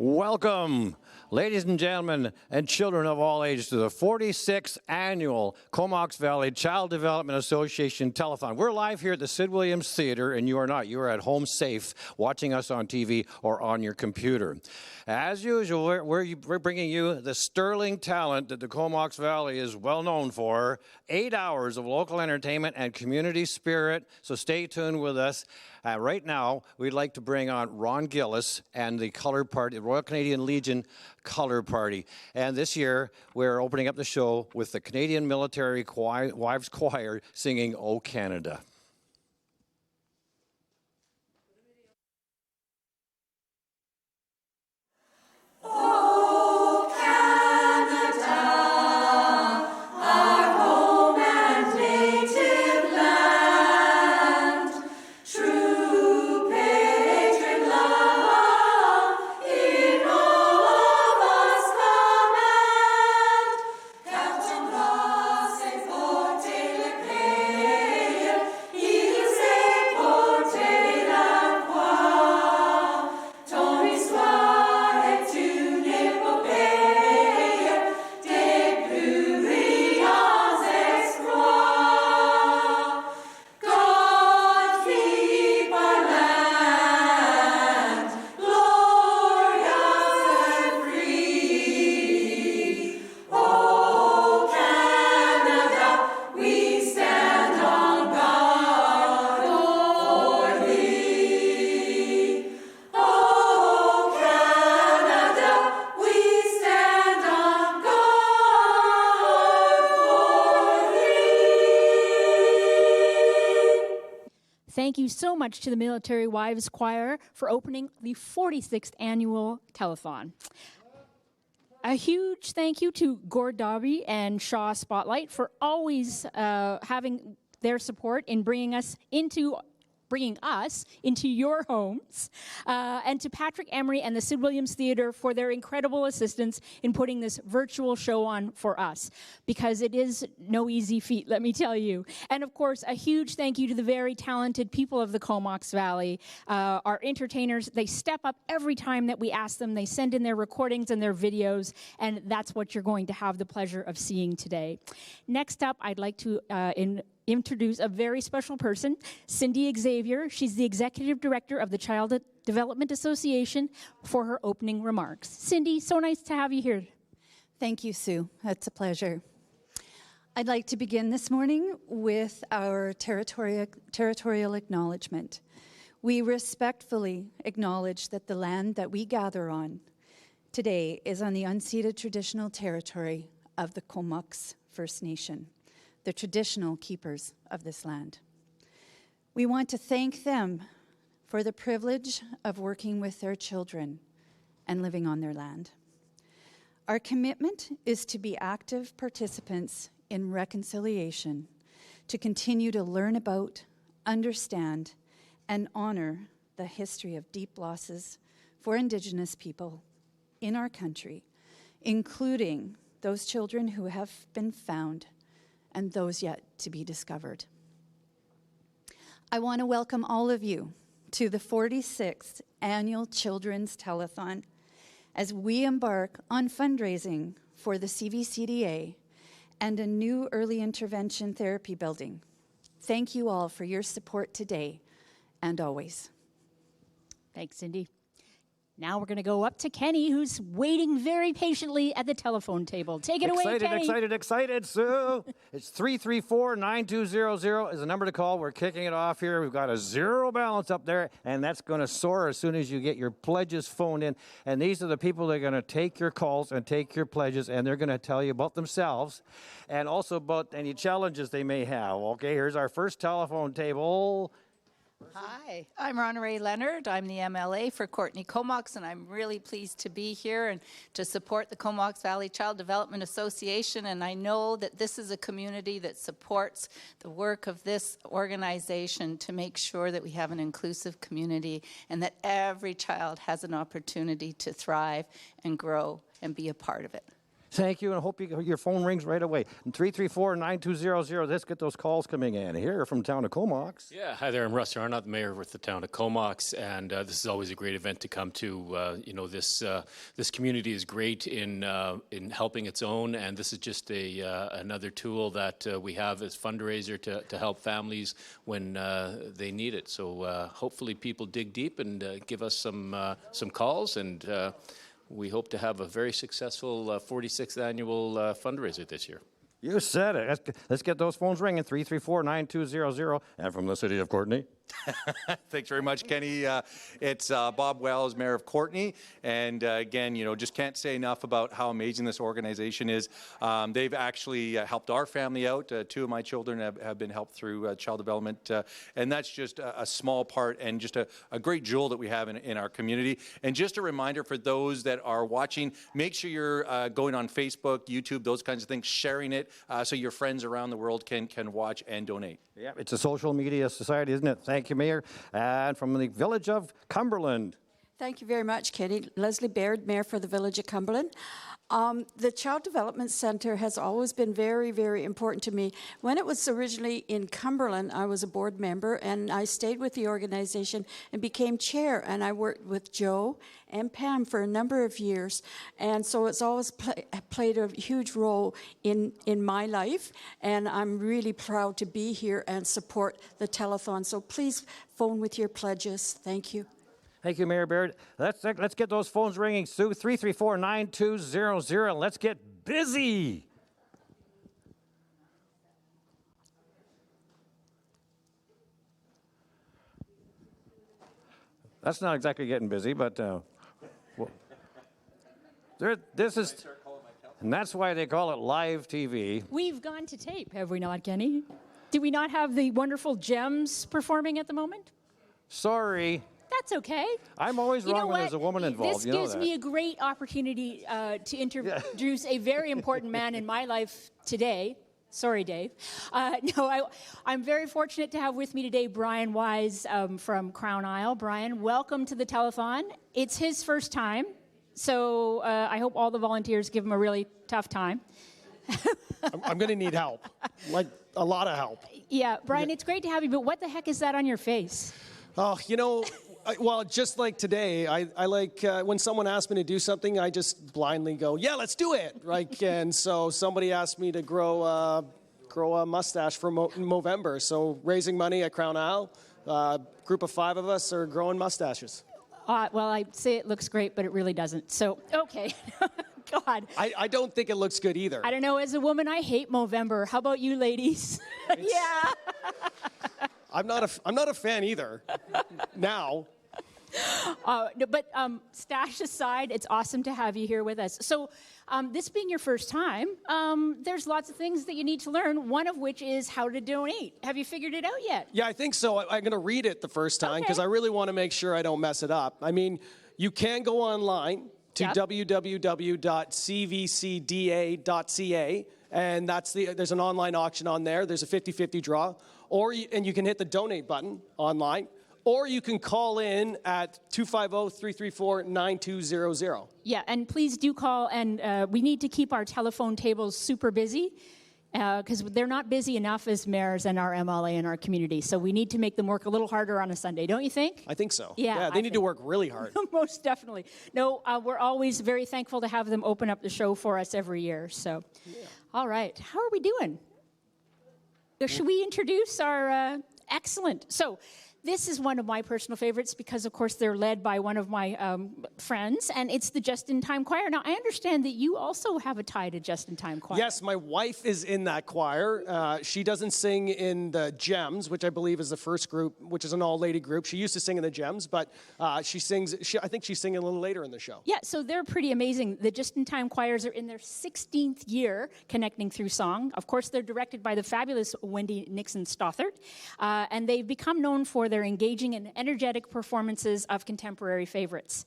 Welcome, ladies and gentlemen, and children of all ages, to the 46th Annual Comox Valley Child Development Association Telethon. We're live here at the Sid Williams Theatre, and you are not. You are at home safe, watching us on TV or on your computer. As usual, we're bringing you the sterling talent that the Comox Valley is well known for. 8 hours of local entertainment and community spirit, so stay tuned with us. Right now, we'd like to bring on Ron Gillis and the Color Party, the Royal Canadian Legion Color Party. And this year, we're opening up the show with the Canadian Military Wives Choir singing "O Canada." Thank you so much to the Military Wives Choir for opening the 46th Annual Telethon. A huge thank you to Gord Dobby and Shaw Spotlight for always having their support in bringing us into your homes, and to Patrick Emery and the Sid Williams Theatre for their incredible assistance in putting this virtual show on for us, because it is no easy feat, let me tell you. And of course, a huge thank you to the very talented people of the Comox Valley, our entertainers. They step up every time that we ask them. They send in their recordings and their videos, and that's what you're going to have the pleasure of seeing today. Next up, I'd like to introduce a very special person, Cindy Xavier. She's the Executive Director of the Child Development Association, for her opening remarks. Cindy, so nice to have you here. Thank you, Sue. It's a pleasure. I'd like to begin this morning with our territorial acknowledgement. We respectfully acknowledge that the land that we gather on today is on the unceded traditional territory of the Comox First Nation, the traditional keepers of this land. We want to thank them for the privilege of working with their children and living on their land. Our commitment is to be active participants in reconciliation, to continue to learn about, understand, and honor the history of deep losses for Indigenous people in our country, including those children who have been found and those yet to be discovered. I want to welcome all of you to the 46th Annual Children's Telethon as we embark on fundraising for the CVCDA and a new early intervention therapy building. Thank you all for your support today and always. Thanks, Cindy. Now we're going to go up to Kenny, who's waiting very patiently at the telephone table. Take it away, Kenny. Excited, Sue. It's 334-9200 is the number to call. We're kicking it off here. We've got a zero balance up there, and that's going to soar as soon as you get your pledges phoned in. And these are the people that are going to take your calls and take your pledges, and they're going to tell you about themselves and also about any challenges they may have. Okay, here's our first telephone table. Hi, I'm Ronna Ray Leonard. I'm the MLA for Courtney Comox, and I'm really pleased to be here and to support the Comox Valley Child Development Association. And I know that this is a community that supports the work of this organization to make sure that we have an inclusive community and that every child has an opportunity to thrive and grow and be a part of it. Thank you, and I hope your phone rings right away. 334-9200. Let's get those calls coming in. Here from town of Comox. Yeah, hi there. I'm Russ Arnott, the mayor with the town of Comox, and this is always a great event to come to. This community is great in helping its own, and this is just another tool that we have as fundraiser to help families when they need it. So hopefully people dig deep and give us some calls, and we hope to have a very successful 46th annual fundraiser this year. You said it. Let's get those phones ringing. 334-9200. And from the city of Courtenay. Thanks very much, Kenny. It's Bob Wells, Mayor of Courtenay. And again, just can't say enough about how amazing this organization is. They've actually helped our family out. Two of my children have been helped through child development. And that's just a small part and just a great jewel that we have in our community. And just a reminder for those that are watching, make sure you're going on Facebook, YouTube, those kinds of things, sharing it so your friends around the world can watch and donate. Yeah, it's a social media society, isn't it? Thank you, Mayor. And from the village of Cumberland. Thank you very much, Kenny. Leslie Baird, Mayor for the Village of Cumberland. The Child Development Centre has always been very, very important to me. When it was originally in Cumberland, I was a board member, and I stayed with the organization and became chair, and I worked with Joe and Pam for a number of years. And so it's always played a huge role in my life, and I'm really proud to be here and support the telethon. So please phone with your pledges. Thank you. Thank you, Mayor Baird. Let's get those phones ringing, Sue. 334-9200. Let's get busy. That's not exactly getting busy, but this is, and that's why they call it live TV. We've gone to tape, have we not, Kenny? Do we not have the wonderful Gems performing at the moment? Sorry. That's okay. I'm always wrong when there's a woman involved. This gives me a great opportunity to introduce a very important man in my life today. Sorry, Dave. I'm very fortunate to have with me today Brian Wise from Crown Isle. Brian, welcome to the telethon. It's his first time, so I hope all the volunteers give him a really tough time. I'm going to need help, like a lot of help. Yeah, Brian, it's great to have you, but what the heck is that on your face? Oh, well, just like today, I like when someone asks me to do something, I just blindly go, yeah, let's do it. Right? And so somebody asked me to grow a mustache for Movember. So raising money at Crown Isle, group of 5 of us are growing mustaches. Well, I'd say it looks great, but it really doesn't. So, okay. God. I don't think it looks good either. I don't know. As a woman, I hate Movember. How about you, ladies? Yeah. I'm not a fan either. Now. But stash aside, it's awesome to have you here with us. So this being your first time, there's lots of things that you need to learn, one of which is how to donate. Have you figured it out yet? Yeah, I think so. I'm going to read it the first time because I really want to make sure I don't mess it up. I mean, you can go online to www.cvcda.ca, and there's an online auction on there. There's a 50-50 draw. And you can hit the donate button online, or you can call in at 250-334-9200. Yeah, and please do call, and we need to keep our telephone tables super busy because they're not busy enough as mayors and our MLA in our community. So we need to make them work a little harder on a Sunday, don't you think? I think so. Yeah, they need to work really hard. Most definitely. No, we're always very thankful to have them open up the show for us every year. So, All right, how are we doing? Should we introduce our excellent? So this is one of my personal favorites because, of course, they're led by one of my friends, and it's the Just in Time Choir. Now, I understand that you also have a tie to Just in Time Choir. Yes, my wife is in that choir. She doesn't sing in the Gems, which I believe is the first group, which is an all-lady group. She used to sing in the Gems, but she sings. I think she's singing a little later in the show. Yeah, so they're pretty amazing. The Just in Time Choirs are in their 16th year connecting through song. Of course, they're directed by the fabulous Wendy Nixon Stothert, and they've become known for their engaging and energetic performances of contemporary favorites.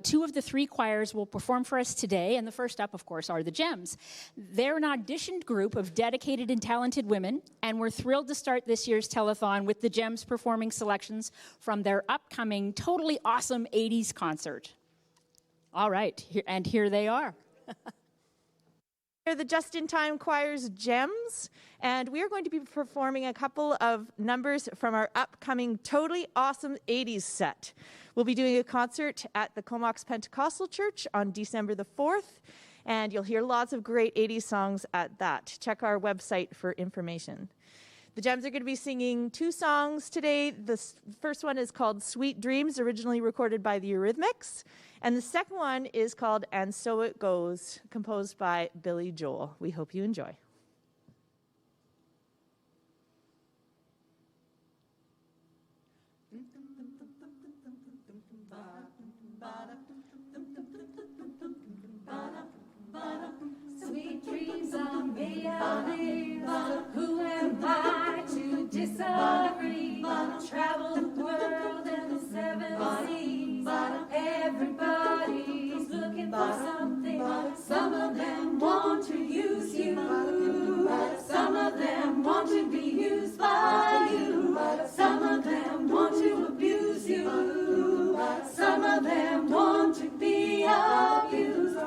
2 of the 3 choirs will perform for us today, and the first up, of course, are the Gems. They're an auditioned group of dedicated and talented women, and we're thrilled to start this year's telethon with the Gems performing selections from their upcoming totally awesome 80s concert. All right, and here they are. They're the Just-in-Time Choir's Gems, and we are going to be performing a couple of numbers from our upcoming Totally Awesome 80s set. We'll be doing a concert at the Comox Pentecostal Church on December the 4th, and you'll hear lots of great 80s songs at that. Check our website for information. The Gems are going to be singing 2 songs today. The first one is called Sweet Dreams, originally recorded by the Eurythmics. And the second one is called And So It Goes, composed by Billy Joel. We hope you enjoy. Sweet dreams are made of these. Who am I to disagree? Travel the world and the 7 seas. Everybody's looking for something. Some of them want to use you. Some of them want to be used by you. Some of them want to abuse you. Some of them want to be abused.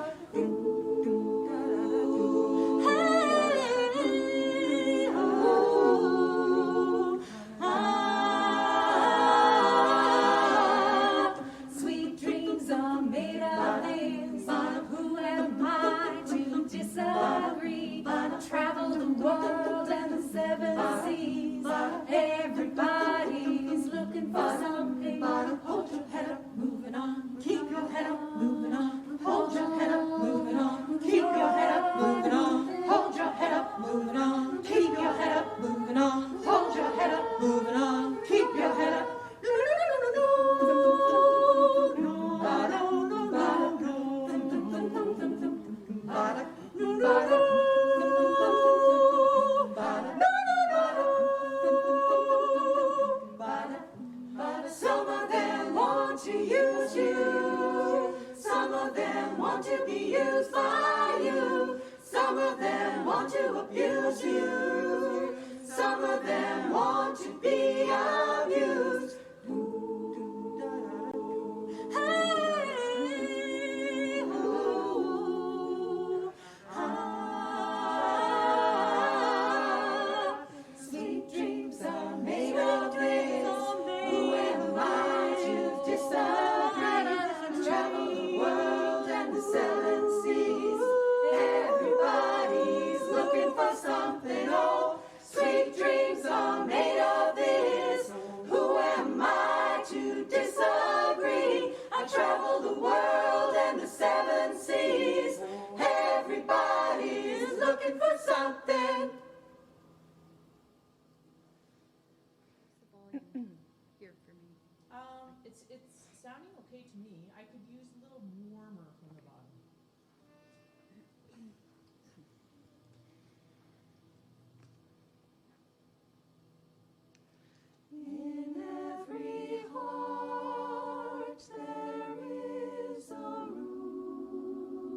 Travel the world and the 7 seas. Everybody's looking for something. Hold your head up, moving on. Keep your head up, moving on. Hold your head up, moving on. Keep your head up, moving on. Hold your head up, moving on. Keep your head up, moving on. Hold your head up, moving on. Keep your head up. Some of them want to use you. Some of them want to be used by you. Some of them want to abuse you. Some of them want to be abused. Sweet dreams are made of this. Who am I to disagree? Travel the world and the 7 seas. Everybody's looking for something. Oh, sweet dreams are made of this. Who am I to disagree? I travel the world and the 7 seas. Everybody's looking for something. It's sounding okay to me. I could use a little warmer from the bottom. In every heart there is a room,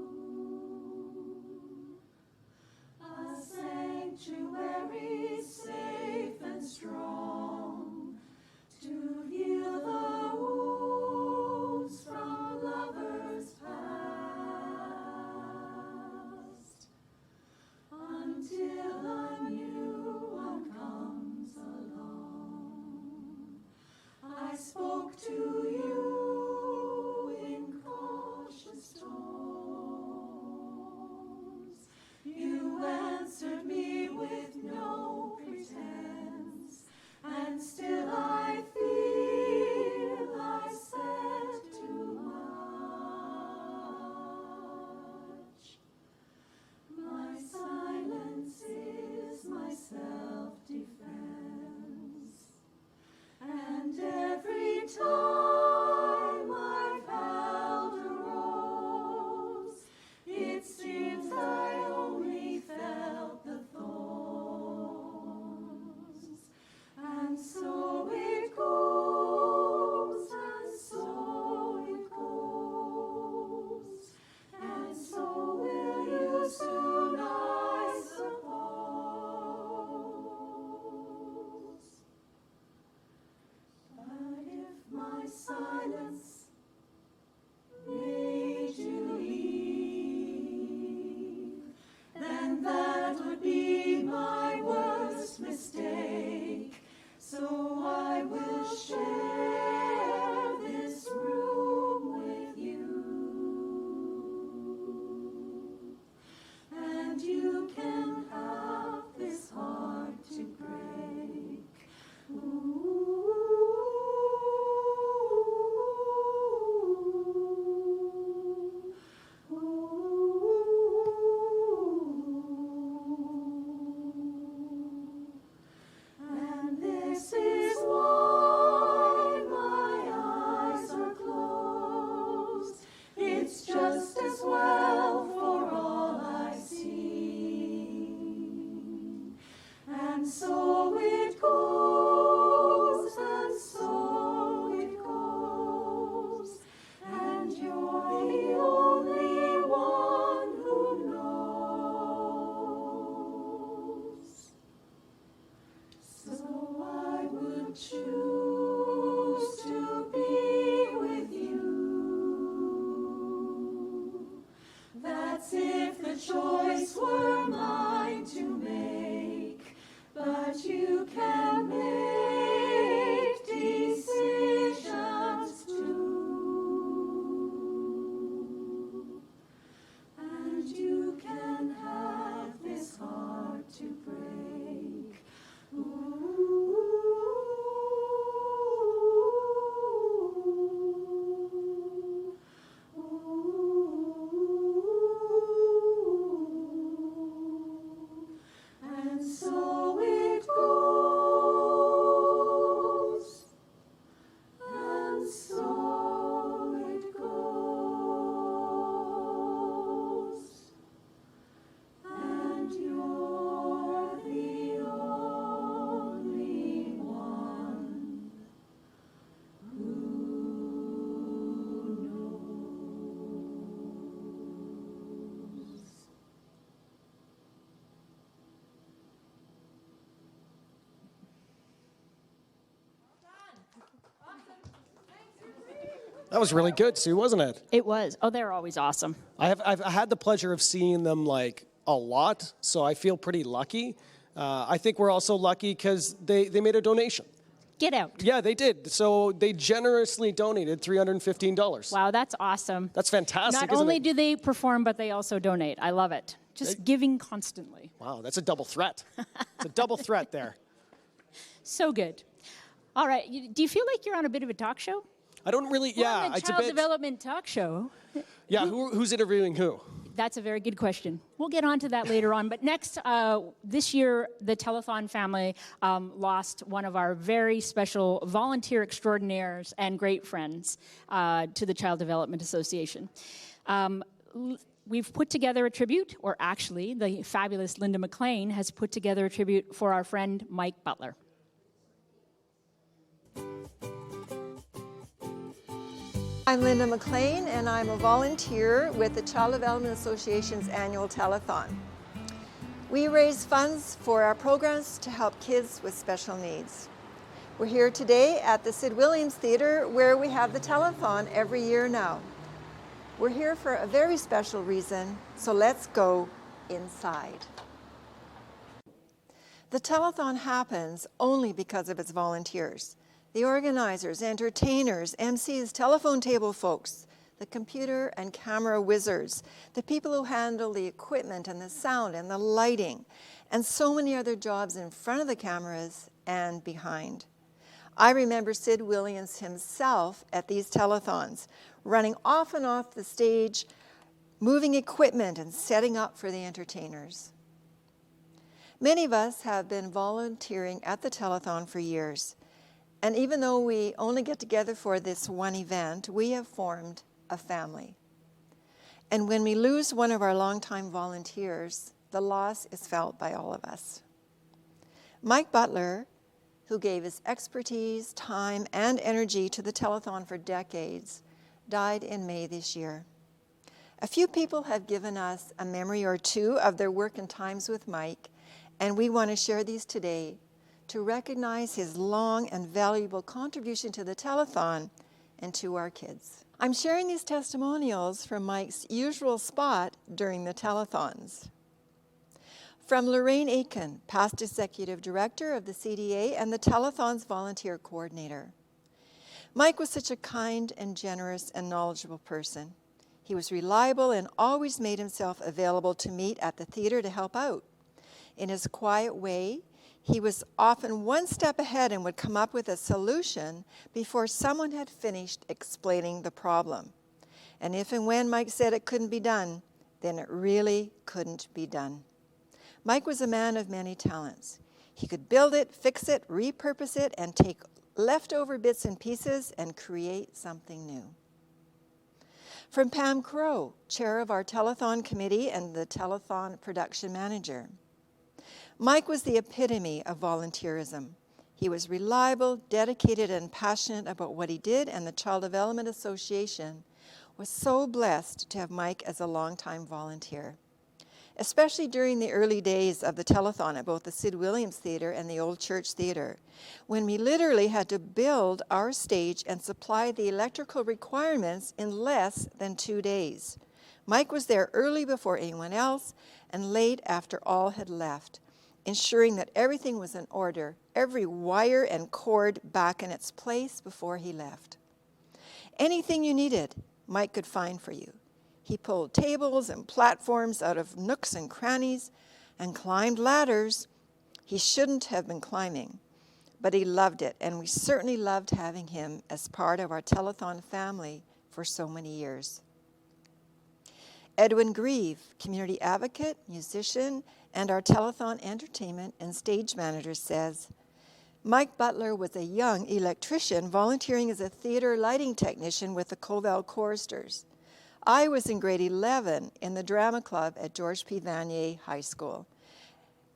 a sanctuary safe and strong, to heal the wounds from lovers And so it goes, and so it goes, and you're the only one who knows. So I would choose to be with you. That's if the choice were mine to make, but you can make decisions too. And you can have this heart to break. And so it goes, and so it goes, and you're the only one who knows. That was really good, Sue, wasn't it? It was. Oh, they're always awesome. I've had the pleasure of seeing them like a lot, so I feel pretty lucky. I think we're also lucky because they made a donation. Get out. Yeah, they did. So they generously donated $315. Wow, that's awesome. That's fantastic, Not isn't only it? do they perform, but they also donate. I love it. Just giving constantly. Wow, that's a double threat. It's a double threat there. So good. All right. Do you feel like you're on a bit of a talk show? I don't really, Well, yeah, a it's a child bit. development talk show. Yeah, who's interviewing who? That's a very good question. We'll get on to that later on. But next, this year, the Telethon family lost one of our very special volunteer extraordinaires and great friends to the Child Development Association. We've put together a tribute, or actually, the fabulous Linda McLean has put together a tribute for our friend Mike Butler. I'm Linda McLean, and I'm a volunteer with the Child Development Association's annual Telethon. We raise funds for our programs to help kids with special needs. We're here today at the Sid Williams Theatre, where we have the Telethon every year now. We're here for a very special reason, so let's go inside. The Telethon happens only because of its volunteers. The organizers, entertainers, MCs, telephone table folks, the computer and camera wizards, the people who handle the equipment and the sound and the lighting, and so many other jobs in front of the cameras and behind. I remember Sid Williams himself at these telethons, running off and off the stage, moving equipment and setting up for the entertainers. Many of us have been volunteering at the telethon for years. And even though we only get together for this one event, we have formed a family. And when we lose one of our longtime volunteers, the loss is felt by all of us. Mike Butler, who gave his expertise, time, and energy to the telethon for decades, died in May this year. A few people have given us a memory or two of their work and times with Mike, and we want to share these today to recognize his long and valuable contribution to the telethon and to our kids. I'm sharing these testimonials from Mike's usual spot during the telethons. From Lorraine Aiken, past Executive Director of the CDA and the Telethon's Volunteer Coordinator. Mike was such a kind and generous and knowledgeable person. He was reliable and always made himself available to meet at the theater to help out. In his quiet way, he was often one step ahead and would come up with a solution before someone had finished explaining the problem. And if and when Mike said it couldn't be done, then it really couldn't be done. Mike was a man of many talents. He could build it, fix it, repurpose it, and take leftover bits and pieces and create something new. From Pam Crow, chair of our telethon committee and the telethon production manager. Mike was the epitome of volunteerism. He was reliable, dedicated, and passionate about what he did, and the Child Development Association was so blessed to have Mike as a longtime volunteer. Especially during the early days of the telethon at both the Sid Williams Theatre and the Old Church Theatre, when we literally had to build our stage and supply the electrical requirements in less than 2 days. Mike was there early before anyone else and late after all had left, ensuring that everything was in order, every wire and cord back in its place before he left. Anything you needed, Mike could find for you. He pulled tables and platforms out of nooks and crannies and climbed ladders he shouldn't have been climbing, but he loved it, and we certainly loved having him as part of our telethon family for so many years. Edwin Grieve, community advocate, musician, and our telethon entertainment and stage manager, says, Mike Butler was a young electrician volunteering as a theater lighting technician with the Covell Choristers. I was in grade 11 in the drama club at George P. Vanier High School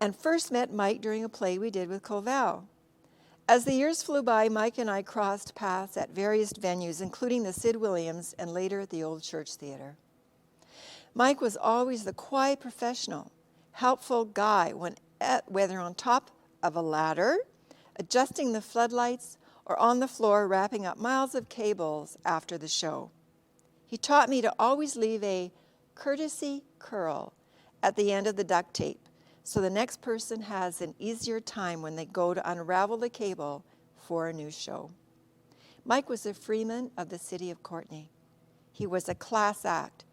and first met Mike during a play we did with Covell. As the years flew by, Mike and I crossed paths at various venues, including the Sid Williams and later the Old Church Theatre. Mike was always the quiet professional, helpful guy, whether on top of a ladder, adjusting the floodlights, or on the floor wrapping up miles of cables after the show. He taught me to always leave a courtesy curl at the end of the duct tape so the next person has an easier time when they go to unravel the cable for a new show. Mike was a freeman of the city of Courtenay. He was a class act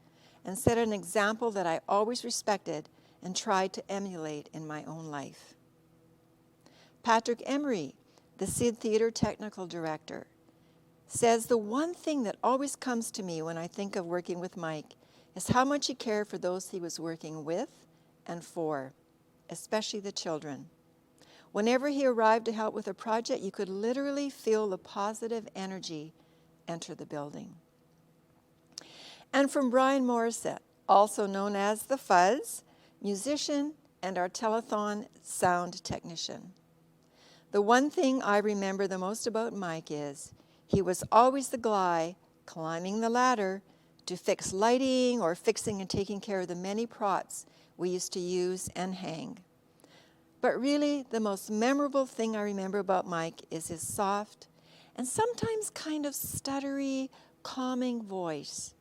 and set an example that I always respected and tried to emulate in my own life. Patrick Emery, the Sid Theatre Technical Director, says the one thing that always comes to me when I think of working with Mike is how much he cared for those he was working with and for, especially the children. Whenever he arrived to help with a project, you could literally feel the positive energy enter the building. And from Brian Morissette, also known as The Fuzz, musician and our telethon sound technician. The one thing I remember the most about Mike is he was always the guy climbing the ladder to fix lighting or fixing and taking care of the many props we used to use and hang. But really, the most memorable thing I remember about Mike is his soft and sometimes kind of stuttery, calming voice.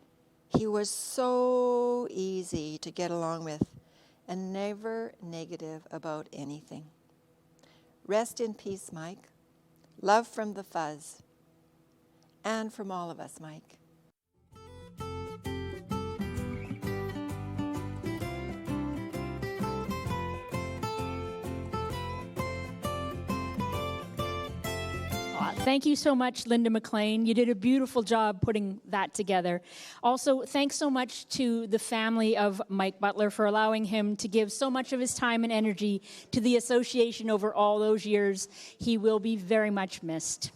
He was so easy to get along with and never negative about anything. Rest in peace, Mike. Love from the Fuzz. And from all of us, Mike. Thank you so much, Linda McLean. You did a beautiful job putting that together. Also, thanks so much to the family of Mike Butler for allowing him to give so much of his time and energy to the association over all those years. He will be very much missed.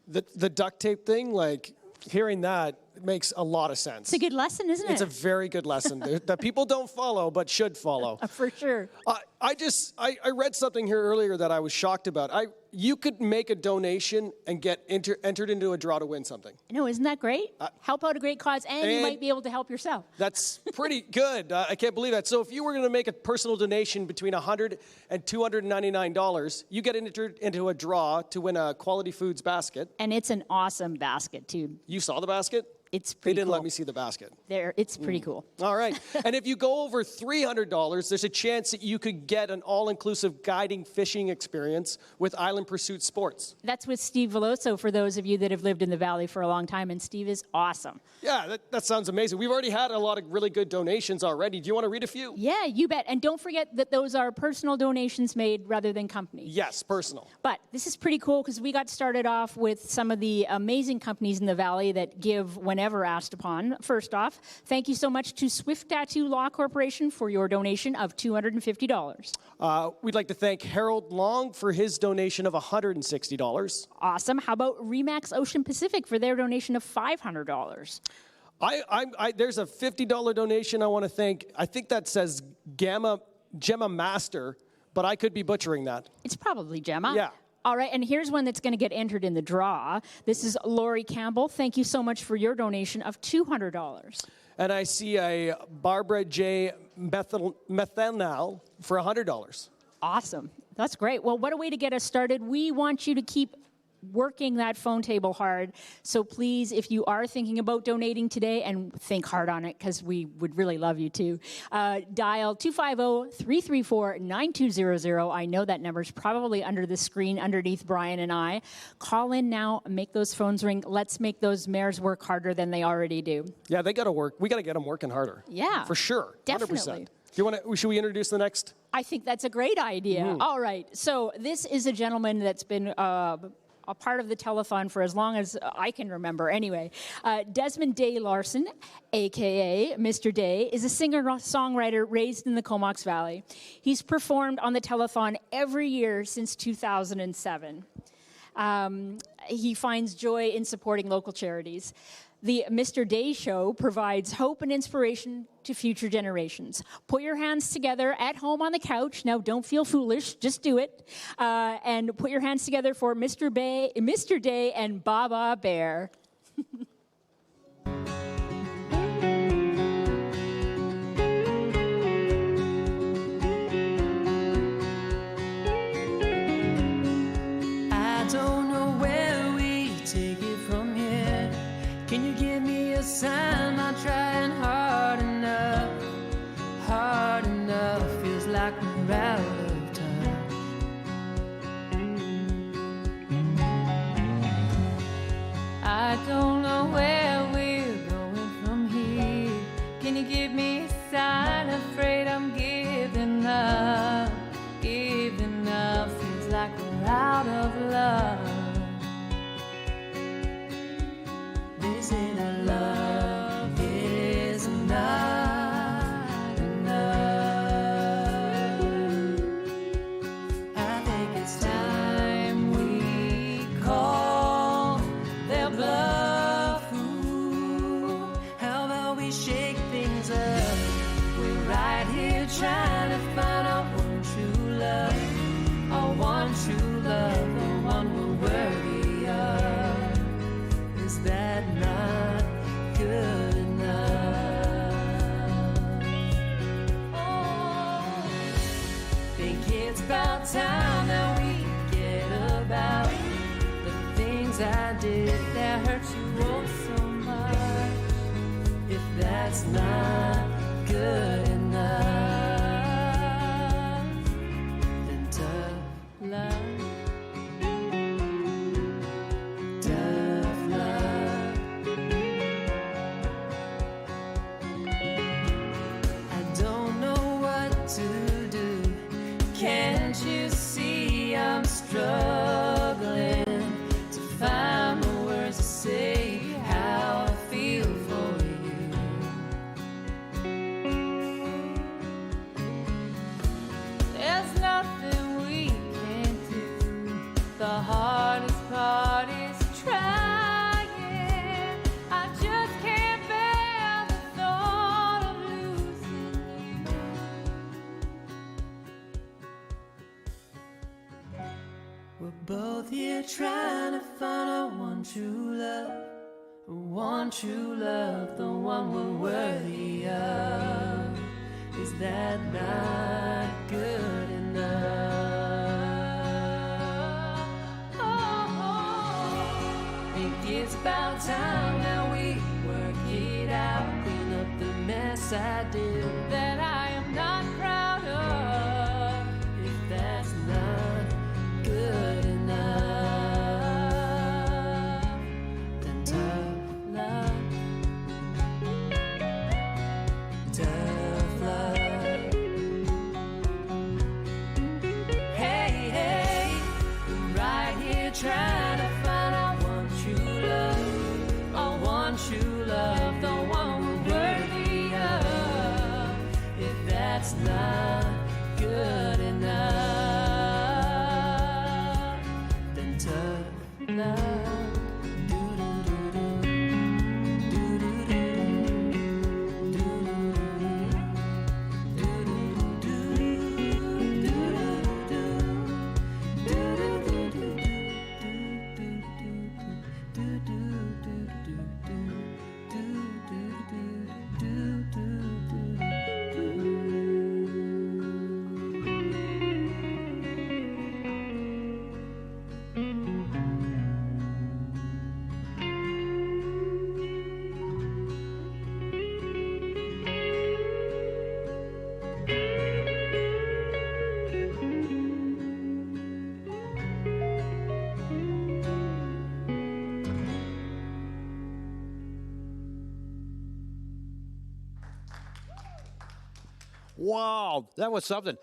The duct tape thing, like hearing that makes a lot of sense. It's a good lesson, isn't it? It's a very good lesson that people don't follow but should follow. For sure. I read something here earlier that I was shocked about. You could make a donation and get entered into a draw to win something. No, isn't that great? Help out a great cause, and you might be able to help yourself. That's pretty good. I can't believe that. So if you were going to make a personal donation between $100 and $299, you get entered into a draw to win a Quality Foods basket. And it's an awesome basket, too. You saw the basket? It's pretty They didn't cool. let me see the basket. It's pretty cool. All right. And if you go over $300, there's a chance that you could get an all-inclusive guiding fishing experience with Island Pursuit Sports. That's with Steve Veloso, for those of you that have lived in the Valley for a long time, and Steve is awesome. Yeah, that sounds amazing. We've already had a lot of really good donations already. Do you want to read a few? Yeah, you bet. And don't forget that those are personal donations made rather than company. Yes, personal. But this is pretty cool because we got started off with some of the amazing companies in the Valley that give whenever asked upon. First off, thank you so much to Swift Tattoo Law Corporation for your donation of $250. We'd like to thank Harold Long for his donation of $160. Awesome. How about Remax Ocean Pacific for their donation of $500? There's a $50 donation I want to thank. I think that says Gemma Master but I could be butchering that. It's probably Gemma. Yeah. All right, and here's one that's going to get entered in the draw. This is Lori Campbell. Thank you so much for your donation of $200. And I see a Barbara J. Methanal for $100. Awesome. That's great. Well, what a way to get us started. We want you to keep working that phone table hard. So please, if you are thinking about donating today, and think hard on it because we would really love you to, dial 250-334-9200. I know that number's probably under the screen underneath Brian and I. Call in now, make those phones ring. Let's make those mayors work harder than they already do. Yeah, they got to work. We got to get them working harder. Yeah. For sure. Definitely. 100%. Should we introduce the next? I think that's a great idea. All right. So this is a gentleman that's been a part of the telethon for as long as I can remember. Anyway, Desmond Day Larson, a.k.a. Mr. Day, is a singer-songwriter raised in the Comox Valley. He's performed on the telethon every year since 2007. He finds joy in supporting local charities. The Mr. Day Show provides hope and inspiration to future generations. Put your hands together at home on the couch. Now, don't feel foolish. Just do it. And put your hands together for Mr. Day and Baba Bear. I don't know where we take it from here. Can you give me a sign? I'm trying hard enough. Hard enough. Feels like we're out of time. I don't know where we're going from here. Can you give me a sign? Afraid I'm giving up. Giving up. Feels like we're out of love. This inner love is not enough. I think it's time we call their bluff. Ooh, how about we shake things up? We're right here trying to find our one true love. Our one true love, the one we're worthy of. Is that not good enough? Oh, think it's about time that we get about the things I did that hurt you oh so much. If that's not good enough, then tough love. Struggling to find the words to say how I feel for you. There's nothing we can't do. The hardest part is trying. I just can't bear the thought of losing you. We're both here trying to find our one true love. One true love, the one we're worthy of. Is that not good enough? Oh, think it's about time that we work it out. Clean up the mess I did that I am not proud of. If that's not good enough, then tough love, tough love. Hey, hey, we're right here trying to find our one true love, our one true love, the one we're worthy of. If that's not good enough, then tough love. Wow, that was something.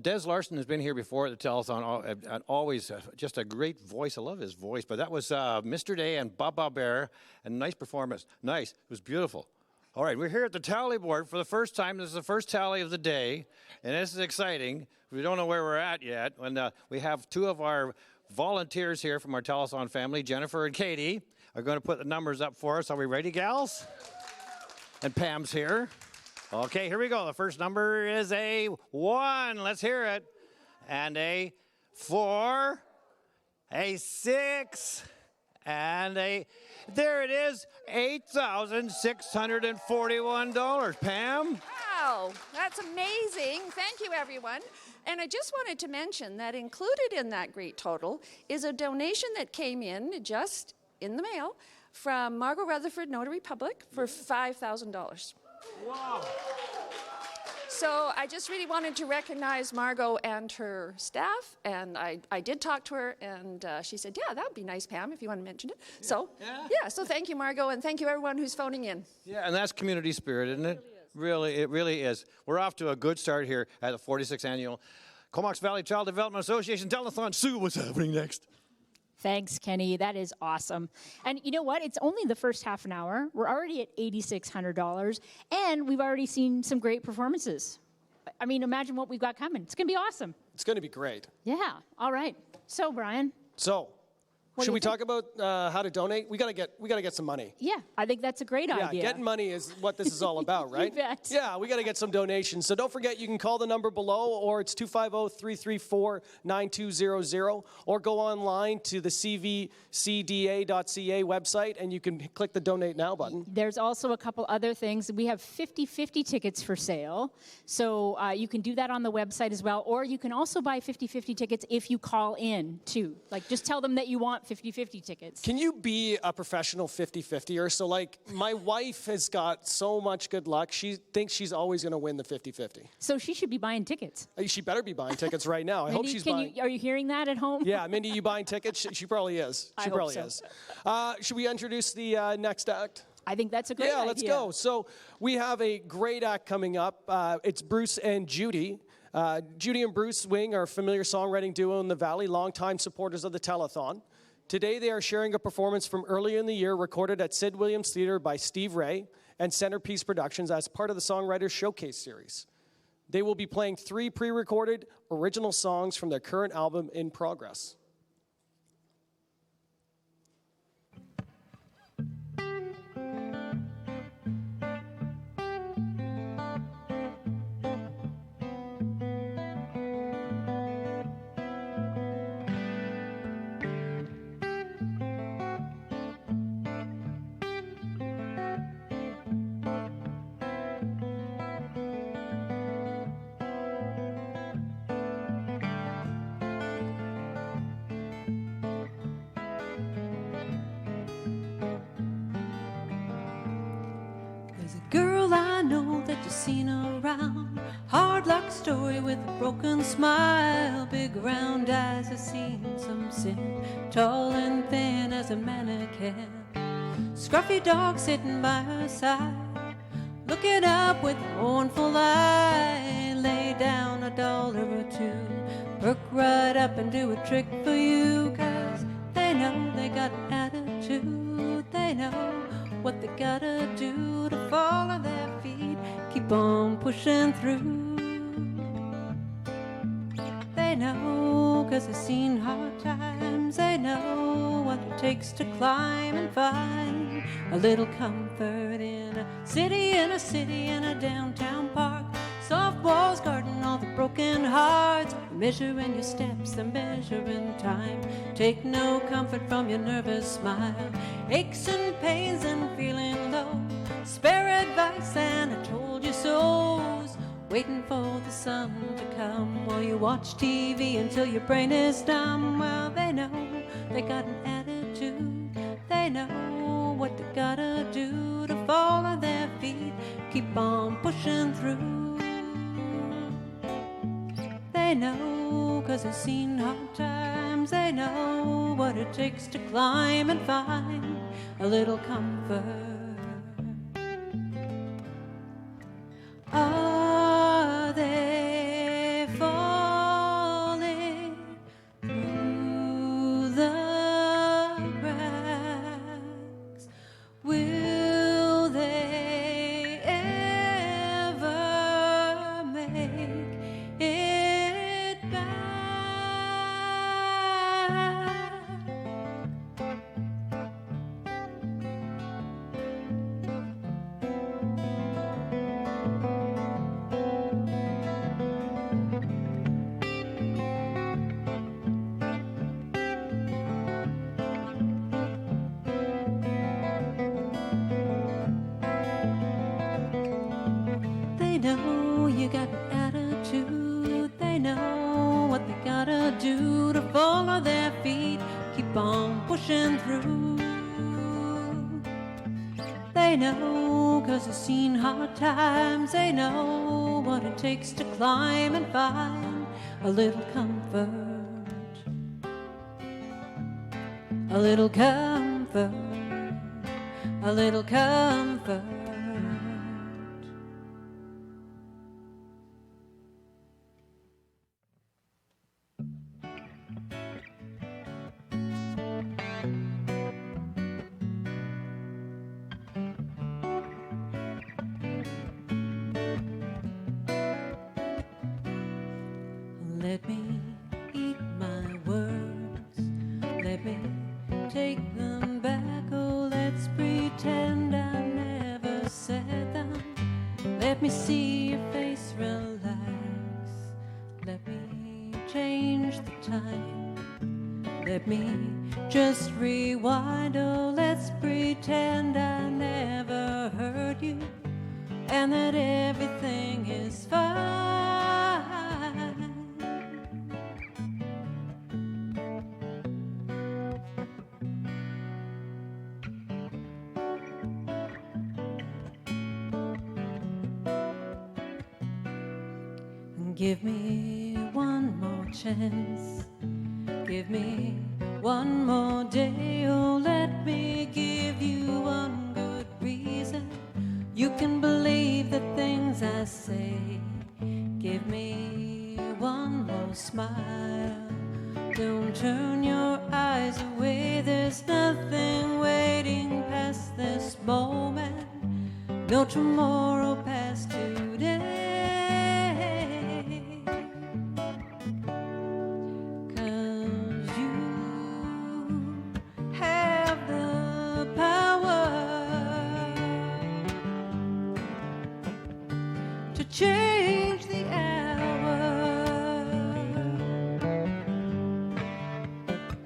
Des Larson has been here before at the Telethon, and always just a great voice. I love his voice. But that was Mr. Day and Baba Bear, and nice performance. Nice. It was beautiful. All right, we're here at the tally board for the first time. This is the first tally of the day, and this is exciting. We don't know where we're at yet. And we have two of our volunteers here from our Telethon family, Jennifer and Katie, are going to put the numbers up for us. Are we ready, gals? And Pam's here. Okay, here we go. The first number is a 1. Let's hear it. And a 4, a 6, and a, there it is, $8,641. Pam? Wow, that's amazing. Thank you, everyone. And I just wanted to mention that included in that great total is a donation that came in just in the mail from Margot Rutherford Notary Public for $5,000. Wow. So I just really wanted to recognize Margot and her staff, and I did talk to her, and she said, yeah, that would be nice, Pam, if you want to mention it. So, yeah, so thank you, Margot, and thank you, everyone who's phoning in. Yeah, and that's community spirit, isn't it? It really is. We're off to a good start here at the 46th Annual Comox Valley Child Development Association Telethon. Sue, what's happening next? Thanks, Kenny. That is awesome. And you know what? It's only the first half an hour. We're already at $8,600, and we've already seen some great performances. I mean, imagine what we've got coming. It's going to be awesome. It's going to be great. Yeah. All right. So, Brian. So, should we talk about how to donate? We gotta get some money. Yeah, I think that's a great idea. Yeah, getting money is what this is all about, right? You bet. Yeah, we gotta get some donations. So don't forget, you can call the number below, or it's 250-334-9200, or go online to the CVCDA.ca website, and you can click the Donate Now button. There's also a couple other things. We have 50/50 tickets for sale, so you can do that on the website as well, or you can also buy 50/50 tickets if you call in, too. Like, just tell them that you want 50/50 tickets. Can you be a professional 50/50-er? So, like, my wife has got so much good luck. She thinks she's always going to win the 50/50. So she should be buying tickets. She better be buying tickets right now. I hope she's buying. Are you hearing that at home? Yeah, Mindy, you buying tickets? She probably is. She probably is. Should we introduce the next act? I think that's a great idea. Yeah, let's go. So we have a great act coming up. It's Bruce and Judy. Judy and Bruce Wing are a familiar songwriting duo in the Valley, longtime supporters of the Telethon. Today they are sharing a performance from earlier in the year recorded at Sid Williams Theatre by Steve Ray and Centerpiece Productions as part of the Songwriters Showcase series. They will be playing 3 pre-recorded original songs from their current album, In Progress. Girl I know that you've seen around, hard luck story with a broken smile, big round eyes, I've seen some sin, tall and thin as a mannequin, scruffy dog sitting by her side, looking up with a mournful eye, lay down $1 or 2, perk right up and do a trick for you, 'cause they know they got an attitude, they know what they gotta do to fall on their feet, keep on pushing through. They know, 'cause they've seen hard times, they know what it takes to climb and find a little comfort in a city, in a downtown park. Soft walls guarding all the broken hearts, measuring your steps, they're measuring time. Take no comfort from your nervous smile, aches and pains and feeling low. Spare advice and I told you so's, waiting for the sun to come while you watch TV until your brain is numb. Well, they know they got an attitude, they know what they gotta do to fall on their feet, keep on pushing through. They know, 'cause they've seen hard times, they know what it takes to climb and find a little comfort. Ah, know you got an attitude. They know what they gotta do to follow their feet, keep on pushing through. They know 'cause they've seen hard times. They know what it takes to climb and find a little comfort. A little comfort. A little comfort. Let me eat my words. Let me take them back. Oh, let's pretend I never said them. Let me see your face relax. Let me change the time. Let me just rewind. Oh, let's pretend I never hurt you and that everything is fine. Give me one more chance. Give me one more day. Oh, let me give you one good reason you can believe the things I say. Give me one more smile. Don't turn your eyes away. There's nothing waiting past this moment. No tomorrow past today. Change the hour.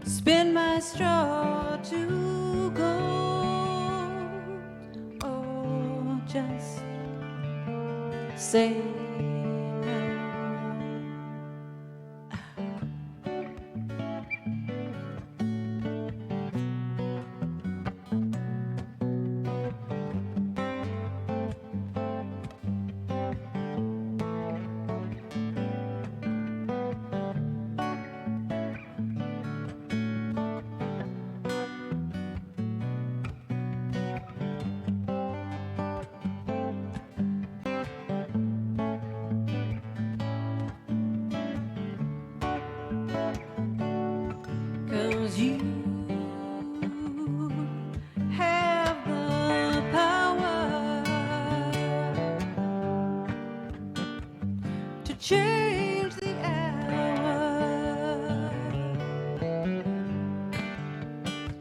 Spin my straw to gold. Oh, just say no. You have the power to change the hour.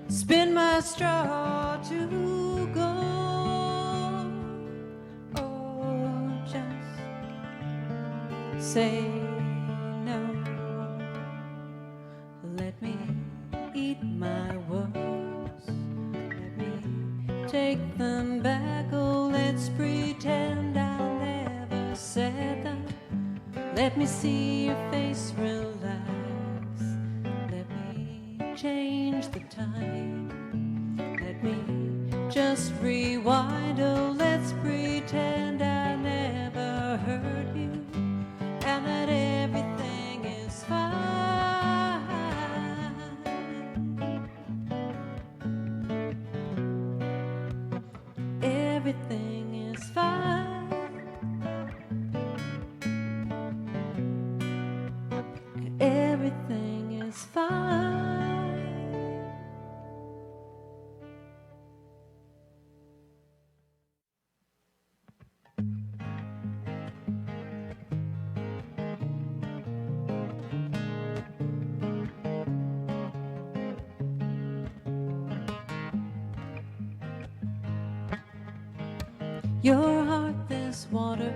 Spin my straw to gold. Oh, just say no. Let me eat my words. Let me take them back. Oh, let's pretend I never said them. Let me see your face relax. Let me change the time. Let me just rewind. Oh, let's pretend I never hurt you and that everything is fine. Everything is fine. Everything is fine. Your heart, this water.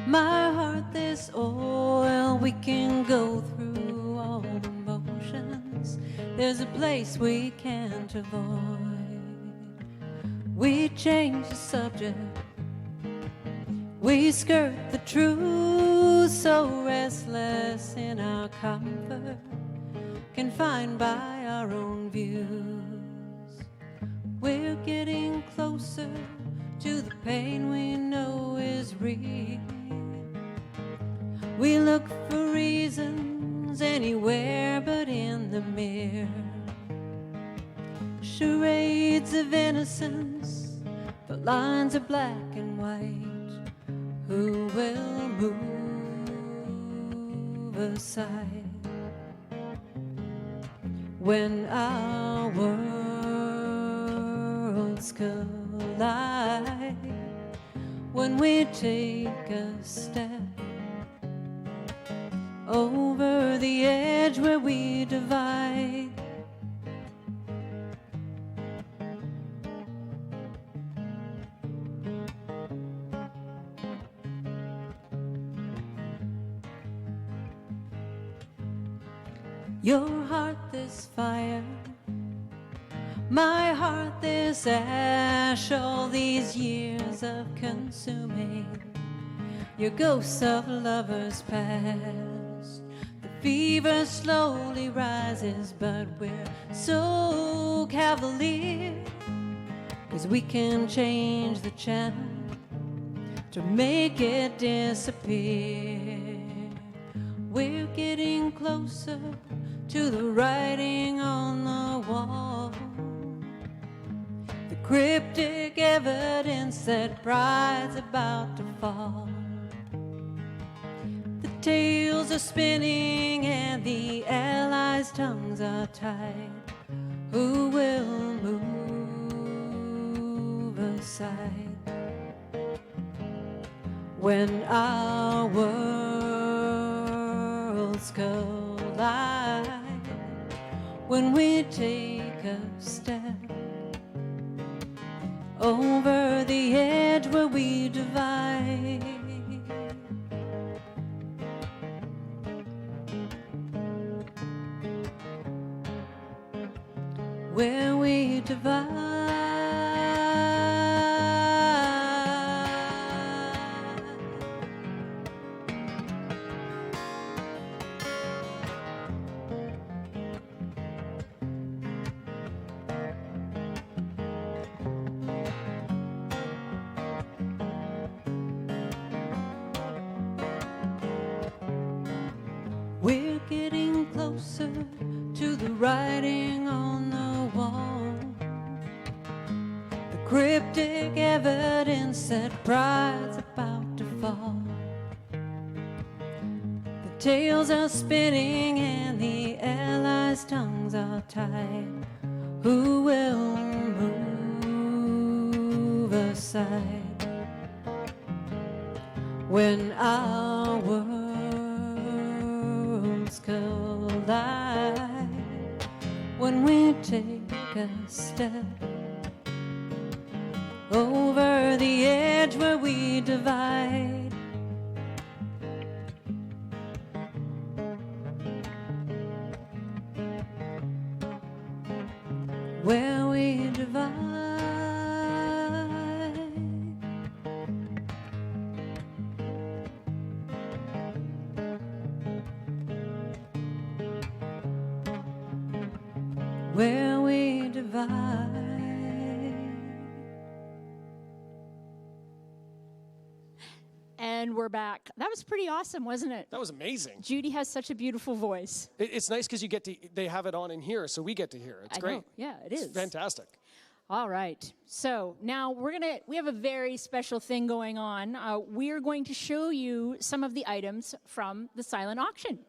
My heart, this oil. We can go through all the motions. There's a place we can't avoid. We change the subject. We skirt the truth, so restless in our comfort, confined by our own views. We're getting closer to the pain we know is real. We look for reasons anywhere but in the mirror. Charades of innocence, the lines are black and white. Who will move aside when our worlds collide? When we take a step over the edge where we divide. Your heart this fire, my heart this ash, all these years of consuming your ghosts of lovers past. The fever slowly rises, but we're so cavalier, 'cause we can change the channel to make it disappear. We're getting closer to the writing on the wall, the cryptic evidence that pride's about to fall. The tales are spinning and the allies' tongues are tied. Who will move aside when our worlds collide? When we take a step over the edge where we divide. Where we divide. We're getting closer to the writing on the wall, the cryptic evidence that pride's about to fall. The tales are spinning and the allies' tongues are tied. Who will move aside when our worlds collide? When we take a step over the edge where we divide. Where we divide. Where we divide. And we're back. That was pretty awesome, wasn't it? That was amazing. Judy has such a beautiful voice. It's nice because they have it on in here, so we get to hear it. It's great. Know. Yeah, it is. It's fantastic. All right. So now we have a very special thing going on. We're going to show you some of the items from the silent auction.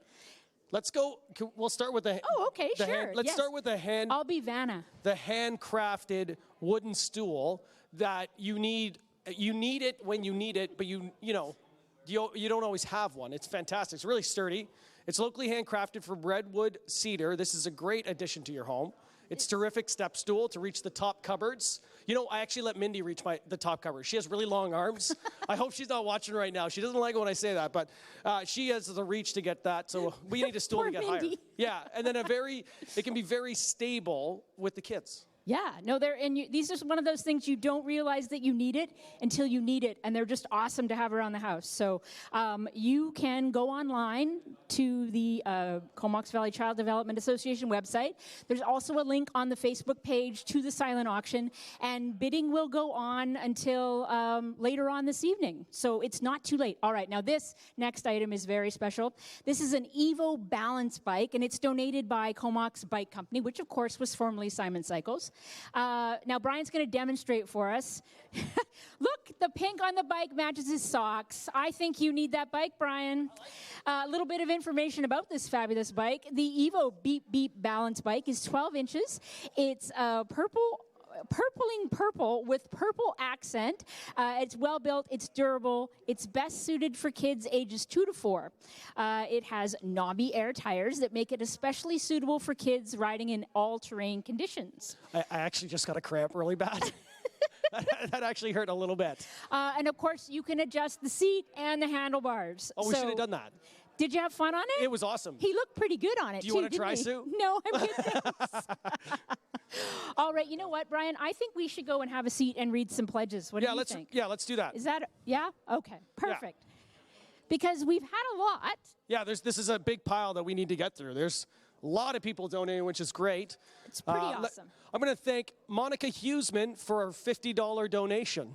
Let's go. We'll start with the. Oh, okay, sure. Let's start with the hand. I'll be Vanna. The handcrafted wooden stool that you need. You need it when you need it, but you don't always have one. It's fantastic. It's really sturdy. It's locally handcrafted from redwood cedar. This is a great addition to your home. It's terrific step stool to reach the top cupboards. You know, I actually let Mindy reach the top cupboard. She has really long arms. I hope she's not watching right now. She doesn't like it when I say that, but she has the reach to get that. So we need a stool to get Mindy. higher. Yeah, and then it can be very stable with the kids. Yeah, no, these are one of those things you don't realize that you need it until you need it, and they're just awesome to have around the house. So you can go online to the Comox Valley Child Development Association website. There's also a link on the Facebook page to the silent auction, and bidding will go on until later on this evening. So it's not too late. All right, now this next item is very special. This is an Evo balance bike, and it's donated by Comox Bike Company, which of course was formerly Simon Cycles. Now Brian's going to demonstrate for us. Look, the pink on the bike matches his socks. I think you need that bike, Brian. A little bit of information about this fabulous bike. The Evo Beep Beep balance bike is 12 inches. It's purpling purple with purple accent. It's well built, it's durable, it's best suited for kids ages 2 to 4. It has knobby air tires that make it especially suitable for kids riding in all-terrain conditions. I actually just got a cramp really bad. That actually hurt a little bit. And of course, you can adjust the seat and the handlebars. Oh, we should have done that. Did you have fun on it? It was awesome. He looked pretty good on it, Do you want to try, Sue? No, I'm good. Thanks. All right, you know what, Brian? I think we should go and have a seat and read some pledges. What do you think? Yeah, let's do that. Is that, yeah? Okay, perfect. Yeah. Because we've had a lot. Yeah, this is a big pile that we need to get through. There's a lot of people donating, which is great. It's pretty awesome. I'm going to thank Monica Hughesman for her $50 donation.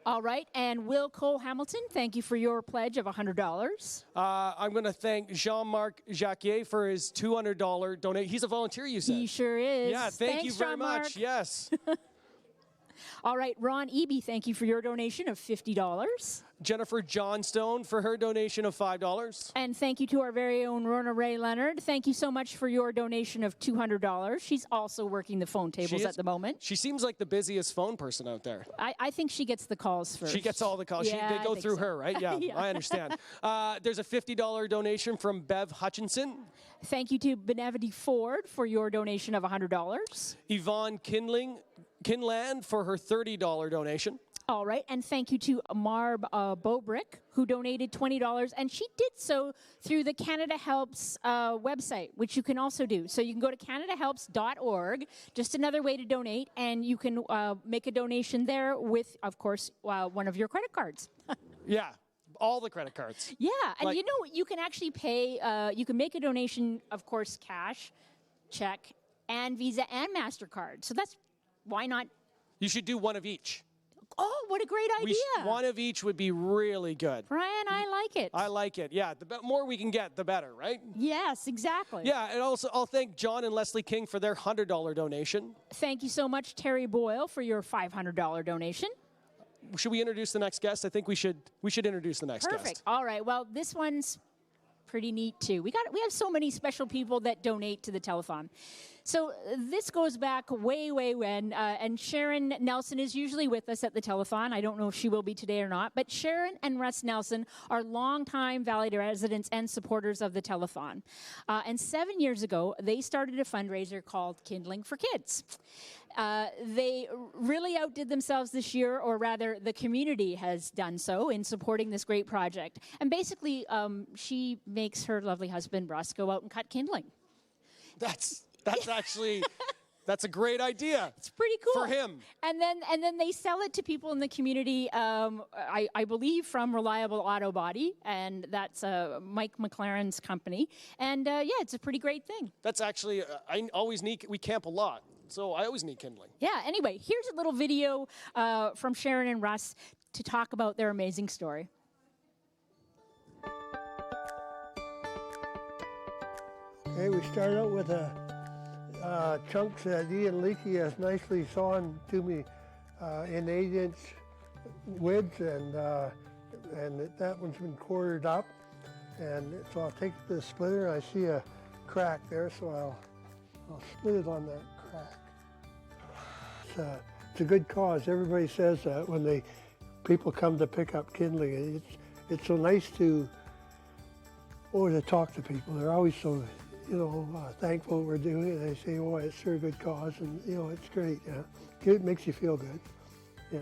All right, and Will Cole Hamilton, thank you for your pledge of $100. I'm going to thank Jean-Marc Jacquier for his $200 donation. He's a volunteer, you said. He sure is. Yeah, thank you very much. Yes. All right, Ron Eby, thank you for your donation of $50. Jennifer Johnstone for her donation of $5. And thank you to our very own Rona Ray Leonard. Thank you so much for your donation of $200. She's also working the phone tables at the moment. She seems like the busiest phone person out there. I think she gets the calls first. She gets all the calls. Yeah, they go through her, right? Yeah, yeah. I understand. There's a $50 donation from Bev Hutchinson. Thank you to Benevity Ford for your donation of $100. Yvonne Kinland for her $30 donation. All right, and thank you to Marb Bobrick, who donated $20, and she did so through the Canada Helps website, which you can also do. So you can go to canadahelps.org, just another way to donate, and you can make a donation there with, of course, one of your credit cards. Yeah, all the credit cards. Yeah, and you know, you can actually pay, you can make a donation, of course, cash, check, and Visa and MasterCard. So that's, why not? You should do one of each. Oh, what a great idea. One of each would be really good. Brian, I like it. I like it. Yeah, the more we can get, the better, right? Yes, exactly. Yeah, and also I'll thank John and Leslie King for their $100 donation. Thank you so much, Terry Boyle, for your $500 donation. Should we introduce the next guest? I think we should introduce the next guest. Perfect. All right. Well, this one's pretty neat too. We have so many special people that donate to the telethon. So this goes back way when, and Sharon Nelson is usually with us at the telethon. I don't know if she will be today or not, but Sharon and Russ Nelson are longtime Valley residents and supporters of the telethon. And 7 years ago, they started a fundraiser called Kindling for Kids. They really outdid themselves this year, or rather the community has done so in supporting this great project. And basically, she makes her lovely husband, Russ, go out and cut kindling. That's actually, that's a great idea. It's pretty cool. For him. And then they sell it to people in the community, I believe from Reliable Auto Body, and that's Mike McLaren's company. And yeah, it's a pretty great thing. That's actually, we camp a lot, so I always need kindling. Yeah, anyway, here's a little video from Sharon and Russ to talk about their amazing story. Okay, we start out with chunks that Ian Leakey has nicely sawn to me in 8-inch widths, and that one's been quartered up. And so I'll take the splitter, and I see a crack there, so I'll split it on that crack. It's a good cause. Everybody says that when people come to pick up kindling. It's so nice to talk to people. They're always so thankful we're doing it. They say, "Oh, it's sure a good cause," and it's great. Yeah, it makes you feel good. Yeah.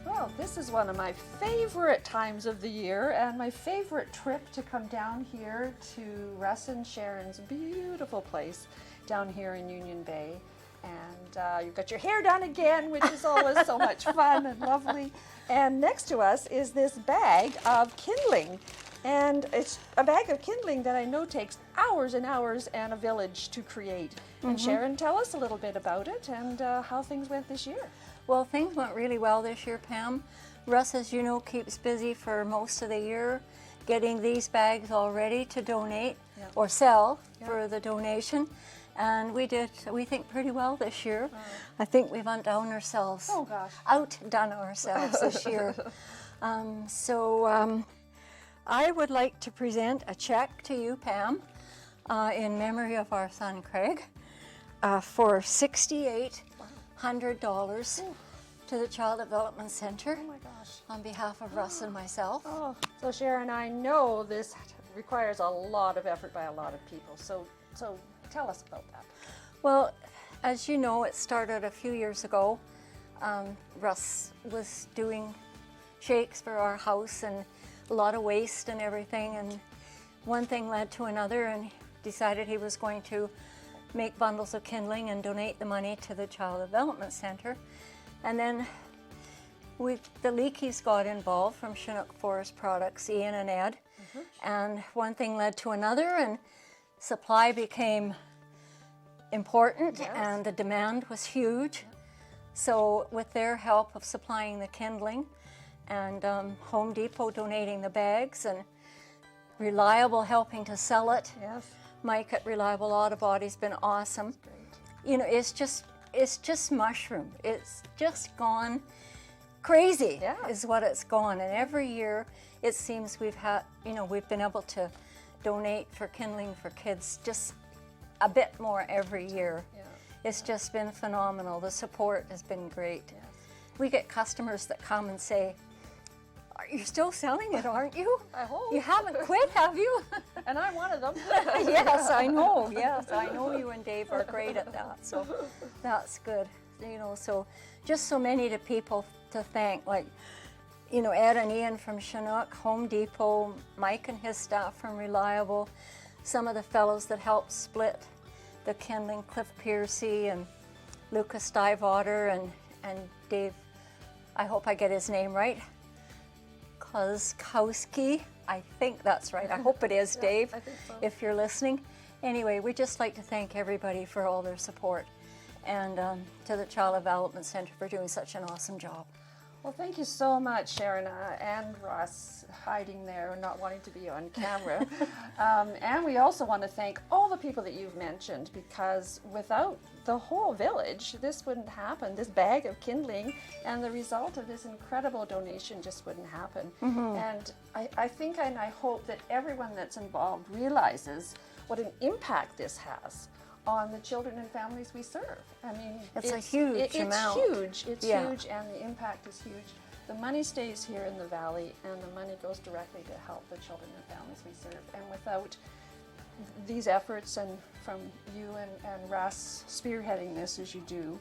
Well, this is one of my favorite times of the year, and my favorite trip to come down here to Russ and Sharon's beautiful place down here in Union Bay. And you've got your hair done again, which is always so much fun and lovely. And next to us is this bag of kindling. And it's a bag of kindling that I know takes hours and hours and a village to create. And Sharon, tell us a little bit about it and how things went this year. Well, things went really well this year, Pam. Russ, as you know, keeps busy for most of the year getting these bags all ready to donate or sell for the donation. And we think, pretty well this year. I think we've outdone ourselves. Oh, gosh. Outdone ourselves this year. I would like to present a check to you, Pam, in memory of our son, Craig, for $6,800 to the Child Development Center. Oh my gosh. On behalf of Russ and myself. Oh, so Sharon, I know this requires a lot of effort by a lot of people. So tell us about that. Well, as you know, it started a few years ago. Russ was doing shakes for our house and a lot of waste and everything, and one thing led to another, and he decided he was going to make bundles of kindling and donate the money to the Child Development Center. And then the Leakeys got involved from Chinook Forest Products, Ian and Ed, and one thing led to another, and supply became important, and the demand was huge. So with their help of supplying the kindling, and Home Depot donating the bags, and Reliable helping to sell it. Yes. Mike at Reliable Auto Body's been awesome. You know, it's just mushroomed. It's just gone crazy, is what it's gone. And every year it seems we've been able to donate for kindling for kids just a bit more every year. Yeah. It's just been phenomenal. The support has been great. Yes. We get customers that come and say, "You're still selling it, aren't you? I hope. You haven't quit, have you?" And I'm one of them. Yes, I know. Yes, I know you and Dave are great at that. So that's good. You know, so just so many people to thank, like, you know, Ed and Ian from Chinook, Home Depot, Mike and his staff from Reliable, some of the fellows that helped split the kindling, Cliff Piercy and Lucas Stivewater and Dave, I hope I get his name right, Kozkowski, I think that's right. I hope it is, Dave, I think so. If you're listening. Anyway, we'd just like to thank everybody for all their support, and to the Child Development Center for doing such an awesome job. Well, thank you so much, Sharon and Russ, hiding there and not wanting to be on camera. And we also want to thank all the people that you've mentioned, because without the whole village, this wouldn't happen. This bag of kindling and the result of this incredible donation just wouldn't happen. Mm-hmm. And I think and I hope that everyone that's involved realizes what an impact this has on the children and families we serve. I mean, it's a huge amount. It's huge. It's huge, and the impact is huge. The money stays here in the valley, and the money goes directly to help the children and families we serve. And without these efforts, and from you and Russ spearheading this as you do,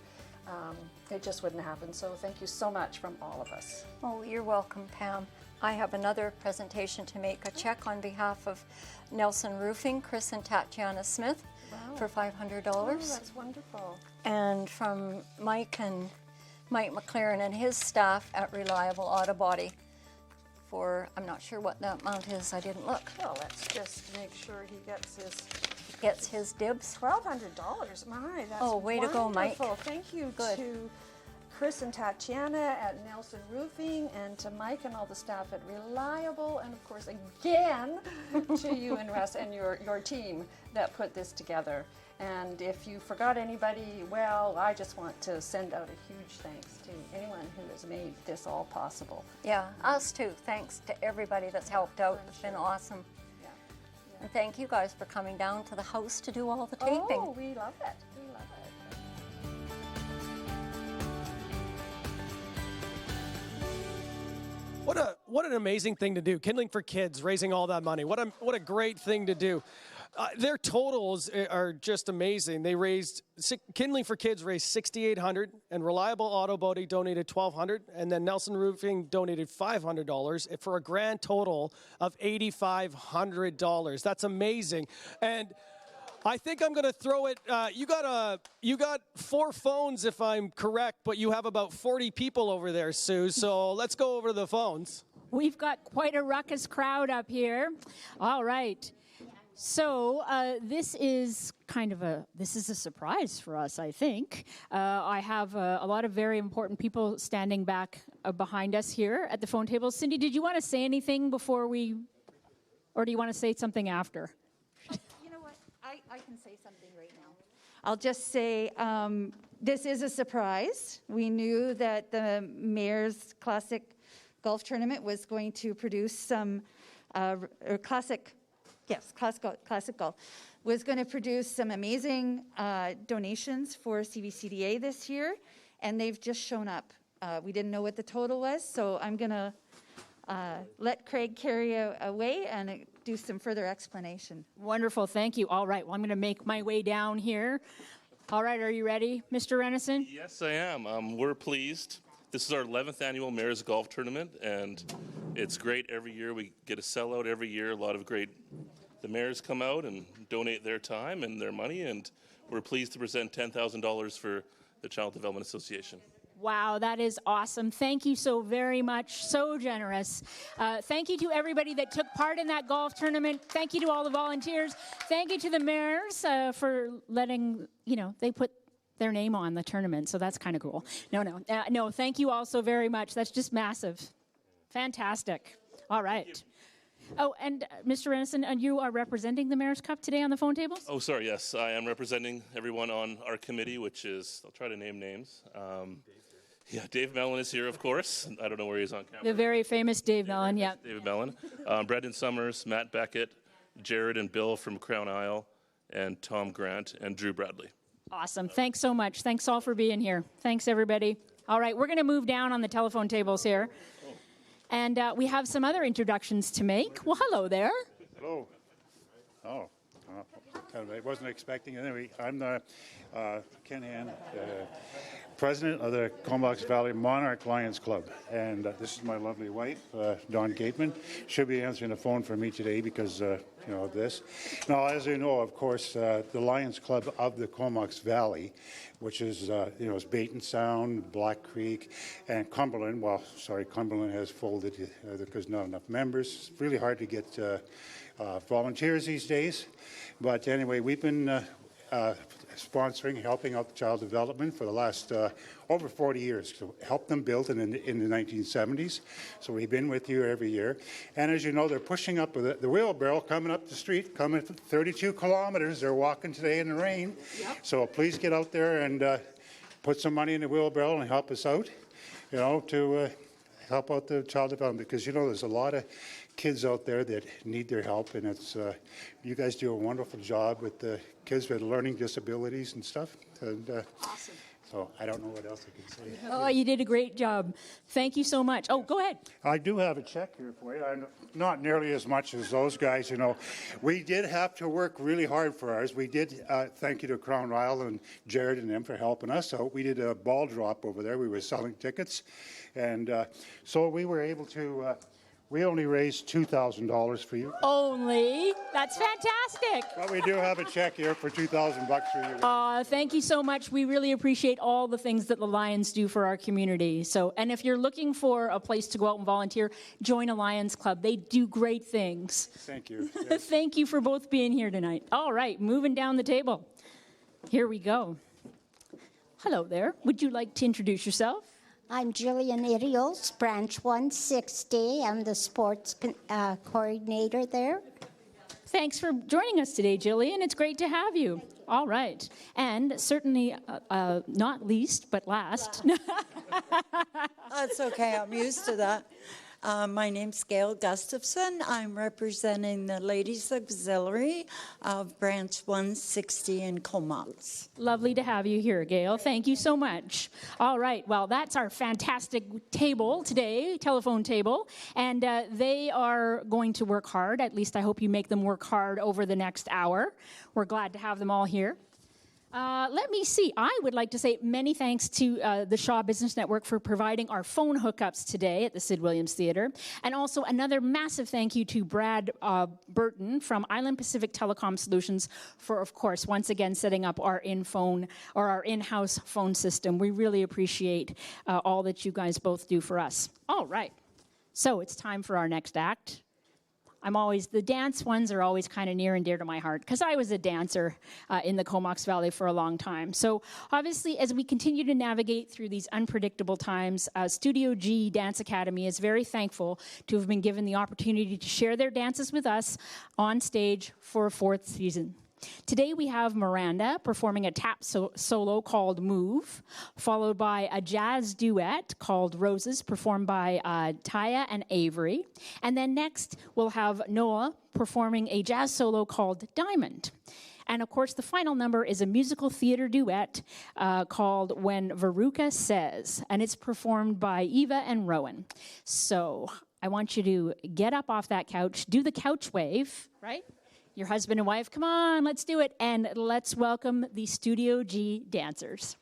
it just wouldn't happen. So thank you so much from all of us. Oh, you're welcome, Pam. I have another presentation to make, a check on behalf of Nelson Roofing, Chris and Tatiana Smith. Wow. For $500. Oh, that's wonderful. And from Mike McLaren and his staff at Reliable Auto Body for, I'm not sure what that amount is, I didn't look. Well, let's just make sure he gets his dibs. $1,200. My, that's oh, way to go, Mike. Thank you to Chris and Tatiana at Nelson Roofing, and to Mike and all the staff at Reliable, and of course again to you and Russ and your team that put this together. And if you forgot anybody, well, I just want to send out a huge thanks to anyone who has made this all possible. Yeah, us too. Thanks to everybody that's helped out. It's been awesome. Yeah. And thank you guys for coming down to the house to do all the taping. Oh, we love it. We love it. What an amazing thing to do. Kindling for Kids, raising all that money. What a great thing to do. Their totals are just amazing. They raised, Kindling for Kids raised $6,800, and Reliable Auto Body donated $1,200, and then Nelson Roofing donated $500 for a grand total of $8,500. That's amazing. And I think I'm going to throw it. You got 4 phones, if I'm correct, but you have about 40 people over there, Sue. So let's go over to the phones. We've got quite a ruckus crowd up here. All right. So this is a surprise for us, I think. I have a lot of very important people standing back behind us here at the phone table. Cindy, did you want to say anything before or do you want to say something after? You know what? I can say something right now. I'll just say this is a surprise. We knew that the Mayor's Classic Golf Tournament was going to produce some Classic Golf was going to produce some amazing donations for CVCDA this year, and they've just shown up. We didn't know what the total was, so I'm going to let Craig carry away and do some further explanation. Wonderful, thank you. All right, well, I'm going to make my way down here. All right, are you ready, Mr. Renison? Yes, I am. We're pleased. This is our 11th annual Mayor's Golf Tournament, and it's great every year. We get a sellout every year. The mayors come out and donate their time and their money, and we're pleased to present $10,000 for the Child Development Association. Wow, that is awesome. Thank you so very much. So generous. Thank you to everybody that took part in that golf tournament. Thank you to all the volunteers. Thank you to the mayors for letting, they put their name on the tournament, so that's kind of cool. No, thank you all so very much. That's just massive. Fantastic. All right. Oh, and Mr. Renison, you are representing the Mayor's Cup today on the phone tables? Oh, sorry, yes. I am representing everyone on our committee, which is, I'll try to name names. Dave Mellon is here, of course. I don't know where he is on camera. The very famous Dave Mellon, yeah. David Mellon. Brendan Summers, Matt Beckett, Jared and Bill from Crown Isle, and Tom Grant, and Drew Bradley. Awesome. Thanks so much. Thanks all for being here. Thanks, everybody. All right, we're going to move down on the telephone tables here. And we have some other introductions to make. Well, hello there. Hello. I wasn't expecting it. Anyway, I'm Ken Hand, president of the Comox Valley Monarch Lions Club. And this is my lovely wife, Dawn Gateman. She'll be answering the phone for me today because, of this. Now, as you know, of course, the Lions Club of the Comox Valley, which is, is Baton Sound, Black Creek, and Cumberland. Well, sorry, Cumberland has folded because not enough members. It's really hard to get volunteers these days. But anyway, we've been sponsoring, helping out the child development for the last over 40 years to help them build in the 1970s. So we've been with you every year. And as you know, they're pushing up the wheelbarrow coming up the street, coming 32 kilometers. They're walking today in the rain. Yep. So please get out there and put some money in the wheelbarrow and help us out, to help out the child development. Because, there's a lot of kids out there that need their help, and it's you guys do a wonderful job with the kids with learning disabilities and stuff. And awesome. So I don't know what else I can say. Oh, you did a great job. Thank you so much. Oh, go ahead. I do have a check here for you. Not nearly as much as those guys, We did have to work really hard for ours. We did, thank you to Crown Isle and Jared and them for helping us out. We did a ball drop over there. We were selling tickets. And so we were able to... we only raised $2,000 for you. Only? That's fantastic. But we do have a check here for $2,000 for you. Thank you so much. We really appreciate all the things that the Lions do for our community. And if you're looking for a place to go out and volunteer, join a Lions Club. They do great things. Thank you. Yes. Thank you for both being here tonight. All right, moving down the table. Here we go. Hello there. Would you like to introduce yourself? I'm Jillian Irios, Branch 160. I'm the sports coordinator there. Thanks for joining us today, Jillian. It's great to have you. All right. And certainly not least, but last. That's okay. I'm used to that. My name's Gail Gustafson. I'm representing the Ladies Auxiliary of Branch 160 in Comox. Lovely to have you here, Gail. Thank you so much. All right. Well, that's our fantastic table today, telephone table. And they are going to work hard. At least I hope you make them work hard over the next hour. We're glad to have them all here. Let me see. I would like to say many thanks to the Shaw Business Network for providing our phone hookups today at the Sid Williams Theatre. And also another massive thank you to Brad Burton from Island Pacific Telecom Solutions for, of course, once again setting up our in-house phone system. We really appreciate all that you guys both do for us. All right. So it's time for our next act. The dance ones are always kind of near and dear to my heart because I was a dancer in the Comox Valley for a long time. So obviously, as we continue to navigate through these unpredictable times, Studio G Dance Academy is very thankful to have been given the opportunity to share their dances with us on stage for a 4th season. Today we have Miranda performing a tap solo called Move, followed by a jazz duet called Roses performed by Taya and Avery. And then next we'll have Noah performing a jazz solo called Diamond. And of course the final number is a musical theater duet called When Veruca Says, and it's performed by Eva and Rowan. So I want you to get up off that couch, do the couch wave, right? Your husband and wife, come on, let's do it. And let's welcome the Studio G dancers.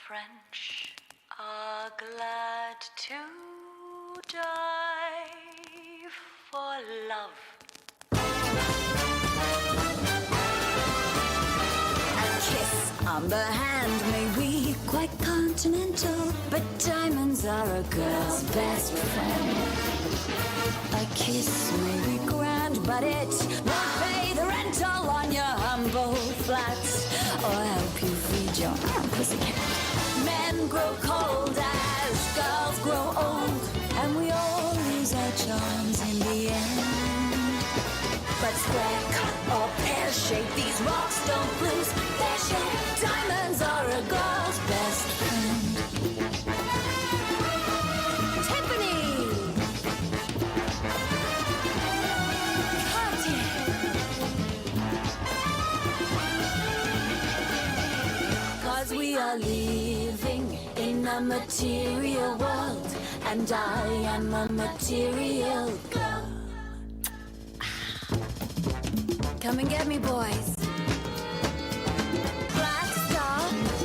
French are glad to die for love. A kiss on the hand may be quite continental, but diamonds are a girl's best friend. A kiss may be grand, but it won't pay the rental on your humble flats or help you feed your pussycat. Men grow cold as girls grow old, and we all lose our charms in the end. But square cut or pear shape, these rocks don't lose their shape. Diamonds are a girl's best friend. Tiffany! Cartier! Cause we are living in a material world, and I am a material girl. Come and get me, boys. Black Star,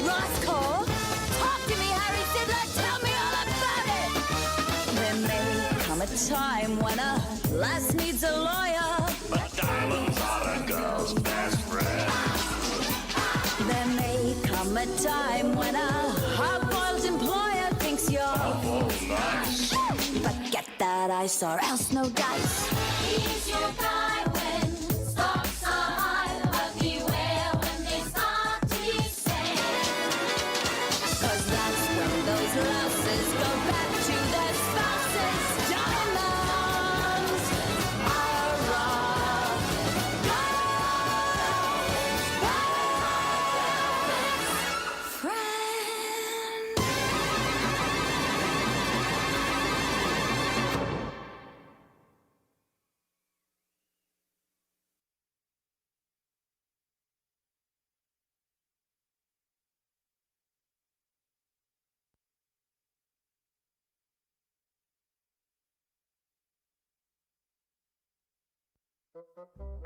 Roscoe. Talk to me, Harry Sidler. Tell me all about it. There may come a time when a lass needs a lawyer, But diamonds are a girl's best friend. there may come a time when a hard-boiled employer thinks you're nice. But get that ice or else no dice. He's your guy when stocks are high, but beware when they start to descend. Cause that's when those louses go back to their spouses. Diamonds are rough.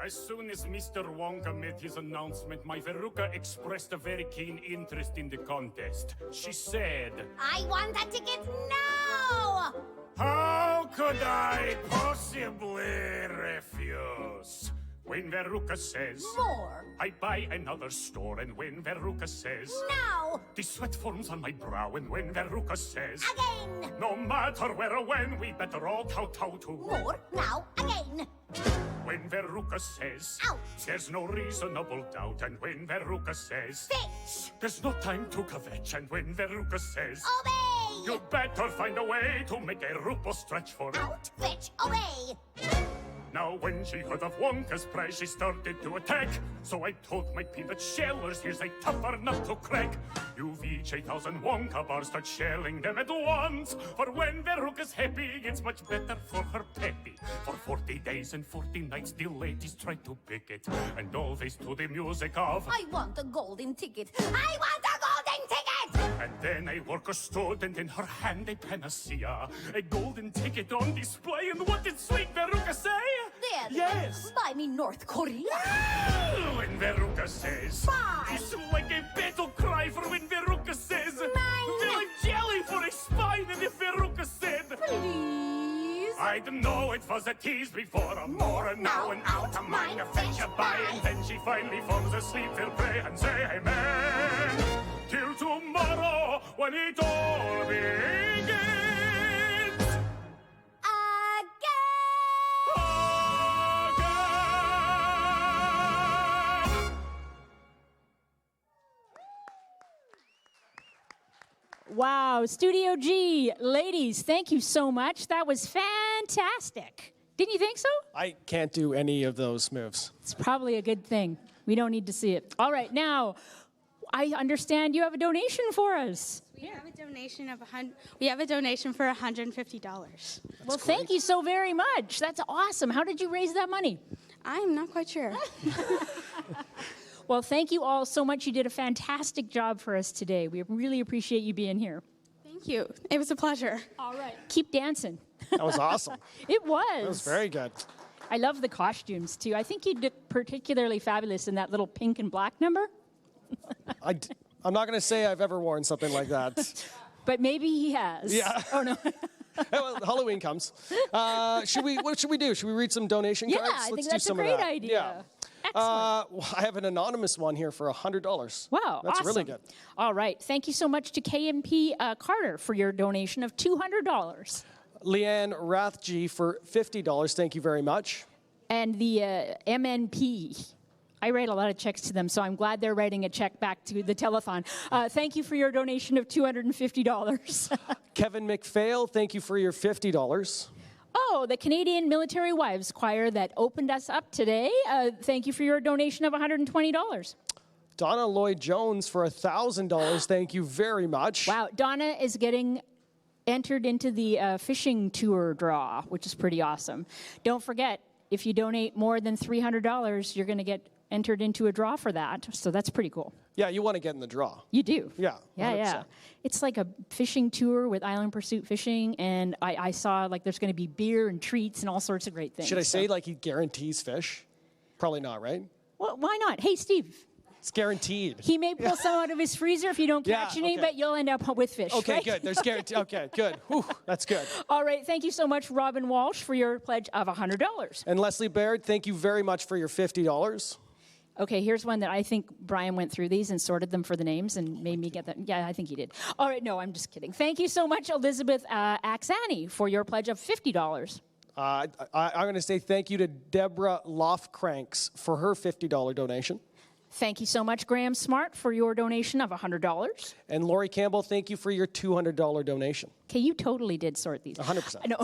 As soon as Mr. Wonka made his announcement, my Veruca expressed a very keen interest in the contest. She said, I want a ticket now! "How could I possibly refuse?" When Veruca says, More! I buy another store, and when Veruca says, Now! the sweat forms on my brow, and when Veruca says, Again! no matter where or when, we better all kowtow to. More! Now! Again! When Veruca says, Ouch! there's no reasonable doubt, and when Veruca says, Fetch! there's no time to kvetch, and when Veruca says, Obey! you better find a way to make a ruple stretch for Out! Fetch! Away! Now when she heard of Wonka's prize, she started to attack. So I told my peanut shellers, here's a tougher nut to crack. You each 8,000 Wonka bars, start shelling them at once. For when Veruca's happy, it's much better for her peppy. For 40 days and 40 nights, the ladies try to pick it. And always to the music of, I want a golden ticket! I want a golden ticket! and then a worker stood, and in her hand a panacea. A golden ticket on display, and what did sweet Veruca say? There! Yes! Buy me North Korea! When Veruca says, Buy! it's like a battle cry for when Veruca says, Mine! Jelly for a spine, and if Veruca said, Please! I didn't know it was a tease before, a more, and now, and out of mine, a fetch a buy, and then she finally falls asleep, till pray and say amen. Till tomorrow, when it all begins. Wow, Studio G, ladies, thank you so much. That was fantastic. Didn't you think so? I can't do any of those moves. It's probably a good thing. We don't need to see it. All right, now, I understand you have a donation for us. We have a donation of we have a donation for $150. Well, thank you so very much. That's awesome. How did you raise that money? I'm not quite sure. Well, thank you all so much. You did a fantastic job for us today. We really appreciate you being here. Thank you. It was a pleasure. All right. Keep dancing. That was awesome. It was. That was very good. I love the costumes, too. I think you did particularly fabulous in that little pink and black number. I'm not going to say I've ever worn something like that. But maybe he has. Yeah. Oh, no. Well, Halloween comes. What should we do? Should we read some donation cards? I think Let's that's do some a great of that. idea. I have an anonymous one here for $100. Wow, That's awesome. really good. All right. Thank you so much to KMP Carter for your donation of $200. Leanne Rathge for $50. Thank you very much. And the MNP. I write a lot of checks to them, so I'm glad they're writing a check back to the telethon. Thank you for your donation of $250. Kevin McPhail, thank you for your $50. Oh, the Canadian Military Wives Choir that opened us up today. Thank you for your donation of $120. Donna Lloyd Jones for $1,000. Thank you very much. Wow, Donna is getting entered into the fishing tour draw, which is pretty awesome. Don't forget, if you donate more than $300, you're going to get entered into a draw for that. So that's pretty cool. Yeah, you want to get in the draw. You do. Yeah. Yeah. It's like a fishing tour with Island Pursuit Fishing, and I saw like there's going to be beer and treats and all sorts of great things. Should I say like he guarantees fish? Probably not, right? Well, why not? Hey, Steve. It's guaranteed. He may pull some out of his freezer if you don't catch any, but you'll end up with fish. Okay, right? good. There's guarantee. Okay, good. Whew, that's good. All right. Thank you so much, Robin Walsh, for your pledge of $100. And Leslie Baird, thank you very much for your $50. Okay, here's one that I think Brian went through these and sorted them for the names and made me get them. Yeah, I think he did. All right, no, I'm just kidding. Thank you so much, Elizabeth Axani, for your pledge of $50. I'm going to say thank you to Deborah Lofcranks for her $50 donation. Thank you so much, Graham Smart, for your donation of $100. And Lori Campbell, thank you for your $200 donation. Okay, you totally did sort these. 100%. I know.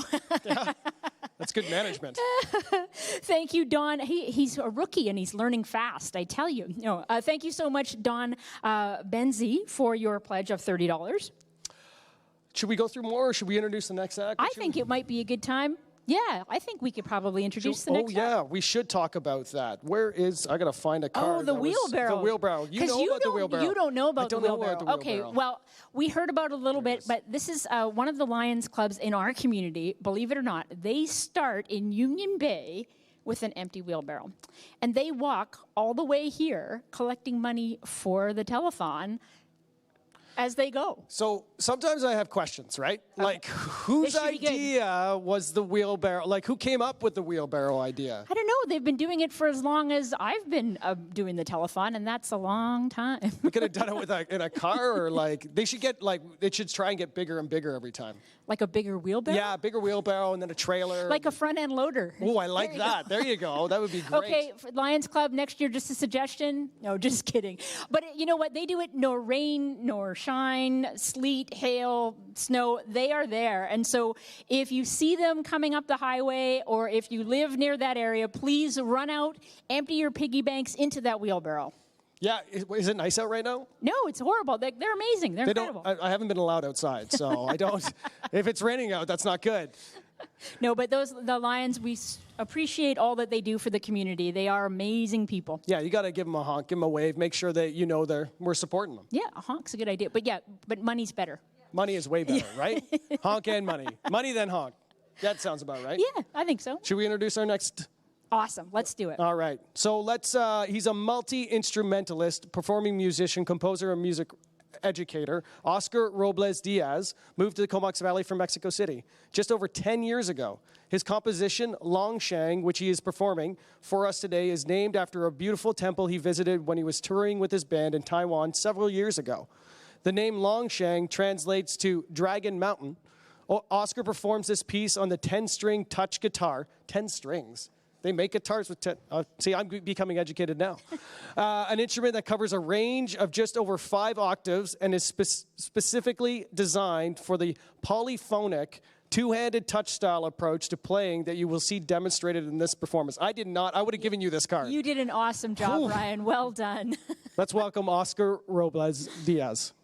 Yeah, that's good management. Thank you, Don. He's a rookie and he's learning fast, I tell you. No, thank you so much, Don Benzie, for your pledge of $30. Should we go through more or should we introduce the next act? I think it might be a good time. Yeah, I think we could probably introduce the next yeah, we should talk about that. Where is, I got to find a card. Oh, the wheelbarrow. The wheelbarrow. You know about the wheelbarrow. You don't know about the wheelbarrow. Know about the Okay, wheelbarrow. well, we heard about it a little bit, but this is one of the Lions clubs in our community, believe it or not. They start in Union Bay with an empty wheelbarrow. And they walk all the way here collecting money for the telethon as they go. So sometimes I have questions, right? Like, whose idea was the wheelbarrow? Like, who came up with the wheelbarrow idea? I don't know. They've been doing it for as long as I've been doing the telethon, and that's a long time. We could have done it with in a car, or like they should get they should try and get bigger and bigger every time. Like a bigger wheelbarrow? Yeah, a bigger wheelbarrow and then a trailer. Like a front end loader. Oh, I like that. There you go. That would be great. Okay, for Lions Club next year, just a suggestion. No, just kidding. But you know what? They do it nor rain, nor shine, sleet, hail, snow. They are there. And so if you see them coming up the highway or if you live near that area, please run out, empty your piggy banks into that wheelbarrow. Yeah, is it nice out right now? No, it's horrible. They're amazing. They're incredible. I haven't been allowed outside, so I don't. If it's raining out, that's not good. No, but the Lions, we appreciate all that they do for the community. They are amazing people. Yeah, you got to give them a honk, give them a wave, make sure that we're supporting them. Yeah, a honk's a good idea. But money's better. Money is way better, right? Honk and money. Money then honk. That sounds about right. Yeah, I think so. Should we introduce our next? Awesome. Let's do it. All right. So he's a multi-instrumentalist, performing musician, composer, and music educator. Oscar Robles Diaz moved to the Comox Valley from Mexico City just over 10 years ago. His composition, Longshang, which he is performing for us today, is named after a beautiful temple he visited when he was touring with his band in Taiwan several years ago. The name Longshang translates to Dragon Mountain. Oscar performs this piece on the 10-string touch guitar. 10 strings. They make guitars with 10. See, I'm becoming educated now. An instrument that covers a range of just over 5 octaves and is specifically designed for the polyphonic, two-handed touch style approach to playing that you will see demonstrated in this performance. I did not. I would have given you this card. You did an awesome job, Ryan. Well done. Let's welcome Oscar Robles Diaz.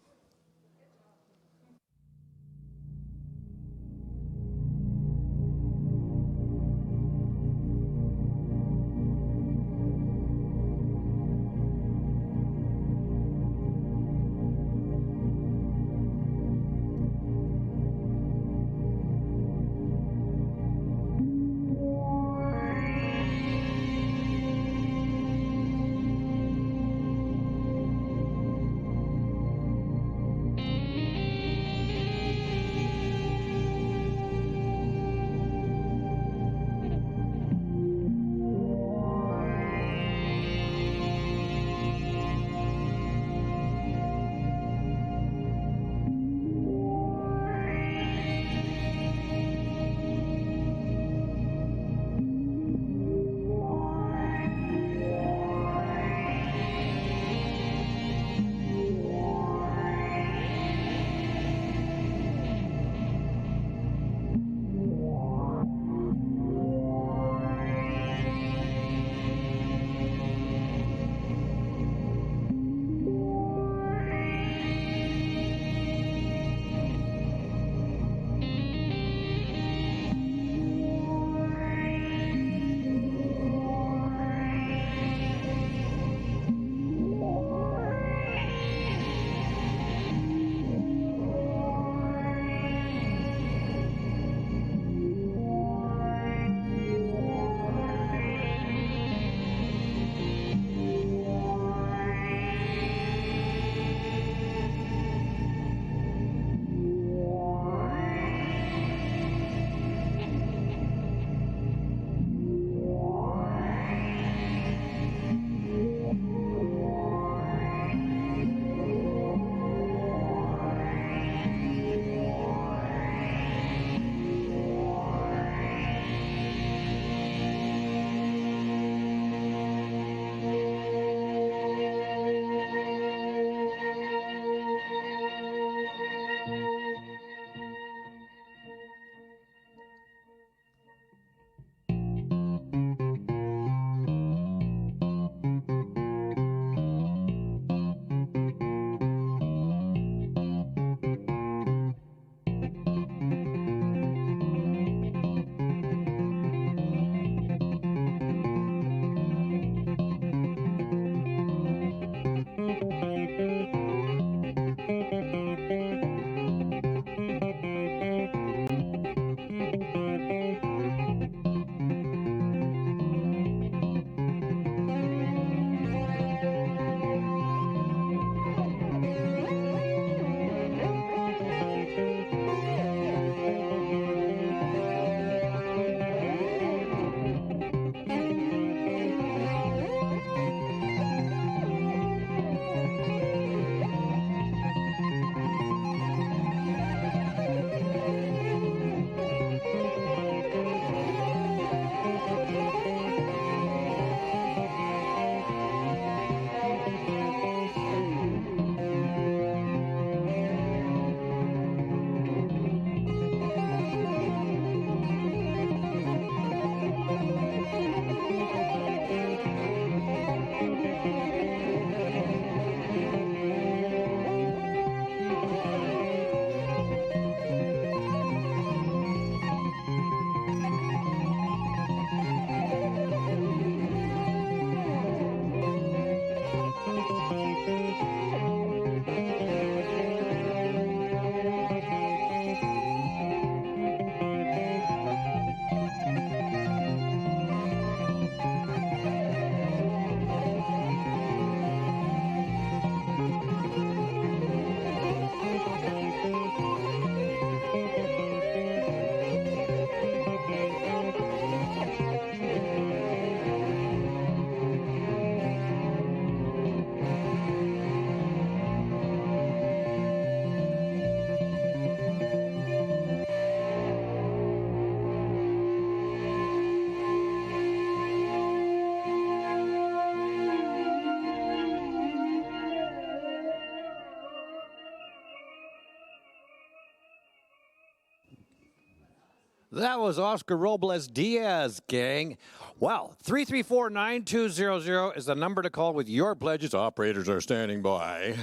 That was Oscar Robles Diaz, gang. Well, 334-9200 is the number to call with your pledges. Operators are standing by.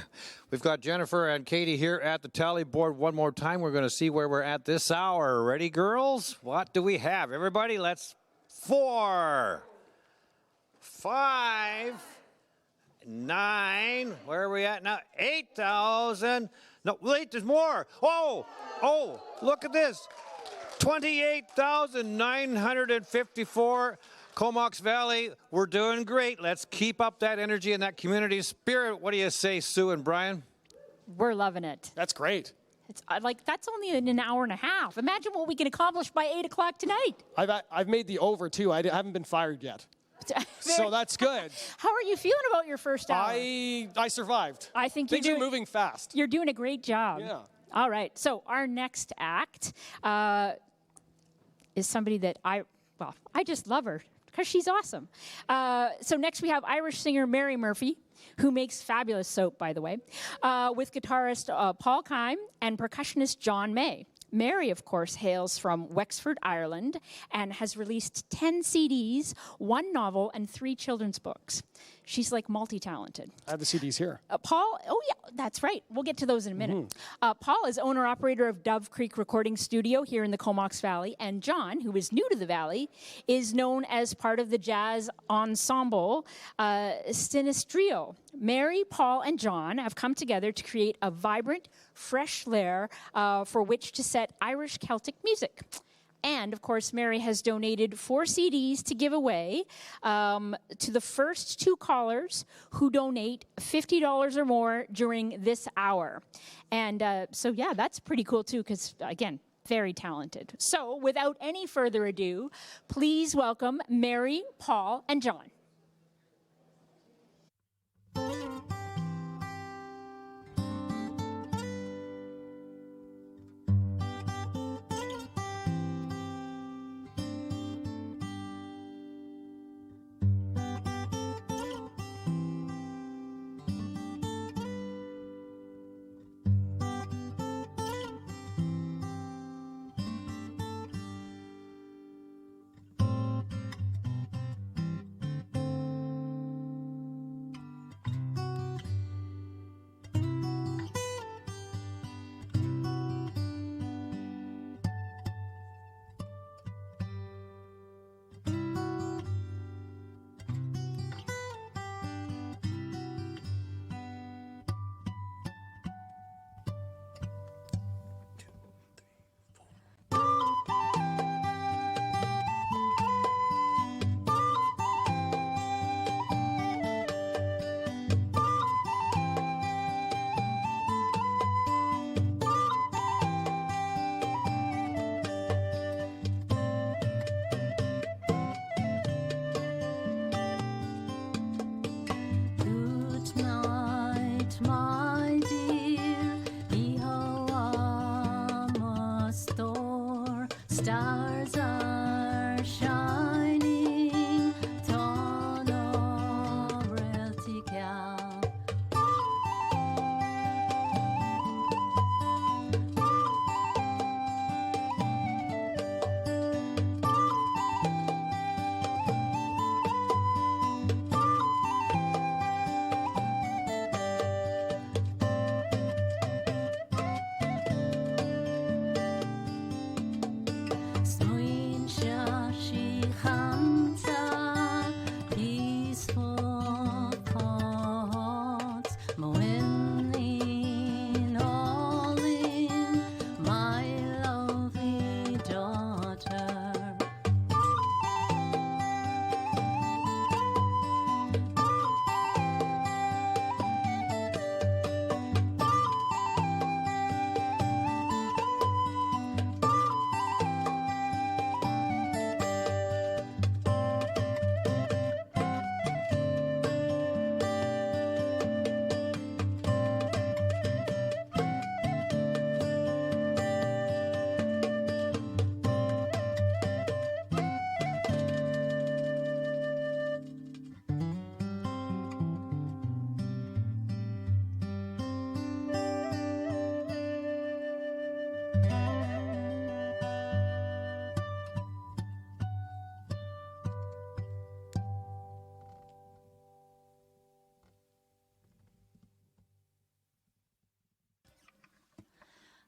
We've got Jennifer and Katie here at the tally board one more time. We're going to see where we're at this hour. Ready, girls? What do we have? Everybody, let's 4, 5, 9, where are we at now? 8,000. No, wait, there's more. Oh, look at this. 28,954. Comox Valley, we're doing great. Let's keep up that energy and that community spirit. What do you say, Sue and Brian? We're loving it. That's great. It's like that's only in an hour and a half. Imagine what we can accomplish by 8 o'clock tonight. I've made the over too. I haven't been fired yet. So that's good. How are you feeling about your first hour? I survived. I think things are moving fast. You're doing a great job. Yeah. All right. So our next act is somebody that I just love her because she's awesome. So next we have Irish singer Mary Murphy, who makes fabulous soap, by the way, with guitarist Paul Kime and percussionist John May. Mary, of course, hails from Wexford, Ireland, and has released 10 CDs, 1 novel, and 3 children's books. She's like multi-talented. I have the CDs here. Paul, oh yeah, that's right. We'll get to those in a minute. Paul is owner-operator of Dove Creek Recording Studio here in the Comox Valley, and John, who is new to the Valley, is known as part of the jazz ensemble Sinistrio. Mary, Paul, and John have come together to create a vibrant, fresh lair for which to set Irish Celtic music. And, of course, Mary has donated 4 CDs to give away to the first 2 callers who donate $50 or more during this hour. And so, yeah, that's pretty cool, too, because, again, very talented. So, without any further ado, please welcome Mary, Paul, and John.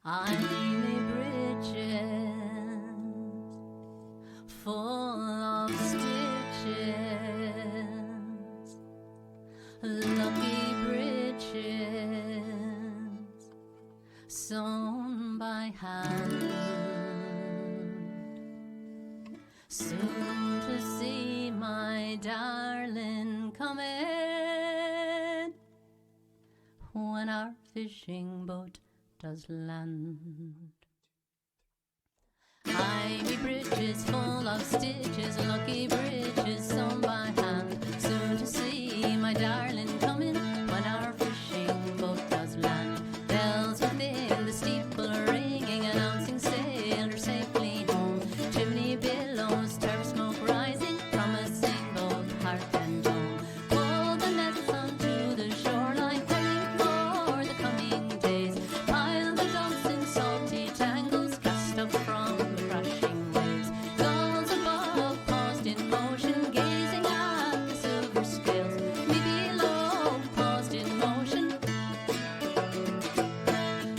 Ivy bridges full of stitches, lucky bridges sewn by hand, soon to see my darling coming when our fishing boat does land. Ivy bridges full of stitches, lucky bridges sewn by hand, soon to see my darling coming when our fishing boat does land. Bells within the steeple ringing, announcing sailors safely home. Chimney billows, turf smoke rising, promising both heart and home. Pull the nets onto the shoreline, herring for the coming days. Pile the dumps in salty tangles, cast up from the rushing waves. Gulls above paused in motion, gazing at the silver scales. Me below paused in motion,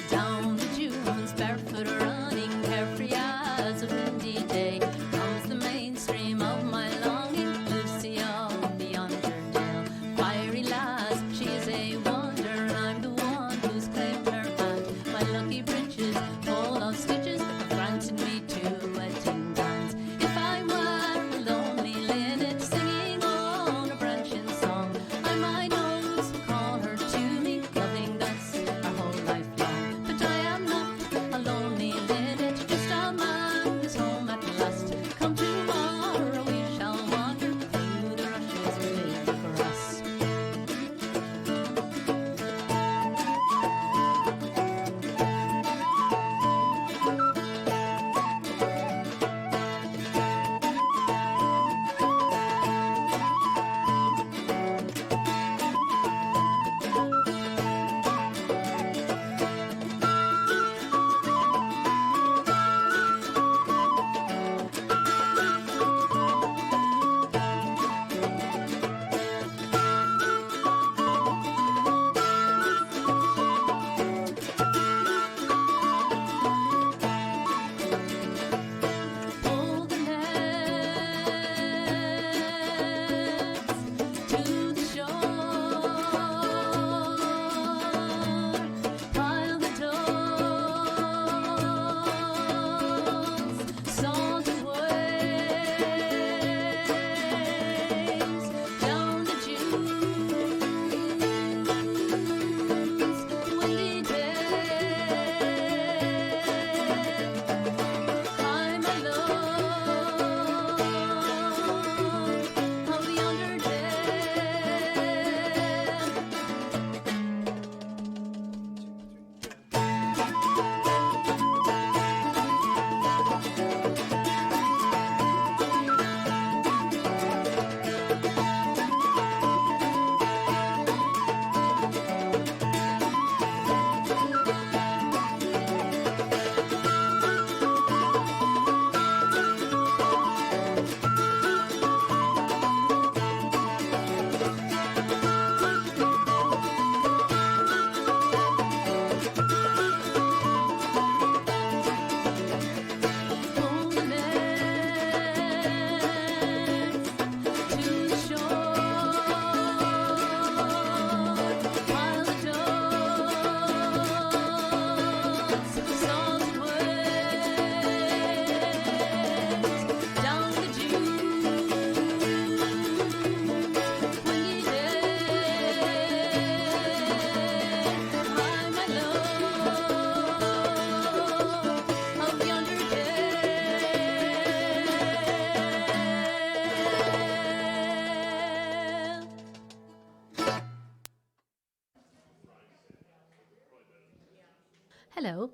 down the dunes, barefoot running, carefree as a windy day. Comes the mainstream of my longing, Lucy of the Underdale. Fiery lass, she is a wonder, and I'm the one who's claimed her hand. My lucky bridges, full of stitches, granted me to wedding bands. If I were a lonely linnet, singing on a branching song, I my notes would call her to me, loving thus our whole life long. But I am not a lonely linnet, just a man who's home at last. Come tomorrow, we shall wander through the rushes made for us. Pull the nets to the shore, pile the dolls, salted waves, down the dunes, windy day. Hi, my love of the Pull the nets to the shore, pile the dolls, salted waves, down the dunes, windy day. Hi, my love of the Underdale. Hello.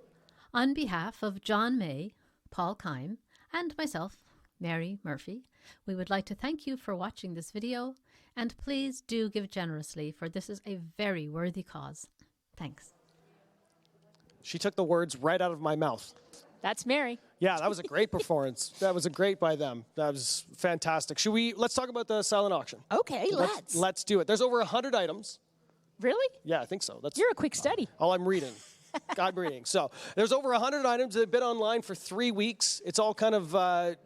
On behalf of John May, Paul Kime, and myself, Mary Murphy, we would like to thank you for watching this video, and please do give generously, for this is a very worthy cause. Thanks. She took the words right out of my mouth. That's Mary. Yeah, that was a great performance. That was a great by them. That was fantastic. Let's talk about the silent auction. Okay, Let's do it. There's over 100 items. Really? Yeah, I think so. You're a quick study. All I'm reading. I'm reading. So there's over 100 items that have been online for 3 weeks. It's all kind of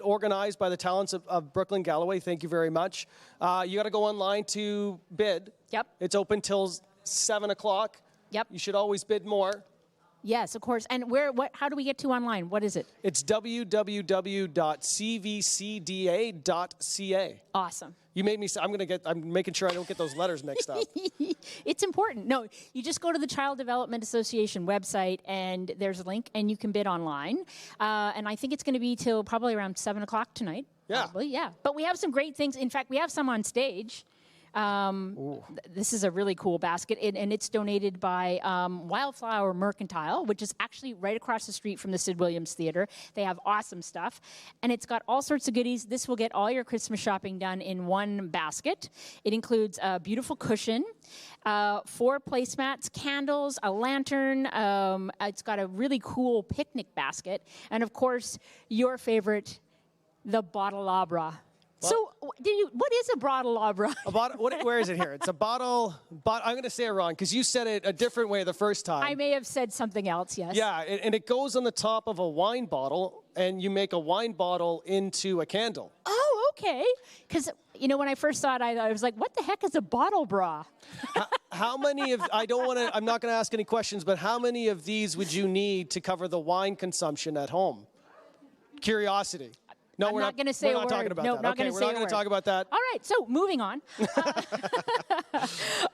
organized by the talents of Brooklyn Galloway. Thank you very much. You got to go online to bid. Yep. It's open till 7 o'clock. Yep. You should always bid more. Yes, of course. And how do we get to online? What is it? It's www.cvcda.ca. Awesome. You made me. I'm making sure I don't get those letters mixed up. It's important. No, you just go to the Child Development Association website, and there's a link, and you can bid online. And I think it's going to be till probably around 7 o'clock tonight. Yeah. Probably, yeah. But we have some great things. In fact, we have some on stage. This is a really cool basket, and it's donated by Wildflower Mercantile, which is actually right across the street from the Sid Williams Theatre. They have awesome stuff, and it's got all sorts of goodies. This will get all your Christmas shopping done in one basket. It includes a beautiful cushion, 4 placemats, candles, a lantern. It's got a really cool picnic basket, and of course, your favorite, the Bottle-Abra. So, what is a bottle-abra? Where is it here? It's a bottle. I'm going to say it wrong because you said it a different way the first time. I may have said something else, yes. Yeah, and it goes on the top of a wine bottle, and you make a wine bottle into a candle. Oh, okay. Because, when I first saw it, I was like, what the heck is a bottle bra? How many of, I'm not going to ask any questions, but how many of these would you need to cover the wine consumption at home? Curiosity. No, we're not going to say a word. Talking about no, that. Not Okay, we're not going to talk about that. All right, so moving on.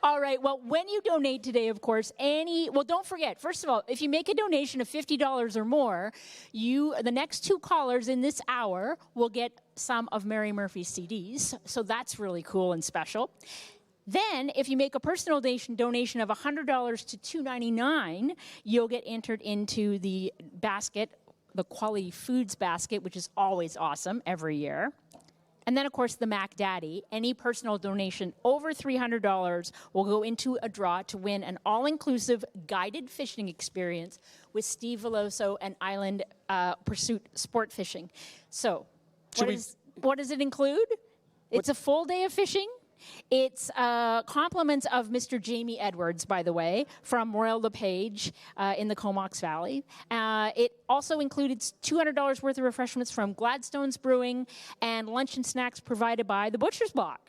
All right, well, when you donate today, of course, don't forget, first of all, if you make a donation of $50 or more, the next 2 callers in this hour will get some of Mary Murphy's CDs, so that's really cool and special. Then, if you make a personal donation of $100 to $2.99, you'll get entered into the basket, the Quality Foods basket, which is always awesome every year. And then, of course, the Mac Daddy. Any personal donation over $300 will go into a draw to win an all-inclusive guided fishing experience with Steve Veloso and Island Pursuit Sport Fishing. So, what does it include? It's a full day of fishing. It's compliments of Mr. Jamie Edwards, by the way, from Royal LePage in the Comox Valley. It also included $200 worth of refreshments from Gladstone's Brewing and lunch and snacks provided by the Butcher's Block.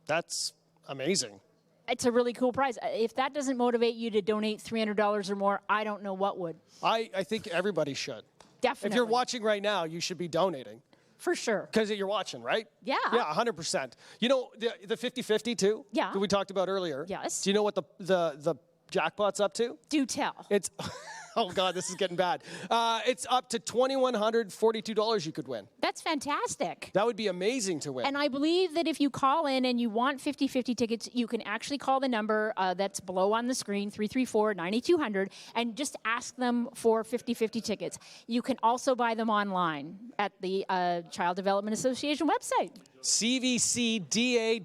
That's amazing. It's a really cool prize. If that doesn't motivate you to donate $300 or more, I don't know what would. I think everybody should. Definitely. If you're watching right now, you should be donating. For sure. Because you're watching, right? Yeah. Yeah, 100%. You know, the 50-50 too? Yeah. That we talked about earlier. Yes. Do you know what the jackpot's up to? Do tell. It's, oh God, this is getting bad. It's up to $2,142 you could win. That's fantastic. That would be amazing to win. And I believe that if you call in and you want 50-50 tickets, you can actually call the number that's below on the screen, 334-9200, and just ask them for 50-50 tickets. You can also buy them online at the Child Development Association website. CVCDA.ca,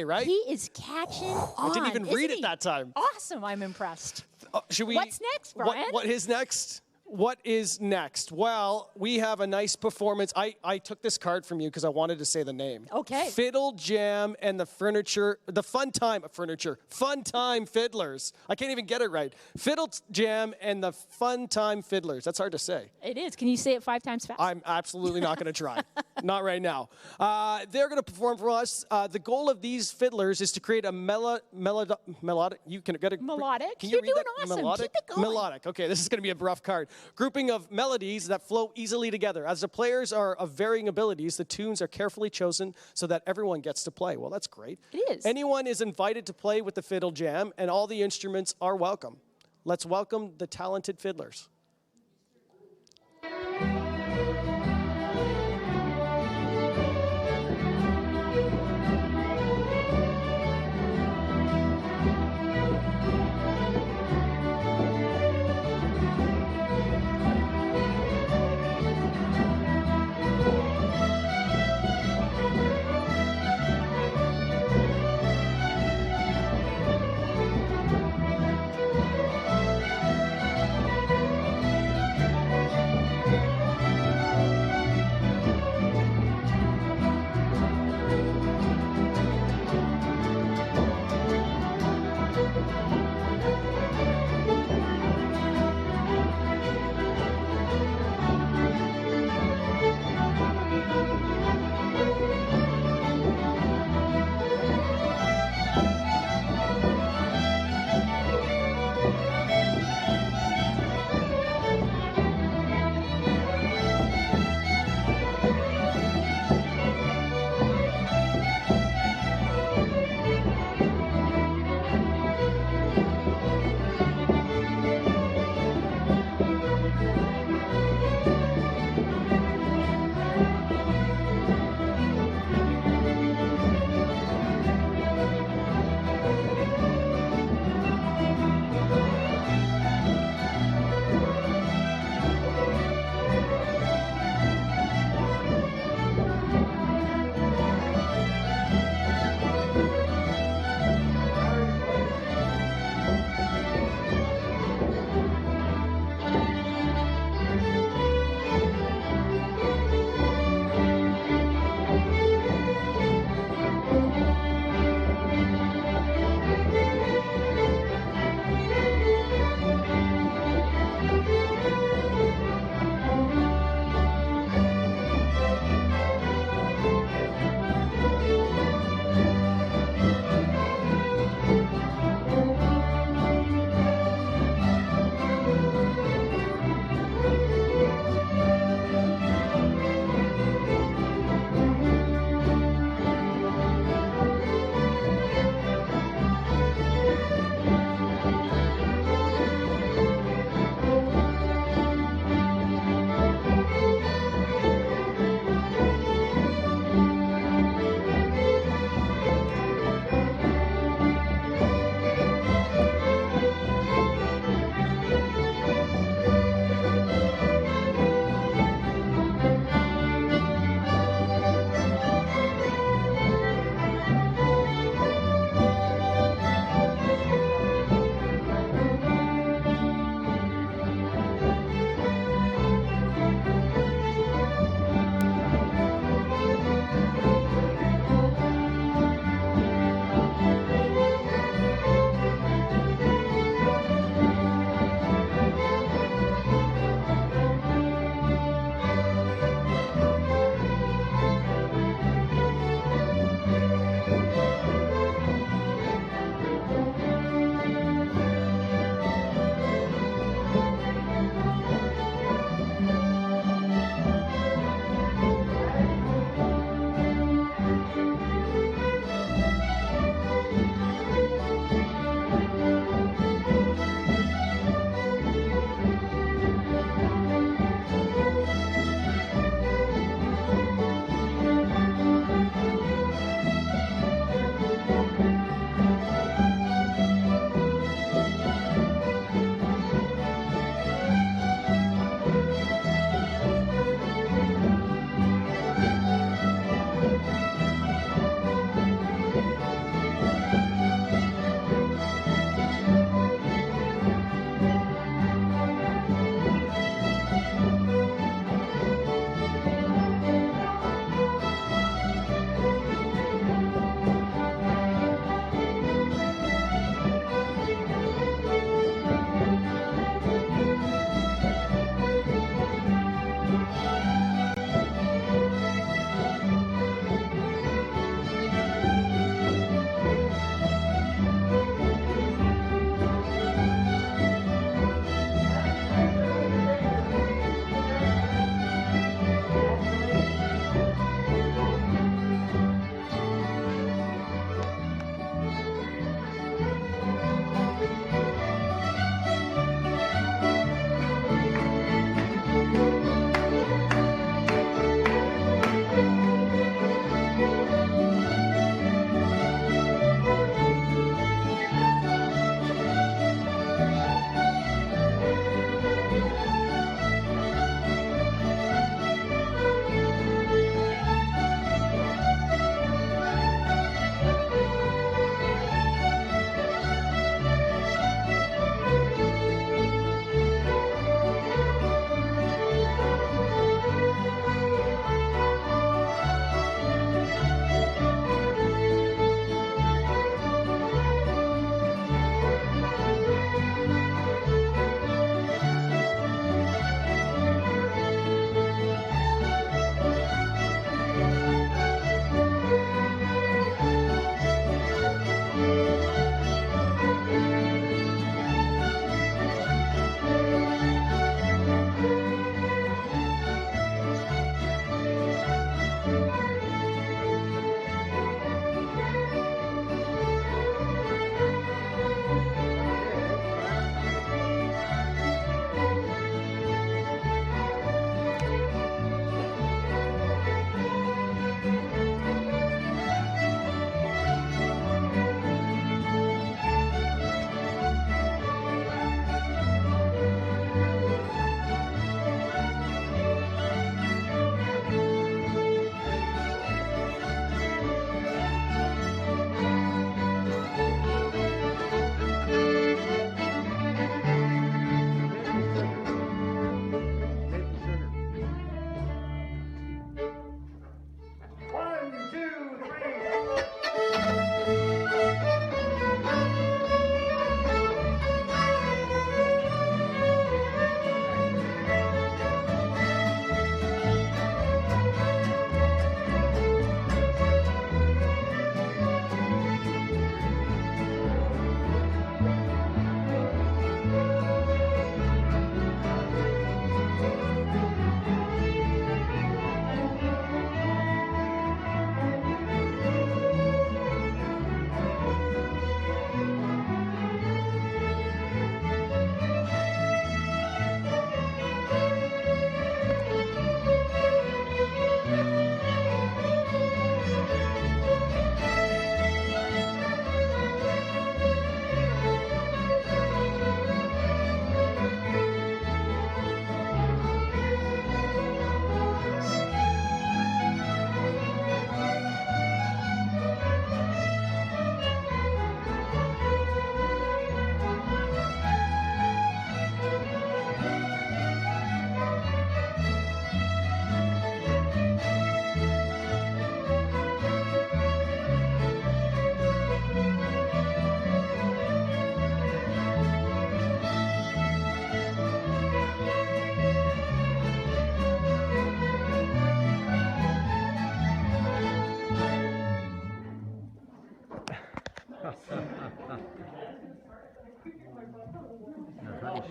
right? He is catching on. I didn't even read it that time. Awesome. I'm impressed. Should we? What's next, Brian? What is next? What is next? Well, we have a nice performance. I took this card from you because I wanted to say the name. Okay. Fiddle Jam and the Fun Time Fiddlers. I can't even get it right. Fiddle Jam and the Fun Time Fiddlers. That's hard to say. It is. Can you say it 5 times fast? I'm absolutely not going to try. Not right now. They're going to perform for us. The goal of these fiddlers is to create a melodic. You can get a melodic. Can You're you read doing that? awesome. Melodic. Keep it going. Melodic. Okay, this is going to be a rough card. Grouping of melodies that flow easily together. As the players are of varying abilities, the tunes are carefully chosen so that everyone gets to play. Well, that's great. It is. Anyone is invited to play with the Fiddle Jam, and all the instruments are welcome. Let's welcome the talented fiddlers.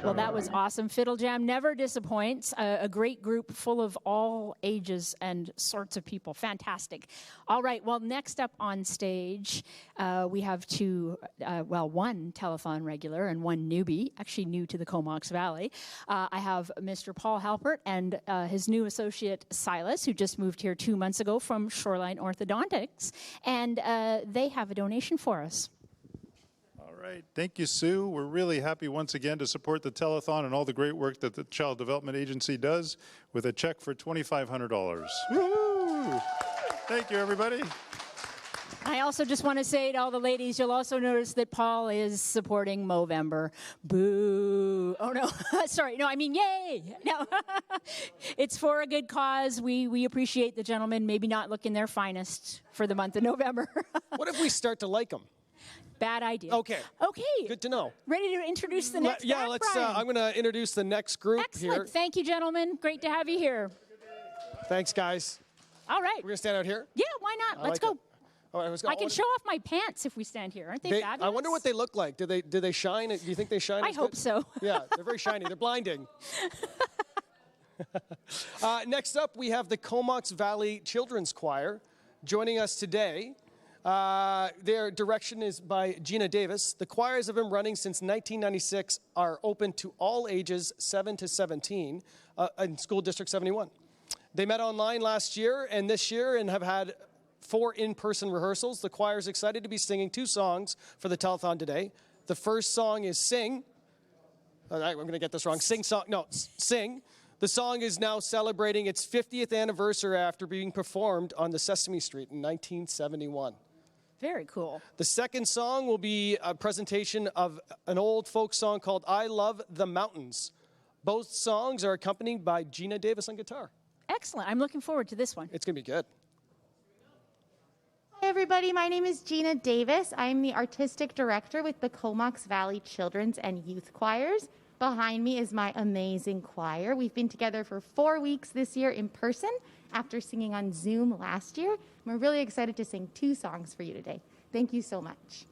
Well, that was awesome. Fiddle Jam never disappoints. A great group full of all ages and sorts of people. Fantastic. All right, well, next up on stage, we have one telethon regular and one newbie, actually new to the Comox Valley. I have Mr. Paul Halpert and his new associate, Silas, who just moved here 2 months ago from Shoreline Orthodontics, and they have a donation for us. All right. Thank you, Sue. We're really happy once again to support the telethon and all the great work that the Child Development Agency does with a check for $2,500. Woo! Thank you, everybody. I also just want to say to all the ladies, you'll also notice that Paul is supporting Movember. Boo. Oh, no. Sorry. No, I mean, yay. No. It's for a good cause. We appreciate the gentlemen maybe not looking their finest for the month of November. What if we start to like them? Bad idea. Okay. Okay. Good to know. Ready to introduce the next Yeah, act, let's. Brian? I'm going to introduce the next group Excellent. here. Thank you, gentlemen. Great to have you here. Thanks, guys. All right. We're going to stand out here? Yeah, why not? I Let's like go. it. All right, let's go. I can show off my pants if we stand here. Aren't they fabulous? I wonder what they look like. Do they shine? Do you think they shine? I as hope good? so. Yeah, they're very shiny. They're blinding. Next up, we have the Comox Valley Children's Choir joining us today. Their direction is by Gina Davis. The choirs have been running since 1996, are open to all ages 7 to 17 in School District 71. They met online last year and this year and have had 4 in-person rehearsals. The choir is excited to be singing 2 songs for the telethon today. The first song is Sing. All right, I'm going to get this wrong. Sing. The song is now celebrating its 50th anniversary after being performed on the Sesame Street in 1971. Very cool. The second song will be a presentation of an old folk song called I Love the Mountains. Both songs are accompanied by Gina Davis on guitar. Excellent. I'm looking forward to this one. It's going to be good. Hi, everybody. My name is Gina Davis. I'm the artistic director with the Comox Valley Children's and Youth Choirs. Behind me is my amazing choir. We've been together for 4 weeks this year in person after singing on Zoom last year. We're really excited to sing 2 songs for you today. Thank you so much.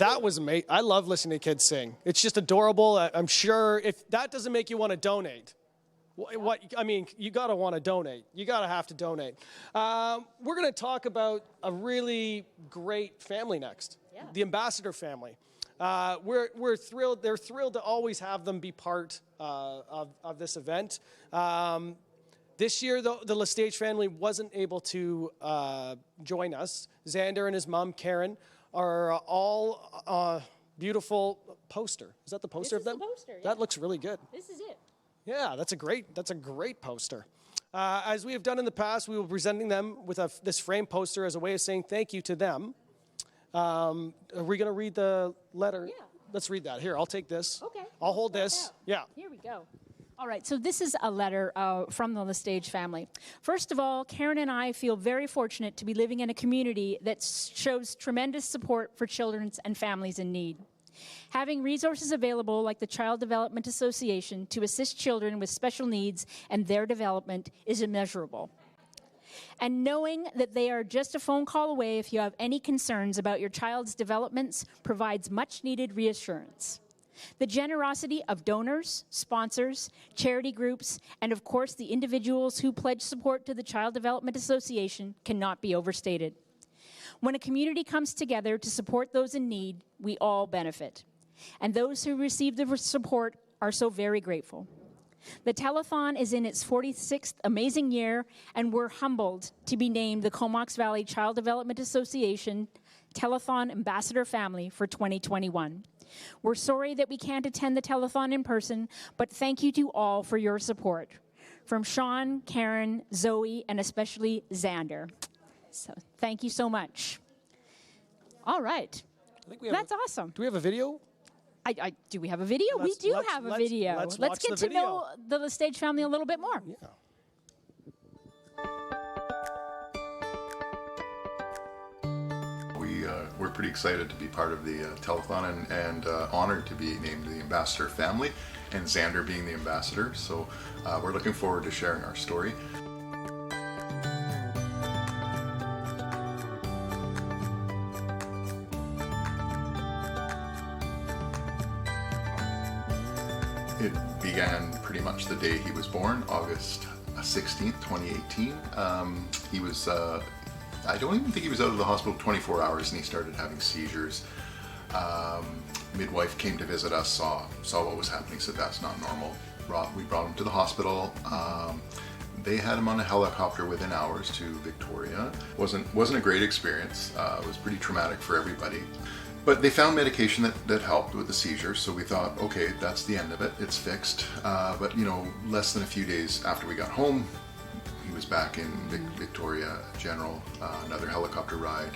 That was amazing. I love listening to kids sing. It's just adorable. I'm sure if that doesn't make you want to donate, I mean, you got to want to donate. You got to have to donate. We're going to talk about a really great family next, the Ambassador family. We're thrilled. They're thrilled to always have them be part of this event. This year, though, the Lestage family wasn't able to join us. Xander and his mom, Karen, are all beautiful poster. Is that the poster of them? This is the poster, yeah. That looks really good. This is it. Yeah, that's a great poster. As we have done in the past, we will be presenting them with this frame poster as a way of saying thank you to them. Are we going to read the letter? Yeah. Let's read that. Here, I'll take this. Okay. I'll hold this. Yeah. Here we go. All right, so this is a letter from the Lestage family. First of all, Karen and I feel very fortunate to be living in a community that shows tremendous support for children and families in need. Having resources available like the Child Development Association to assist children with special needs and their development is immeasurable. And knowing that they are just a phone call away if you have any concerns about your child's developments provides much needed reassurance. The generosity of donors, sponsors, charity groups, and of course the individuals who pledge support to the Child Development Association cannot be overstated. When a community comes together to support those in need, we all benefit. And those who receive the support are so very grateful. The Telethon is in its 46th amazing year, and we're humbled to be named the Comox Valley Child Development Association Telethon Ambassador Family for 2021. We're sorry that we can't attend the Telethon in person, but thank you to all for your support. From Sean, Karen, Zoe, and especially Xander. So thank you so much. All right. That's awesome. Do we have a video? Do we have a video? We do have a video. Let's get to know the Lestage family a little bit more. Yeah. We're pretty excited to be part of the Telethon and honored to be named the Ambassador family, and Xander being the ambassador. So we're looking forward to sharing our story. It began pretty much the day he was born, August 16th, 2018. He was, I don't even think he was out of the hospital 24 hours and he started having seizures. Midwife came to visit us, saw what was happening, said that's not normal. We brought him to the hospital. They had him on a helicopter within hours to Victoria. Wasn't a great experience. It was pretty traumatic for everybody. But they found medication that helped with the seizures, so we thought, okay, that's the end of it, it's fixed. But you know, less than a few days after we got home, he was back in Victoria General, another helicopter ride,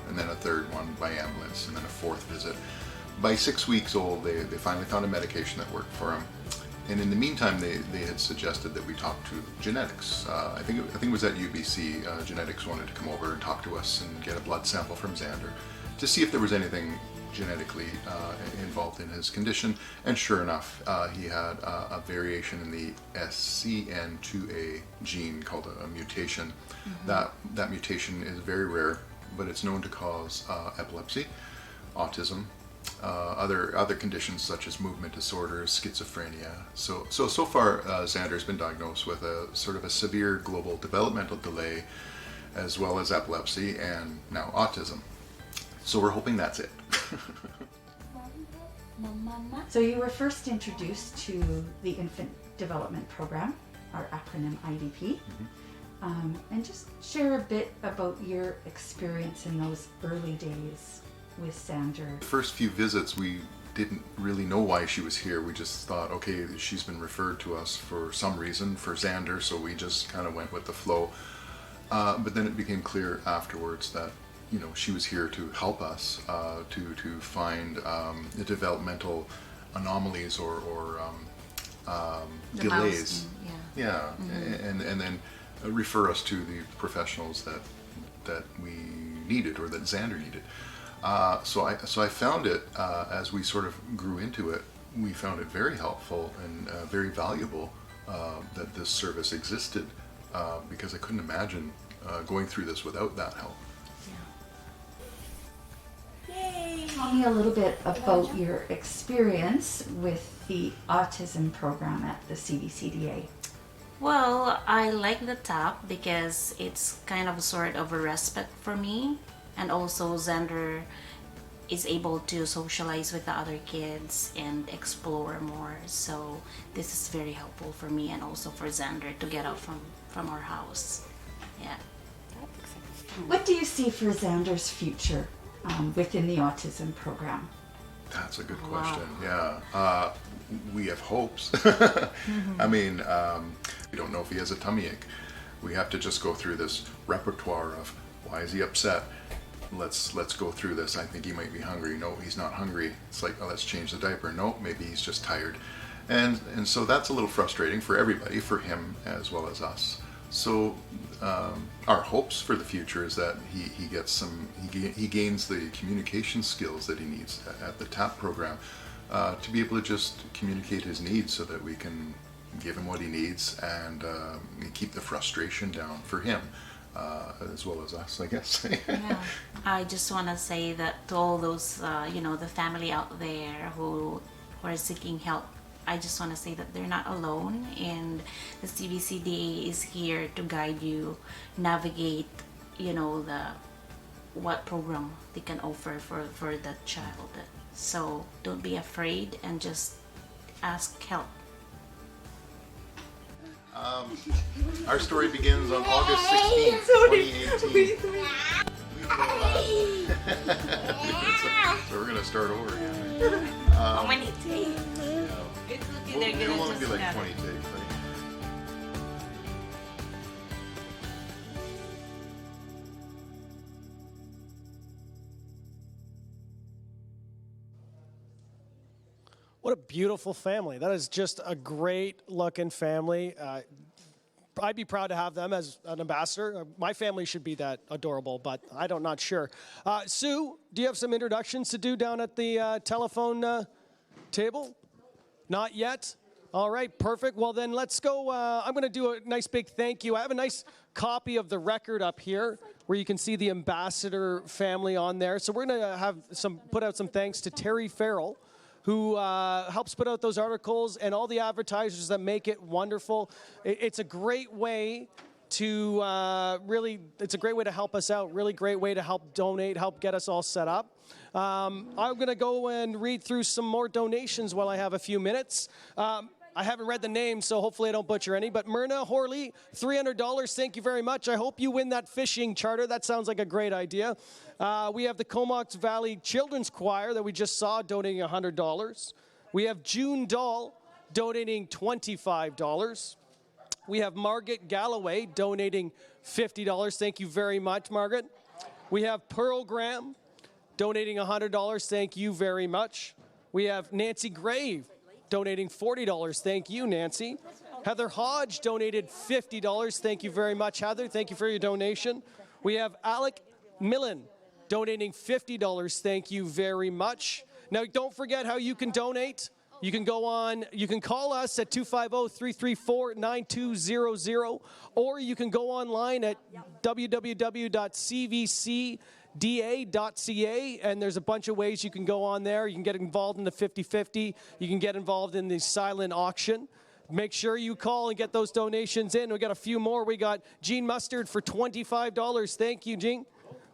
and then a third one by ambulance, and then a fourth visit. By 6 weeks old, they finally found a medication that worked for him. And in the meantime, they had suggested that we talk to genetics. I think it was at UBC, genetics wanted to come over and talk to us and get a blood sample from Xander to see if there was anything genetically involved in his condition. And sure enough, he had a variation in the SCN2A gene called a mutation. Mm-hmm. That mutation is very rare, but it's known to cause epilepsy, autism, other conditions such as movement disorders, schizophrenia. So far, Xander's been diagnosed with a sort of a severe global developmental delay, as well as epilepsy and now autism. So we're hoping that's it. So you were first introduced to the Infant Development Program, our acronym IDP. Mm-hmm. And just share a bit about your experience in those early days with Xander. The first few visits, we didn't really know why she was here. We just thought, okay, she's been referred to us for some reason for Xander, so we just kind of went with the flow. But then it became clear afterwards that she was here to help us to find the developmental anomalies or delays. Yeah. Mm-hmm. and then refer us to the professionals that we needed or that Xander needed. So I found it as we sort of grew into it. We found it very helpful and very valuable that this service existed because I couldn't imagine going through this without that help. Yay! tell me a little bit about your experience with the autism program at the CVCDA? Well, I like the top because it's kind of sort of a respite for me, and also Xander is able to socialize with the other kids and explore more. So this is very helpful for me and also for Xander to get out from our house. Yeah. What do you see for Xander's future within the autism program? That's a good question. Yeah. We have hopes. I mean, we don't know if he has a tummy ache. We have to just go through this repertoire of why is he upset? Let's go through this. I think he might be hungry. No, he's not hungry. It's like, oh, let's change the diaper. No, maybe he's just tired. And so that's a little frustrating for everybody, for him as well as us. So our hopes for the future is that he gets he gains the communication skills that he needs at the TAP program to be able to just communicate his needs so that we can give him what he needs and keep the frustration down for him. As well as us, I guess. Yeah, I just want to say that to all those, the family out there who are seeking help, I just want to say that they're not alone, and the CVCDA is here to guide you, navigate, what program they can offer for that child. So don't be afraid and just ask help. Our story begins on August 16th, 2018. So we're going to start over again. How many takes? It'll only be like 20 takes, right? What a beautiful family. That is just a great looking family. I'd be proud to have them as an ambassador. My family should be that adorable, but I'm not sure. Sue, do you have some introductions to do down at the telephone table? Not yet? All right, perfect. Well, then let's go. I'm going to do a nice big thank you. I have a nice copy of the record up here where you can see the ambassador family on there. So we're going to put out some thanks to Terry Farrell, who helps put out those articles, and all the advertisers that make it wonderful. It's a great way to it's a great way to help us out, really great way to help donate, help get us all set up. I'm going to go and read through some more donations while I have a few minutes. I haven't read the names, so hopefully I don't butcher any, but Myrna Horley, $300, thank you very much. I hope you win that fishing charter. That sounds like a great idea. We have the Comox Valley Children's Choir that we just saw donating $100. We have June Dahl donating $25. We have Margaret Galloway donating $50. Thank you very much, Margaret. We have Pearl Graham donating $100. Thank you very much. We have Nancy Grave donating $40. Thank you, Nancy. Heather Hodge donated $50. Thank you very much, Heather. Thank you for your donation. We have Alec Millen donating $50. Thank you very much. Now, don't forget how you can donate. You can call us at 250-334-9200, or you can go online at www.cvcda.ca, and there's a bunch of ways you can go on there. You can get involved in the 50-50. You can get involved in the silent auction. Make sure you call and get those donations in. We got a few more. We got Gene Mustard for $25. Thank you, Gene.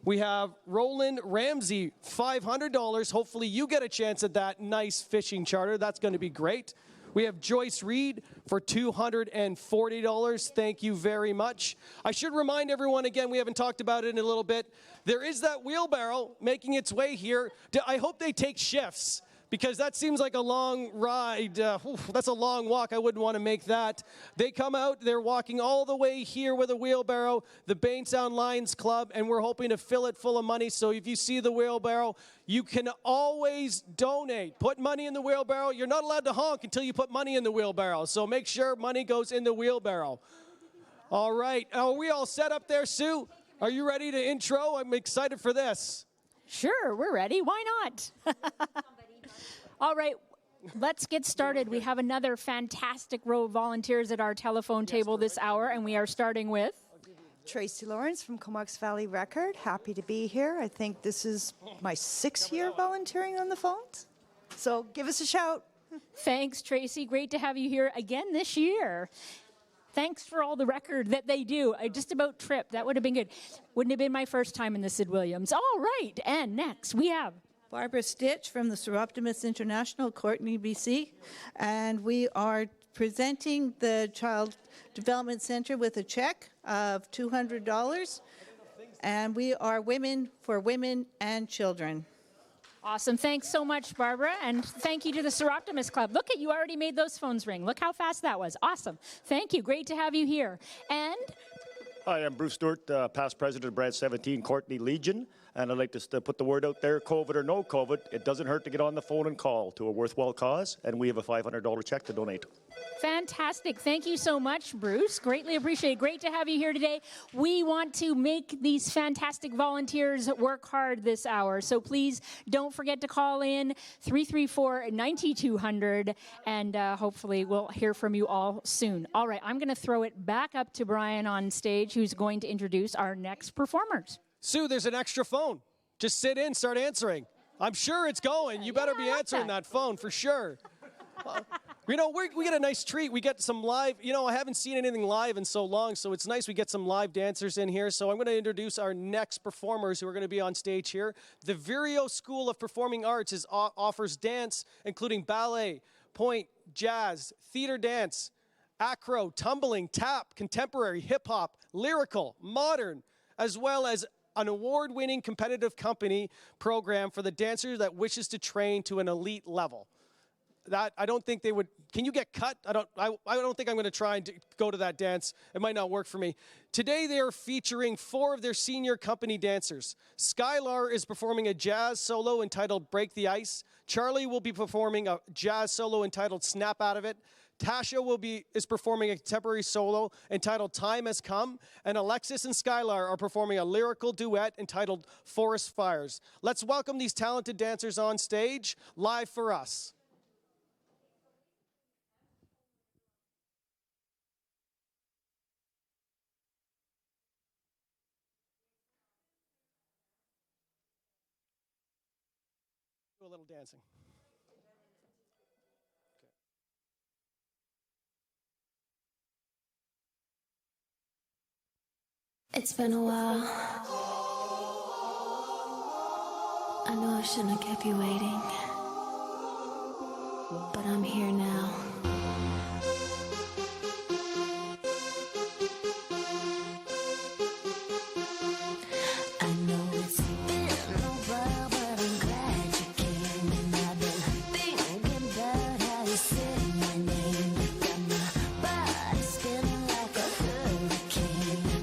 We have Roland Ramsey, $500. Hopefully you get a chance at that nice fishing charter. That's going to be great. We have Joyce Reed for $240. Thank you very much. I should remind everyone again, we haven't talked about it in a little bit. There is that wheelbarrow making its way here. I hope they take shifts, because that seems like a long ride. That's a long walk. I wouldn't want to make that. They come out, they're walking all the way here with a wheelbarrow, the Bainstown Lions Club, and we're hoping to fill it full of money. So if you see the wheelbarrow, you can always donate. Put money in the wheelbarrow. You're not allowed to honk until you put money in the wheelbarrow. So make sure money goes in the wheelbarrow. All right. Are we all set up there, Sue? Are you ready to intro? I'm excited for this. Sure, we're ready. Why not? All right, let's get started. We have another fantastic row of volunteers at our telephone table this hour, and we are starting with Tracy Lawrence from Comox Valley Record. Happy to be here. I think this is my 6th year volunteering on the phones. So give us a shout. Thanks, Tracy. Great to have you here again this year. Thanks for all the record that they do. I just about tripped. That would have been good. Wouldn't have been my first time in the Sid Williams. All right. And next we have Barbara Stitch from the Seroptimus International, Courtney, BC. And we are presenting the Child Development Center with a check of $200. And we are Women for Women and Children. Awesome. Thanks so much, Barbara. And thank you to the Seroptimus Club. Look at you already made those phones ring. Look how fast that was. Awesome. Thank you. Great to have you here. And hi, I'm Bruce Stewart, past president of Branch 17, Courtney Legion. And I'd like to put the word out there, COVID or no COVID, it doesn't hurt to get on the phone and call to a worthwhile cause. And we have a $500 check to donate. fantastic. Thank you so much, Bruce. Greatly appreciated. Great to have you here today. We want to make these fantastic volunteers work hard this hour. So please don't forget to call in 334-9200, and hopefully we'll hear from you all soon. All right, I'm going to throw it back up to Brian on stage, who's going to introduce our next performers. Sue, there's an extra phone. Just sit in, start answering. I'm sure it's going. You better be answering that phone for sure. You know, we get a nice treat. We get some live, you know, I haven't seen anything live in so long, so it's nice we get some live dancers in here. So I'm going to introduce our next performers who are going to be on stage here. The Vireo School of Performing Arts offers dance, including ballet, point, jazz, theater dance, acro, tumbling, tap, contemporary, hip-hop, lyrical, modern, as well as an award-winning competitive company program for the dancer that wishes to train to an elite level. That I don't think they would. Can you get cut? I don't think I'm going to try and go to that dance. It might not work for me. Today they are featuring 4 of their senior company dancers. Skylar is performing a jazz solo entitled "Break the Ice." Charlie will be performing a jazz solo entitled "Snap Out of It." Tasha is performing a contemporary solo entitled "Time Has Come," and Alexis and Skylar are performing a lyrical duet entitled "Forest Fires." Let's welcome these talented dancers on stage, live for us. Do a little dancing. It's been a while. I know I shouldn't have kept you waiting, but I'm here now. I know it's been a while, but I'm glad you came, and I've been thinking about how you said my name. You got my body spinning like a hurricane.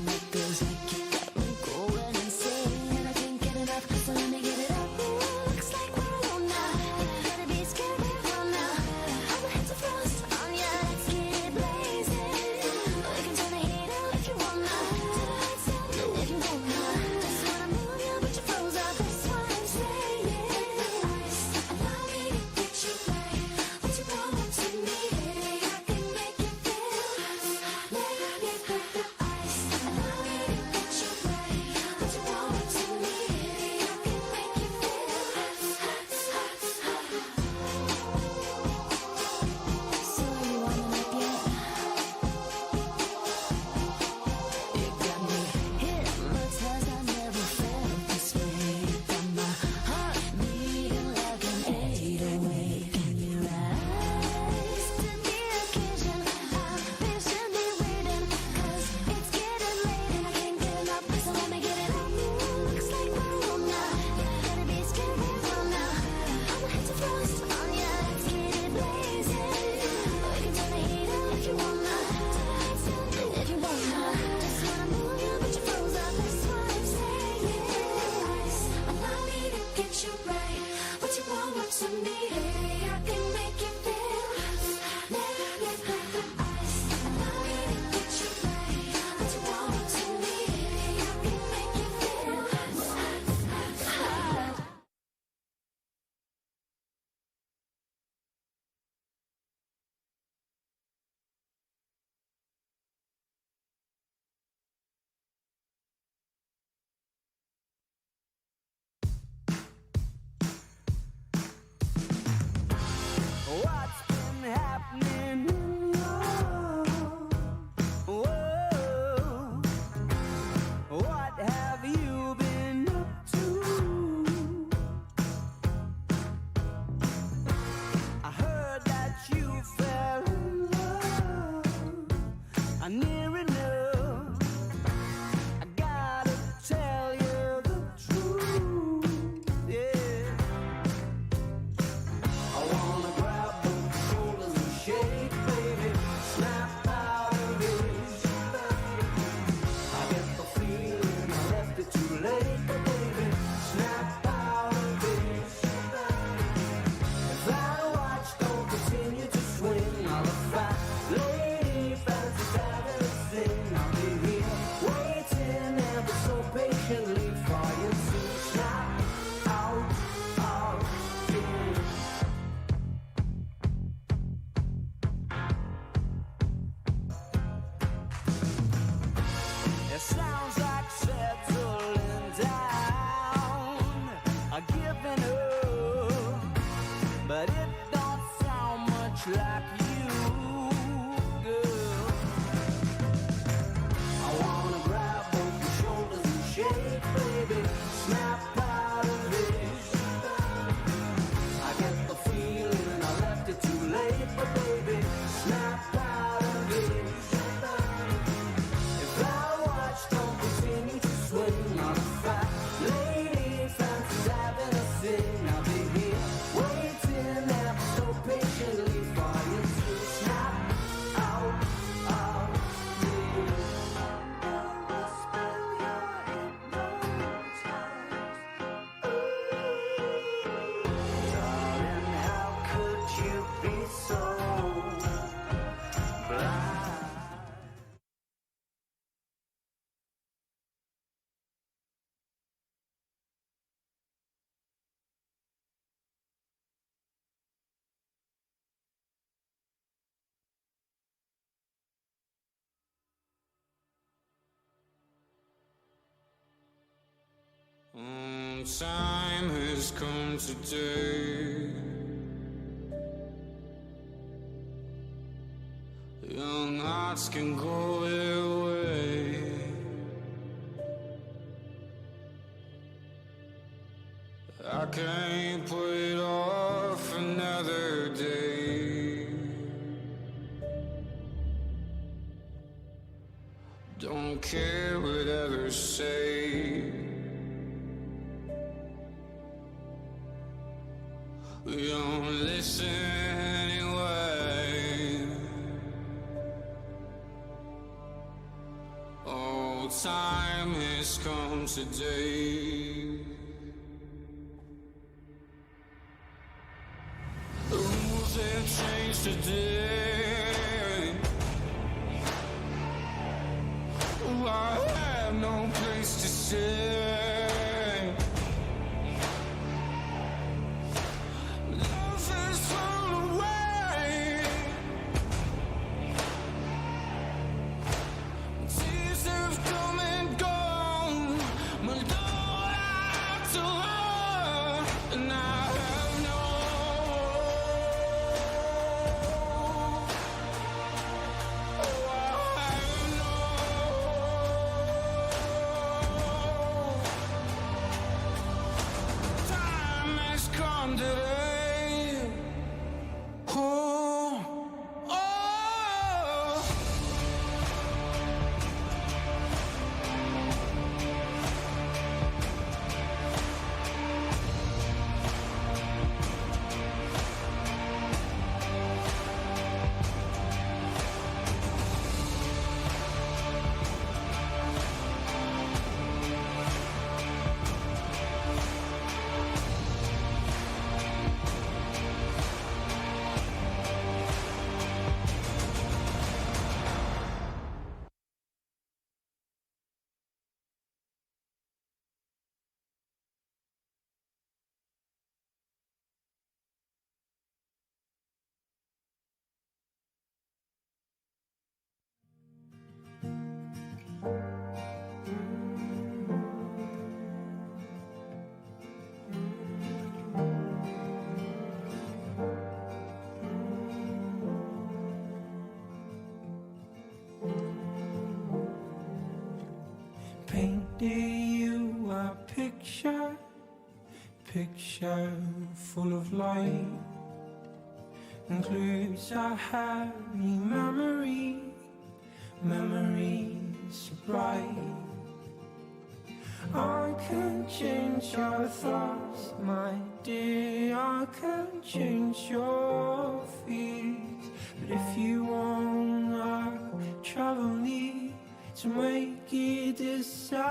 happening in your world? What have you been up to? I heard that you fell in love. I'm near enough. I gotta tell you the truth, yeah. I wanna grab both shoulders and shake, baby, snap out of it. I get the feeling I left it too late, but baby, snap out of it. If that watch don't continue to swing, I'll fat lady fancies having a thing. I'll be here waiting ever so patiently for you to snap out of it. It sounds like settling down, giving up, but it don't sound much like you, girl. I wanna grab both your shoulders and shake, baby, snap out of it. I get the feeling I left it too late, but baby, snap out of it. If our watch don't continue to swing, I'm a fat lady, fancies having a thing. I'll be here waiting ever so patiently for you to snap out of it. Darling, how could you be so blind? Time has come today. Young hearts can go their way. I can't put it off another day. Don't care what others say. We don't listen anyway. Oh, time has come today. The rules have changed today. Oh, I have no place to stay. picture full of light includes a happy memory, memories so bright. I can change your thoughts, my dear, I can change your fears. But if you wanna travel me to make it disappear,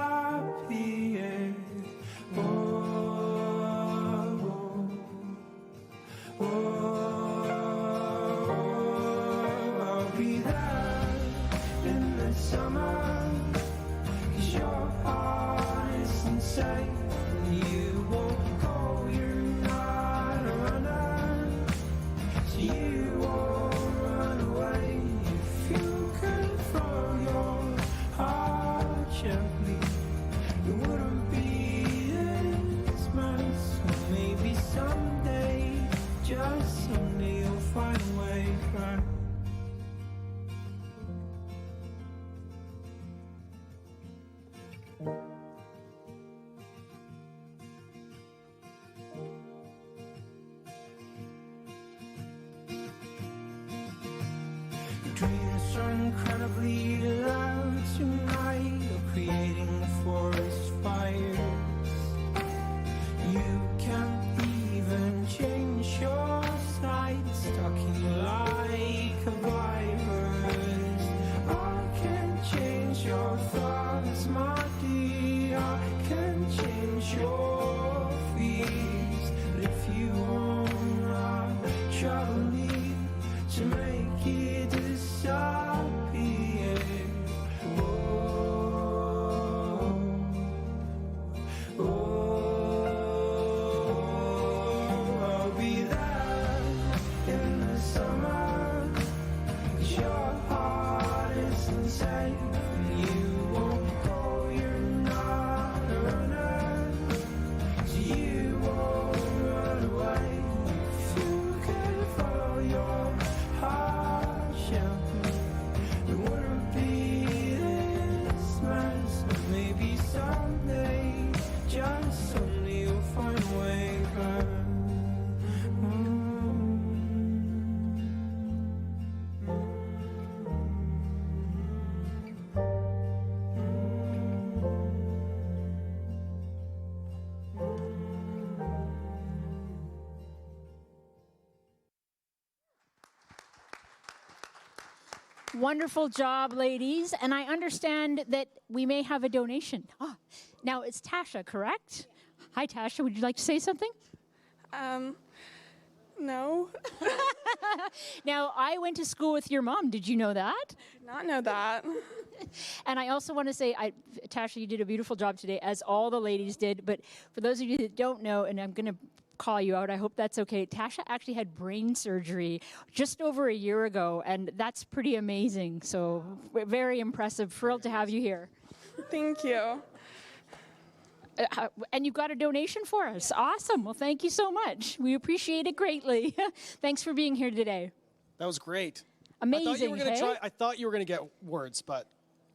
I'll be there in the summer, 'cause your heart is insane. You won't go, you're not a runner, so you won't run away. If you can throw your heart gently, it wouldn't be this mess. Maybe someday, just someday, you'll find a way back. Dreams are incredibly loud tonight, or creating forest fires. You can't even change your sight, stuck in like a virus. I can change your thoughts, my dear, I can change your fears. But if you wanna trouble me to make it disappear, I'll be there in the summer, 'cause your heart is insane. You won't go, you're not a runner, so you won't run away. If you can follow your heart gently, it wouldn't be this mess. Maybe someday, just someday, you'll find a way back. Wonderful job, ladies. And I understand that we may have a donation. Now it's Tasha, correct? Hi, Tasha. Would you like to say something? No. Now, I went to school with your mom. Did you know that? Did not know that. And I also want to say, Tasha, you did a beautiful job today, as all the ladies did. But for those of you that don't know, and I'm going to call you out, I hope that's okay. Tasha actually had brain surgery just over a year ago, and that's pretty amazing. So very impressive. Thrilled to have you here. Thank you. And you've got a donation for us. Awesome. Well, thank you so much. We appreciate it greatly. Thanks for being here today. That was great. Amazing. I thought you were going to get words, but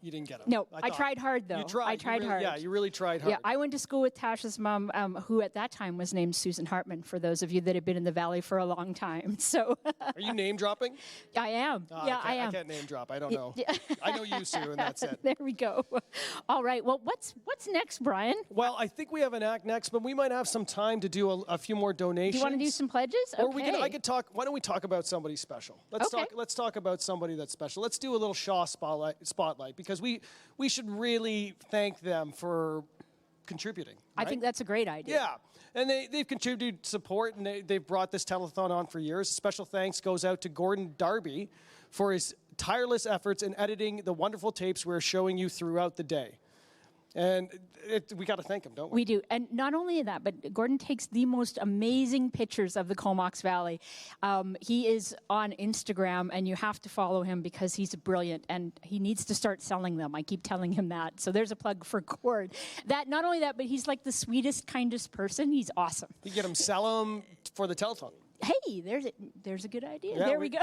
you didn't get them. No, I tried hard, though. You tried. I tried hard. Yeah, you really tried hard. Yeah, I went to school with Tasha's mom, who at that time was named Susan Hartman, for those of you that have been in the Valley for a long time. So. Are you name dropping? I am. I am. I can't name drop. I don't know. I know you, Sue, and that's it. There we go. All right. Well, what's next, Brian? Well, I think we have an act next, but we might have some time to do a few more donations. Do you want to do some pledges? Or I could talk. Why don't we talk about somebody special? Let's talk about somebody that's special. Let's do a little Shaw spotlight because we should really thank them for contributing. I think that's a great idea. Yeah, and they've contributed support, and they've brought this telethon on for years. Special thanks goes out to Gordon Darby for his tireless efforts in editing the wonderful tapes we're showing you throughout the day. And we got to thank him, don't we? We do. And not only that, but Gordon takes the most amazing pictures of the Comox Valley. He is on Instagram, and you have to follow him because he's brilliant, and he needs to start selling them. I keep telling him that. So there's a plug for Gord. Not only that, but he's like the sweetest, kindest person. He's awesome. You get him, sell them for the telethon. Hey, there's a good idea. Yeah, there we go.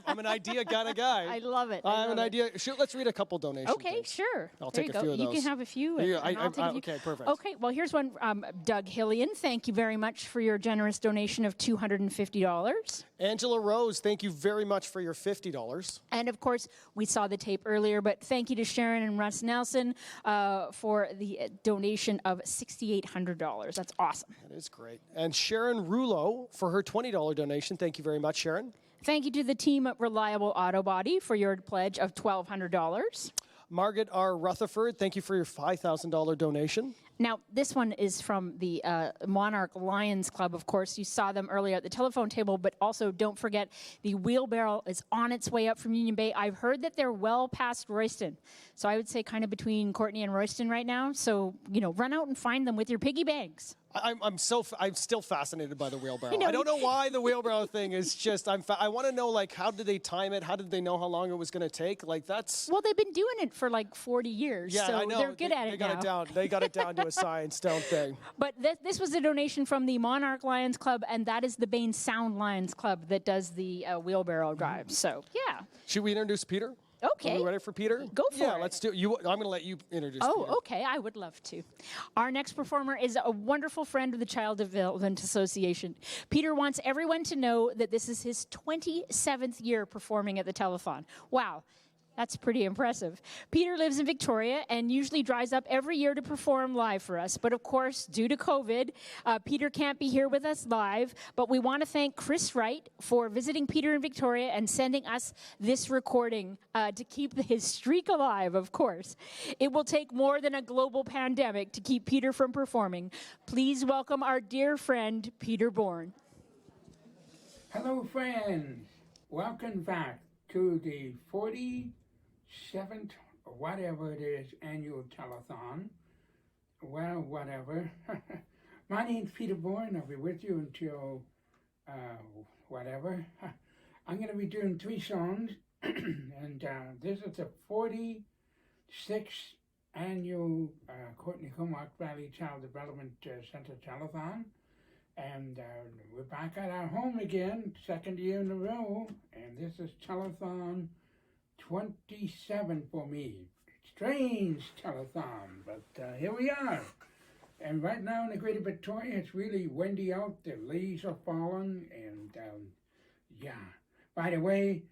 I'm an idea kind of guy. I love it. I'm an idea. Let's read a couple donations. Okay, sure. I'll There take you a few go. of You those. can have a few. Yeah, and I'll take a few. okay, perfect. Okay, well, here's one. Doug Hillian, thank you very much for your generous donation of $250. Angela Rose, thank you very much for your $50. And of course, we saw the tape earlier, but thank you to Sharon and Russ Nelson for the donation of $6,800. That's awesome. That is great. And Sharon Rulo for her $20 donation. Thank you very much, Sharon. Thank you to the team at Reliable Auto Body for your pledge of $1,200. Margaret R. Rutherford, thank you for your $5,000 donation. Now, this one is from the Monarch Lions Club, of course. You saw them earlier at the telephone table, but also don't forget the wheelbarrow is on its way up from Union Bay. I've heard that they're well past Royston. So I would say kind of between Courtney and Royston right now. So, run out and find them with your piggy banks. I'm still fascinated by the wheelbarrow. I don't know why the wheelbarrow thing is just, I want to know, like, how did they time it? How did they know how long it was going to take? Like, that's... Well, they've been doing it for like 40 years. Yeah, so I know. they're good at it now. They got it down to a science, don't they? But this was a donation from the Monarch Lions Club, and that is the Bain Sound Lions Club that does the wheelbarrow drive. So, yeah. Should we introduce Peter? Okay. Are we ready for Peter? Go for it. Yeah, let's do it. I'm going to let you introduce Peter. Oh, okay. I would love to. Our next performer is a wonderful friend of the Child Development Association. Peter wants everyone to know that this is his 27th year performing at the Telethon. Wow. That's pretty impressive. Peter lives in Victoria and usually drives up every year to perform live for us. But of course, due to COVID, Peter can't be here with us live. But we want to thank Chris Wright for visiting Peter in Victoria and sending us this recording to keep his streak alive, of course. It will take more than a global pandemic to keep Peter from performing. Please welcome our dear friend, Peter Bourne. Hello, friends. Welcome back to the 47th, or whatever it is, annual telethon. Well, whatever. My name's Peter Bourne. I'll be with you until whatever. I'm going to be doing 3 songs, and this is the 46th annual Courtney Comox Valley Child Development Center telethon. And we're back at our home again, 2nd year in a row, and this is telethon 27 for me. Strange telethon, but here we are. And right now in the Greater Victoria, it's really windy out. The leaves are falling, and yeah. By the way,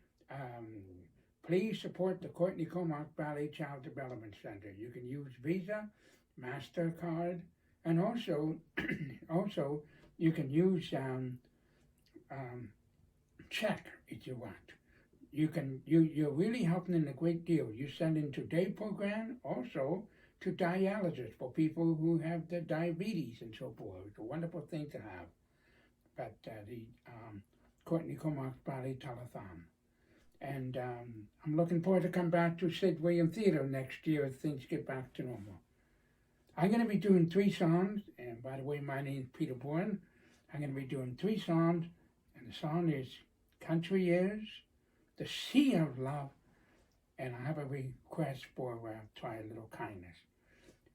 please support the Courtney Comox Valley Child Development Center. You can use Visa, MasterCard, and also you can use check if you want. You're really helping in a great deal. You send in Today program also to dialysis for people who have the diabetes and so forth. It's a wonderful thing to have. But the Courtney Comox Valley Telethon. And I'm looking forward to come back to Sid Williams Theatre next year if things get back to normal. I'm going to be doing 3 songs, and by the way, my name's Peter Bourne. I'm going to be doing 3 songs, and the song is Country Is, The Sea of Love, and I have a request for Try a Little Kindness.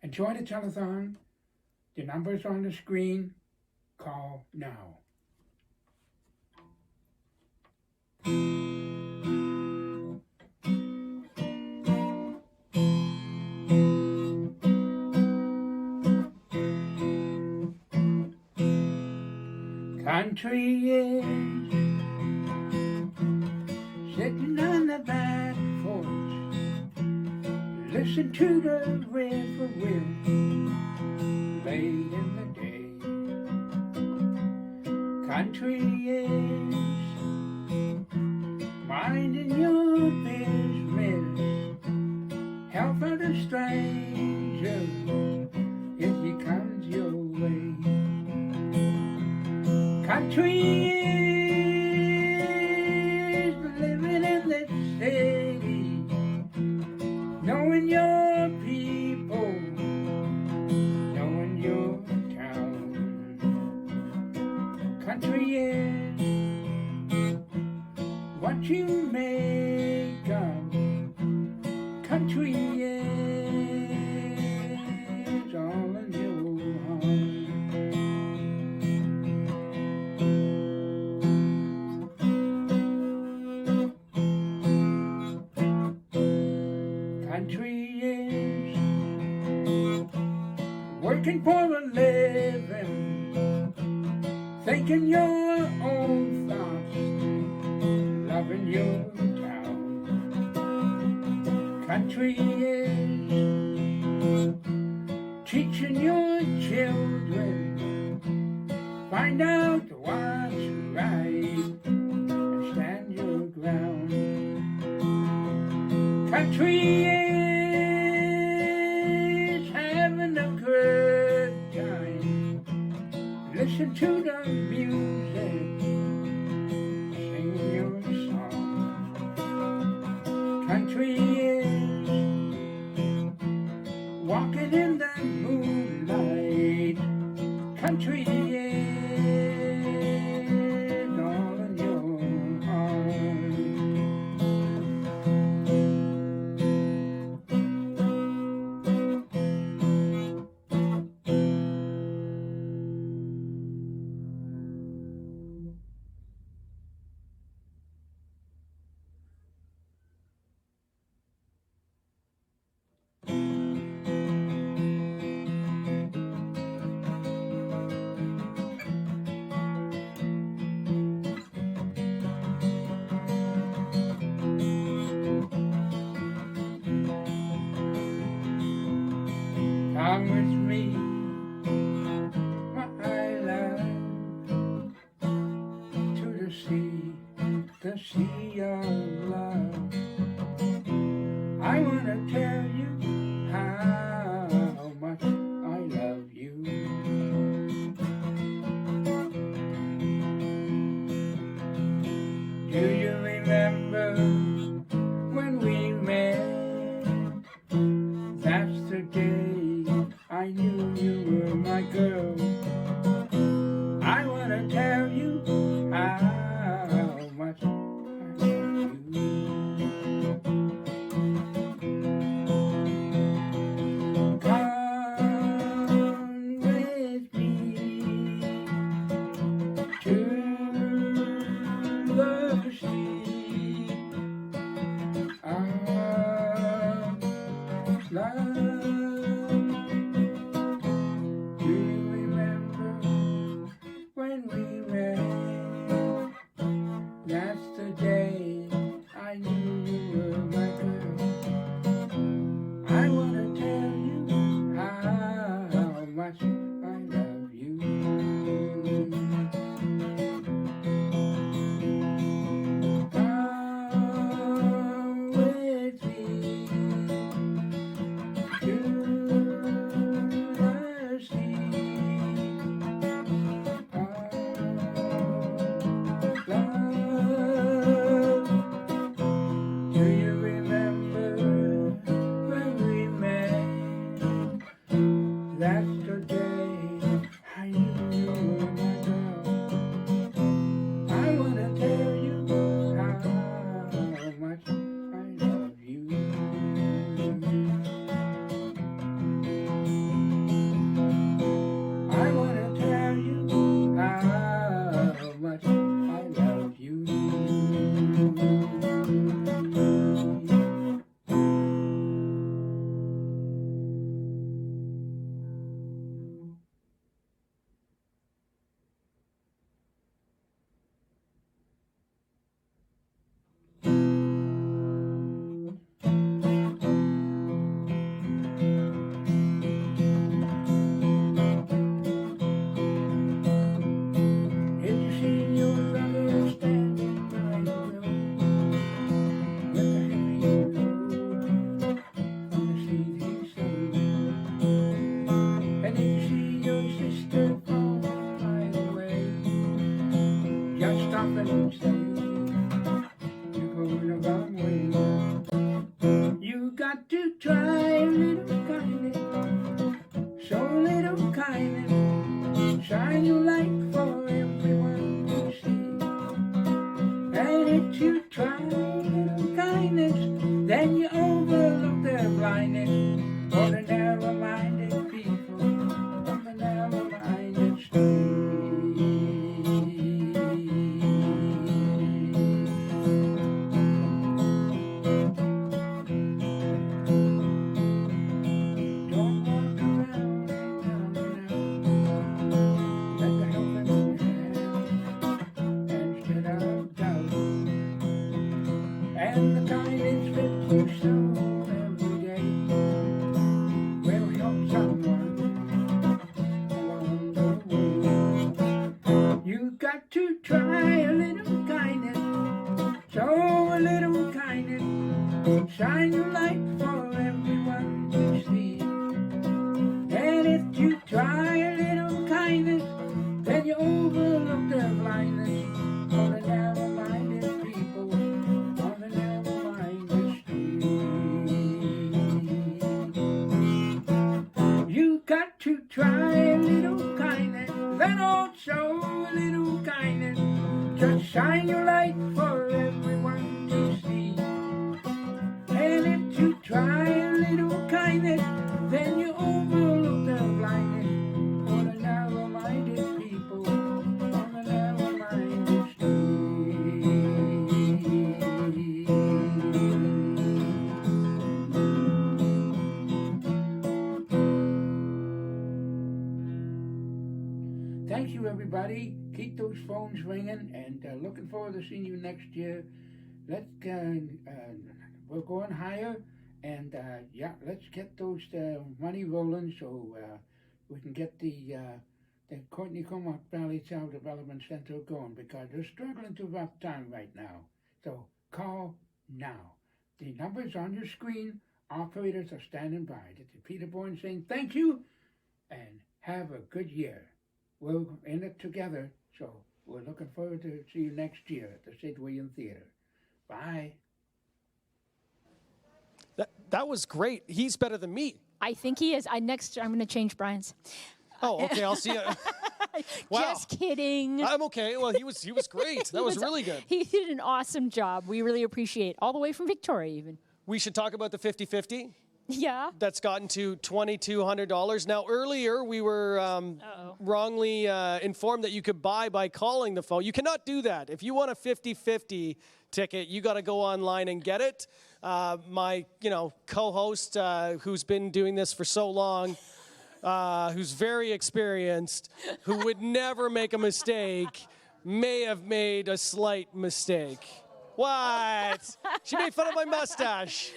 Enjoy the telethon. The number's on the screen. Call now. Country is sitting on the back porch, listen to the whippoorwill late in the day. Country is minding your business, helping a stranger if he comes your way. Country is living in the city, knowing your people, knowing your town. Country is what you make of. Country is all in your heart. working for a living, thinking your own thoughts, loving your town. Country is teaching your children, find out what's right and stand your ground. Country is having a good time, listen to the music, sing your song. Country is walking in the moonlight. Country is all in your heart. Come with me, my love, to the sea of love. I wanna tell you how much I love you. Do you remember when we met? That's the day I knew you were my girl. I wanna tell you how much I love you. Come with me to the sea of love. Do you remember when we met? That's the day I knew you were my girl. I wanna tell you how much I love you. Come with me to the sea of love. and the kindness that you show every day will help someone along the way. You got to try a little kindness, show a little kindness, shine your light for everyone to see. And if you try a little kindness, then you overlook the blindness of the narrow-minded people on the narrow-minded street. You got to try a little kindness, then also a little kindness. Just shine your light for everyone to see. And if you try a little kindness, then you overlook the blindness for the narrow-minded people on the narrow-minded street. Thank you, everybody. Keep those phones ringing, and looking forward to seeing you next year. Let's we're going higher. And yeah, let's get those money rolling so we can get the Comox Valley Child Development Center going, because they're struggling through a rough time right now. So call now. The number's on your screen. Operators are standing by. This is Peter Bourne saying thank you and have a good year. We're in it together, so we're looking forward to see you next year at the Sid Williams Theatre. Bye. That was great. He's better than me. I think he is. I'm going to change Brian's. Oh, okay. I'll see you. Wow. Just kidding. I'm okay. Well, he was great. That was really good. He did an awesome job. We really appreciate, all the way from Victoria even. We should talk about the 50-50. Yeah. That's gotten to $2,200. Now, earlier we were wrongly informed that you could buy by calling the phone. You cannot do that. If you want a 50-50 ticket, you got to go online and get it. My, co-host, who's been doing this for so long, who's very experienced, who would never make a mistake, may have made a slight mistake. What? She made fun of my mustache.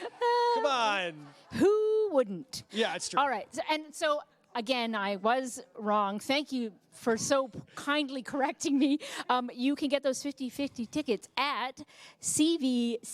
Come on. Who wouldn't? Yeah, it's true. All right. So again, I was wrong. Thank you for so kindly correcting me. You can get those 50-50 tickets at CVCDA.ca.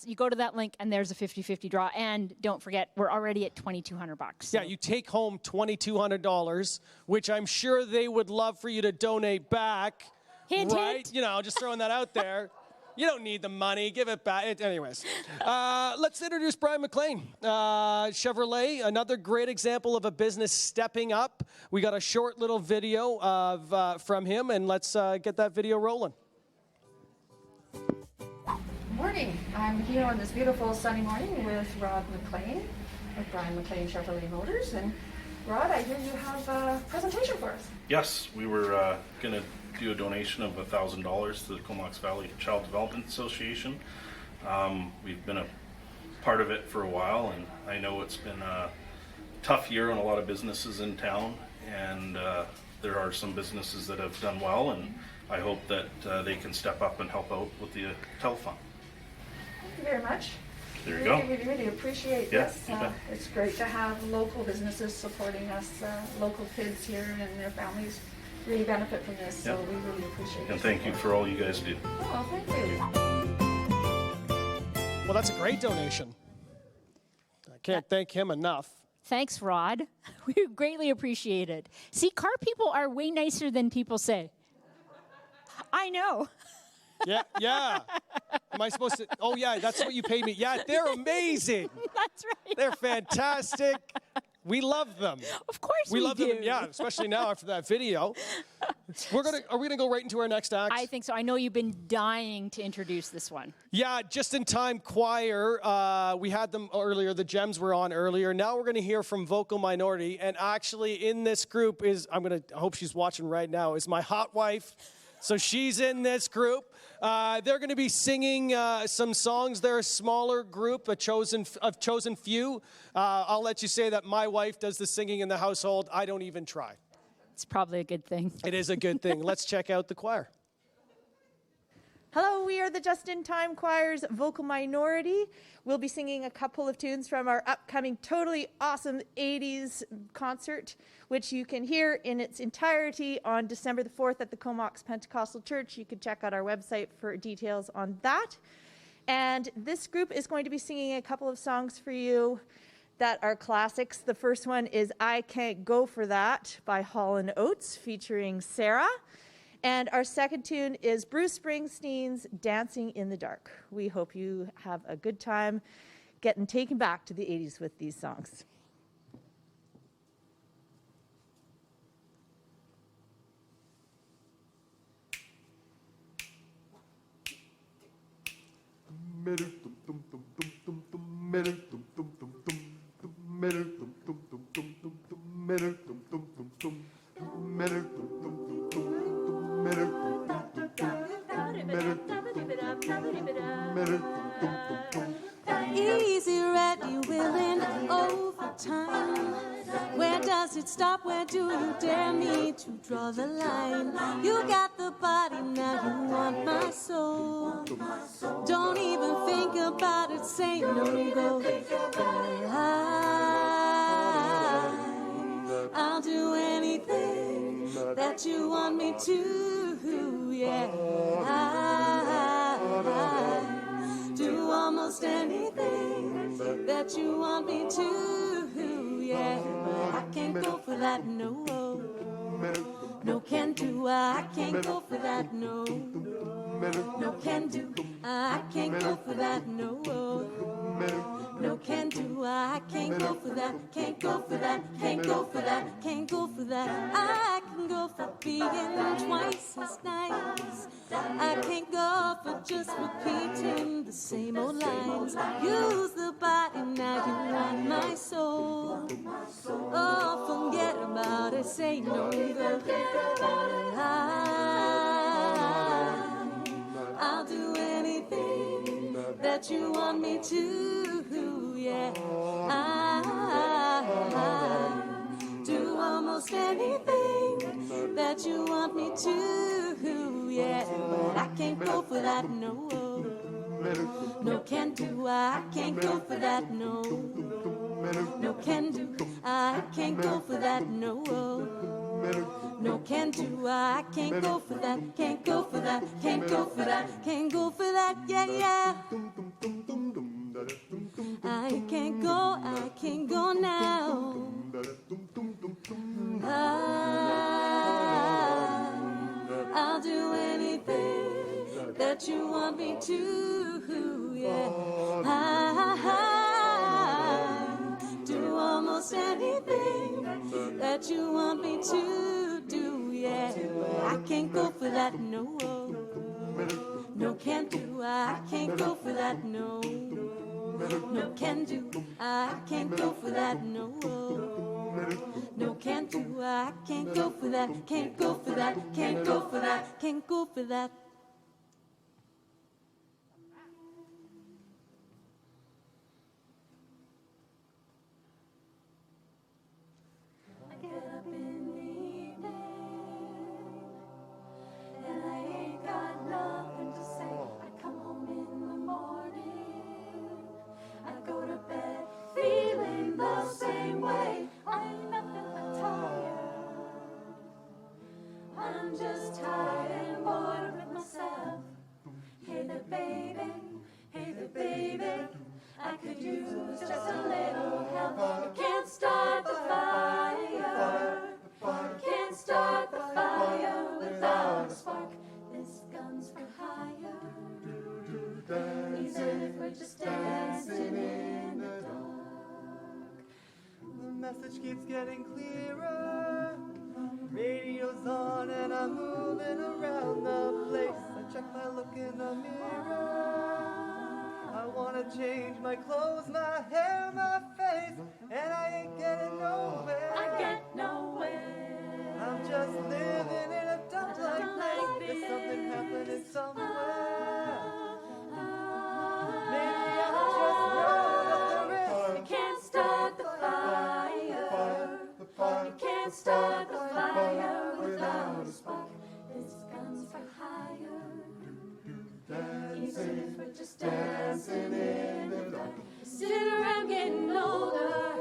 You go to that link, and there's a 50-50 draw. And don't forget, we're already at $2,200. So. Yeah, you take home $2,200, which I'm sure they would love for you to donate back. Hint, right? hint. Just throwing that out there. You don't need the money. Give it back. Anyways, let's introduce Brian McLean. Chevrolet, another great example of a business stepping up. We got a short little video from him, and let's get that video rolling. Morning. I'm here on this beautiful sunny morning with Rod McLean of Brian McLean Chevrolet Motors. And Rod, I hear you have a presentation for us. Yes, we were going to do a donation of $1,000 to the Comox Valley Child Development Association. We've been a part of it for a while, and I know it's been a tough year on a lot of businesses in town, and there are some businesses that have done well, and I hope that they can step up and help out with the telethon. Thank you very much. There you go. We really appreciate this. It's great to have local businesses supporting us, local kids here and their families really benefit from this, so we really appreciate it. And thank you for all you guys do. Oh, thank you. Well, that's a great donation. I can't thank him enough. Thanks, Rod. We greatly appreciate it. See, car people are way nicer than people say. I know. Yeah. Am I supposed to? Oh, yeah, that's what you paid me. Yeah, they're amazing. That's right. They're fantastic. We love them. Of course we love do. them. Yeah, especially now after that video. Are we gonna go right into our next act? I think so. I know you've been dying to introduce this one. Yeah, Just in Time Choir. We had them earlier. The Gems were on earlier. Now we're gonna hear from Vocal Minority. And actually, in this group is I hope she's watching right now. Is my hot wife. So she's in this group. They're going to be singing some songs. They're a smaller group, a chosen few. I'll let you say that my wife does the singing in the household. I don't even try. It's probably a good thing. It is a good thing. Let's check out the choir. Hello, we are the Just in Time Choir's vocal minority. We'll be singing a couple of tunes from our upcoming totally awesome 80s concert, which you can hear in its entirety on December the 4th at the Comox Pentecostal Church. You can check out our website for details on that. And this group is going to be singing a couple of songs for you that are classics. The first one is I Can't Go For That by Hall & Oates featuring Sarah. And our second tune is Bruce Springsteen's Dancing in the Dark. We hope you have a good time getting taken back to the 80s with these songs. Easy, ready, willing, overtime. Where does it stop? Where do you dare me to draw the line? You got the body, now you want my soul. Don't even think about it, say no, go. I'll do anything that you want me to, yeah. I do almost anything that you want me to, yeah. I can't go for that, no. No can do, I can't go for that, no. No can do, I can't go for that, no. No can do, I can't go for that, can't go for that, can't go for that, can't go for that. I can go for being twice as nice. I can't go for just repeating the same old lines. Use the body, now you want my soul. Oh, forget about it, say no, go. I'll do anything that you want me to, yeah. I do almost anything that you want me to, yeah. But I can't go for that, no. No can do, I can't go for that, no. No can do, I can't go for that, no. No can do, I can't go for that, can't go for that, can't go for that, can't go for that, yeah, yeah. I can't go now. I'll do anything that you want me to, yeah. I do almost anything that you want me to do, yeah. I can't go for that, no. No can do, I can't go for that, no. No can do, I can't go for that, no. No can do, I can't go for that, can't go for that, can't go for that, can't go for that. I get up in the evening and I ain't got nothing to say. I come home in the morning, I go to bed feeling the same way. I ain't nothing but tired. I'm just tired and bored with myself. Hey there, baby, hey there, baby, I could use just a little help. You can't start the fire. You can't start the fire without a spark. This gun's for hire. Even if we're just dancing in the dark. The message keeps getting clearer. Radio's on and I'm moving around the place. I check my look in the mirror. I wanna change my clothes, my hair, my face, and I ain't getting nowhere. I get nowhere. I'm just living in a dump like this. There's something happening somewhere. Maybe I just know that there is. You can't start the fire. You can't start the fire without a spark. This gun's for hire. dancing, we're just dancing in the dark. Sit around getting older.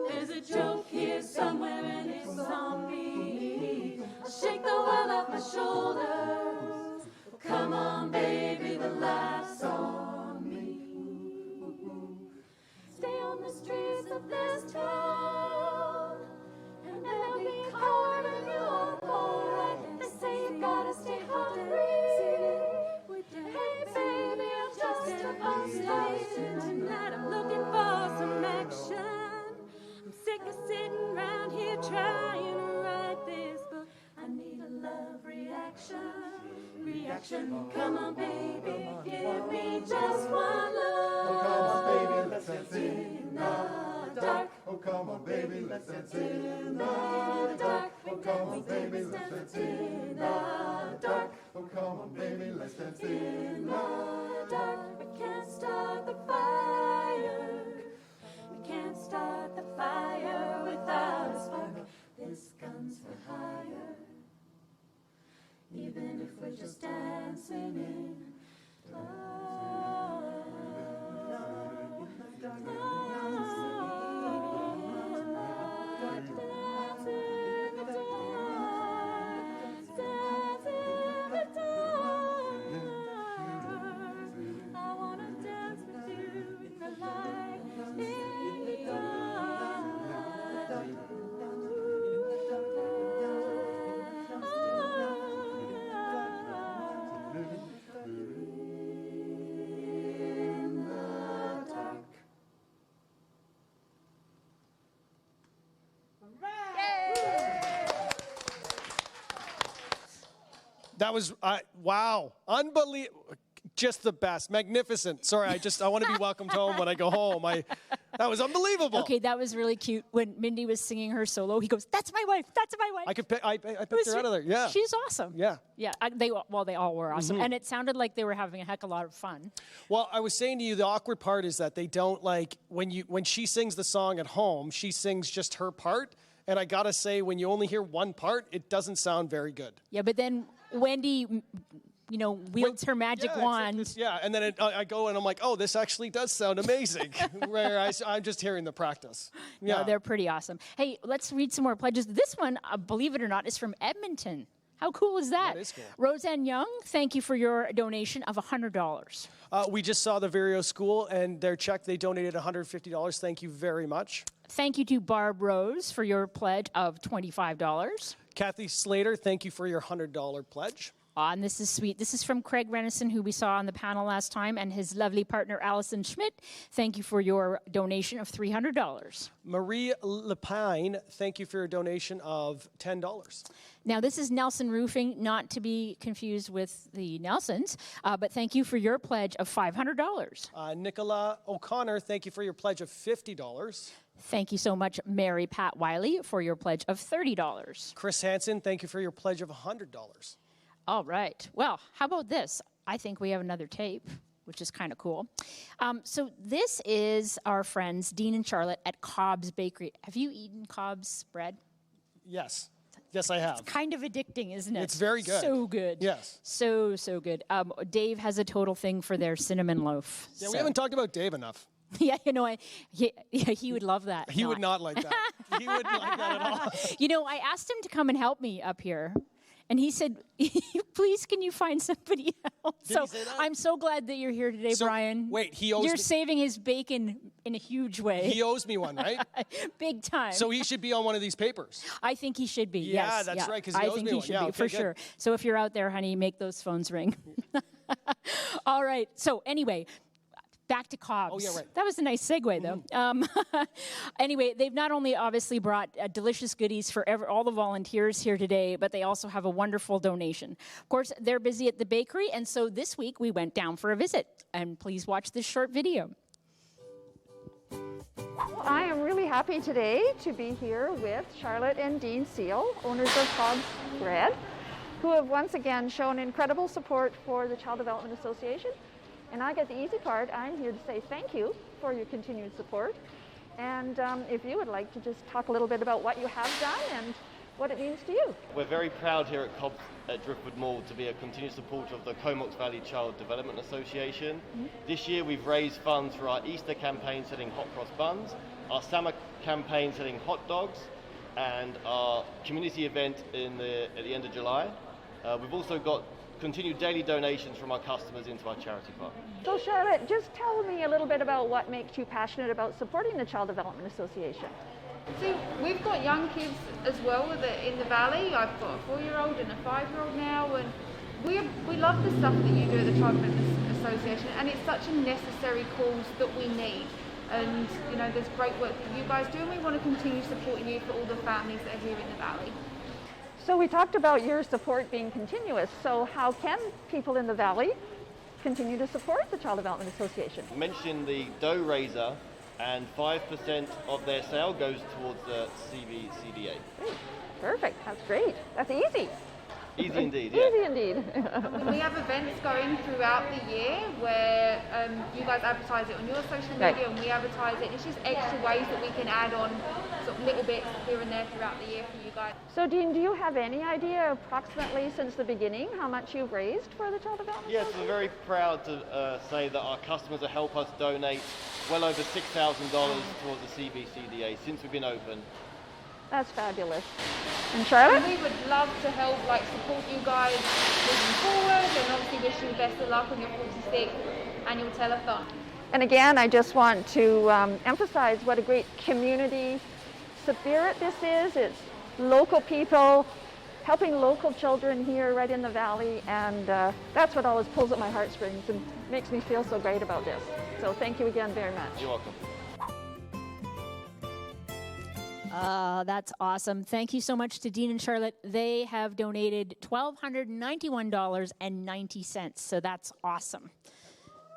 There's a joke here somewhere and it's on me. I'll shake the world off my shoulders. Come on, baby, the laugh's on me. Stay on the streets of this town, and they'll be calling you alright. They say you gotta stay hungry. Hey, baby, I'm just about station tonight. I'm looking for some action. I'm sick of sitting around here trying to write this book. I need a love reaction. Reaction, come on, baby, give me just one look. Oh, come on, baby, let's dance in the dark. Oh, come on, baby, let's dance in the dark. Oh, come on, baby, let's dance in the dark. Oh, come on, baby, let's dance in the dark. We can't start the fire. We can't start the fire without a spark. This gun's for hire. Even if we're just dancing in the dark. I wanna dance with you in the light, in the dark. That was, wow, unbelievable. Just the best, magnificent. Sorry, I want to be welcomed home when I go home. That was unbelievable. Okay, that was really cute. When Mindy was singing her solo, he goes, "That's my wife. That's my wife." I picked her out of there. Yeah, she's awesome. Yeah, yeah. They all were awesome, and it sounded like they were having a heck of a lot of fun. Well, I was saying to you, the awkward part is that they don't like when she sings the song at home. She sings just her part, and I gotta say, when you only hear one part, it doesn't sound very good. Yeah, but then Wendy, wields her magic wand. And then I go and I'm like, oh, this actually does sound amazing. Where I'm just hearing the practice. Yeah, they're pretty awesome. Hey, let's read some more pledges. This one, believe it or not, is from Edmonton. How cool is that? That is cool. Roseanne Young, thank you for your donation of $100. We just saw the Vireo School and their check. They donated $150. Thank you very much. Thank you to Barb Rose for your pledge of $25. Kathy Slater, thank you for your $100 pledge. And this is sweet. This is from Craig Renison, who we saw on the panel last time, and his lovely partner, Allison Schmidt. Thank you for your donation of $300. Marie Lepine, thank you for your donation of $10. Now, this is Nelson Roofing, not to be confused with the Nelsons, but thank you for your pledge of $500. Nicola O'Connor, thank you for your pledge of $50. Thank you so much, Mary Pat Wiley, for your pledge of $30. Chris Hansen, thank you for your pledge of $100. All right. Well, how about this? I think we have another tape, which is kind of cool. So this is our friends, Dean and Charlotte, at Cobb's Bakery. Have you eaten Cobb's bread? Yes. Yes, I have. It's kind of addicting, isn't it? It's very good. So good. Yes. So good. Dave has a total thing for their cinnamon loaf. Yeah, we haven't talked about Dave enough. Yeah, he would love that. He would not like that. He wouldn't like that at all. I asked him to come and help me up here. And he said, please, can you find somebody else? Did he say that? I'm so glad that you're here today, Brian. Wait, he owes You're me- saving his bacon in a huge way. He owes me one, right? Big time. So he should be on one of these papers. I think he should be, Yeah, yes. that's right, 'cause he I owes think me he one. should Yeah, be, okay, for good. sure. So if you're out there, honey, make those phones ring. All right. So anyway, back to Cobb's. Oh, yeah, right. That was a nice segue, though. Anyway, they've not only obviously brought delicious goodies for all the volunteers here today, but they also have a wonderful donation. Of course, they're busy at the bakery, and so this week we went down for a visit. And please watch this short video. I am really happy today to be here with Charlotte and Dean Seal, owners of Cobb's Bread, who have once again shown incredible support for the Child Development Association. And I get the easy part. I'm here to say thank you for your continued support. And if you would like to just talk a little bit about what you have done and what it means to you. We're very proud here at Cobbs at Driftwood Mall to be a continued supporter of the Comox Valley Child Development Association. This year we've raised funds for our Easter campaign selling hot cross buns, our summer campaign selling hot dogs, and our community event at the end of July. We've also got continued daily donations from our customers into our charity fund. So Charlotte, just tell me a little bit about what makes you passionate about supporting the Child Development Association. So we've got young kids as well in the Valley. I've got a 4-year-old and a 5-year-old now, and we love the stuff that you do at the Child Development Association, and it's such a necessary cause that we need. And you know, there's great work that you guys do, and we want to continue supporting you for all the families that are here in the Valley. So we talked about your support being continuous. So how can people in the Valley continue to support the Child Development Association? Mention the dough raiser, and 5% of their sale goes towards the CVCDA. Great. Perfect. That's great. That's easy. Easy indeed, yeah. Easy indeed. We have events going throughout the year where you guys advertise it on your social media, and we advertise it. It's just extra ways that we can add on sort of little bits here and there throughout the year for you guys. So Dean, do you have any idea approximately since the beginning how much you've raised for the Child Development Yes, we're very proud to say that our customers have helped us donate well over $6,000 towards the CVCDA since we've been open. That's fabulous. And Charlotte? We would love to help support you guys moving forward, and obviously wish you the best of luck on your 46th annual telethon. And again, I just want to emphasize what a great community spirit this is. It's local people helping local children here right in the Valley, and that's what always pulls at my heartstrings and makes me feel so great about this. So thank you again very much. You're welcome. That's awesome. Thank you so much to Dean and Charlotte. They have donated $1,291.90, so that's awesome.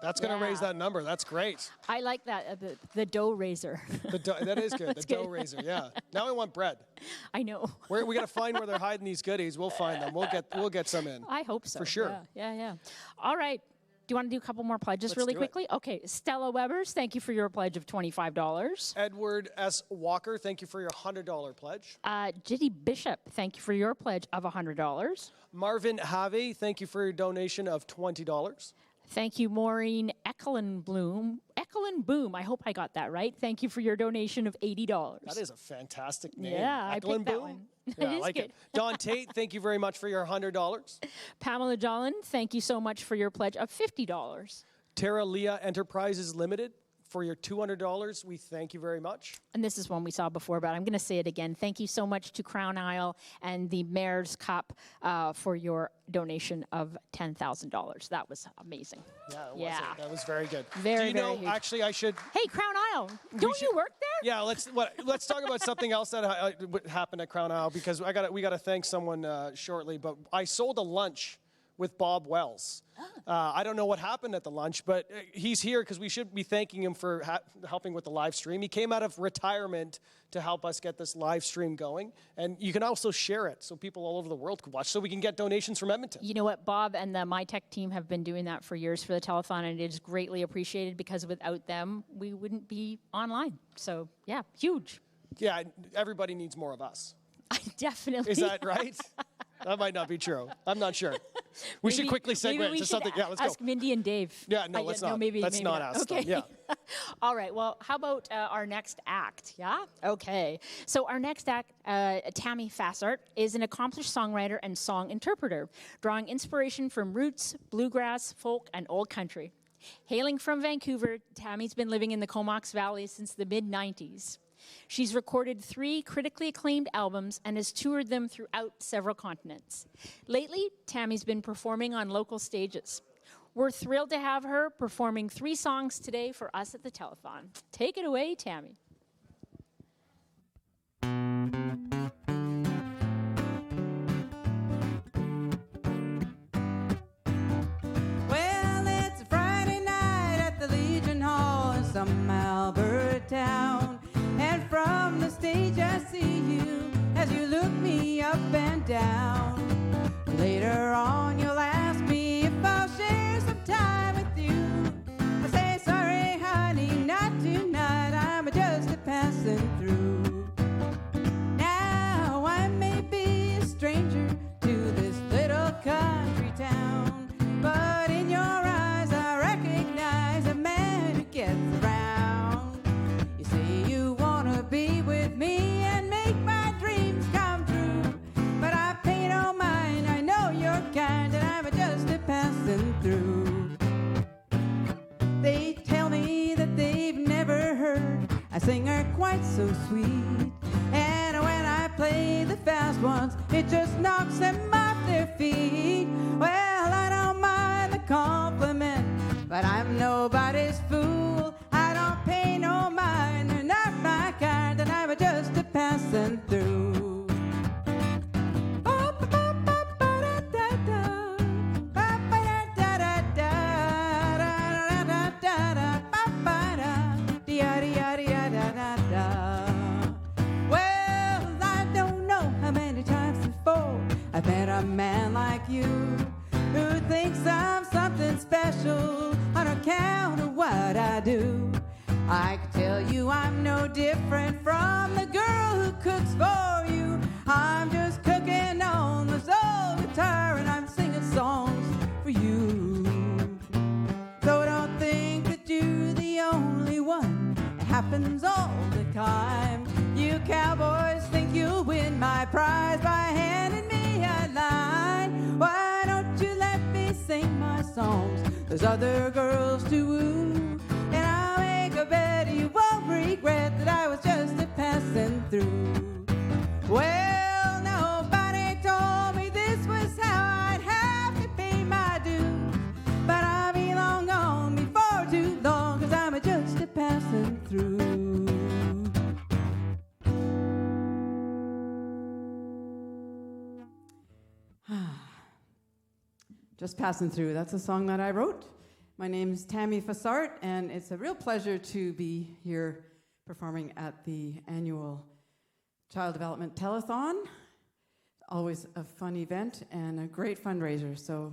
That's going to raise that number. That's great. I like that, the dough raiser. That is good. The dough raiser, yeah. Now I want bread. I know. We got to find where they're hiding these goodies. We'll find them. We'll get some in. I hope so. For sure. Yeah. All right. Do you want to do a couple more pledges really quickly? Okay. Stella Webbers, thank you for your pledge of $25. Edward S. Walker, thank you for your $100 pledge. Jitty Bishop, thank you for your pledge of $100. Marvin Have, thank you for your donation of $20. Thank you, Maureen Eckelenboom, I hope I got that right. Thank you for your donation of $80. That is a fantastic name. Yeah, I picked that one. Yeah, I like it. Don Tate, thank you very much for your $100. Pamela Jolin, thank you so much for your pledge of $50. Terra Leah Enterprises Limited, for your $200, we thank you very much. And this is one we saw before, but I'm going to say it again. Thank you so much to Crown Isle and the Mayor's Cup for your donation of $10,000. That was amazing. Yeah, that was very good. Very, Do you know, huge. actually, I should... Hey, Crown Isle, don't you work there? Yeah, let's talk about something else that happened at Crown Isle, because we got to thank someone shortly, but I sold a lunch with Bob Wells. I don't know what happened at the lunch, but he's here because we should be thanking him for helping with the live stream. He came out of retirement to help us get this live stream going. And you can also share it so people all over the world can watch, so we can get donations from Edmonton. You know what? Bob and the MyTech team have been doing that for years for the telethon, and it is greatly appreciated, because without them, we wouldn't be online. So, yeah, huge. Yeah, everybody needs more of us. Definitely. Is that right? That might not be true. I'm not sure. We should quickly segue into something. Yeah, let's go. Ask Mindy and Dave. Yeah, no, let's not. Let's not ask them. Yeah. All right. Well, how about our next act? Yeah. Okay. So our next act, Tammy Fassart, is an accomplished songwriter and song interpreter, drawing inspiration from roots, bluegrass, folk, and old country. Hailing from Vancouver, Tammy's been living in the Comox Valley since the mid-90s. She's recorded 3 critically acclaimed albums and has toured them throughout several continents. Lately, Tammy's been performing on local stages. We're thrilled to have her performing 3 songs today for us at the telethon. Take it away, Tammy. Well, it's a Friday night at the Legion Hall in some Alberta town. And from the stage I see you as you look me up and down. Later on you'll ask me if I'll share some time with you. I say, sorry honey, not tonight, I'm just a passing through. Now I may be quite so sweet. And when I play the fast ones, it just knocks them off their feet. Well, I don't mind the compliment, but I'm nobody's fool. I don't pay no mind, they're not my kind, and I'm just a passing through. I met a man like you who thinks I'm something special on account of what I do. I can tell you I'm no different from the girl who cooks for you. I'm just cooking on the soul guitar and I'm singing songs for you. So don't think that you're the only one. It happens all the time. You cowboys think you'll win my prize by handing me a line. Why don't you let me sing my songs? There's other girls to woo, and I'll make a bet you won't regret that I was just a passing through. Well, nobody told me this was how I'd have to pay my dues, but I'll be long gone before too long, 'cause I'm just a passing through. Just passing through. That's a song that I wrote. My name's Tammy Fassart, and it's a real pleasure to be here performing at the annual Child Development Telethon. Always a fun event and a great fundraiser, so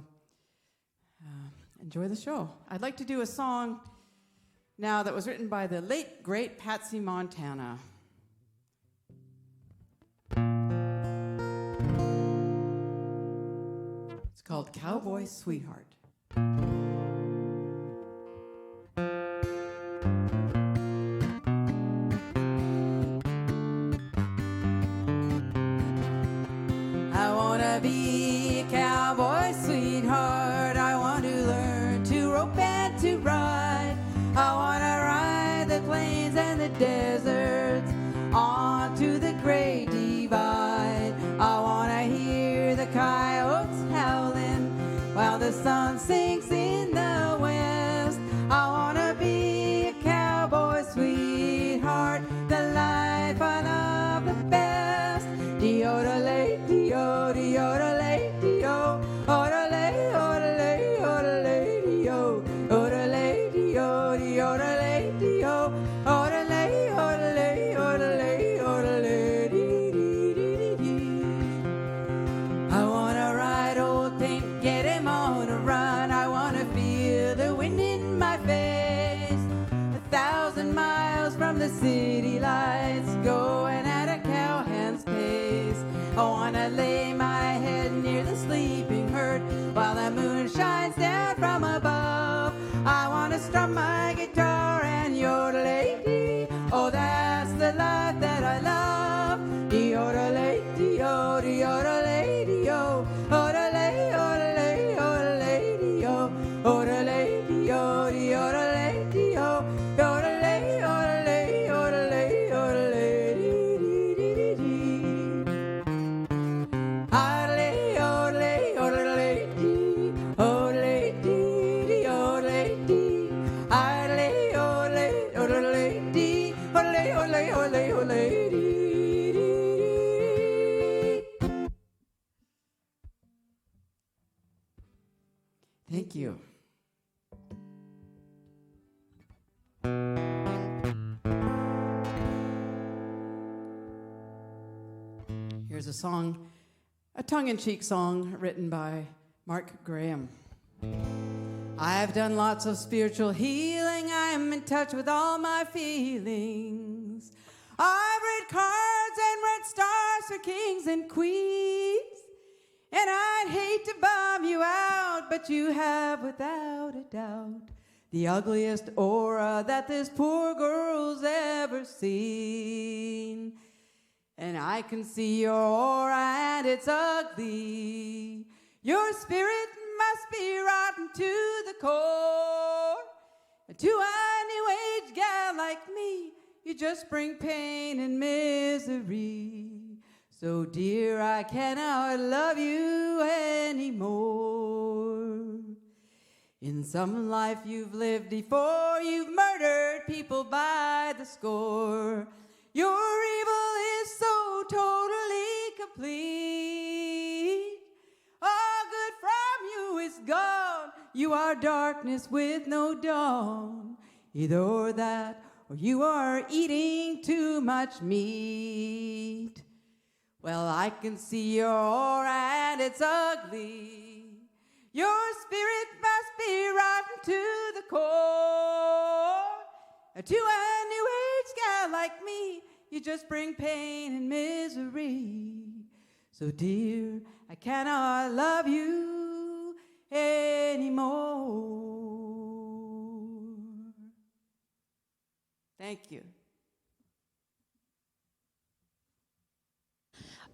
enjoy the show. I'd like to do a song now that was written by the late, great Patsy Montana. It's called Cowboy Sweetheart. I want to be a cowboy sweetheart. I want to learn to rope and to ride. I want to ride the plains and the deserts onto the Great Divide. I want to hear the coyotes howling while the sun sinks in the west. I want to be a cowboy sweetheart, the life I love the best. Deodorate, deodorate, deodorate, deodorate, deodorate, deodorate, deodorate, deodorate, deodorate, I want to ride old Pink, get him on a run. I want to feel the wind in my face. 1,000 miles from the city lights, going at a cowhand's pace. I want to lay my head near the sleeping herd while the moon shines down from above. I want to strum my guitar and yodelay. Oh, that's the life that I love. Yodelay, yodelay, yodelay, yodelay, yodelay, yodelay, yodelay, yodelay, yodelay, Thank you. Here's a song, a tongue-in-cheek song written by Mark Graham. I've done lots of spiritual healing. I am in touch with all my feelings. I've read cards and read stars for kings and queens. And I'd hate to bum you out, but you have, without a doubt, the ugliest aura that this poor girl's ever seen. And I can see your aura and it's ugly. Your spirit must be rotten to the core. And to a new age gal like me, You just bring pain and misery. So dear, I cannot love you anymore. In some life you've lived before, you've murdered people by the score. Your evil is so totally complete. All good from you is gone. You are darkness with no dawn. Either that or you are eating too much meat. Well, I can see your aura and it's ugly. Your spirit must be rotten to the core. To a new age gal like me, you just bring pain and misery. So dear, I cannot love you anymore. Thank you.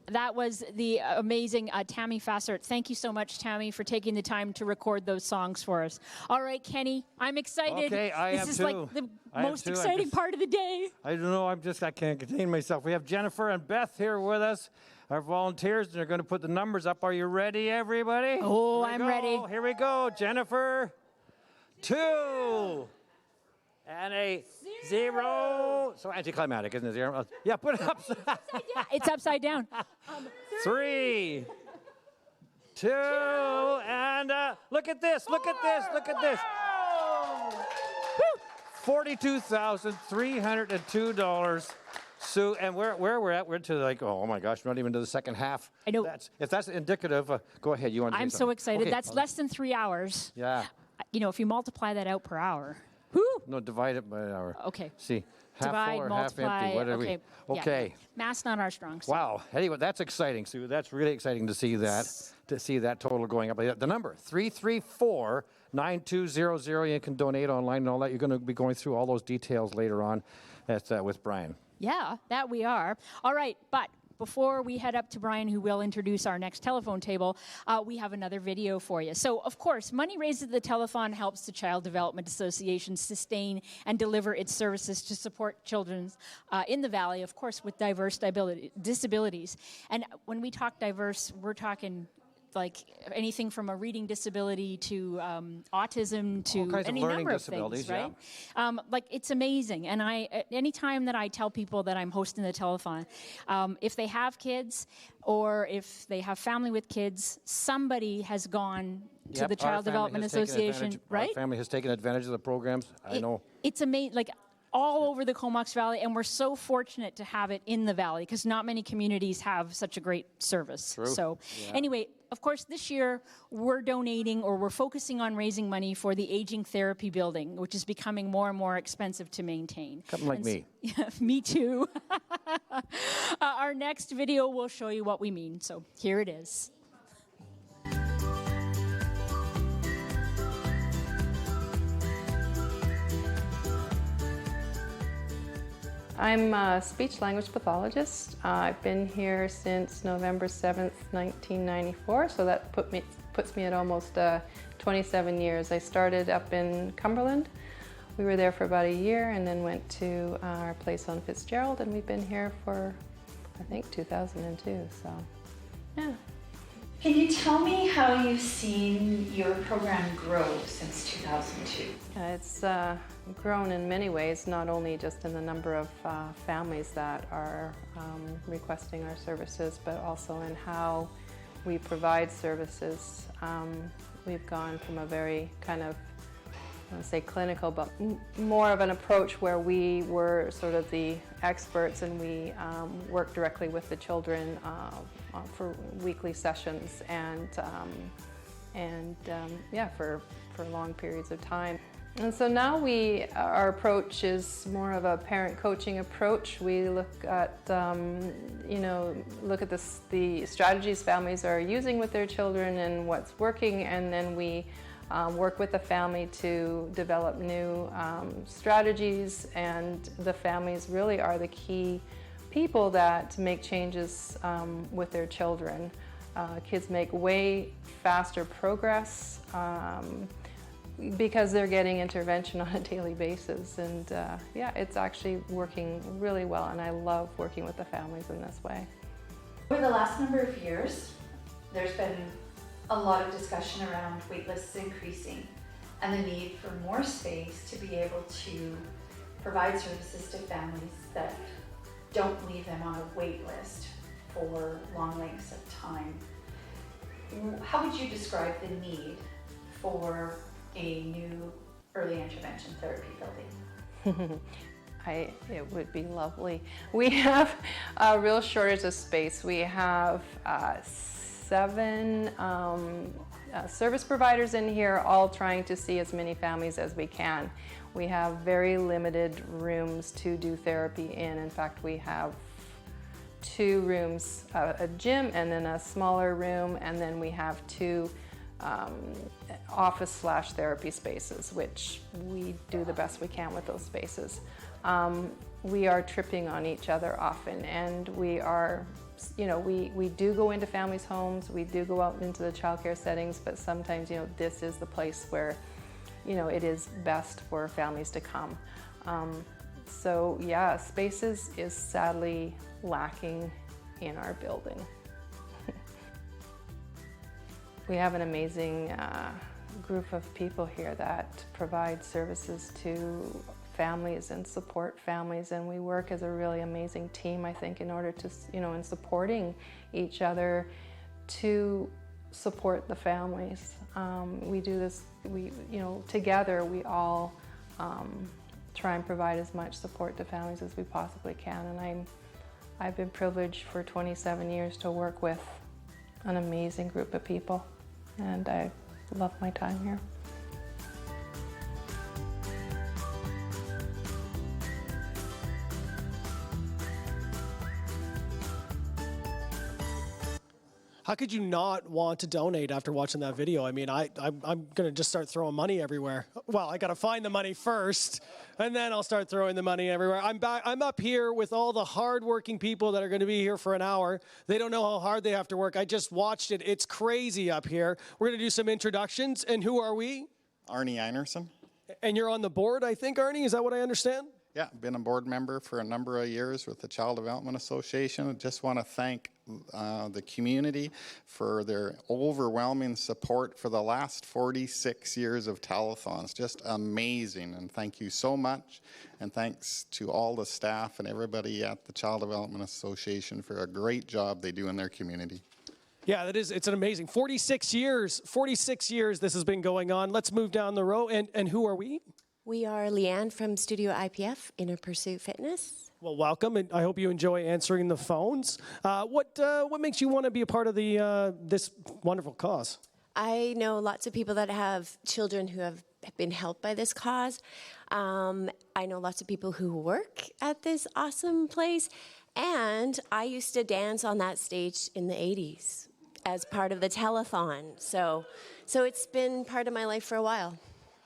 That was the amazing Tammy Fassert. Thank you so much, Tammy, for taking the time to record those songs for us. All right, Kenny, I'm excited. Okay, I am too. This is like the most exciting part of the day. I don't know, I can't contain myself. We have Jennifer and Beth here with us, our volunteers, and they're going to put the numbers up. Are you ready, everybody? Oh, I'm ready. Here we go, Jennifer. 2. And a 0. So anticlimactic, isn't it? 0. Yeah, put it up. It's upside down. 3, 2, and look at this, look at this, look at this. $42,302. Sue, and where we're at, we're to like, oh my gosh, not even to the second half. I know. If that's indicative, go ahead. You want to I'm say so something? excited. Okay. That's less than 3 hours. Yeah. You know, if you multiply that out per hour. No, divide it by an hour. Okay. See, half Divide, full or multiply. half empty. What are Okay. we? Okay. Yeah. Math's not our strong suit. Wow. Anyway, that's exciting, Sue. That's really exciting to see that. To see that total going up. The number 334-9200. You can donate online and all that. You're going to be going through all those details later on with Brian. Yeah, that we are. All right, but before we head up to Brian, who will introduce our next telephone table, we have another video for you. So, of course, money raised at the Telethon helps the Child Development Association sustain and deliver its services to support children in the Valley, of course, with diverse disabilities. And when we talk diverse, we're talking like anything from a reading disability to autism to any number of things, right? Yeah. Like it's amazing. And anytime that I tell people that I'm hosting the telethon, if they have kids or if they have family with kids, somebody has gone to the Child Development Association, right? Our family has taken advantage of the programs. I know. It's amazing. Like all over the Comox Valley, and we're so fortunate to have it in the Valley because not many communities have such a great service. True. So Yeah. anyway, of course, this year we're donating or we're focusing on raising money for the Aging Therapy Building, which is becoming more and more expensive to maintain. Something like me. Yeah, me too. Our next video will show you what we mean. So here it is. I'm a speech-language pathologist. I've been here since November 7th, 1994, so that puts me at almost 27 years. I started up in Cumberland. We were there for about a year and then went to our place on Fitzgerald, and we've been here for, I think, 2002, so yeah. Can you tell me how you've seen your program grow since 2002? It's grown in many ways, not only just in the number of families that are requesting our services, but also in how we provide services. We've gone from a very kind of, I want to say clinical, but more of an approach where we were sort of the experts and we work directly with the children for weekly sessions and yeah, for long periods of time. And so now our approach is more of a parent coaching approach. We look at, look at the strategies families are using with their children and what's working, and then we work with the family to develop new strategies, and the families really are the key people that make changes with their children. Kids make way faster progress because they're getting intervention on a daily basis. And yeah, it's actually working really well, and I love working with the families in this way. Over the last number of years, there's been a lot of discussion around waitlists increasing and the need for more space to be able to provide services to families that don't leave them on a wait list for long lengths of time. How would you describe the need for a new early intervention therapy building? It would be lovely. We have a real shortage of space. We have 7 service providers in here, all trying to see as many families as we can. We have very limited rooms to do therapy in. In fact, we have 2 rooms, a gym and then a smaller room, and then we have 2 office/therapy spaces, which we do the best we can with those spaces. We are tripping on each other often, and we are, you know, we do go into families' homes, we do go out into the childcare settings, but sometimes, you know, this is the place where, you know, it is best for families to come. So yeah, spaces is sadly lacking in our building. We have an amazing group of people here that provide services to families and support families, and we work as a really amazing team, I think, in order to, you know, in supporting each other to support the families. We do this, you know, together we all try and provide as much support to families as we possibly can, and I've been privileged for 27 years to work with an amazing group of people, and I love my time here. How could you not want to donate after watching that video? I mean, I'm going to just start throwing money everywhere. Well, I got to find the money first, and then I'll start throwing the money everywhere. I'm up here with all the hardworking people that are going to be here for an hour. They don't know how hard they have to work. I just watched it. It's crazy up here. We're going to do some introductions. And who are we? Arnie Einerson. And you're on the board, I think, Arnie? Is that what I understand? Yeah, been a board member for a number of years with the Child Development Association. I just want to thank the community for their overwhelming support for the last 46 years of telethons. Just amazing, and thank you so much. And thanks to all the staff and everybody at the Child Development Association for a great job they do in their community. Yeah, it's an amazing 46 years. 46 years this has been going on. Let's move down the row. And who are we? We are Leanne from Studio IPF, Inner Pursuit Fitness. Well, welcome, and I hope you enjoy answering the phones. What makes you want to be a part of this wonderful cause? I know lots of people that have children who have been helped by this cause. I know lots of people who work at this awesome place, and I used to dance on that stage in the 80s as part of the telethon. So it's been part of my life for a while.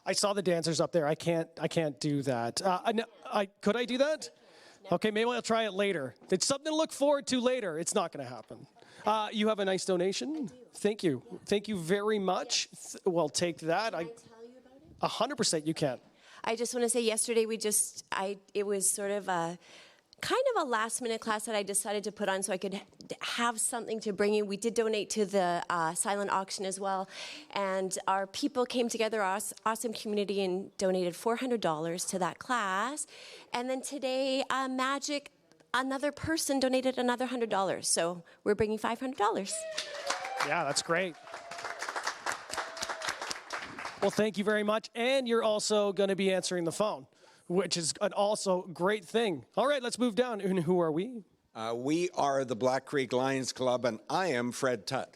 I saw the dancers up there. I can't do that. Could I do that? No. Okay, maybe I'll try it later. It's something to look forward to later. It's not going to happen. You have a nice donation. Thank you. Thank you very much. Well, take that. Can I tell you about it? 100% you can. I just want to say yesterday it was sort of a kind of a last-minute class that I decided to put on so I could have something to bring you. We did donate to the silent auction as well, and our people came together, awesome community, and donated $400 to that class. And then today, another person donated another $100, so we're bringing $500. Yeah, that's great. Well, thank you very much, and you're also going to be answering the phone, which is an also great thing. All right, let's move down. And who are we? We are the Black Creek Lions Club, and I am Fred Tutt.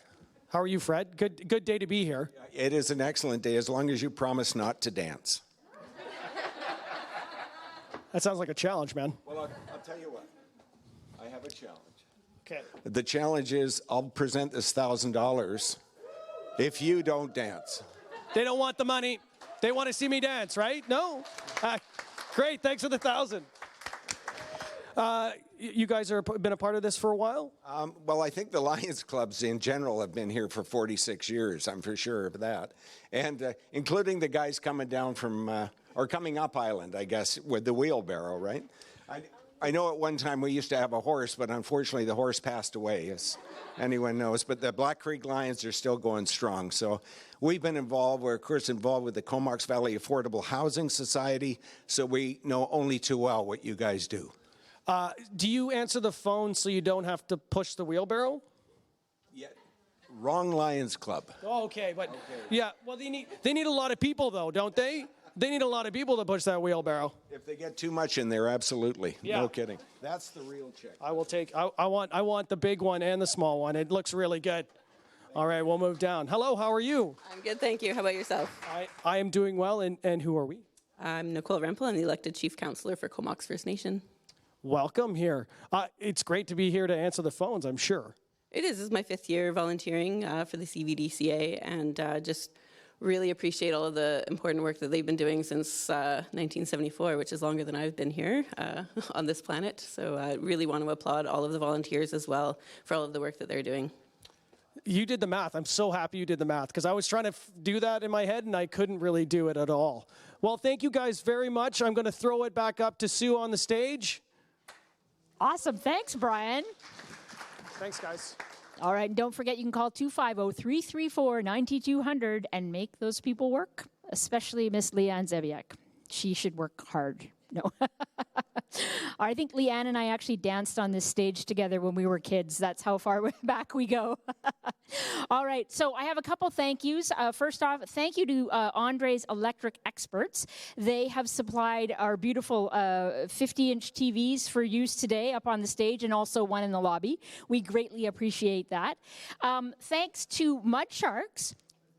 How are you, Fred? Good day to be here. It is an excellent day, as long as you promise not to dance. That sounds like a challenge, man. Well, I'll tell you what. I have a challenge. Okay. The challenge is I'll present this $1,000 if you don't dance. They don't want the money. They want to see me dance, right? No? Great, thanks for the $1,000. You guys have been a part of this for a while? Well, I think the Lions Clubs in general have been here for 46 years. I'm for sure of that. And including the guys coming down from, or coming up island, I guess, with the wheelbarrow, right? I know at one time we used to have a horse, but unfortunately the horse passed away, as anyone knows. But the Black Creek Lions are still going strong. So we've been involved. We're, of course, involved with the Comox Valley Affordable Housing Society. So we know only too well what you guys do. Do you answer the phone so you don't have to push the wheelbarrow? Yeah. Wrong Lions Club. Oh, okay, but yeah, well, they need a lot of people, though, don't they? They need a lot of people to push that wheelbarrow. If they get too much in there, absolutely. Yeah. No kidding. That's the real chick. I will take. I want the big one and the small one. It looks really good. All right, we'll move down. Hello, how are you? I'm good, thank you. How about yourself? I am doing well, and who are we? I'm Nicole Rempel. I'm the elected Chief Councillor for Comox First Nation. Welcome here. It's great to be here to answer the phones, I'm sure. It is. This is my 5th year volunteering for the CVCDA, and just really appreciate all of the important work that they've been doing since 1974, which is longer than I've been here on this planet. So I really want to applaud all of the volunteers as well for all of the work that they're doing. You did the math. I'm so happy you did the math because I was trying to do that in my head and I couldn't really do it at all. Well, thank you guys very much. I'm going to throw it back up to Sue on the stage. Awesome. Thanks, Brian. Thanks, guys. All right. Don't forget, you can call 250-334-9200 and make those people work, especially Miss Leanne Zebiak. She should work hard. No. I think Leanne and I actually danced on this stage together when we were kids. That's how far back we go. All right, so I have a couple thank yous. First off, thank you to Andre's Electric Experts. They have supplied our beautiful 50-inch TVs for use today up on the stage and also one in the lobby. We greatly appreciate that. Thanks to Mud Sharks,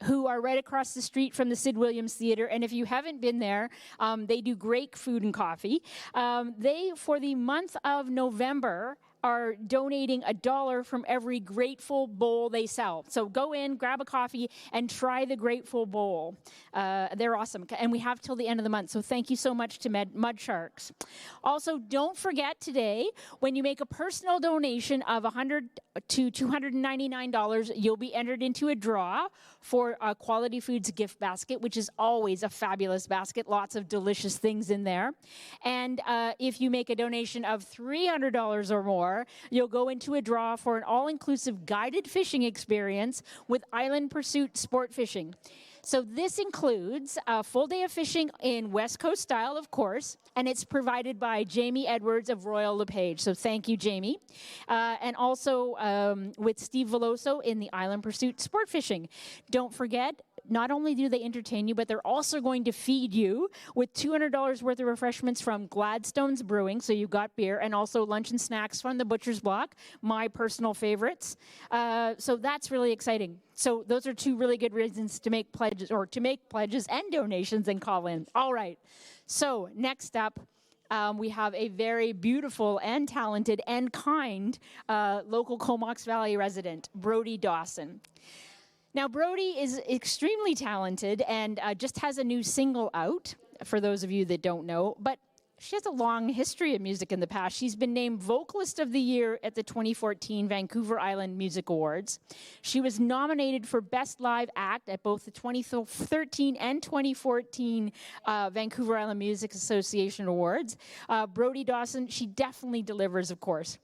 who are right across the street from the Sid Williams Theatre. And if you haven't been there, they do great food and coffee. They, for the month of November, are donating $1 from every Grateful Bowl they sell. So go in, grab a coffee, and try the Grateful Bowl. They're awesome. And we have till the end of the month. So thank you so much to Mud Sharks. Also, don't forget today, when you make a personal donation of $100 to $299, you'll be entered into a draw for a Quality Foods gift basket, which is always a fabulous basket. Lots of delicious things in there. And if you make a donation of $300 or more, you'll go into a draw for an all-inclusive guided fishing experience with Island Pursuit Sport Fishing. So this includes a full day of fishing in West Coast style, of course, and it's provided by Jamie Edwards of Royal LePage. So thank you, Jamie. And also with Steve Veloso in the Island Pursuit Sport Fishing. Don't forget, not only do they entertain you, but they're also going to feed you with $200 worth of refreshments from Gladstone's Brewing, so you've got beer, and also lunch and snacks from the Butcher's Block, my personal favorites. So that's really exciting. So those are two really good reasons to make pledges, or to make pledges and donations and call in. All right. So next up, we have a very beautiful and talented and kind local Comox Valley resident, Brody Dawson. Now, Brody is extremely talented and just has a new single out, for those of you that don't know, but she has a long history of music in the past. She's been named Vocalist of the Year at the 2014 Vancouver Island Music Awards. She was nominated for Best Live Act at both the 2013 and 2014 Vancouver Island Music Association Awards. Brody Dawson, she definitely delivers, of course.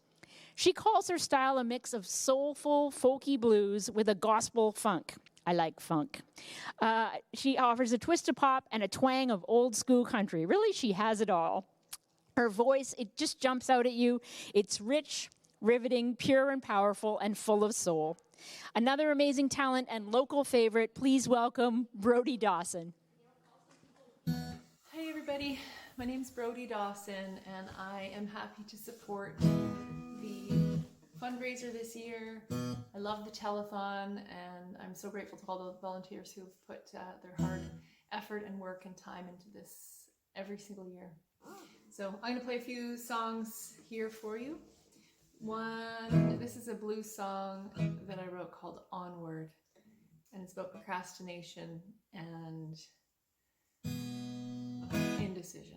She calls her style a mix of soulful, folky blues with a gospel funk. I like funk. She offers a twist of pop and a twang of old school country. Really, she has it all. Her voice, it just jumps out at you. It's rich, riveting, pure and powerful, and full of soul. Another amazing talent and local favorite, please welcome Brody Dawson. Hi, everybody. My name's Brody Dawson, and I am happy to support the fundraiser this year. I love the telethon, and I'm so grateful to all the volunteers who have put their hard effort and work and time into this every single year. So I'm going to play a few songs here for you. This is a blues song that I wrote called Onward, and it's about procrastination and indecision.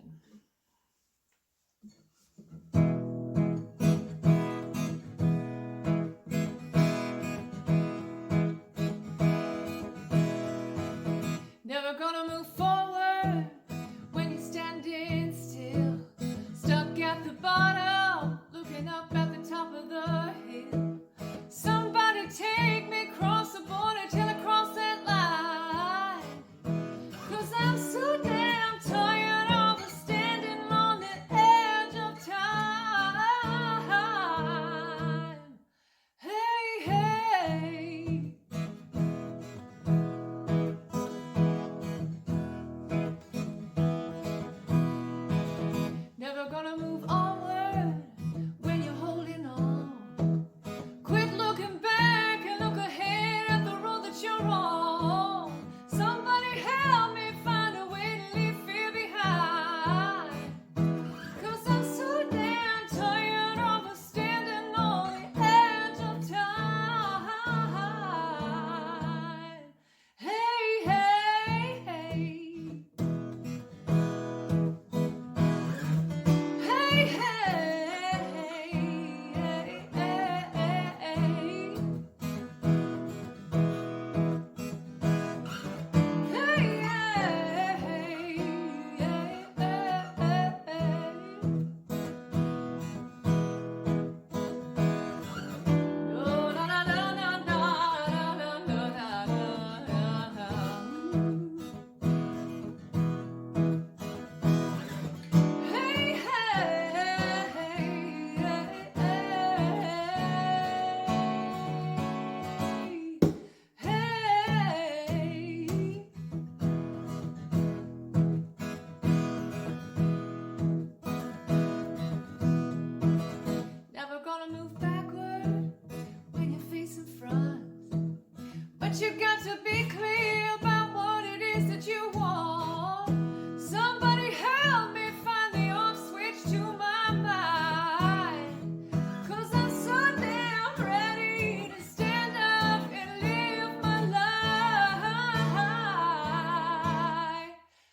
But you got to be clear about what it is that you want. Somebody help me find the off switch to my mind. 'Cause I'm so damn ready to stand up and live my life.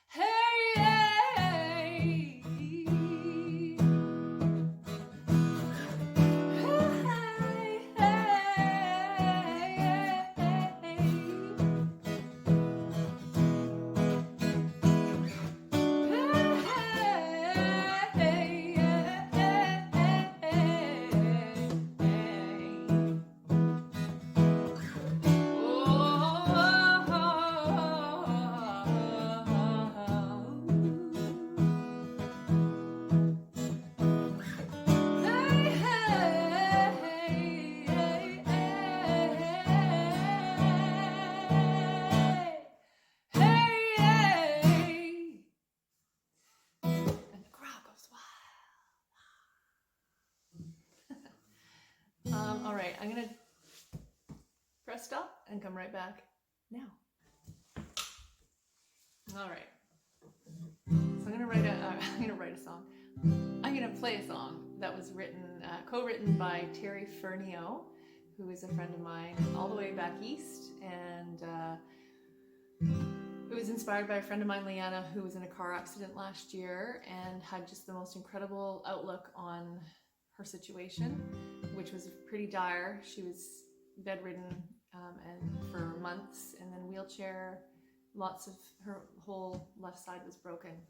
Hey, hey. All right, I'm gonna press stop and come right back now. All right. So I'm gonna write a song. I'm gonna play a song that was written, co-written by Terry Fernio, who is a friend of mine all the way back east, and it was inspired by a friend of mine, Leanna, who was in a car accident last year and had just the most incredible outlook on her situation, which was pretty dire. She was bedridden and for months, and then wheelchair. Lots of her whole left side was broken,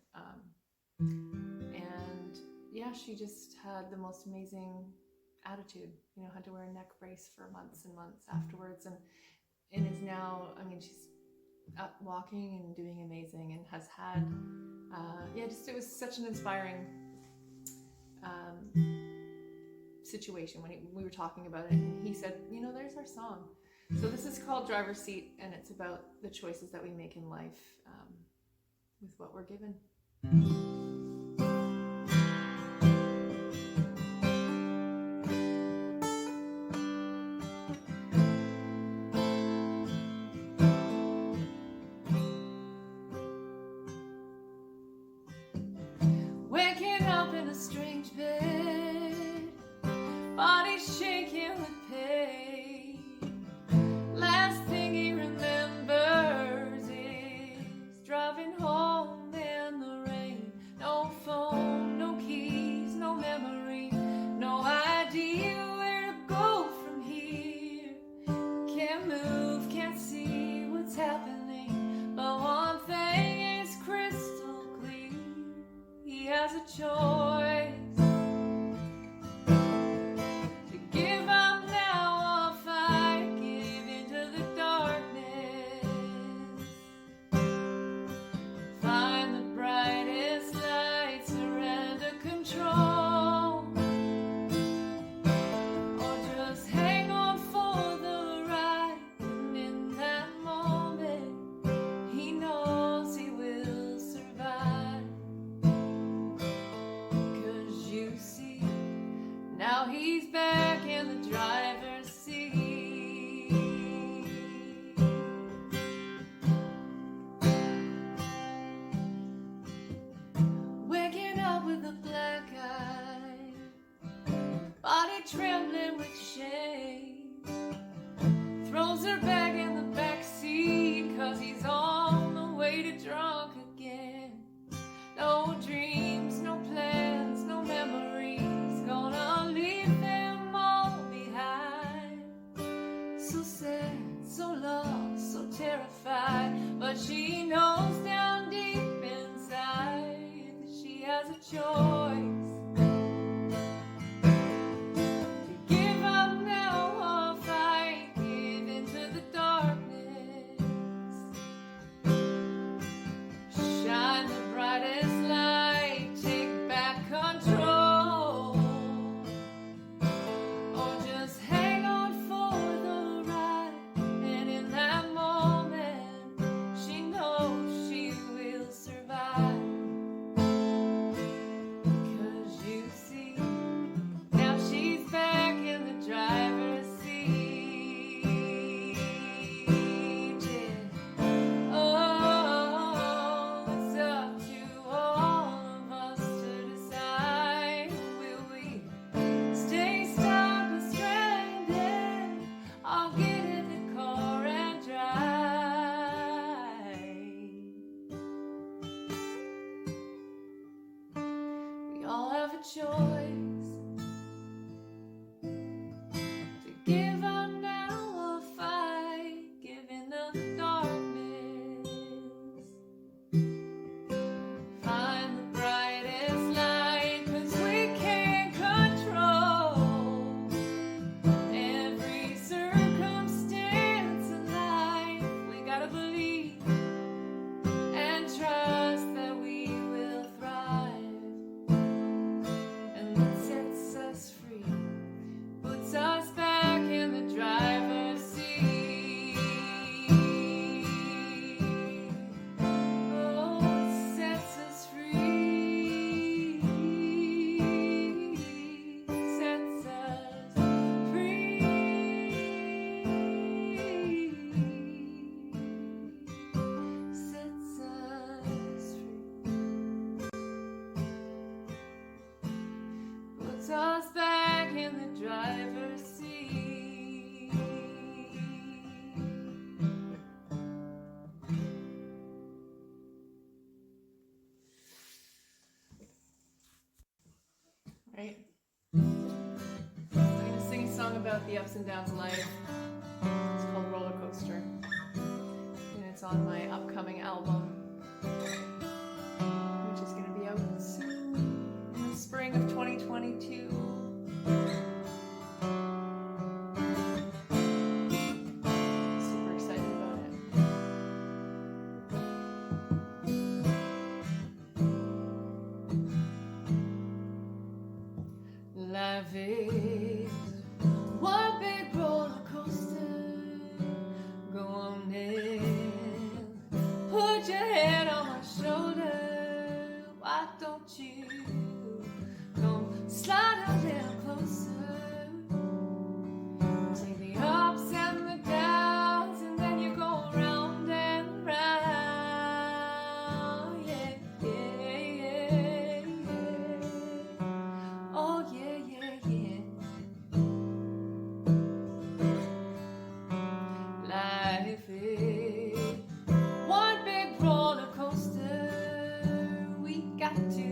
and yeah, she just had the most amazing attitude. You know, had to wear a neck brace for months and months afterwards, and is now, I mean, she's up walking and doing amazing, and has had it was such an inspiring situation when we were talking about it, and he said, you know, there's our song. So this is called Driver's Seat, and it's about the choices that we make in life with what we're given. Waking up in a strange bed, body shaking with pain. Last thing he remembers is driving home in the rain. No phone, no keys, no memory, no idea where to go from here. Can't move, can't see what's happening, but one thing is crystal clear. He has a choice. Now he's back in the driver's seat. Waking up with a black eye, body trembling with shame. Throws her back in the back seat, 'cause he's on the way to drunk again. No dreams, no plans, no memories, gonna leave them all behind. So sad, so lost, so terrified, but she knows down deep inside that she has a choice. To give up now choice to give up now or fight, given the darkness. Find the brightest light, 'cause we can't control every circumstance in life. We gotta believe and trust that we will thrive. And what sets us free puts us back in the driver's seat. Oh, it sets us free. Sets us free. Sets us free. Puts us back in the driver's seat. Right? I'm gonna sing a song about the ups and downs of life. It's called Roller Coaster. And it's on my upcoming album, which is gonna be out soon in the spring of 2022. Super excited about it. Life is one big roller coaster. Go on in, put your head on my shoulder. Why don't you come slide a little closer? Take the ups and the downs, and then you go round and round. Yeah, yeah, yeah, yeah. Oh yeah, yeah, yeah. Life is one big roller coaster. We got to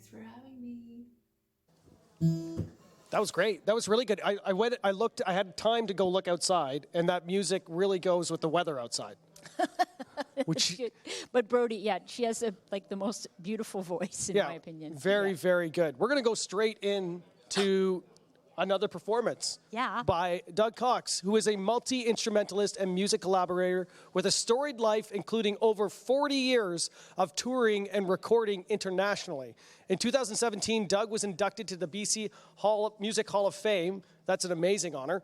for having me. That was great. That was really good. I went. I looked. I had time to go look outside, and that music really goes with the weather outside. Which, but Brody, yeah, she has the most beautiful voice in my opinion. Very, very good. We're going to go straight into another performance by Doug Cox, who is a multi-instrumentalist and music collaborator with a storied life, including over 40 years of touring and recording internationally. In 2017, Doug was inducted to the BC Music Hall of Fame. That's an amazing honor.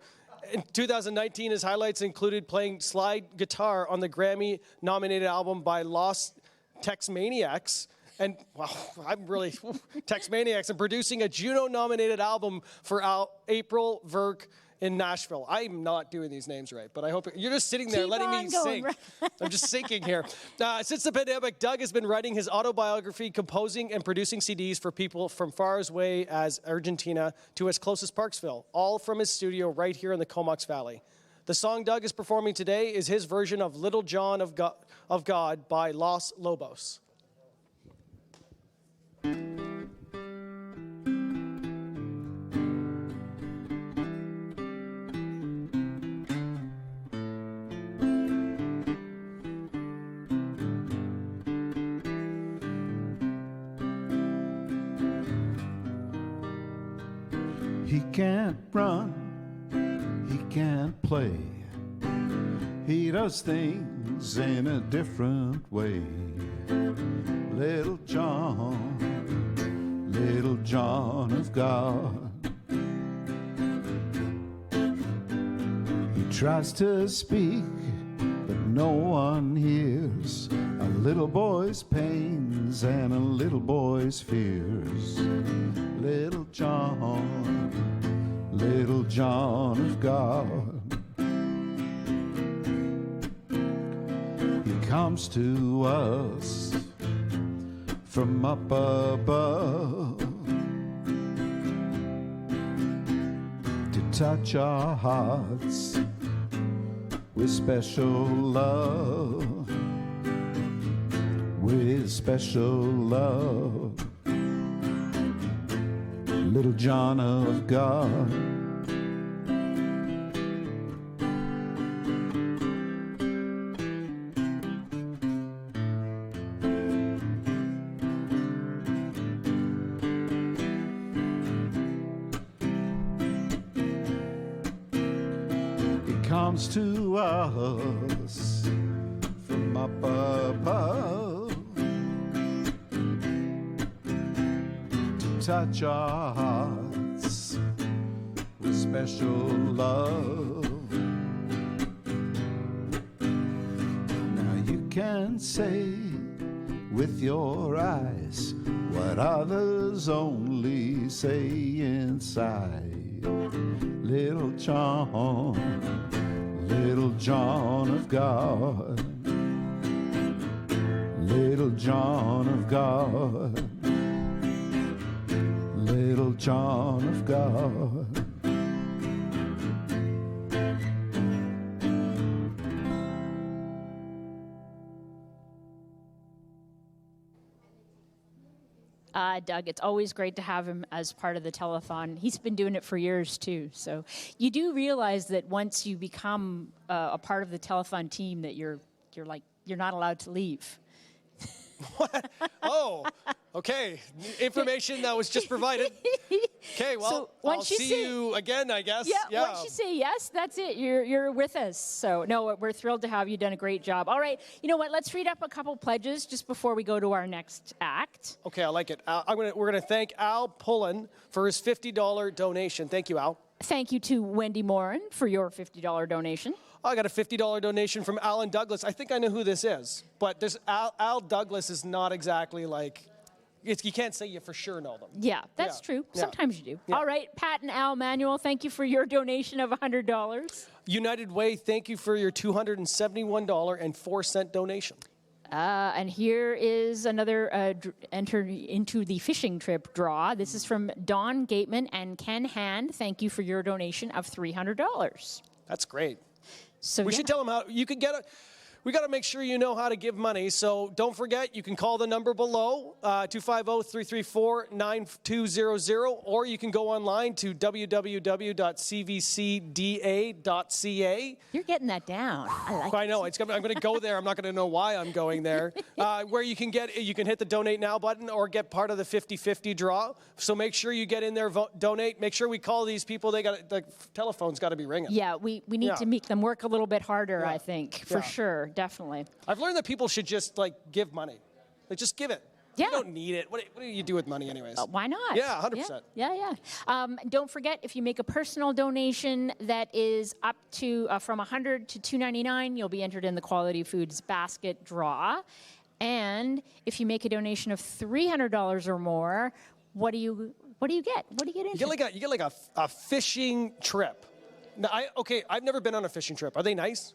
In 2019, his highlights included playing slide guitar on the Grammy-nominated album by Lost Tex-Maniacs, and wow, I'm really Tex-Maniacs, and producing a Juno-nominated album for April Verk in Nashville. I'm not doing these names right, but I hope you're just sitting there letting me sing. I'm just sinking here. Since the pandemic, Doug has been writing his autobiography, composing and producing CDs for people from far away as Argentina to as close as Parksville, all from his studio right here in the Comox Valley. The song Doug is performing today is his version of Little John of God by Los Lobos. He can't run, he can't play. He does things in a different way. Little John of God. He tries to speak, but no one hears a little boy's pains and a little boy's fears. Little John of God. He comes to us from up above to touch our hearts with special love, with special love. Little John of God. Comes to us from up above to touch our hearts with special love. Now you can say with your eyes what others only say inside. Little John of God. Little John of God. Little John of God. Doug, it's always great to have him as part of the telethon. He's been doing it for years too. So you do realize that once you become a part of the telethon team, that you're not allowed to leave. What? Oh, okay. Information that was just provided. Okay, well, so I'll see you again, I guess. Yeah, once you say yes, that's it. You're with us. So, no, we're thrilled to have you. Done a great job. All right, you know what? Let's read up a couple pledges just before we go to our next act. Okay, I like it. We're going to thank Al Pullen for his $50 donation. Thank you, Al. Thank you to Wendy Morin for your $50 donation. I got a $50 donation from Alan Douglas. I think I know who this is, but Al Douglas is not exactly like, you can't say you for sure know them. Yeah, that's true. Sometimes you do. Yeah. All right, Pat and Al Manuel, thank you for your donation of $100. United Way, thank you for your $271.04 donation. And here is another enter into the fishing trip draw. This is from Don Gateman and Ken Hand. Thank you for your donation of $300. That's great. So we should tell them how you could get we got to make sure you know how to give money. So don't forget, you can call the number below, 250-334-9200, or you can go online to www.cvcda.ca. You're getting that down. I like I know. I'm going to go there. I'm not going to know why I'm going there. Where you can hit the Donate Now button or get part of the 50-50 draw. So make sure you get in there, donate. Make sure we call these people. The telephone's got to be ringing. Yeah, we need to make them work a little bit harder, I think, for sure. Definitely. I've learned that people should just give money. Just give it. Yeah. You don't need it. What do you do with money anyways? Why not? Yeah, 100%. Yeah. Don't forget, if you make a personal donation that is up to from $100 to $2.99, you'll be entered in the Quality Foods basket draw. And if you make a donation of $300 or more, what do you get? What do you get into? You get a fishing trip. Now, I've never been on a fishing trip. Are they nice?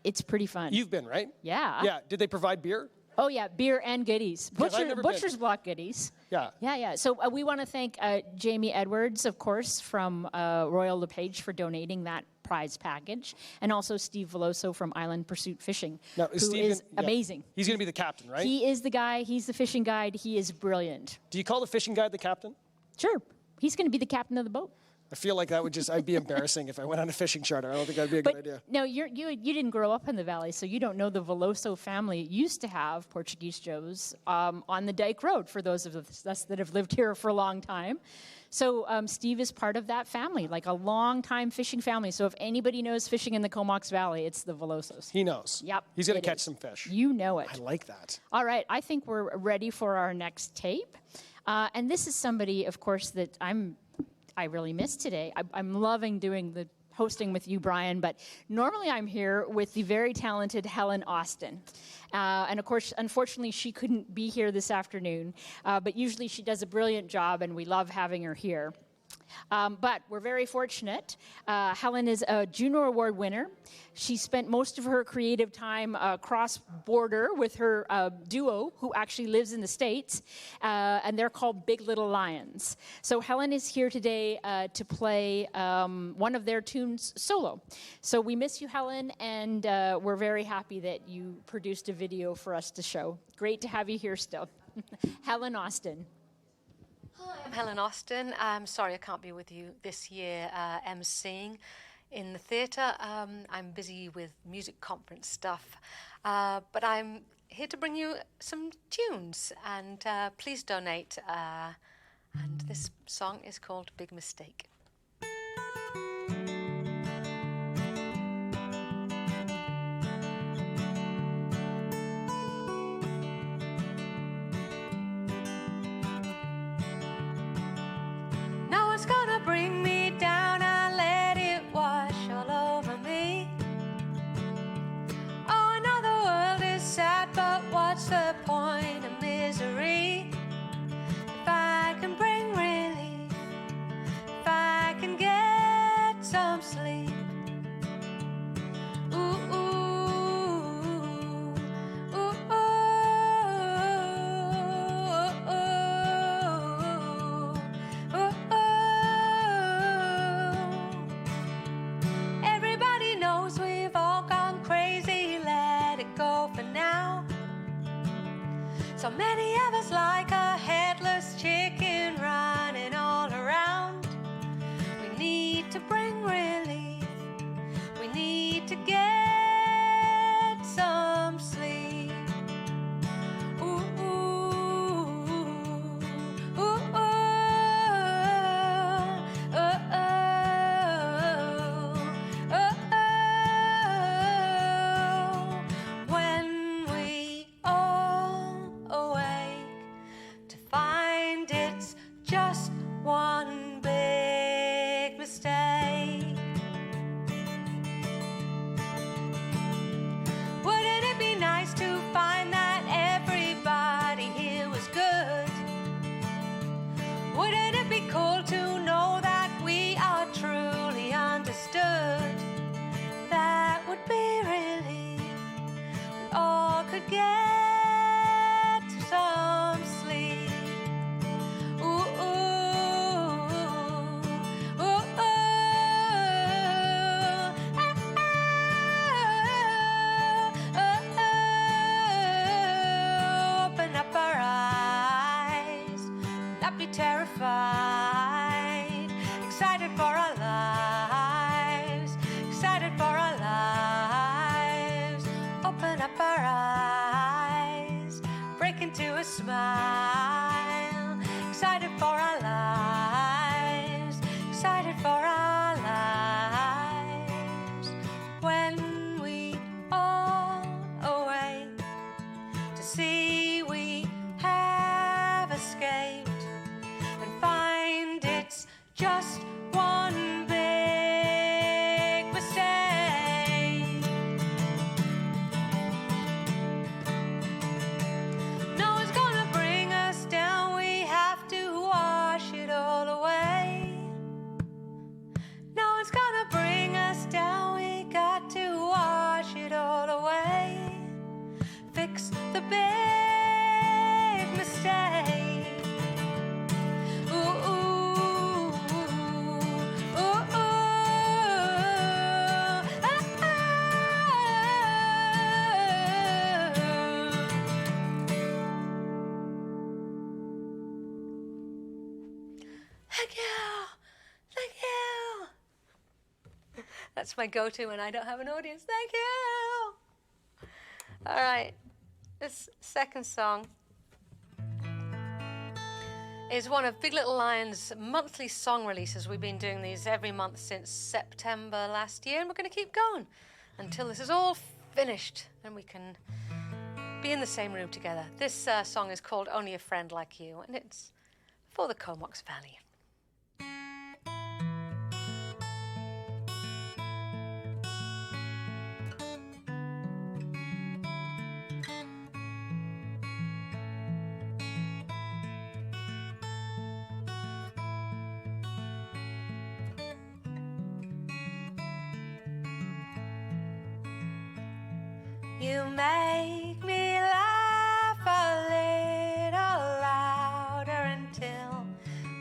It's pretty fun. You've been, right? Yeah. Yeah. Did they provide beer? Oh, yeah, beer and goodies. Butcher's Block goodies. Yeah. Yeah. So we want to thank Jamie Edwards, of course, from Royal LePage for donating that prize package, and also Steve Veloso from Island Pursuit Fishing, who is amazing. He's going to be the captain, right? He is the guy. He's the fishing guide. He is brilliant. Do you call the fishing guide the captain? Sure. He's going to be the captain of the boat. I feel like that would I'd be embarrassing if I went on a fishing charter. I don't think that'd be a good idea. No, you didn't grow up in the valley, so you don't know the Veloso family used to have Portuguese Joe's on the Dyke Road, for those of us that have lived here for a long time. So Steve is part of that family, like a long-time fishing family. So if anybody knows fishing in the Comox Valley, it's the Velosos. He knows. Yep. He's going to catch some fish. You know it. I like that. All right, I think we're ready for our next tape. And this is somebody, of course, that I really miss today. I'm loving doing the hosting with you, Brian, but normally I'm here with the very talented Helen Austin. And of course, unfortunately, she couldn't be here this afternoon, but usually she does a brilliant job and we love having her here. But we're very fortunate. Helen is a Juno Award winner. She spent most of her creative time cross-border with her duo, who actually lives in the States, and they're called Big Little Lions. So Helen is here today to play one of their tunes solo. So we miss you, Helen, and we're very happy that you produced a video for us to show. Great to have you here still. Helen Austin. Hi, I'm Helen Austin. I'm sorry I can't be with you this year emceeing in the theatre. I'm busy with music conference stuff, but I'm here to bring you some tunes, and please donate. And this song is called Big Mistake. Gonna bring me down and let it wash all over me. Oh, I know the world is sad, but what's the point of misery? If I can bring relief, if I can get some sleep. Ooh, ooh, ooh, ooh. So many of us like a headless chicken running all around. We need to bring relief. We need to get some sleep. Ooh, ooh, ooh, ooh, when we all awake to find it's just one big mistake. Wouldn't it be nice to find that everybody here was good? Wouldn't it be cool to know that we are truly understood? That would be relief. We all could get some sleep. Ooh, ooh, ooh, ooh, ooh, smile. Excited for our lives, excited for our lives. When we all away to see we have escaped and find it's just one big mistake. No one's gonna bring us down, we have to wash it all away. No one's gonna bring us down, we got to wash it all away. Fix the big mistake. Ooh, ooh, ooh, ooh, ah, ah. Thank you. Thank you. That's my go-to when I don't have an audience. Thank you. All right. This second song is one of Big Little Lion's monthly song releases. We've been doing these every month since September last year, and we're going to keep going until this is all finished and we can be in the same room together. This song is called Only a Friend Like You, and it's for the Comox Valley. You make me laugh a little louder until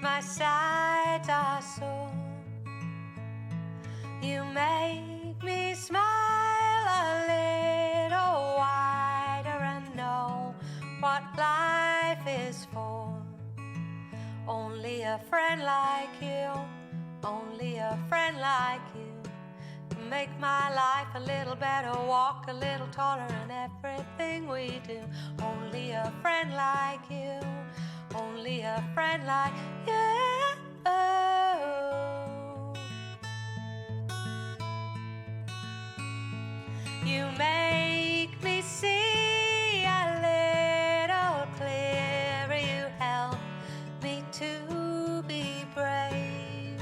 my sides are sore. You make me smile a little wider and know what life is for. Only a friend like you, only a friend like you can make my life a little better, walk a little taller in everything we do. Only a friend like you, only a friend like you. You make me see a little clearer, you help me to be brave.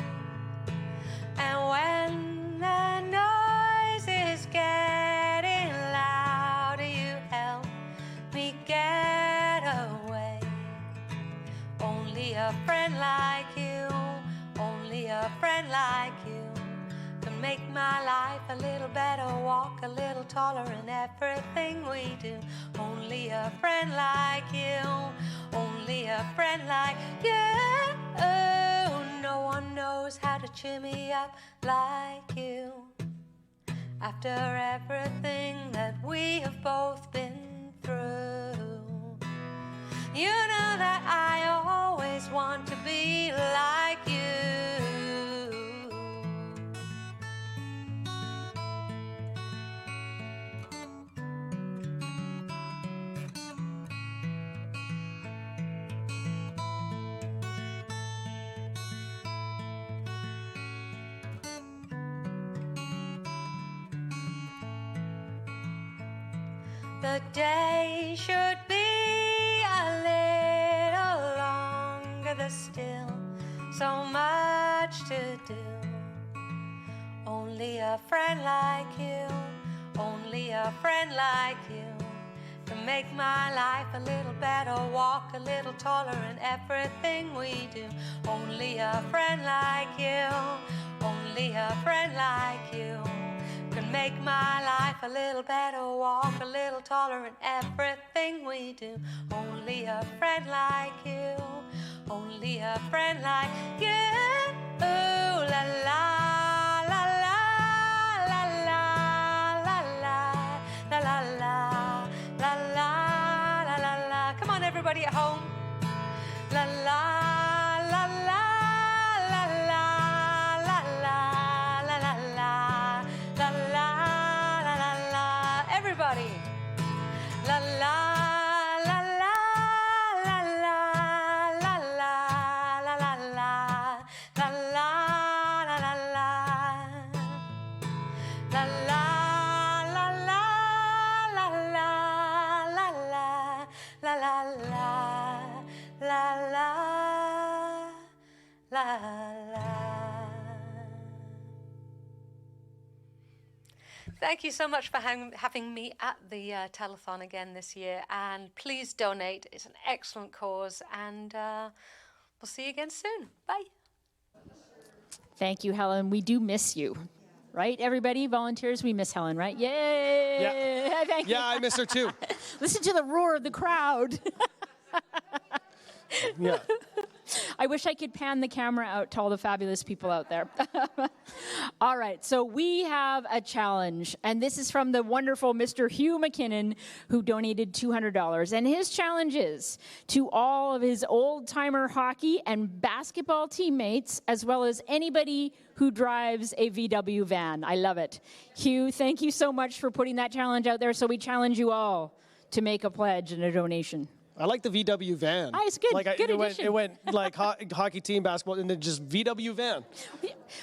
And when the noise is getting louder, you help me get away. Only a friend like you, only a friend like you can make my life a little better, walk a little taller in everything we do. Only a friend like you, only a friend like you. No one knows how to cheer me up like you. After everything that we have both been through, you know that I always want to be like you. The day should be a little longer, there's still so much to do. Only a friend like you, only a friend like you can make my life a little better, walk a little taller in everything we do. Only a friend like you, only a friend like you can make my life a little better, walk a little taller in everything we do. Only a friend like you, only a friend like you. Ooh, la la la la la la la la la la la la la la la. Come on, everybody at home. La la. La la la la Thank you so much for having me at the telethon again this year. And please donate. It's an excellent cause. And we'll see you again soon. Bye. Thank you, Helen. We do miss you. Right, everybody? Volunteers, we miss Helen, right? Yay! Yeah, Thank you. I miss her too. Listen to the roar of the crowd. Yeah. I wish I could pan the camera out to all the fabulous people out there. All right, so we have a challenge, and this is from the wonderful Mr. Hugh McKinnon, who donated $200. And his challenge is to all of his old-timer hockey and basketball teammates, as well as anybody who drives a VW van. I love it. Hugh, thank you so much for putting that challenge out there. So we challenge you all to make a pledge and a donation. I like the VW van. Ah, it's good. Like Good it addition. went like hockey team, basketball, and then just VW van.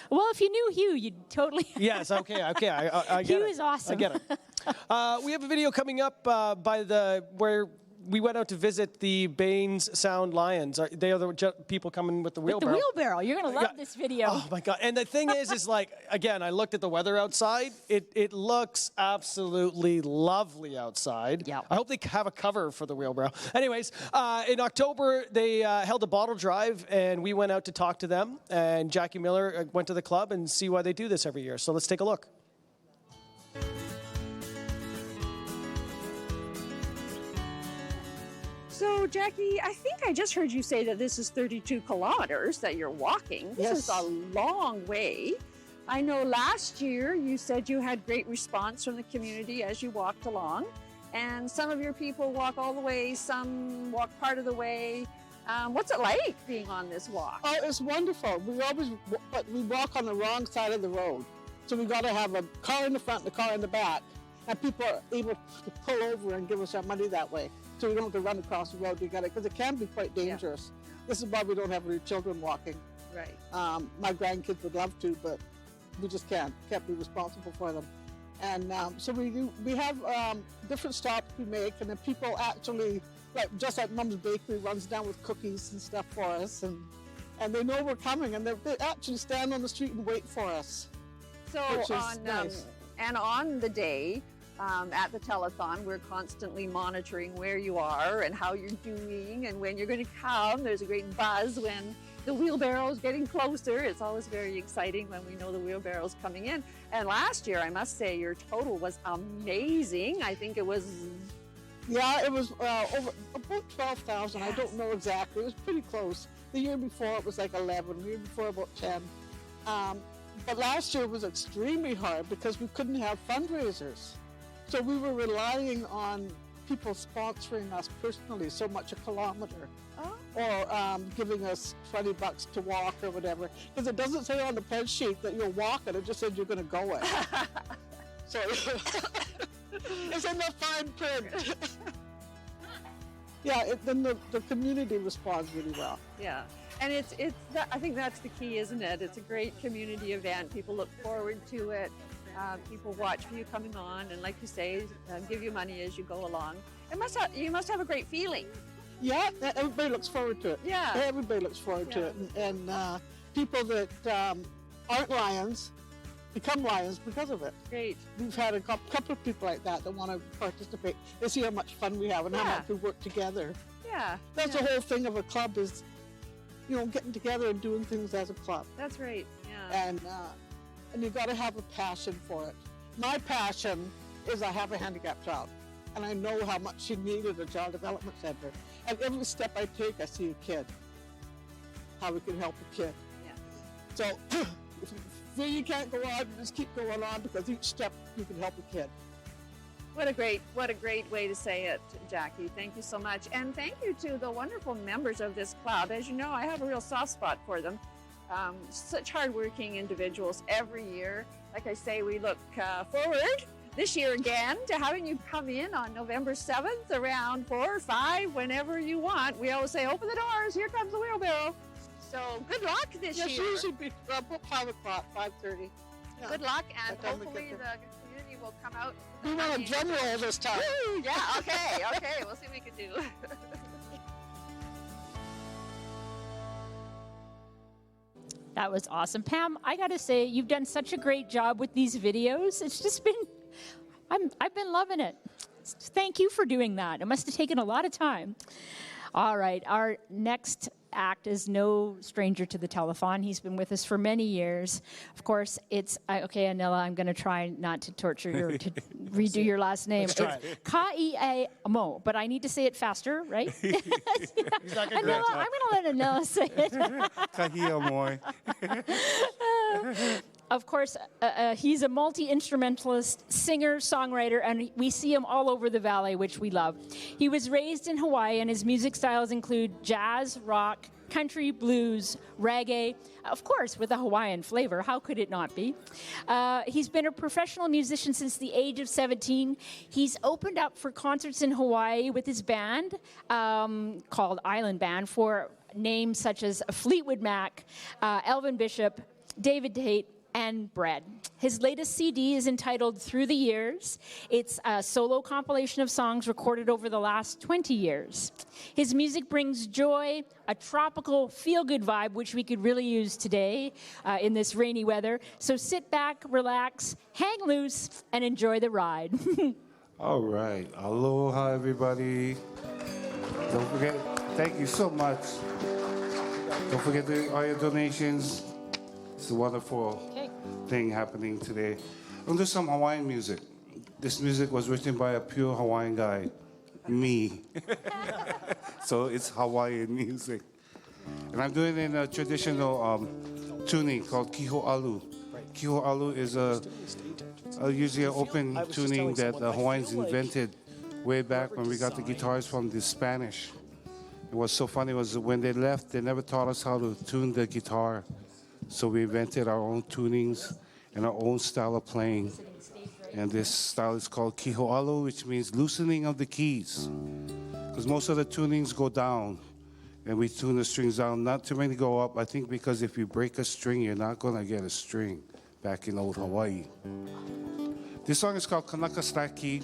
Well, if you knew Hugh, you'd totally... Yes, okay. I get Hugh it. is awesome. I get it. We have a video coming up where we went out to visit the Baines Sound Lions. They are the people coming with the wheelbarrow. With the wheelbarrow. You're going to love this video. Oh, my God. And the thing is like, again, I looked at the weather outside. It looks absolutely lovely outside. Yeah. I hope they have a cover for the wheelbarrow. Anyways, in October, they held a bottle drive, and we went out to talk to them. And Jackie Miller went to the club and see why they do this every year. So let's take a look. So, Jackie, I think I just heard you say that this is 32 kilometers that you're walking. This is a long way. I know last year you said you had great response from the community as you walked along. And some of your people walk all the way, some walk part of the way. What's it like being on this walk? Oh, it's wonderful. We walk on the wrong side of the road. So we got to have a car in the front and a car in the back. And people are able to pull over and give us our money that way. So we don't have to run across the road together, because it can be quite dangerous. Yeah. This is why we don't have any children walking. Right. My grandkids would love to, but we just can't be responsible for them. And so we have different stops we make, and then people actually, just like Mum's Bakery runs down with cookies and stuff for us, and they know we're coming, and they actually stand on the street and wait for us. So nice. And on the day, at the telethon, we're constantly monitoring where you are and how you're doing and when you're going to come. There's a great buzz when the wheelbarrow is getting closer. It's always very exciting when we know the wheelbarrow's coming in. And last year, I must say, your total was amazing. I think it was... Yeah, it was over about 12,000. Yes. I don't know exactly. It was pretty close. The year before, it was like 11. The year before, about 10. But last year was extremely hard because we couldn't have fundraisers. So we were relying on people sponsoring us personally, so much a kilometer, or giving us $20 to walk or whatever. Because it doesn't say on the pledge sheet that you're walking; it just says you're going to go it. So it's in the fine print. Yeah, then the community responds really well. Yeah, and I think that's the key, isn't it? It's a great community event. People look forward to it. People watch for you coming on, and like you say, give you money as you go along. You must have a great feeling. Yeah, everybody looks forward to it. Yeah. Everybody looks forward to it. And people that aren't Lions become Lions because of it. Great. We've had a couple of people like that want to participate. They see how much fun we have and how much we work together. Yeah. That's the whole thing of a club is, getting together and doing things as a club. That's right, yeah. And you've got to have a passion for it. My passion is I have a handicapped child, and I know how much she needed a child development center. And every step I take, I see a kid, how we can help a kid. Yeah. So if you can't go on, just keep going on, because each step you can help a kid. What a great way to say it, Jackie. Thank you so much. And thank you to the wonderful members of this club. As you know, I have a real soft spot for them. Such hardworking individuals every year. Like I say, we look forward this year again to having you come in on November 7th around 4 or 5, whenever you want. We always say, open the doors, here comes the wheelbarrow. So good luck this year. Yes, usually be about 5 o'clock, 5:30. Yeah. Good luck, and hopefully the community will come out. We want a drum roll this time. Woo, yeah, okay, we'll see what we can do. That was awesome. Pam, I got to say, you've done such a great job with these videos. It's just been I've been loving it. Thank you for doing that. It must have taken a lot of time. All right, our next act is no stranger to the Telethon. He's been with us for many years. Of course, it's, okay, Anila, I'm going to try not to torture you, to redo your last name. Let's try It's Ka-I-A-Mo, but I need to say it faster, right? Anila, I'm going to let Anila say it. Kahiamoy. Of course, he's a multi-instrumentalist, singer, songwriter, and we see him all over the valley, which we love. He was raised in Hawaii, and his music styles include jazz, rock, country, blues, reggae, of course, with a Hawaiian flavor. How could it not be? He's been a professional musician since the age of 17. He's opened up for concerts in Hawaii with his band, called Island Band, for names such as Fleetwood Mac, Elvin Bishop, David Tate, and Bread. His latest CD is entitled Through the Years. It's a solo compilation of songs recorded over the last 20 years. His music brings joy, a tropical feel-good vibe, which we could really use today in this rainy weather. So sit back, relax, hang loose, and enjoy the ride. All right. Aloha, everybody. Don't forget, thank you so much. Don't forget all your donations. It's a wonderful thing happening today. I'm going to do some Hawaiian music. This music was written by a pure Hawaiian guy, me. So it's Hawaiian music. And I'm doing it in a traditional tuning called Kiho'alu. Kiho'alu is usually an open tuning that the Hawaiians invented way back when we got the guitars from the Spanish. And what's so funny was when they left, they never taught us how to tune the guitar. So we invented our own tunings and our own style of playing. And this style is called Kiho'alu, which means loosening of the keys. Because most of the tunings go down, and we tune the strings down. Not too many go up, I think, because if you break a string, you're not going to get a string back in old Hawaii. This song is called Kanaka Staki.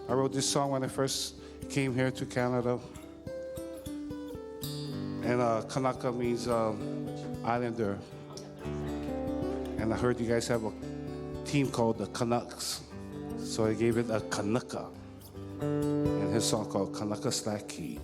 I wrote this song when I first came here to Canada. And Kanaka means islander. And I heard you guys have a team called the Canucks. So I gave it a Kanaka. And his song called Kanaka Staki.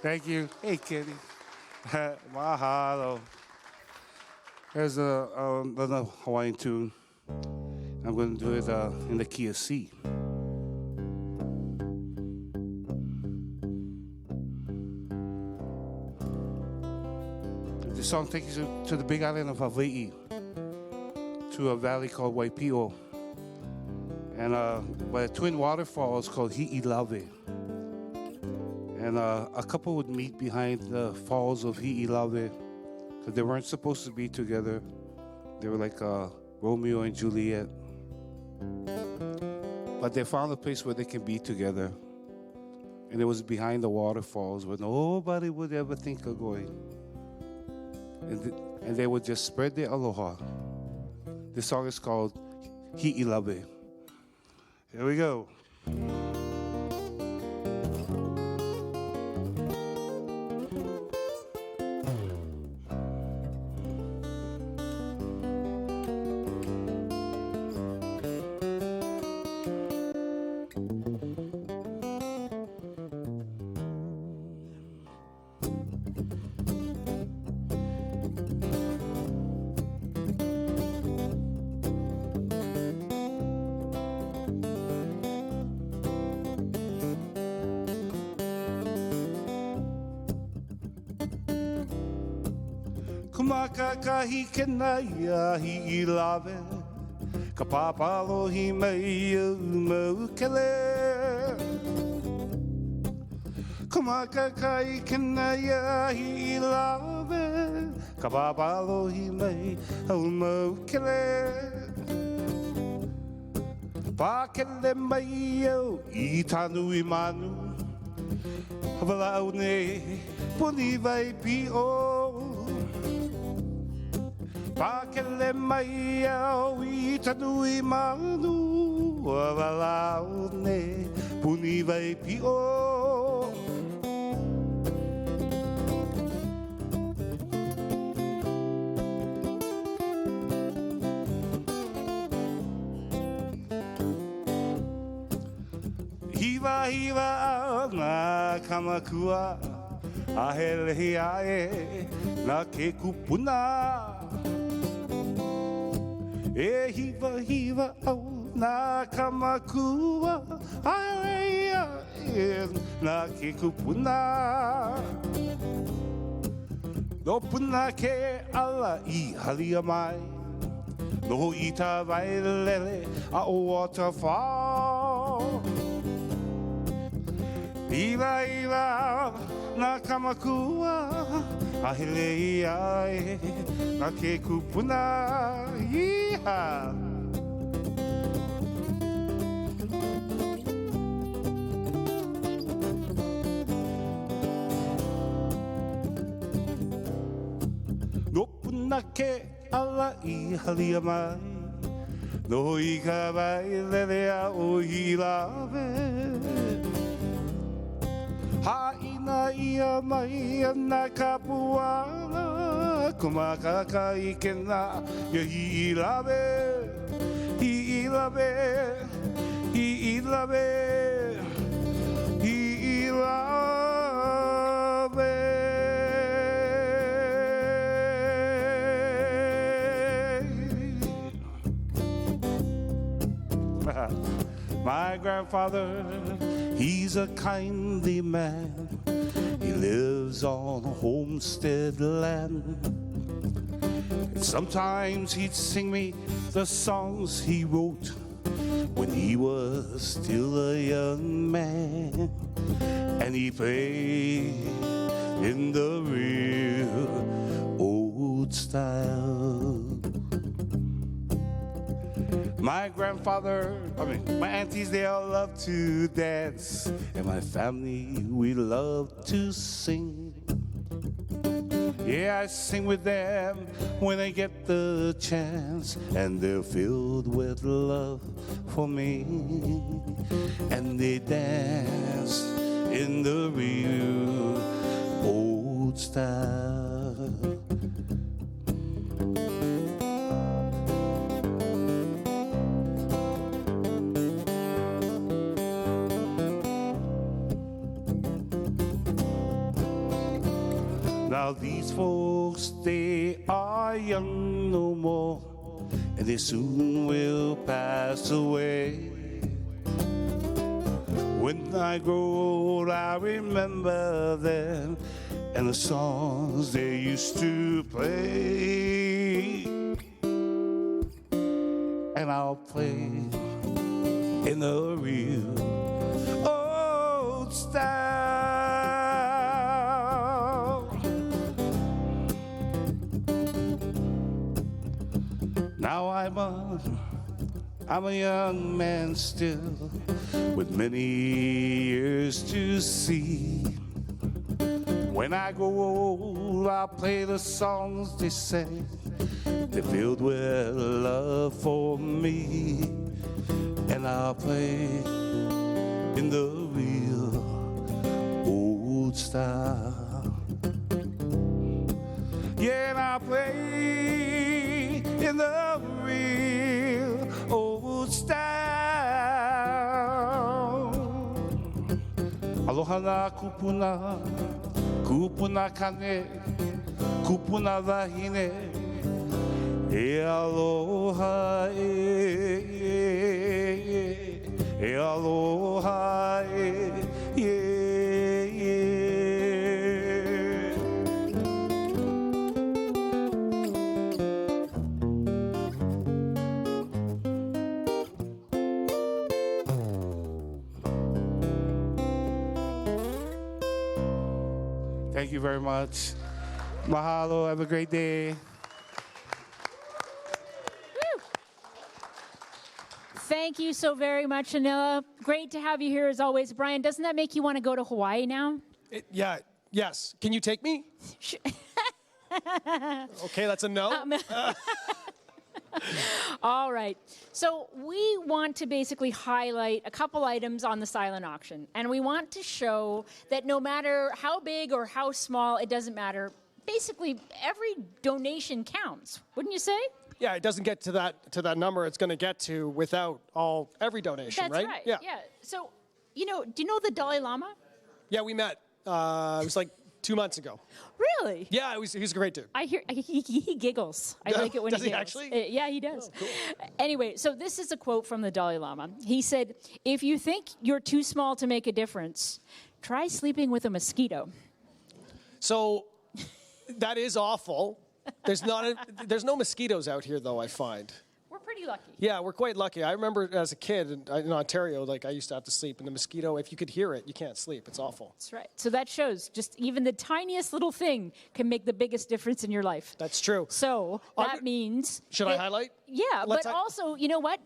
Thank you. Hey, Kitty. Mahalo. There's another Hawaiian tune. I'm going to do it in the key of C. The song takes you to the big island of Hawaii, to a valley called Waipio, and by a twin waterfalls called Hi'ilave. And a couple would meet behind the falls of Hi'ilave because they weren't supposed to be together. They were like Romeo and Juliet. But they found a place where they can be together. And it was behind the waterfalls where nobody would ever think of going. And they would just spread their aloha. This song is called Hi'ilave. Here we go. Kumaka ke naia Hi'ilave, ka papalohi mai maukele. Kumaka ke naia Hi'ilave, ka papalohi mai maukele. Pakele mai au I tanui manu, hawalau ne puni vai pio. Pakele mai au I tanui manu, hawalau ne puni vai pio. Hiva hiva na kamakua, ahelehi ae na ke kupuna. E hiva hiva au na kamakua, ahelehi ae na ke kupuna. No puna ke ala I halia mai, no I ta vailele a o waterfall. Iwa iwa na kamakua, ahilei ai na ke kupuna. Iha. No puna ke ala I halia mai, no I ka vailele a o Hi'ilave. Ha'ina ia mai ana kapuala, kumaka ke na ia Hi'ilave, Hi'ilave, Hi'ilave, Hi'ilave. My grandfather, he's a kindly man. He lives on homestead land. And sometimes he'd sing me the songs he wrote when he was still a young man. And he played in the real old style. My grandfather, my aunties, they all love to dance. And my family, we love to sing. Yeah, I sing with them when I get the chance. And they're filled with love for me. And they dance in the real old style. these folks, they are young no more, and they soon will pass away. When I grow old, I remember them and the songs they used to play. And I'll play in the real old style. Now I'm a young man still, with many years to see. When I grow old, I'll play the songs they sang. They're filled with love for me, and I'll play in the real old style. Yeah, and I'll play in the real old style. Aloha na kupuna, kupuna kane, kupuna wahine. E aloha e aloha Thank you very much. Mahalo, have a great day. Thank you so very much, Anila. Great to have you here as always. Brian, doesn't that make you want to go to Hawaii now? Yes. Can you take me? Okay, that's a no. All right. So we want to basically highlight a couple items on the silent auction. And we want to show that no matter how big or how small, it doesn't matter. Basically, every donation counts, wouldn't you say? Yeah, it doesn't get to that number it's going to get to without every donation, That's right. Yeah. So, do you know the Dalai Lama? Yeah, we met. It was like 2 months ago. Really? Yeah, he was a great dude. I hear he giggles. I like it when Does he he giggles. actually? Yeah, he does. Oh, cool. Anyway, so this is a quote from the Dalai Lama. He said, "If you think you're too small to make a difference, try sleeping with a mosquito." So that is awful. There's no mosquitoes out here, though, I find. We're pretty lucky. Yeah, we're quite lucky. I remember as a kid in Ontario, like I used to have to sleep, and the mosquito, if you could hear it, you can't sleep. It's awful. That's right. So that shows just even the tiniest little thing can make the biggest difference in your life. That's true. So that means... Should I highlight? Yeah, but also, you know what?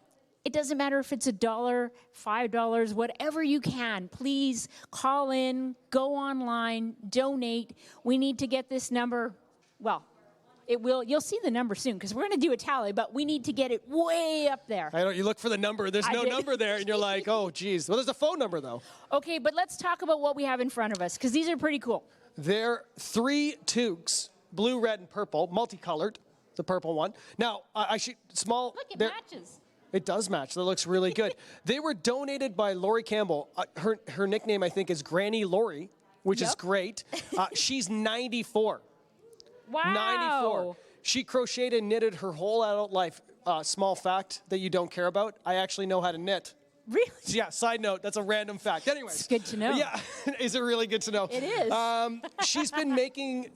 It doesn't matter if it's $1, $5, whatever you can. Please call in, go online, donate. We need to get this number, well... You'll see the number soon because we're going to do a tally, but we need to get it way up there. I know, you look for the number, there's no number there, and you're like, oh, geez. Well, there's a phone number, though. Okay, but let's talk about what we have in front of us because these are pretty cool. They're 3 toques, blue, red, and purple, multicolored, the purple one. Now, small. Look, it matches. It does match. That looks really good. They were donated by Lori Campbell. Her nickname, I think, is Granny Lori, which is great. She's 94. Wow. 94. She crocheted and knitted her whole adult life. Small fact that you don't care about, I actually know how to knit. Really? Yeah, side note, that's a random fact. Anyways. It's good to know. Yeah, is it really good to know? It is. She's been making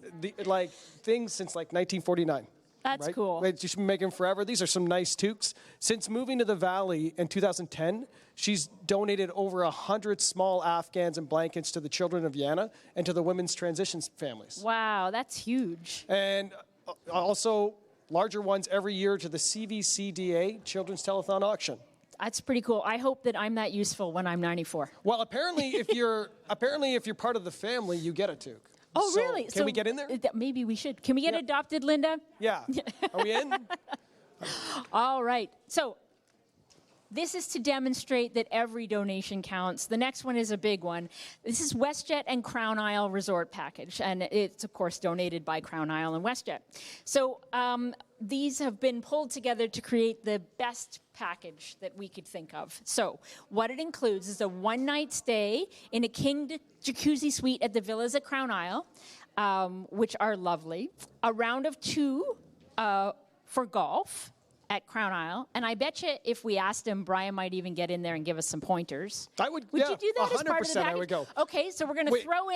things since 1949. That's cool. She's been making them forever. These are some nice toques. Since moving to the Valley in 2010, she's donated over 100 small Afghans and blankets to the children of Vienna and to the women's transition families. Wow, that's huge. And also larger ones every year to the CVCDA Children's Telethon Auction. That's pretty cool. I hope that I'm that useful when I'm 94. Well, apparently if you're part of the family, you get a toque. Oh, So, really? Can we get in there? Maybe we should. Can we get adopted, Linda? Yeah. Are we in? All right. So this is to demonstrate that every donation counts. The next one is a big one. This is WestJet and Crown Isle Resort Package, and it's, of course, donated by Crown Isle and WestJet. So these have been pulled together to create the best package that we could think of. So what it includes is a one-night stay in a king jacuzzi suite at the Villas at Crown Isle, which are lovely. A round of 2 for golf at Crown Isle, and I bet you if we asked him, Brian might even get in there and give us some pointers. Would you do that as part of the 100% I package? would go. Okay, so we're gonna throw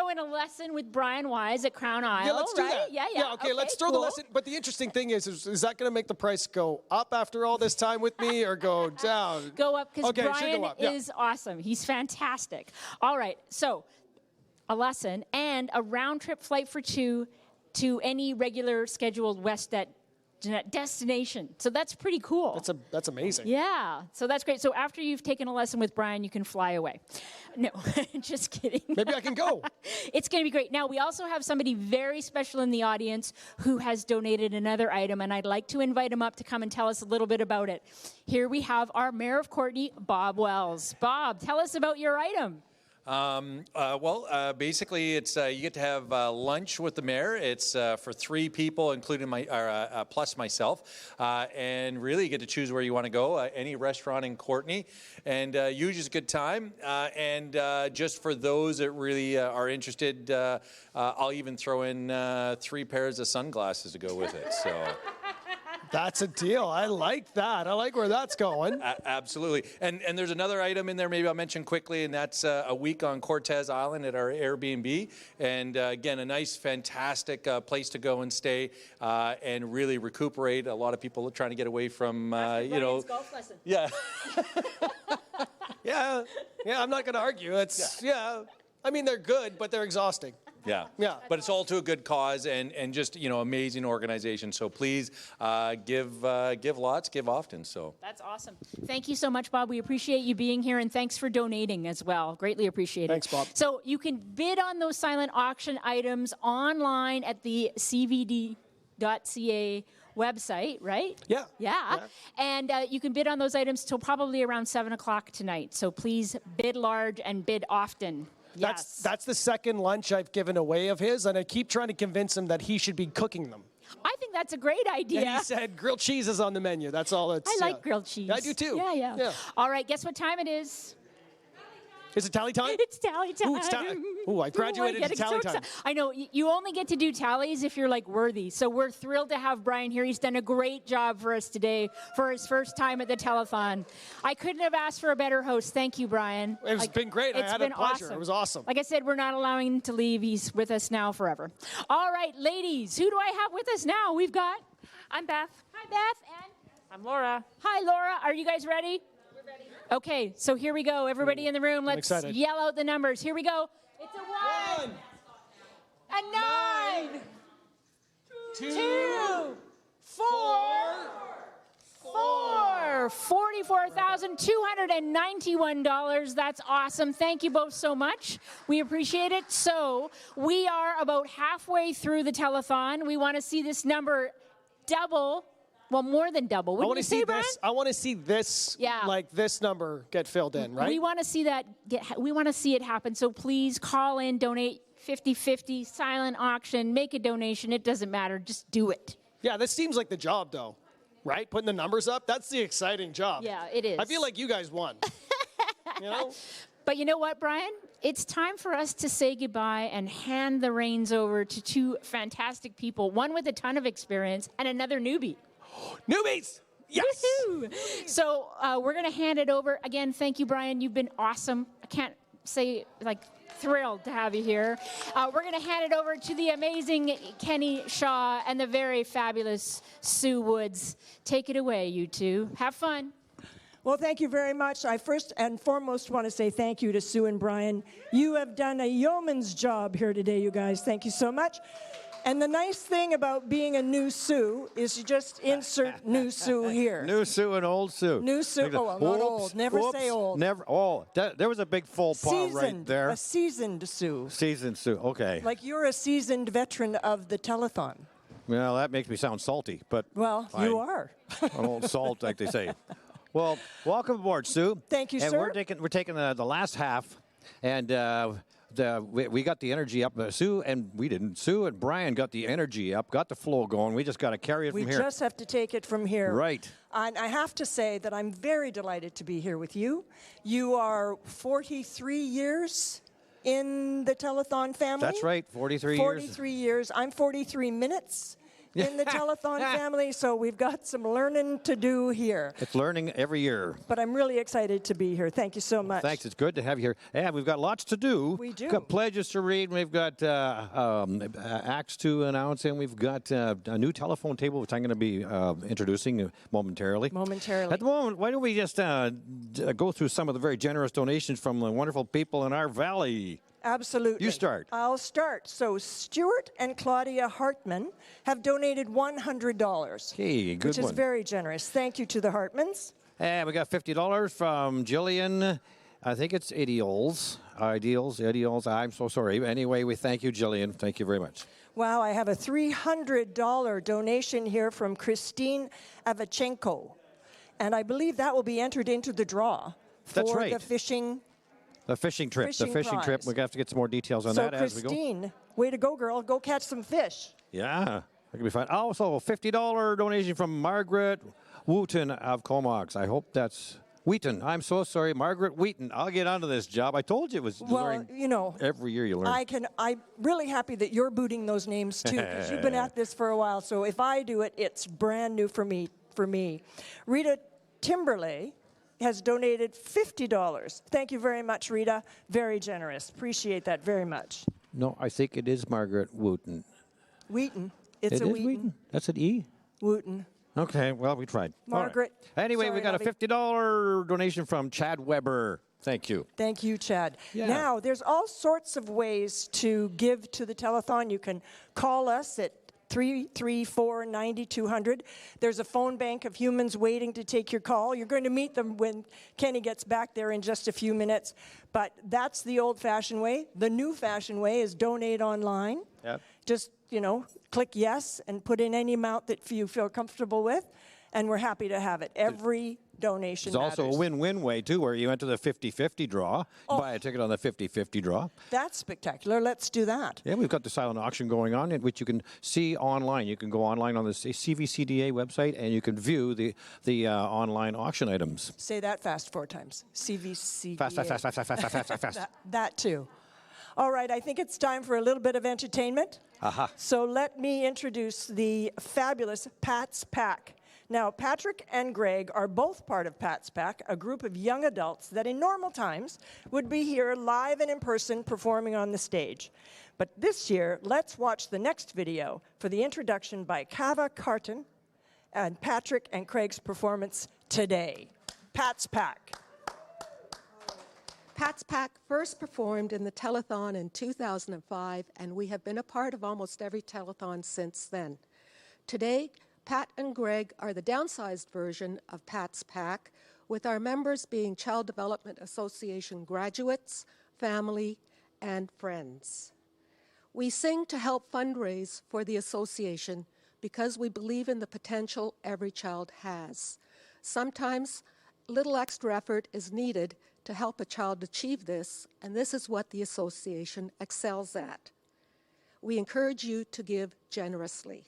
in a lesson with Brian Wise at Crown Isle. Yeah, let's do right? that. Yeah. Okay, let's throw the lesson. But the interesting thing is that going to make the price go up after all this time with me, or go down? Go up, because Okay, it should Brian go up, yeah. is awesome. He's fantastic. All right, so a lesson and a round trip flight for 2 to any regular scheduled WestJet destination. So that's pretty cool. That's amazing. Yeah, so that's great. So after you've taken a lesson with Brian, you can fly away. No, just kidding. Maybe I can go. It's going to be great. Now, we also have somebody very special in the audience who has donated another item, and I'd like to invite him up to come and tell us a little bit about it. Here we have our Mayor of Courtenay, Bob Wells. Bob, tell us about your item. Basically, it's you get to have lunch with the mayor. It's for 3 people, including plus myself, and really you get to choose where you want to go. Any restaurant in Courtenay, and usually it's a good time. And just for those that really are interested, I'll even throw in 3 pairs of sunglasses to go with it. So. That's a deal. I like that. I like where that's going. Absolutely. And there's another item in there maybe I'll mention quickly, and that's a week on Cortez Island at our Airbnb. And again, a nice, fantastic place to go and stay and really recuperate. A lot of people are trying to get away from, golf lesson. Yeah. Yeah, I'm not going to argue. Yeah. I mean, they're good, but they're exhausting. Yeah. But it's all to a good cause and just, amazing organization. So please give lots, give often. So That's awesome. Thank you so much, Bob. We appreciate you being here, and thanks for donating as well. Greatly appreciated. Thanks, Bob. So you can bid on those silent auction items online at the CVCDA website, right? Yeah. And you can bid on those items till probably around 7 o'clock tonight. So please bid large and bid often. Yes. That's the second lunch I've given away of his, and I keep trying to convince him that he should be cooking them. I think that's a great idea. And he said grilled cheese is on the menu. That's all it's... I like grilled cheese. I do too. Yeah. All right, guess what time it is? Is it tally time? It's tally time. Ooh, I graduated to tally time. I know, you only get to do tallies if you're worthy. So we're thrilled to have Brian here. He's done a great job for us today for his first time at the telethon. I couldn't have asked for a better host. Thank you, Brian. It's been great. I had a pleasure. Awesome. It was awesome. Like I said, we're not allowing him to leave. He's with us now forever. All right, ladies, who do I have with us now? We've got... I'm Beth. Hi, Beth. And... I'm Laura. Hi, Laura. Are you guys ready? Okay, so here we go. Everybody in the room, let's yell out the numbers. Here we go. It's a 1, a 9, 2, 4, $44,291. That's awesome. Thank you both so much. We appreciate it. So we are about halfway through the telethon. We want to see this number double. Well, more than double. Wouldn't you say, Brian? I want to see this, this number get filled in, right? We want to see that. We want to see it happen. So please call in, donate 50-50, silent auction, make a donation. It doesn't matter. Just do it. Yeah, this seems like the job, though, right? Putting the numbers up, that's the exciting job. Yeah, it is. I feel like you guys won. But you know what, Brian? It's time for us to say goodbye and hand the reins over to 2 fantastic people, one with a ton of experience and another newbie. Newbies! Yes! Woo-hoo. So we're going to hand it over. Again, thank you, Brian. You've been awesome. I can't say, thrilled to have you here. We're going to hand it over to the amazing Kenny Shaw and the very fabulous Sue Woods. Take it away, you two. Have fun. Well, thank you very much. I first and foremost want to say thank you to Sue and Brian. You have done a yeoman's job here today, you guys. Thank you so much. And the nice thing about being a new Sue is you just insert new Sue here. New Sue and old Sue. New Sue. Oh, I'm not old. Never say old. Never. Oh, there was a big faux pas right there. A seasoned Sue. Seasoned Sue. Okay. Like you're a seasoned veteran of the telethon. Well, that makes me sound salty, but well, you are. I won't salt like they say. Well, welcome aboard, Sue. Thank you, and sir. We're taking the last half, and we got the energy up. Sue and Brian got the energy up, got the flow going. We just got to carry it from here. We just have to take it from here. Right. And I have to say that I'm very delighted to be here with you. You are 43 years in the Telethon family. That's right, 43 years. 43 years. I'm 43 minutes in the Telethon family, so we've got some learning to do here. It's learning every year. But I'm really excited to be here. Thank you so much. Thanks. It's good to have you here. Yeah, we've got lots to do. We do. We've got pledges to read. We've got acts to announce, and we've got a new telephone table, which I'm going to be introducing momentarily. At the moment, why don't we just go through some of the very generous donations from the wonderful people in our valley? Absolutely. You start. I'll start. So Stuart and Claudia Hartman have donated $100. Hey, good which is one. very generous. Thank you to the Hartmans. And we got $50 from Jillian. I think it's Ideals. I'm so sorry. Anyway, we thank you, Jillian. Thank you very much. Wow, I have a $300 donation here from Christine Avachenko. And I believe that will be entered into the draw for That's right. the fishing. The fishing trip. Fishing the fishing trip. prize. We're going to have to get some more details on So that as we go. Christine, way to go, girl. Go catch some fish. Yeah, that could be fun. Also, $50 donation from Margaret Wooten of Comox. I hope that's Wheaton. I'm so sorry, Margaret Wheaton. I'll get onto this job. I told you it was learning. You know, every year you learn. I'm really happy that you're booting those names too, because you've been at this for a while. So if I do it, it's brand new for me. Rita Timberley has donated $50. Thank you very much, Rita. Very generous. Appreciate that very much. No, I think it is Margaret Wooten. Wheaton. It's It a is Wheaton. That's an E? Wooten. Okay, well, we tried. All right. Margaret. Anyway, Sorry, we got Lovey. a $50 donation from Chad Weber. Thank you. Thank you, Chad. Yeah. Now, there's all sorts of ways to give to the telethon. You can call us at 334-9200. There's a phone bank of humans waiting to take your call. You're going to meet them when Kenny gets back there in just a few minutes. But that's the old-fashioned way. The new-fashioned way is donate online. Yep. Just, click yes and put in any amount that you feel comfortable with, and we're happy to have it. Every donation There's also matters. a win-win way, too, where you enter the 50-50 draw. Oh. Buy a ticket on the 50-50 draw. That's spectacular. Let's do that. Yeah, we've got the silent auction going on, which you can see online. You can go online on the CVCDA website, and you can view the online auction items. Say that fast 4 times. CVCDA. Fast. That too. All right, I think it's time for a little bit of entertainment. Aha. So let me introduce the fabulous Pat's Pack. Now, Patrick and Greg are both part of Pat's Pack, a group of young adults that in normal times would be here live and in person performing on the stage. But this year, let's watch the next video for the introduction by Kava Carton and Patrick and Craig's performance today. Pat's Pack. Pat's Pack first performed in the Telethon in 2005, and we have been a part of almost every telethon since then. Today, Pat and Greg are the downsized version of Pat's Pack, with our members being Child Development Association graduates, family, and friends. We sing to help fundraise for the association because we believe in the potential every child has. Sometimes little extra effort is needed to help a child achieve this, and this is what the association excels at. We encourage you to give generously.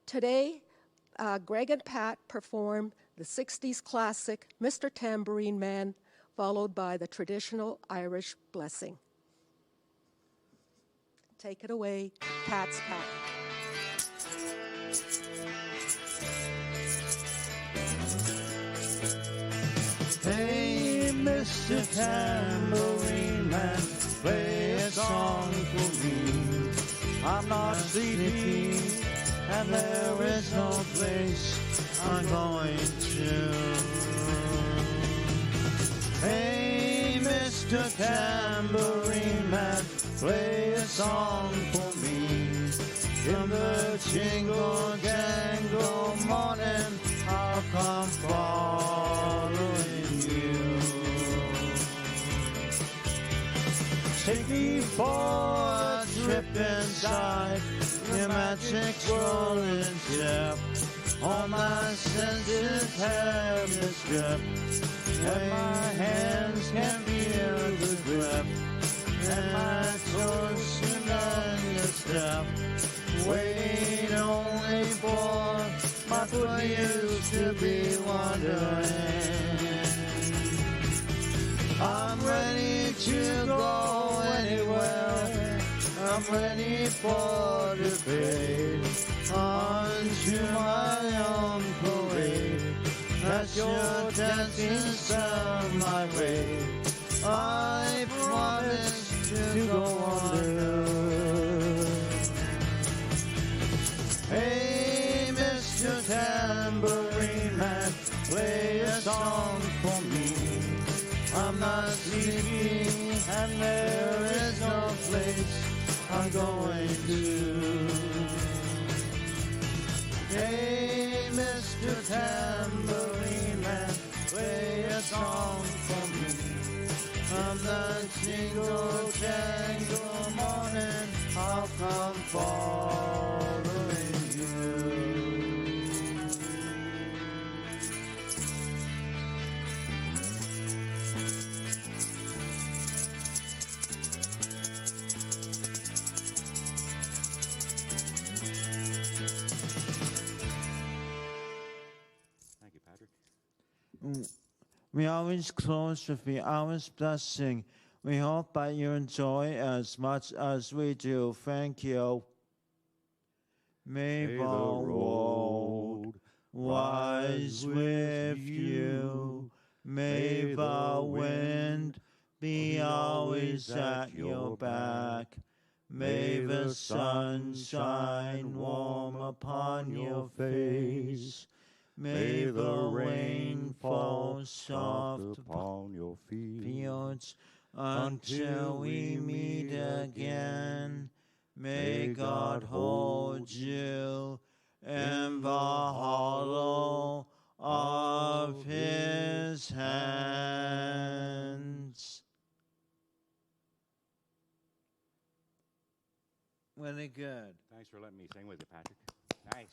Today, Greg and Pat perform the 60s classic Mr. Tambourine Man, followed by the traditional Irish blessing. Take it away, Pat's Pack. Hey, Mr. Tambourine Man, play a song for me. I'm not sleepy, and there is no place I'm going to. Hey, Mr. Tambourine Man, play a song for me. In the jingle jangle morning, I'll come following you. Take me for a trip inside your magic rolling ship. All my senses have this grip, and my hands can feel the grip, and my toes can learn your step. Waiting only for my foot used to be wandering. I'm ready to go ready for the fade. Onto my own parade. That's your dancing star my way. I promise to go under. Hey, Mr. Tambourine Man, play a song for me. I'm not sleeping and there is no place I'm going to. Hey, Mr. Tambourine Man, play a song for me. I'm not jingle jangle morning, I'll come following you. We always close with the hour's blessing. We hope that you enjoy as much as we do. Thank you. May the road rise with you. May the wind be always at your back. May the sun shine warm upon your face. May the rain fall soft upon your fields until we meet again. May God hold you in the hollow of his hands. Really good. Thanks for letting me sing with you, Patrick. Nice.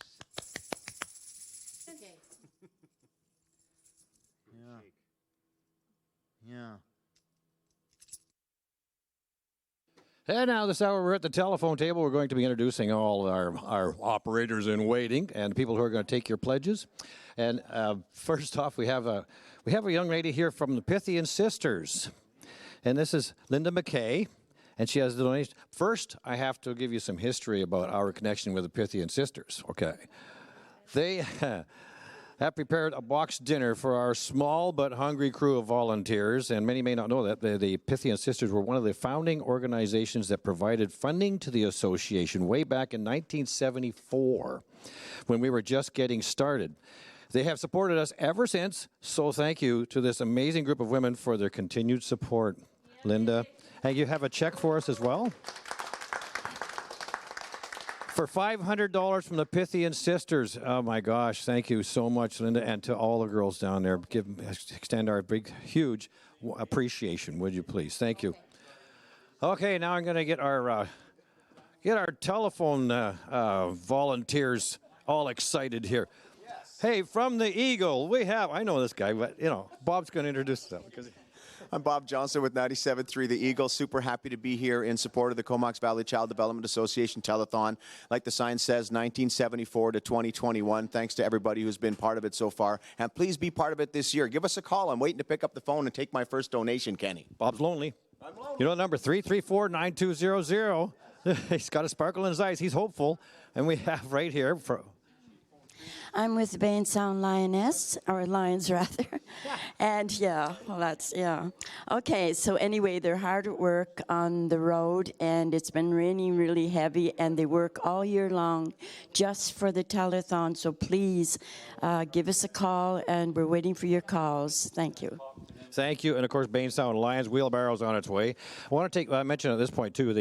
Okay. Yeah. And now this hour we're at the telephone table. We're going to be introducing all our operators in waiting and people who are going to take your pledges. And first off, we have a young lady here from the Pythian Sisters, and this is Linda McKay, and she has the donation. First, I have to give you some history about our connection with the Pythian Sisters. Okay, they have prepared a boxed dinner for our small but hungry crew of volunteers, and many may not know that the Pythian Sisters were one of the founding organizations that provided funding to the association way back in 1974 when we were just getting started. They have supported us ever since, so thank you to this amazing group of women for their continued support. Linda, and you have a check for us as well? For $500 from the Pythian Sisters. Oh my gosh, thank you so much, Linda, and to all the girls down there. Extend our big, huge appreciation, would you please? Thank you. Okay, now I'm going to get our telephone volunteers all excited here. Yes. Hey, from the Eagle, we have, I know this guy, but, Bob's going to introduce them. I'm Bob Johnson with 97.3 The Eagle. Super happy to be here in support of the Comox Valley Child Development Association Telethon. Like the sign says, 1974 to 2021. Thanks to everybody who's been part of it so far. And please be part of it this year. Give us a call. I'm waiting to pick up the phone and take my first donation, Kenny. Bob's lonely. I'm lonely. You know the number, 334-9200. He's got a sparkle in his eyes. He's hopeful. And we have right here I'm with the Bainstown Lioness, or Lions rather. And Okay, so anyway, they're hard at work on the road, and it's been raining really heavy, and they work all year long just for the telethon. So please give us a call, and we're waiting for your calls. Thank you. Thank you. And of course, Bainstown Lions wheelbarrow's on its way. I want to mention at this point too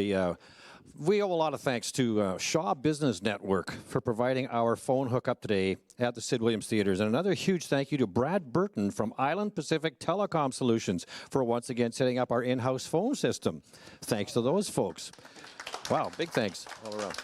we owe a lot of thanks to Shaw Business Network for providing our phone hookup today at the Sid Williams Theatres. And another huge thank you to Brad Burton from Island Pacific Telecom Solutions for once again setting up our in-house phone system. Thanks to those folks. Wow, big thanks all around.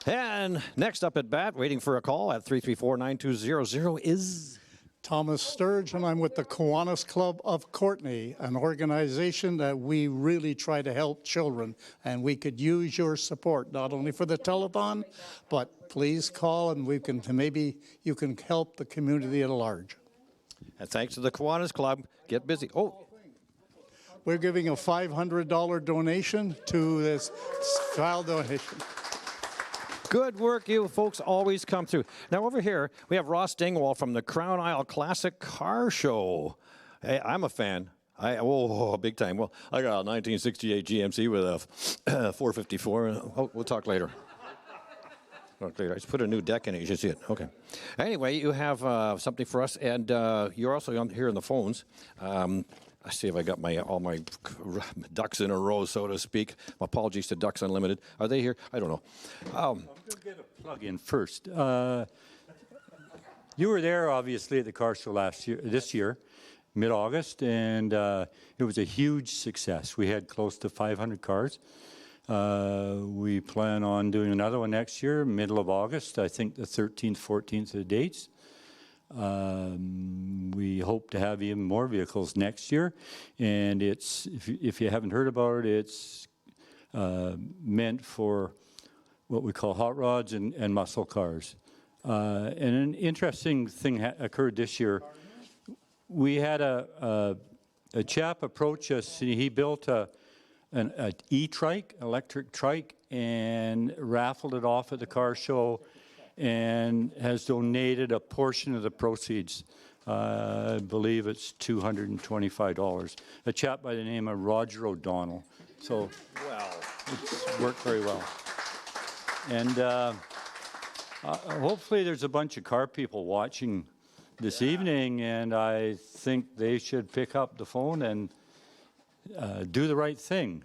And next up at bat, waiting for a call at 334-9200 is Thomas Sturge, and I'm with the Kiwanis Club of Courtenay, an organization that we really try to help children, and we could use your support, not only for the telethon, but please call and maybe you can help the community at large. And thanks to the Kiwanis Club, get busy. we're giving a $500 donation to this child donation. Good work. You folks always come through. Now, over here, we have Ross Dingwall from the Crown Isle Classic Car Show. Hey, I'm a fan. Big time. Well, I got a 1968 GMC with a 454. We'll talk later. I just put a new deck in it. You should see it. Okay. Anyway, you have something for us, and you're also on here in the phones. I see if I got all my ducks in a row, so to speak. My apologies to Ducks Unlimited. Are they here? I don't know. I'm going to get a plug in first. You were there, obviously, at the car show this year, mid-August, and it was a huge success. We had close to 500 cars. We plan on doing another one next year, middle of August, I think the 13th, 14th are the dates. We hope to have even more vehicles next year, and it's, if you haven't heard about it, it's meant for what we call hot rods and muscle cars. And an interesting thing occurred this year. We had a chap approach us, and he built an e-trike, electric trike, and raffled it off at the car show and has donated a portion of the proceeds. I believe it's $225. A chap by the name of Roger O'Donnell. So it's worked very well. And hopefully there's a bunch of car people watching this evening, and I think they should pick up the phone and do the right thing.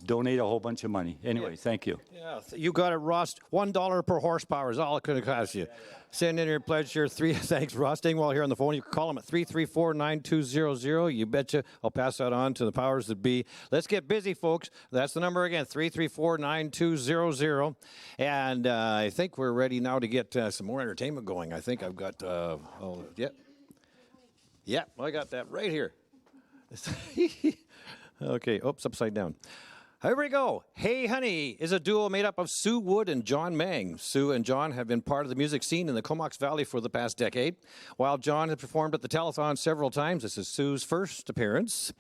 Donate a whole bunch of money. Anyway, thank you. Yeah, you got it, Ross. $1 per horsepower is all it could have cost you. Send in your pledge here. Thanks, Ross Dingwall here on the phone. You can call him at 334-9200. You betcha. I'll pass that on to the powers that be. Let's get busy, folks. That's the number again, 334-9200. And I think we're ready now to get some more entertainment going. I think I've got, yeah, I got that right here. Okay, oops, upside down. Here we go. Hey Honey is a duo made up of Sue Wood and John Mang. Sue and John have been part of the music scene in the Comox Valley for the past decade. While John has performed at the Telethon several times, this is Sue's first appearance.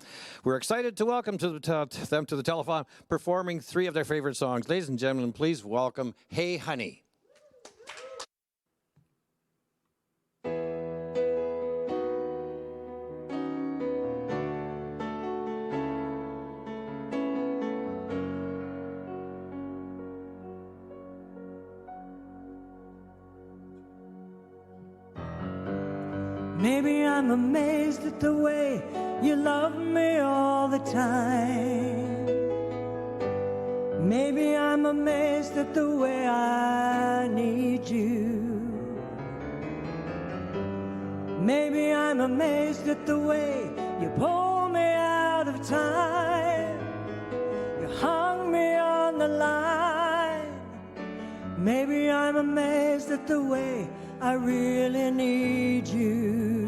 We're excited to welcome them to the Telethon, performing 3 of their favorite songs. Ladies and gentlemen, please welcome Hey Honey. Maybe I'm amazed at the way you love me all the time. Maybe I'm amazed at the way I need you. Maybe I'm amazed at the way you pull me out of time. You hung me on the line. Maybe I'm amazed at the way I really need you.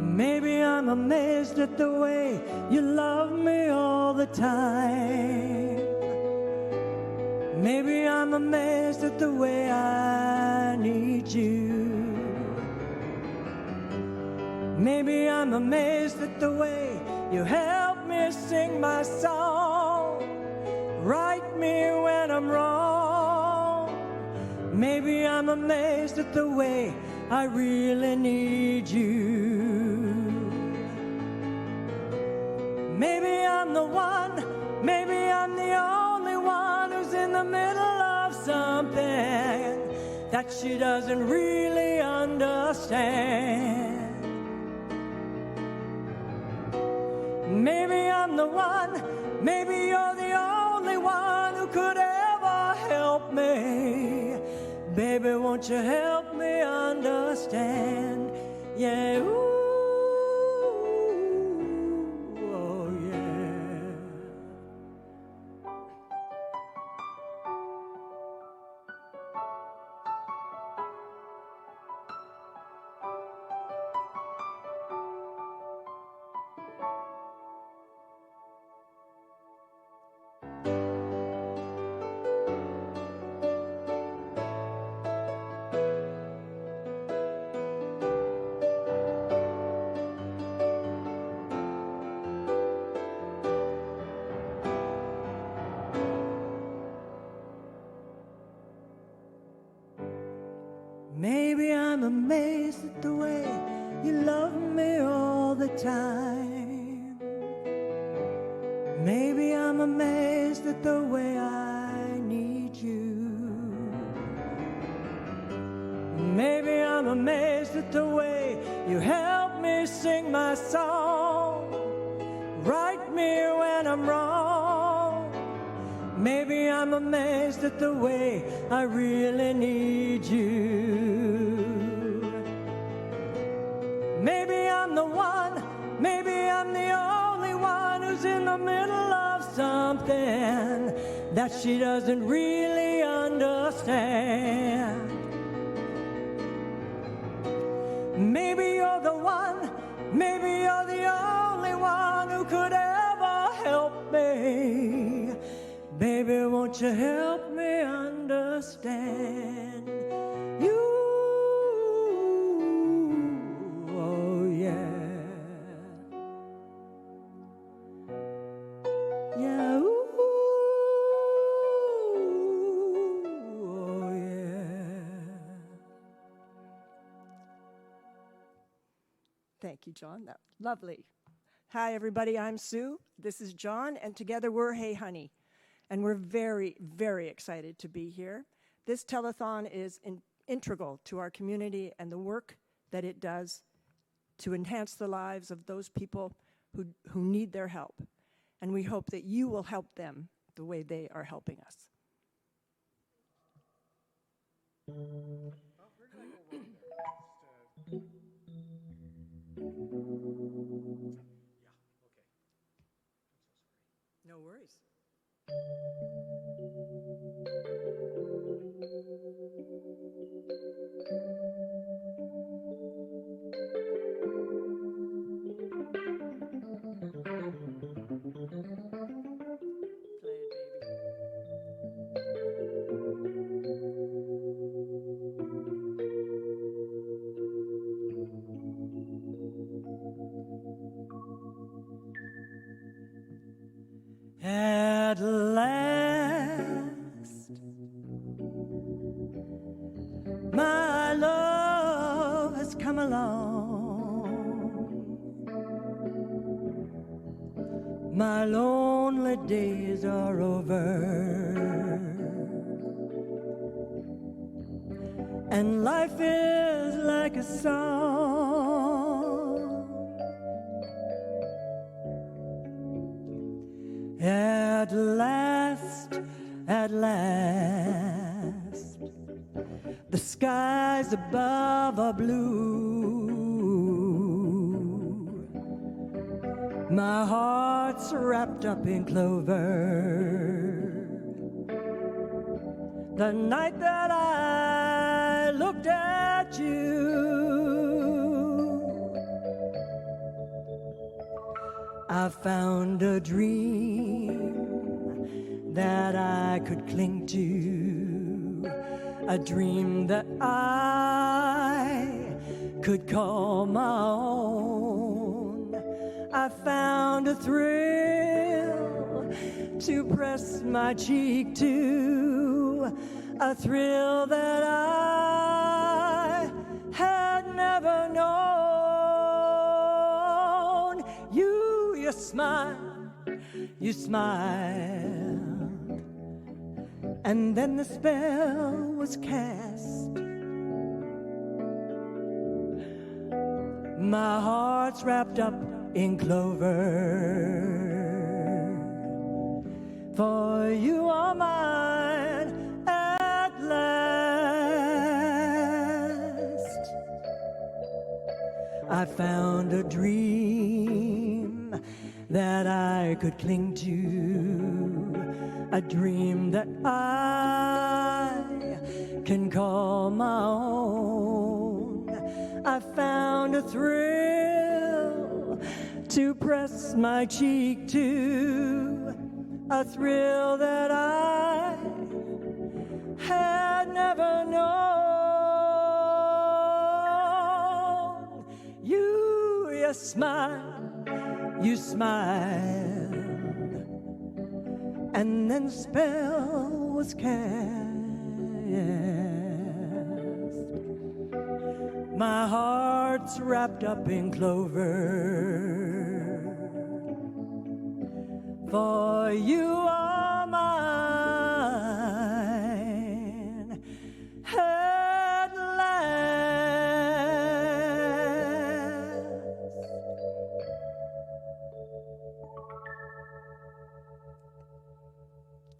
Maybe I'm amazed at the way you love me all the time. Maybe I'm amazed at the way I need you. Maybe I'm amazed at the way you help me sing my song, right me when I'm wrong. Maybe I'm amazed at the way I really need you. Maybe I'm the one, maybe I'm the only one who's in the middle of something that she doesn't really understand. Maybe I'm the one, maybe you're the only one who could ever help me. Baby, won't you help me understand? Yeah, ooh. Maybe I'm amazed at the way you love me all the time. Maybe I'm amazed at the way I need you. Maybe I'm amazed at the way you help me sing my song, right me when I'm wrong. Maybe I'm amazed at the way I really need you. Maybe I'm the one, maybe I'm the only one who's in the middle of something that she doesn't really understand. Maybe you're the one, maybe you're the only one who could ever help me. Baby, won't you help me understand you? Oh, yeah. Yeah, ooh, oh, yeah. Thank you, John. That was lovely. Hi, everybody. I'm Sue. This is John, and together we're Hey Honey. And we're very, very excited to be here. This telethon is integral to our community and the work that it does to enhance the lives of those people who need their help. And we hope that you will help them the way they are helping us. No worries. At last, my love has come along. My lonely days are over, and life is like a song. At last, the skies above are blue. My heart's wrapped up in clover. The night that I looked at you, I found a dream that I could cling to, a dream that I could call my own. I found a thrill to press my cheek to, a thrill that I had never known. You smiled, and then the spell was cast. My heart's wrapped up in clover, for you are mine at last. I found a dream that I could cling to, a dream that I can call my own. I found a thrill to press my cheek to, a thrill that I had never known. You smiled, and then the spell was cast. My heart's wrapped up in clover. For you are mine at last.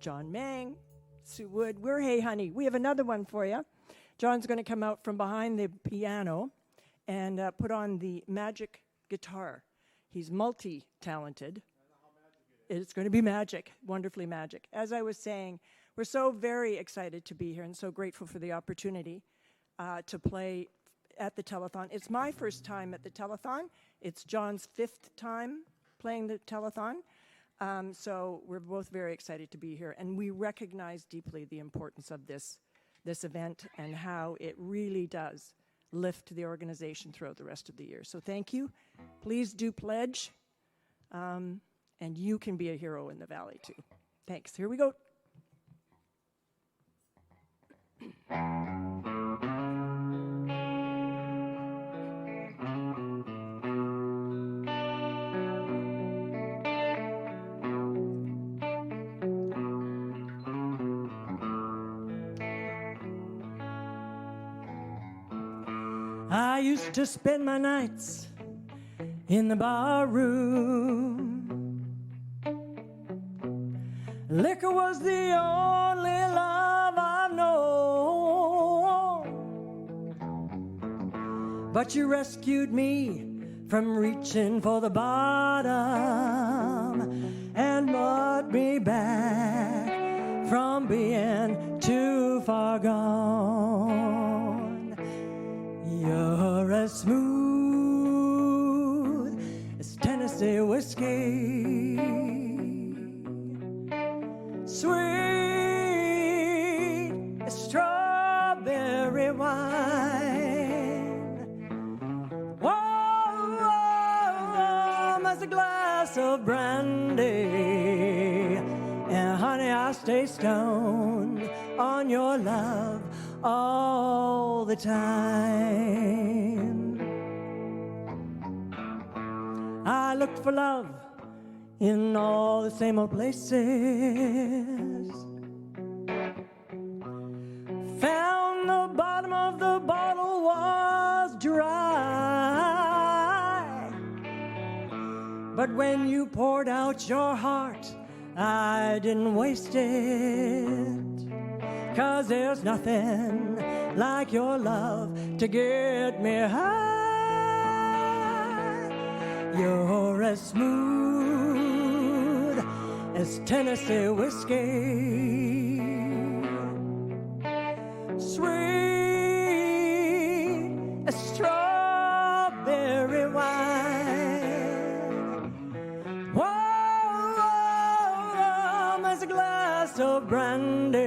John Mang, Sue Wood, we're Hey Honey. We have another one for you. John's going to come out from behind the piano and put on the magic guitar. He's multi-talented. It's going to be magic, wonderfully magic. As I was saying, we're so very excited to be here and so grateful for the opportunity to play at the Telethon. It's my first time at the Telethon. It's John's 5th time playing the Telethon. So we're both very excited to be here. And we recognize deeply the importance of this event and how it really does lift the organization throughout the rest of the year. So thank you. Please do pledge. And you can be a hero in the Valley, too. Thanks. Here we go. I used to spend my nights in the bar room. Liquor was the only love I've known. But you rescued me from reaching for the bottom and brought me back from being too far gone. You're as smooth as Tennessee whiskey, sweet as strawberry wine, warm as a glass of brandy, and honey, I stay stoned on your love all the time. I looked for love in all the same old places, found the bottom of the bottle was dry, but when you poured out your heart, I didn't waste it, 'cause there's nothing like your love to get me high. You're as smooth as Tennessee whiskey, sweet as strawberry wine, warm as a glass of brandy,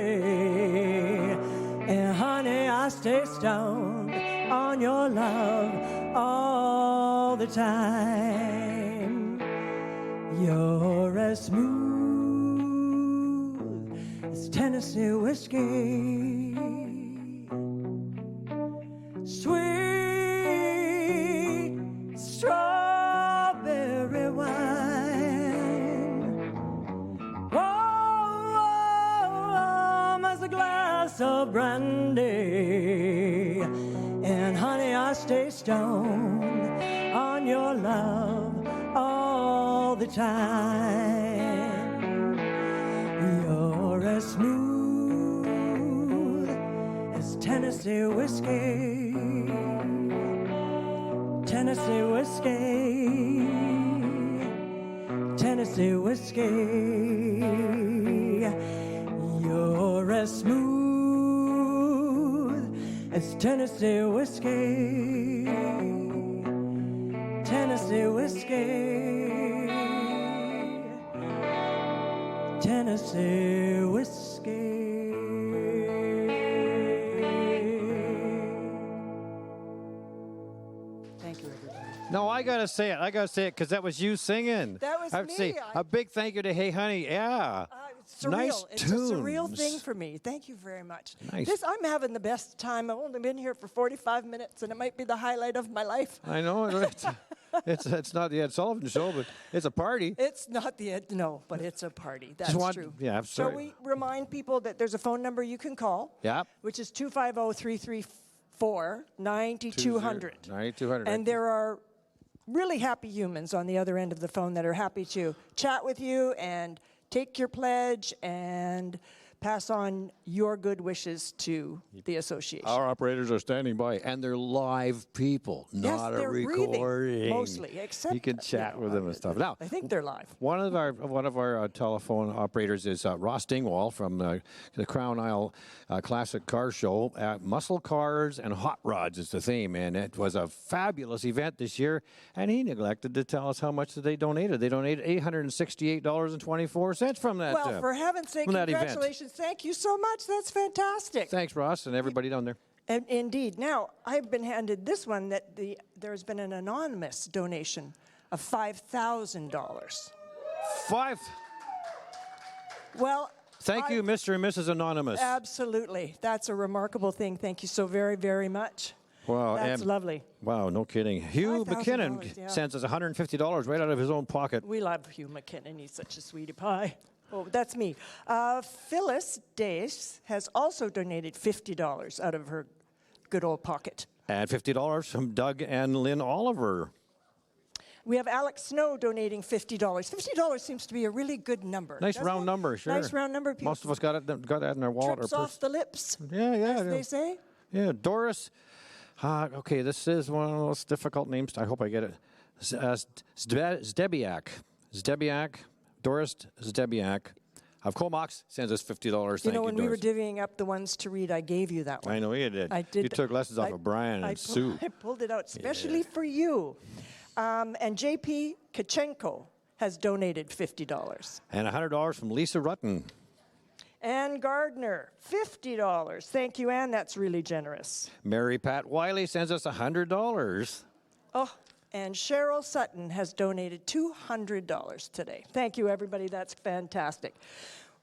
and honey, I stay stoned on your love all the time. You're as smooth as Tennessee whiskey, sweet strawberry wine, warm as a glass of brandy, and honey, I stay stoned on your love all the time. You're as smooth as Tennessee whiskey, Tennessee whiskey, Tennessee whiskey. You're as smooth as Tennessee whiskey, Tennessee whiskey, Tennessee whiskey. Thank you, everybody. No, I gotta say it. I gotta say it because that was you singing. That was I have to me. say a big thank you to Hey Honey. Yeah. surreal. Nice It's tunes. a surreal thing for me. Thank you very much. Nice. I'm having the best time. I've only been here for 45 minutes, and it might be the highlight of my life. I know. It's not the Ed Sullivan Show, but it's a party. It's not the Ed, no, but it's a party. That's true. Yeah, I'm So sorry. we remind people that there's a phone number you can call, Yeah. which is 250-334-9200. 9200. And there are really happy humans on the other end of the phone that are happy to chat with you and take your pledge and pass on your good wishes to the association. Our operators are standing by, and they're live people, not a they're recording. breathing, mostly, except you can chat with them and stuff. Now, I think they're live. One of our telephone operators is Ross Dingwall from the Crown Isle Classic Car Show. Muscle cars and hot rods is the theme, and it was a fabulous event this year. And he neglected to tell us how much that they donated. They donated $868.24 from that. Well, for heaven's sake, from that event. congratulations. Thank you so much. That's fantastic. Thanks, Ross, and everybody down there. And indeed. Now, I've been handed this one that there's been an anonymous donation of $5,000. Well, Thank you, Mr. and Mrs. Anonymous. Absolutely. That's a remarkable thing. Thank you so very, very much. Wow, That's lovely. Wow, no kidding. Hugh McKinnon yeah. sends us $150 right out of his own pocket. We love Hugh McKinnon. He's such a sweetie pie. Oh, that's me. Phyllis Dace has also donated $50 out of her good old pocket. And $50 from Doug and Lynn Oliver. We have Alex Snow donating $50. $50 seems to be a really good number. Nice round number, sure. Nice round number. People Most of us got that in our wallet. trips or off the lips, Yeah, as they say. Yeah, Doris. Okay, this is one of those difficult names. I hope I get it. Zdebiak. Doris Zdebiak of Comox sends us $50. You know, when we were Doris. divvying up the ones to read, I gave you that one. I know you did. I did. You took lessons off of Brian and Sue. I pulled it out especially for you. And JP Kachenko has donated $50. And $100 from Lisa Rutten. Ann Gardner, $50. Thank you, Ann. That's really generous. Mary Pat Wiley sends us $100. Oh, and Cheryl Sutton has donated $200 today. Thank you, everybody. That's fantastic.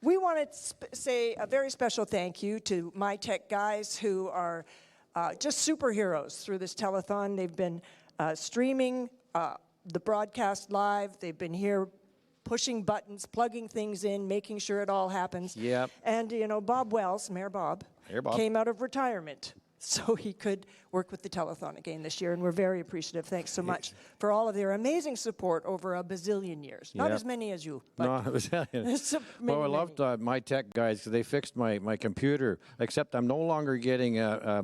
We want to say a very special thank you to my tech guys who are just superheroes through this telethon. They've been streaming the broadcast live. They've been here pushing buttons, plugging things in, making sure it all happens. Yep. And, you know, Bob Wells, Mayor Bob, came out of retirement so he could work with the telethon again this year, and we're very appreciative. Thanks so much for all of their amazing support over a bazillion years. Not as many as you, but No, it was it's well, I loved my tech guys because they fixed my computer, except I'm no longer getting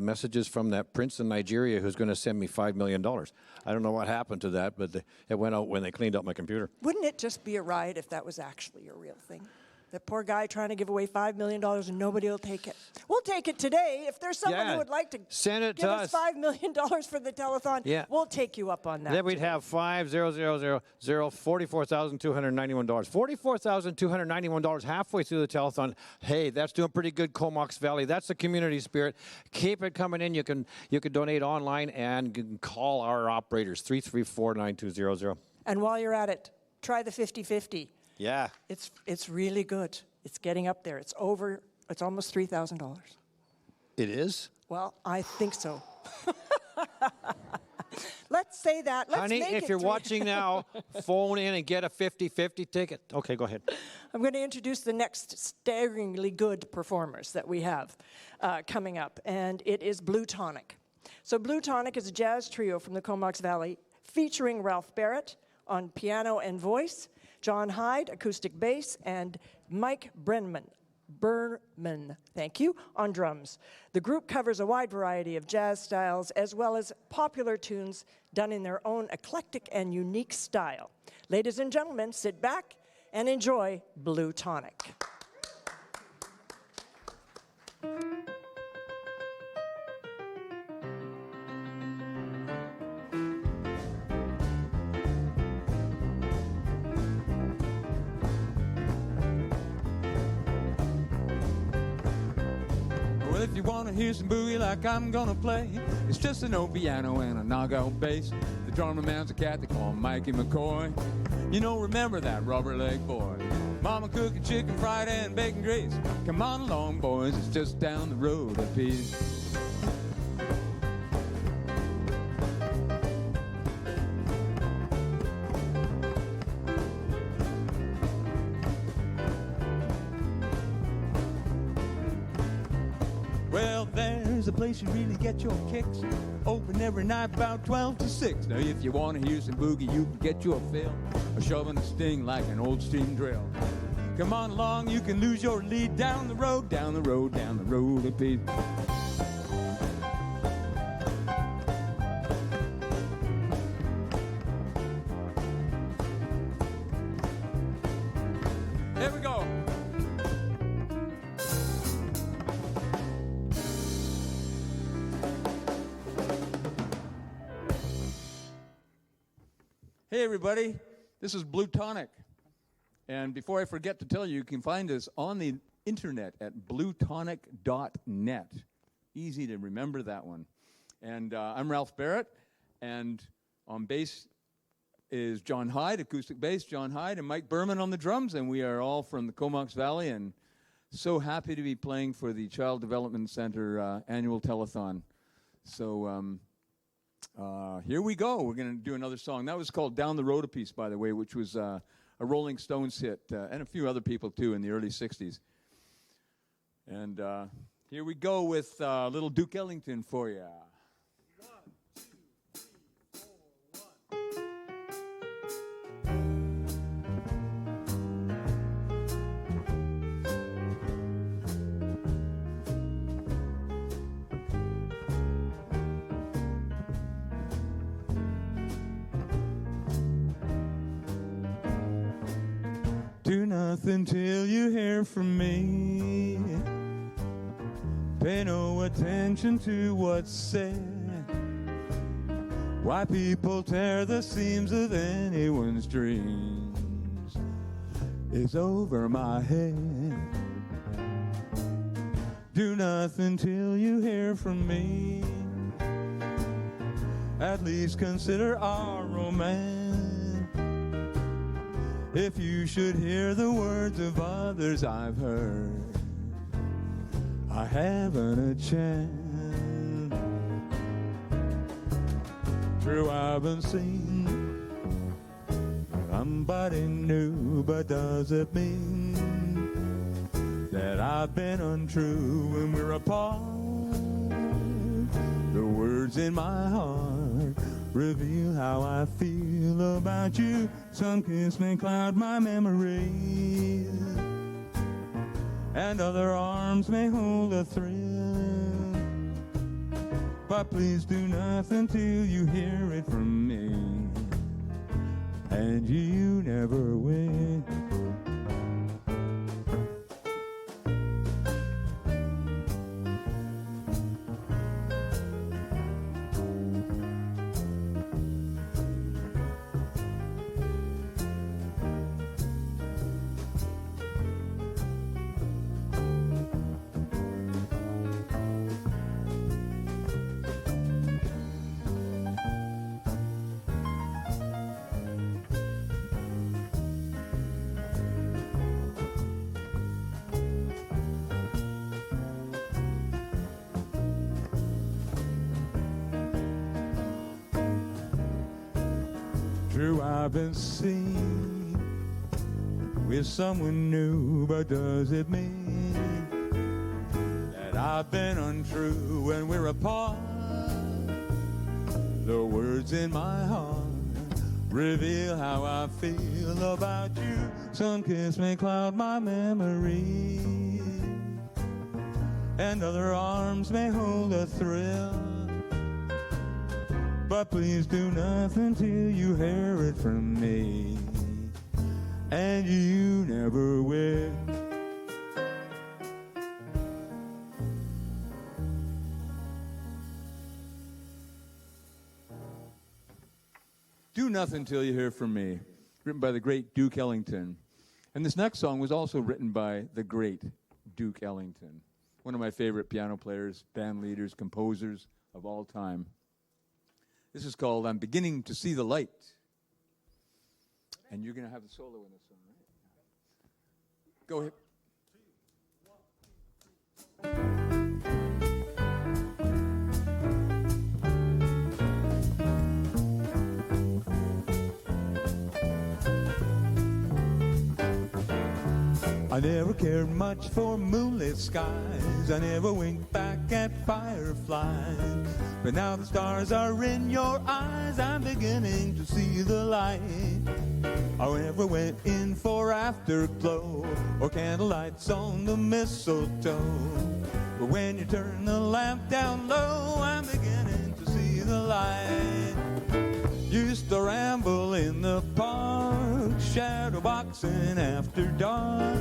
messages from that prince in Nigeria who's going to send me $5 million. I don't know what happened to that, but it went out when they cleaned up my computer. Wouldn't it just be a riot if that was actually a real thing? That poor guy trying to give away $5 million and nobody will take it. We'll take it today. If there's someone who would like to send it give to us $5 million for the telethon, we'll take you up on that. Then we'd have 44,291. $44,291 halfway through the telethon. Hey, that's doing pretty good, Comox Valley. That's the community spirit. Keep it coming in. You can donate online and you can call our operators, 334-9200. And while you're at it, try the 50-50. Yeah. It's really good. It's getting up there. It's almost $3,000. It is? Well, I think so. Let's say that. Let's Honey, make if it you're three- watching now, phone in and get a 50-50 ticket. Okay, go ahead. I'm going to introduce the next staggeringly good performers that we have coming up, and it is Blue Tonic. So Blue Tonic is a jazz trio from the Comox Valley featuring Ralph Barrett on piano and voice, John Hyde, acoustic bass, and Mike Berman, thank you, on drums. The group covers a wide variety of jazz styles as well as popular tunes done in their own eclectic and unique style. Ladies and gentlemen, sit back and enjoy Blue Tonic. Well, if you want to hear some boogie like I'm gonna play, it's just an old piano and a knockout bass. The drummer man's a cat they call Mikey McCoy. You know, remember that rubber leg boy. Mama cooking chicken fried and bacon grits. Come on along, boys, it's just down the road a piece. Well, there's a place you really get your kicks. Open every night about 12 to 6. Now, if you want to hear some boogie, you can get you a fill. A shove and a sting like an old steam drill. Come on along, you can lose your lead down the road, down the road, down the road a piece. Here we go. Hey everybody, this is Blue Tonic. And before I forget to tell you, you can find us on the internet at bluetonic.net. Easy to remember that one. And I'm Ralph Barrett, and on bass is John Hyde, acoustic bass, John Hyde, and Mike Berman on the drums, and we are all from the Comox Valley, and so happy to be playing for the Child Development Center annual telethon. So here we go. We're going to do another song. That was called Down the Road a Piece, by the way, which was a Rolling Stones hit, and a few other people, too, in the early 60s. And here we go with little Duke Ellington for you. Do nothing till you hear from me. Pay no attention to what's said. Why people tear the seams of anyone's dreams is over my head. Do nothing till you hear from me. At least consider our romance. If you should hear the words of others I've heard, I haven't a chance. True, I've been seen, somebody new, but does it mean that I've been untrue when we're apart? The words in my heart reveal how I feel about you. Some kiss may cloud my memory, and other arms may hold a thrill. But please do nothing till you hear it from me, and you never will. True, I've been seen with someone new, but does it mean that I've been untrue when we're apart? The words in my heart reveal how I feel about you. Some kiss may cloud my memory, and other arms may hold a thrill. But please do nothing till you hear it from me, and you never will. Do Nothing Till You Hear From Me, written by the great Duke Ellington. And this next song was also written by the great Duke Ellington, one of my favorite piano players, band leaders, composers of all time. This is called I'm Beginning to See the Light. And you're going to have the solo in this one, right? Go ahead. I never cared much for moonlit skies. I never winked back at fireflies. But now the stars are in your eyes, I'm beginning to see the light. I never went in for afterglow or candlelights on the mistletoe. But when you turn the lamp down low, I'm beginning to see the light. Used to ramble in the park, shadow boxing after dark.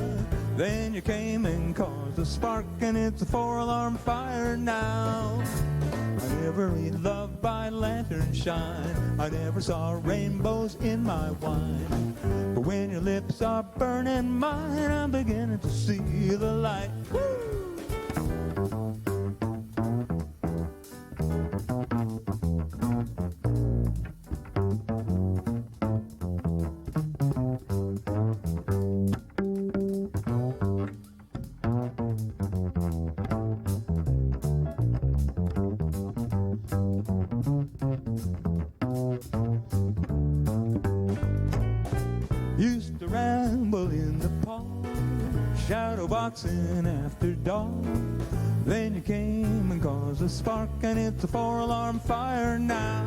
Then you came and caused a spark, and it's a 4-alarm fire now. I never made love by lantern shine. I never saw rainbows in my wine. But when your lips are burning mine, I'm beginning to see the light. Woo! Used to ramble in the park, shadow boxing after dark. Then you came and caused a spark, and it's a 4-alarm fire now.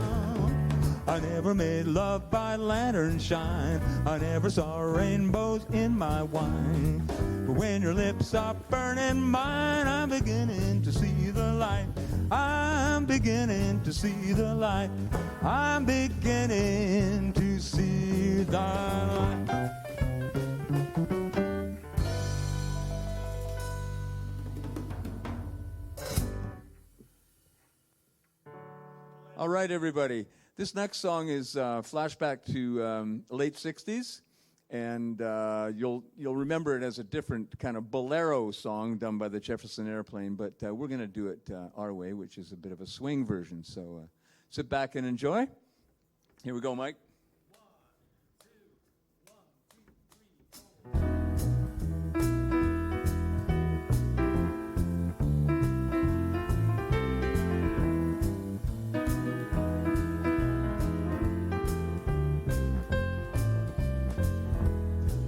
I never made love by lantern shine. I never saw rainbows in my wine. But when your lips are burning mine, I'm beginning to see the light. I'm beginning to see the light. I'm beginning to see the light. All right, everybody. This next song is flashback to late 60s, and you'll remember it as a different kind of bolero song done by the Jefferson Airplane, but we're going to do it our way, which is a bit of a swing version. So sit back and enjoy. Here we go, Mike.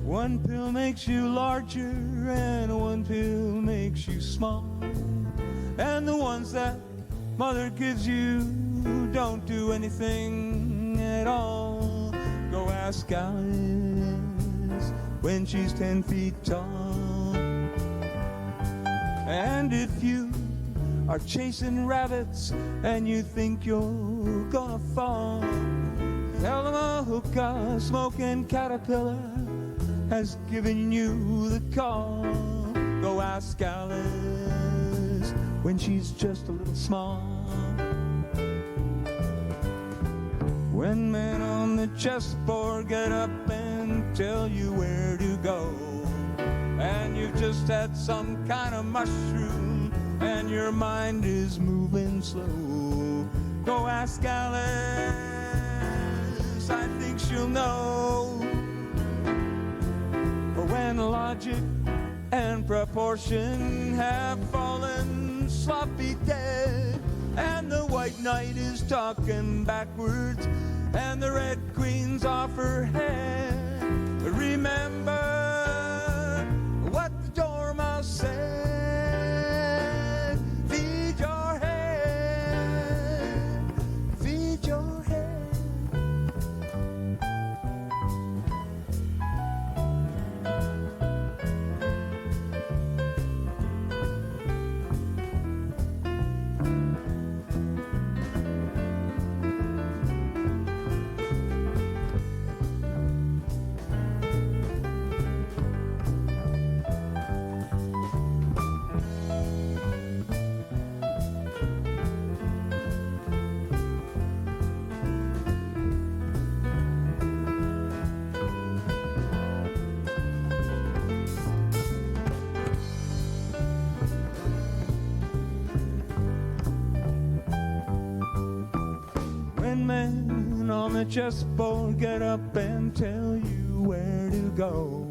One pill makes you larger and one pill makes you small. And the ones that mother gives you don't do anything at all. Go ask Alice when she's 10 feet tall. And if you are chasing rabbits and you think you're gonna fall, tell them a hookah smoking caterpillar has given you the call. Go ask Alice when she's just a little small. When men on the chessboard get up and tell you where to go, and you've just had some kind of mushroom and your mind is moving slow, go ask Alice, I think she'll know. When logic and proportion have fallen sloppy dead, and the white knight is talking backwards, and the red queen's off her head, remember what the dormouse said: feed your head, feed your head. Men on the chessboard get up and tell you where to go,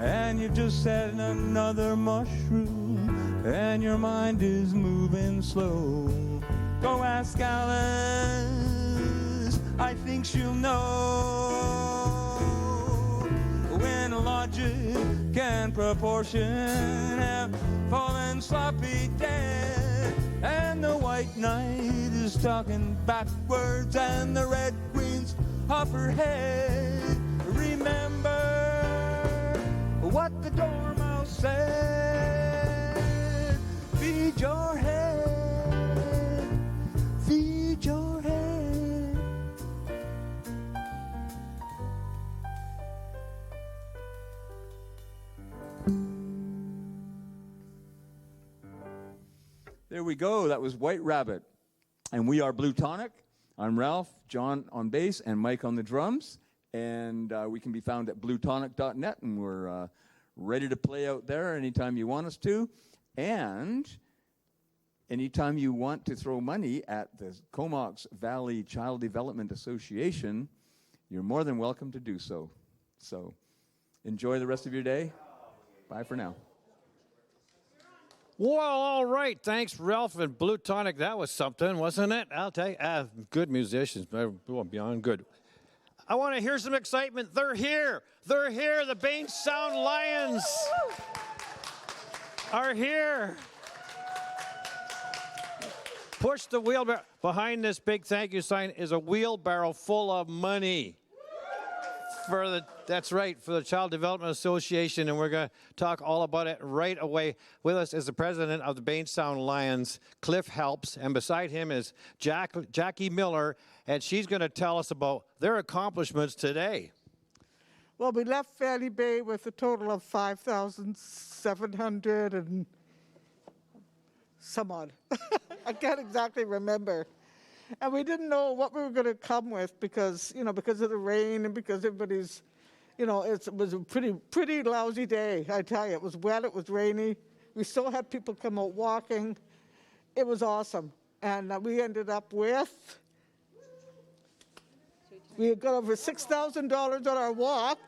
and you've just had another mushroom, and your mind is moving slow. Go ask Alice, I think she'll know. When logic and proportion have fallen sloppy dead, and the white knight is talking backwards, and the red queen's off her head. Remember what the dormouse said. Feed your head, feed your head. There we go. That was White Rabbit. And we are Blue Tonic. I'm Ralph, John on bass, and Mike on the drums. And we can be found at bluetonic.net, and we're ready to play out there anytime you want us to. And anytime you want to throw money at the Comox Valley Child Development Association, you're more than welcome to do so. So enjoy the rest of your day. Bye for now. Well, all right. Thanks, Ralph and Blue Tonic. That was something, wasn't it? I'll tell you. Good musicians. Beyond good. I want to hear some excitement. They're here. They're here. The Bainstown Lions are here. Push the wheelbarrow. Behind this big thank you sign is a wheelbarrow full of money. That's right, for the Child Development Association, and we're going to talk all about it right away. With us is the president of the Bainstown Lions, Cliff Helps, and beside him is Jackie Miller, and she's going to tell us about their accomplishments today. Well, we left Fanny Bay with a total of 5,700 and some odd. I can't exactly remember. And we didn't know what we were going to come with because of the rain and because everybody's, it was a pretty lousy day, I tell you. It was wet, it was rainy. We still had people come out walking. It was awesome. And we ended up with, we got over $6,000 on our walk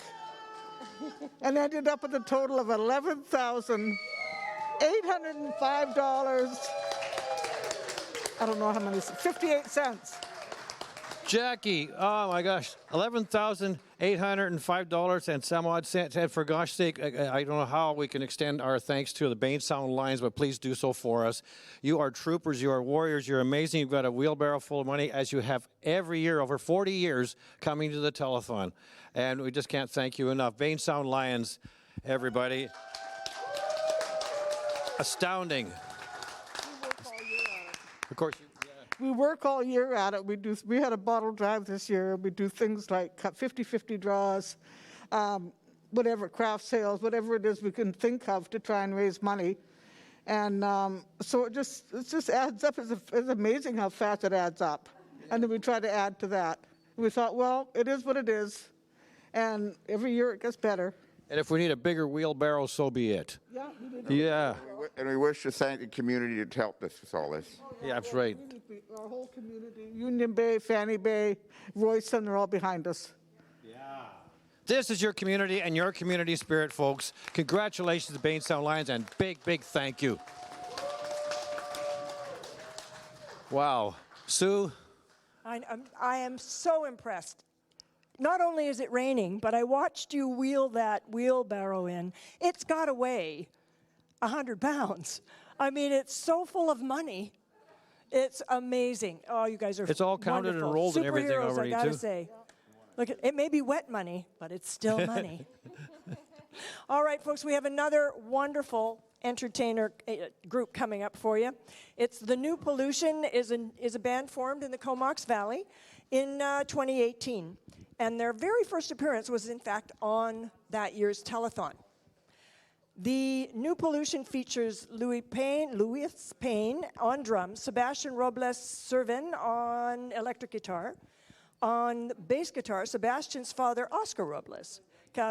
and ended up with a total of $11,805. I don't know how many, 58 cents. Jackie, oh my gosh, $11,805 and some odd cents. And for gosh sake, I don't know how we can extend our thanks to the Bainstown Lions, but please do so for us. You are troopers, you are warriors, you're amazing. You've got a wheelbarrow full of money, as you have every year, over 40 years, coming to the telethon. And we just can't thank you enough. Bainstown Lions, everybody. Astounding. Of course, we work all year at it. We had a bottle drive this year. We do things like 50-50 draws, whatever, craft sales, whatever it is we can think of to try and raise money. And so it just adds up. It's amazing how fast it adds up. And then we try to add to that. We thought, well, it is what it is. And every year it gets better. And if we need a bigger wheelbarrow, so be it. Yeah. Yeah. And we wish to thank the community to help us with all this. Yeah, that's right. Our whole community, Union Bay, Fanny Bay, Royston, they're all behind us. Yeah. This is your community and your community spirit, folks. Congratulations to Bainstown Lions and big, big thank you. Wow. Sue? I am so impressed. Not only is it raining, but I watched you wheel that wheelbarrow in. It's got to weigh 100 pounds. I mean, it's so full of money. It's amazing. Oh, you guys are It's all counted wonderful. and rolled and everything Superheroes, already, I gotta too. say. Look, it may be wet money, but it's still money. All right, folks, we have another wonderful entertainer group coming up for you. It's The New Pollution is a band formed in the Comox Valley in 2018. And their very first appearance was, in fact, on that year's telethon. The New Pollution features Louis Payne on drums, Sebastian Robles-Servin on electric guitar. On bass guitar, Sebastian's father, Oscar Robles,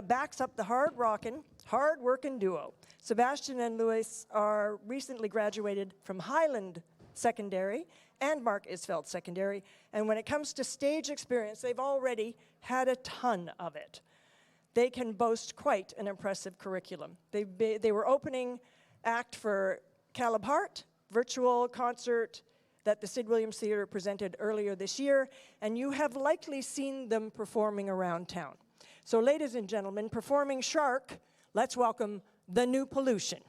backs up the hard-working duo. Sebastian and Louis are recently graduated from Highland Secondary and Mark Isfeld Secondary, and when it comes to stage experience, they've already had a ton of it. they can boast quite an impressive curriculum. They were opening act for Caleb Hart, virtual concert that the Sid Williams Theatre presented earlier this year, and you have likely seen them performing around town. So ladies and gentlemen, performing Shark, let's welcome The New Pollution.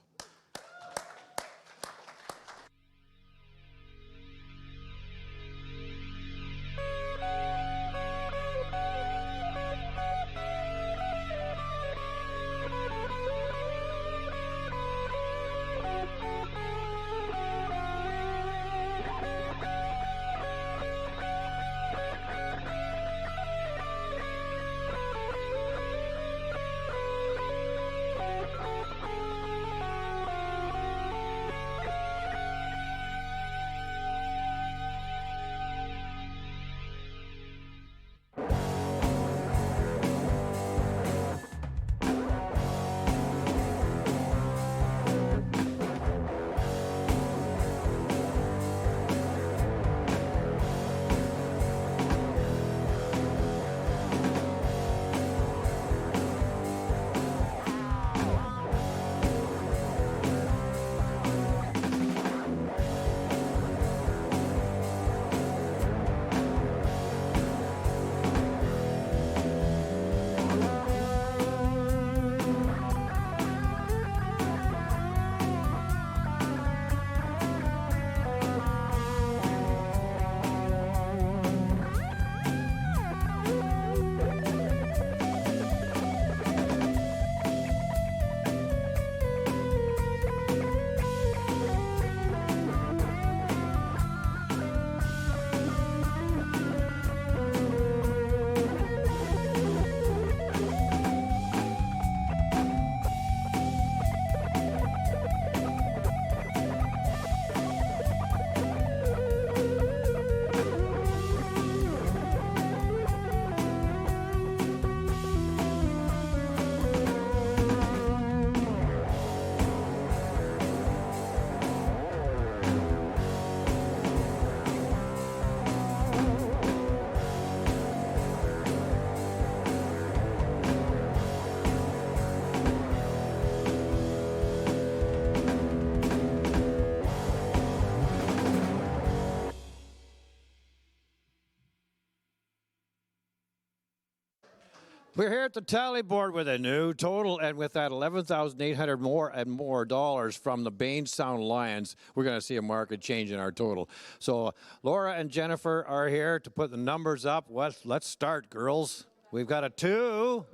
We're here at the tally board with a new total, and with that $11,800 more dollars from the Bainstown Lions, we're going to see a market change in our total. So Laura and Jennifer are here to put the numbers up. Let's start, girls. We've got a 2.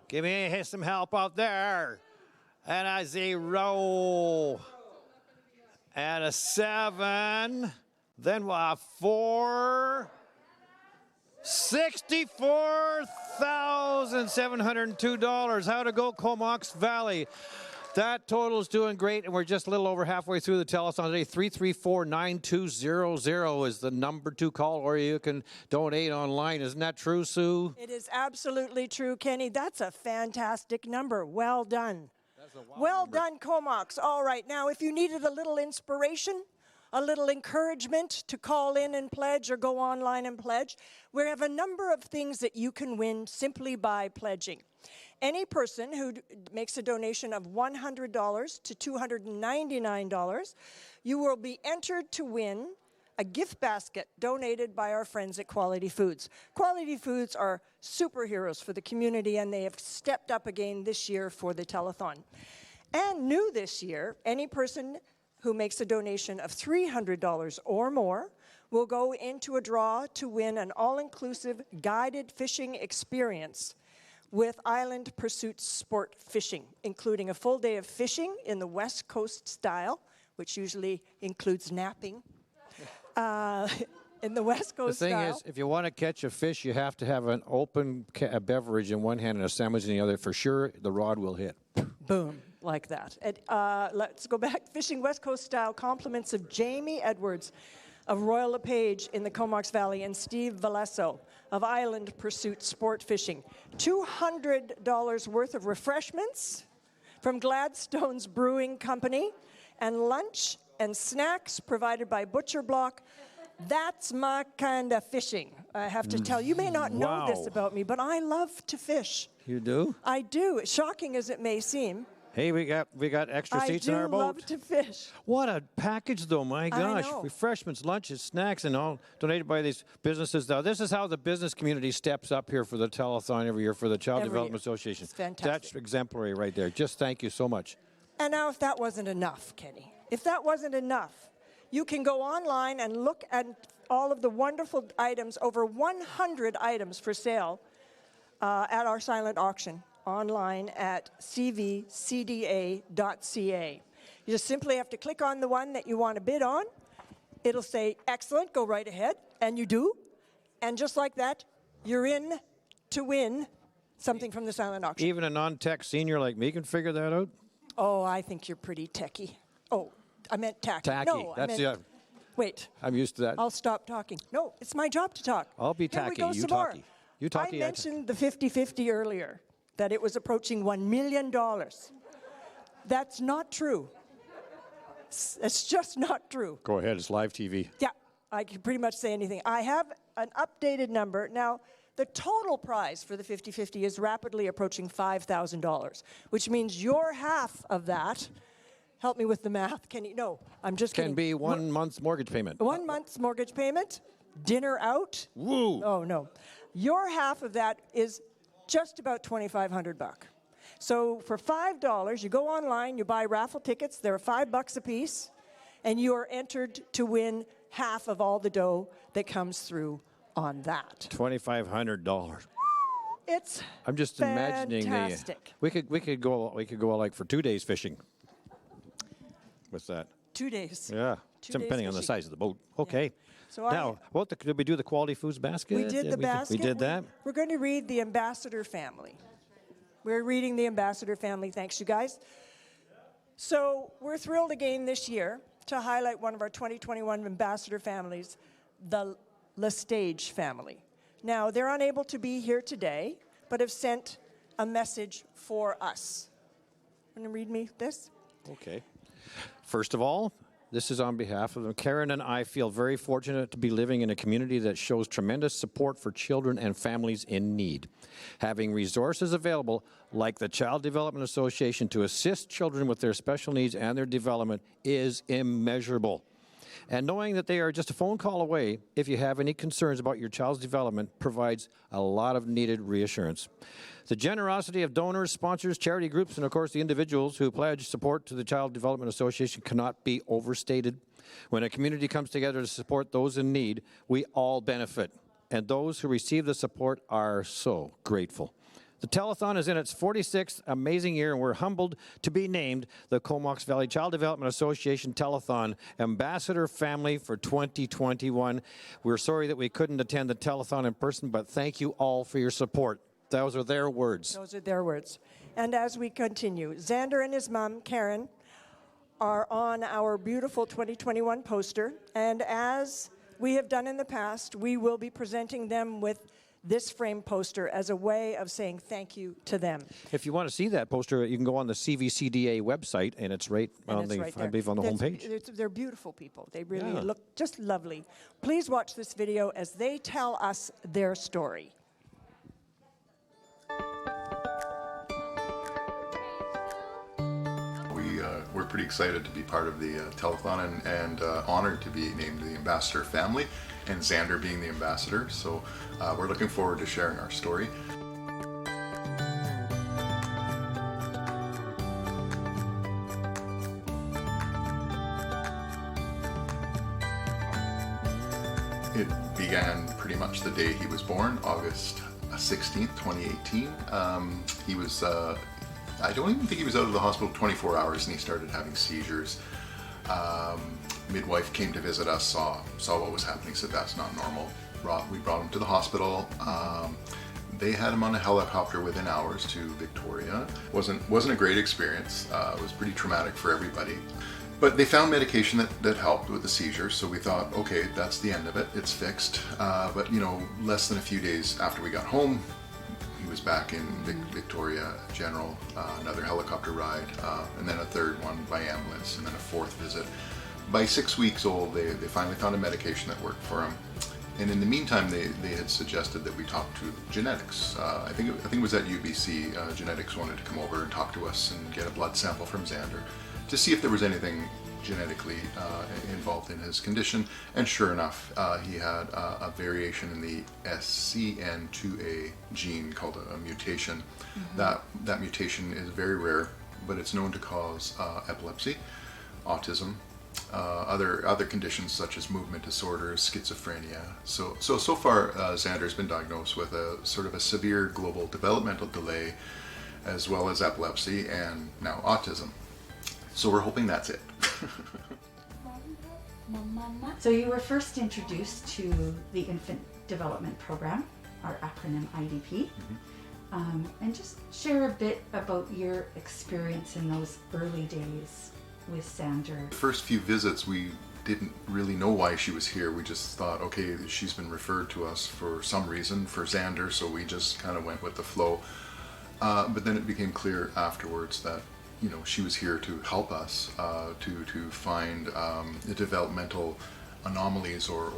Give me some help out there. And a 0. And a 7. Then we'll have 4. $64,702. How to go, Comox Valley. That total is doing great, and we're just a little over halfway through the telethon today. 334-9200 is the number to call, or you can donate online. Isn't that true, Sue? It is absolutely true, Kenny. That's a fantastic number. Well done. Well done, Comox. All right, now if you needed a little inspiration, a little encouragement to call in and pledge or go online and pledge, we have a number of things that you can win simply by pledging. Any person who makes a donation of $100 to $299, you will be entered to win a gift basket donated by our friends at Quality Foods. Quality Foods are superheroes for the community, and they have stepped up again this year for the telethon. And new this year, any person who makes a donation of $300 or more will go into a draw to win an all-inclusive guided fishing experience with Island Pursuit Sport Fishing, including a full day of fishing in the West Coast style, which usually includes napping in the West Coast style. The thing is, if you want to catch a fish, you have to have an open beverage in one hand and a sandwich in the other. For sure, the rod will hit. Boom. Like that. Let's go back. Fishing West Coast style, compliments of Jamie Edwards of Royal LePage in the Comox Valley and Steve Valesso of Island Pursuit Sport Fishing. $200 worth of refreshments from Gladstone's Brewing Company, and lunch and snacks provided by Butcher Block. That's my kind of fishing. I have to tell you, may not know this about me, but I love to fish. You do? I do. Shocking as it may seem. Hey, we got extra seats in our boat. I do love to fish. What a package, though! My gosh, I know. refreshments, lunches, snacks, and all donated by these businesses. Now, this is how the business community steps up here for the telethon every year for the Child Development Association. It's fantastic. That's exemplary right there. Just thank you so much. And now, if that wasn't enough, Kenny, if that wasn't enough, you can go online and look at all of the wonderful items, over 100 items for sale at our silent auction online at CVCDA.ca. You just simply have to click on the one that you want to bid on. It'll say, excellent, go right ahead, and you do. And just like that, you're in to win something from the silent auction. Even a non-tech senior like me can figure that out? Oh, I think you're pretty techie. Oh, I meant tacky. Tacky. No, That's I meant, wait. I'm used to that. I'll stop talking. No, it's my job to talk. I'll be tacky. Here we go, You some talky. more. You talky. I mentioned the 50-50 earlier, that it was approaching $1 million. That's not true. It's just not true. Go ahead. It's live TV. Yeah, I can pretty much say anything. I have an updated number. Now, the total prize for the 50-50 is rapidly approaching $5,000, which means your half of that, help me with the math, can you? No, I'm just kidding. Can be 1 month's mortgage payment. 1 month's mortgage payment, dinner out. Woo. Oh, no. Your half of that is just about $2,500. So for $5, you go online, you buy raffle tickets, they're $5 a piece, and you are entered to win half of all the dough that comes through on that. $2,500. It's I'm just imagining fantastic. we could go like for 2 days fishing with that. 2 days. Yeah, 2 days depending on the fishing. size of the boat. Okay. So Now, did we do the quality foods basket? we did the basket. We did that. We're going to read the Ambassador family. We're reading the Ambassador family. Thanks, you guys. So we're thrilled again this year to highlight one of our 2021 Ambassador families, the Lestage family. Now, they're unable to be here today, but have sent a message for us. Want to read me this? Okay. First of all, this is on behalf of them. Karen and I feel very fortunate to be living in a community that shows tremendous support for children and families in need. Having resources available, like the Child Development Association, to assist children with their special needs and their development is immeasurable. And knowing that they are just a phone call away, if you have any concerns about your child's development, provides a lot of needed reassurance. The generosity of donors, sponsors, charity groups, and of course the individuals who pledge support to the Child Development Association cannot be overstated. When a community comes together to support those in need, we all benefit, and those who receive the support are so grateful. The Telethon is in its 46th amazing year, and we're humbled to be named the Comox Valley Child Development Association Telethon Ambassador Family for 2021. We're sorry that we couldn't attend the Telethon in person, but thank you all for your support. Those are their words. Those are their words. And as we continue, Xander and his mom, Karen, are on our beautiful 2021 poster. And as we have done in the past, we will be presenting them with this frame poster as a way of saying thank you to them. If you want to see that poster, you can go on the CVCDA website, and it's right on the, I believe, on the homepage. They're beautiful people. They really look just lovely. Please watch this video as they tell us their story. We're pretty excited to be part of the Telethon and honored to be named the Ambassador family, and Xander being the ambassador. So we're looking forward to sharing our story. It began pretty much the day he was born, August 16th, 2018. He was I don't even think he was out of the hospital 24 hours and he started having seizures. Midwife came to visit us, saw what was happening, said that's not normal. We brought him to the hospital. They had him on a helicopter within hours to Victoria. Wasn't a great experience. It was pretty traumatic for everybody. But they found medication that helped with the seizures, so we thought, okay, that's the end of it, it's fixed. But you know, less than a few days after we got home, he was back in Victoria General, another helicopter ride, and then a third one by ambulance, and then a fourth visit. By 6 weeks old, they finally found a medication that worked for him, And in the meantime, they had suggested that we talk to genetics. I think it was at UBC. Genetics wanted to come over and talk to us and get a blood sample from Xander to see if there was anything genetically involved in his condition. And sure enough, he had a variation in the SCN2A gene called a mutation. That mutation is very rare, but it's known to cause epilepsy, autism, other conditions such as movement disorders, schizophrenia. So far, Xander's been diagnosed with a sort of a severe global developmental delay, as well as epilepsy and now autism. So we're hoping that's it. So you were first introduced to the Infant Development Program, our acronym IDP. And just share a bit about your experience in those early days with Xander. The first few visits, we didn't really know why she was here. We just thought, okay, she's been referred to us for some reason, for Xander, so we just kind of went with the flow. But then it became clear afterwards that, you know, she was here to help us to find the developmental anomalies or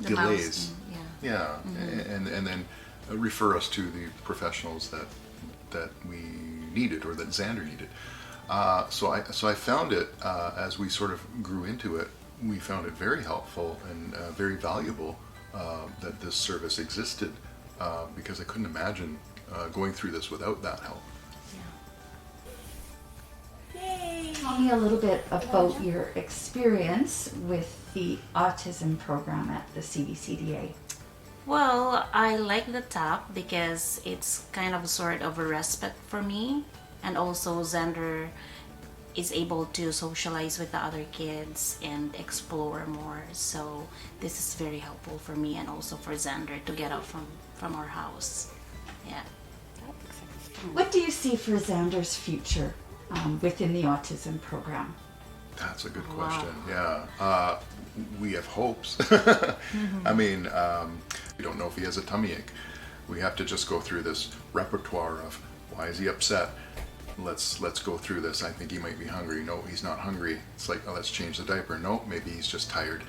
delays. Yeah. And then refer us to the professionals that we needed or that Xander needed. So I found it, as we sort of grew into it, we found it very helpful and very valuable that this service existed, because I couldn't imagine going through this without that help. Tell me a little bit about your experience with the autism program at the CVCDA. Well, I like the TAP because it's kind of sort of a respite for me, and also Xander is able to socialize with the other kids and explore more. So this is very helpful for me and also for Xander to get out from our house. Yeah. What do you see for Xander's future within the autism program? That's a good question. Yeah, we have hopes. I mean, we don't know if he has a tummy ache. We have to just go through this repertoire of why is he upset? Let's go through this. I think he might be hungry. No, he's not hungry. It's like, oh, let's change the diaper. No, maybe he's just tired.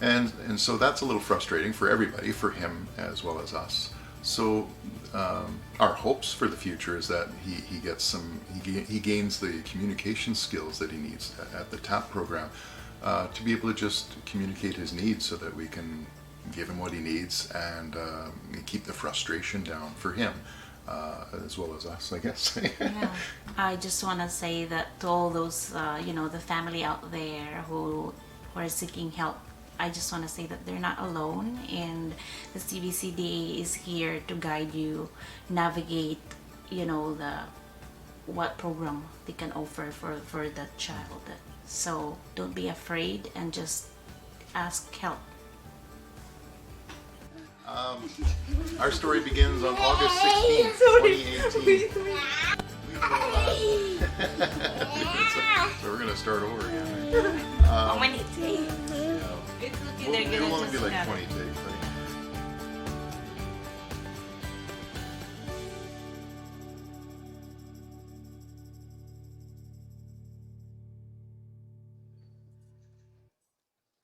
And so that's a little frustrating for everybody, for him as well as us. So our hopes for the future is that he gets he gains the communication skills that he needs at the TAP program to be able to just communicate his needs so that we can give him what he needs and keep the frustration down for him as well as us, I guess. Yeah, I just want to say that to all those the family out there who are seeking help, I just want to say that they're not alone, and the CVCDA is here to guide you, navigate, what program they can offer for that child. So don't be afraid and just ask help. Our story begins on August 16th, 2018. So we're going to start over again. How many takes? It'll only be like 20 takes, right?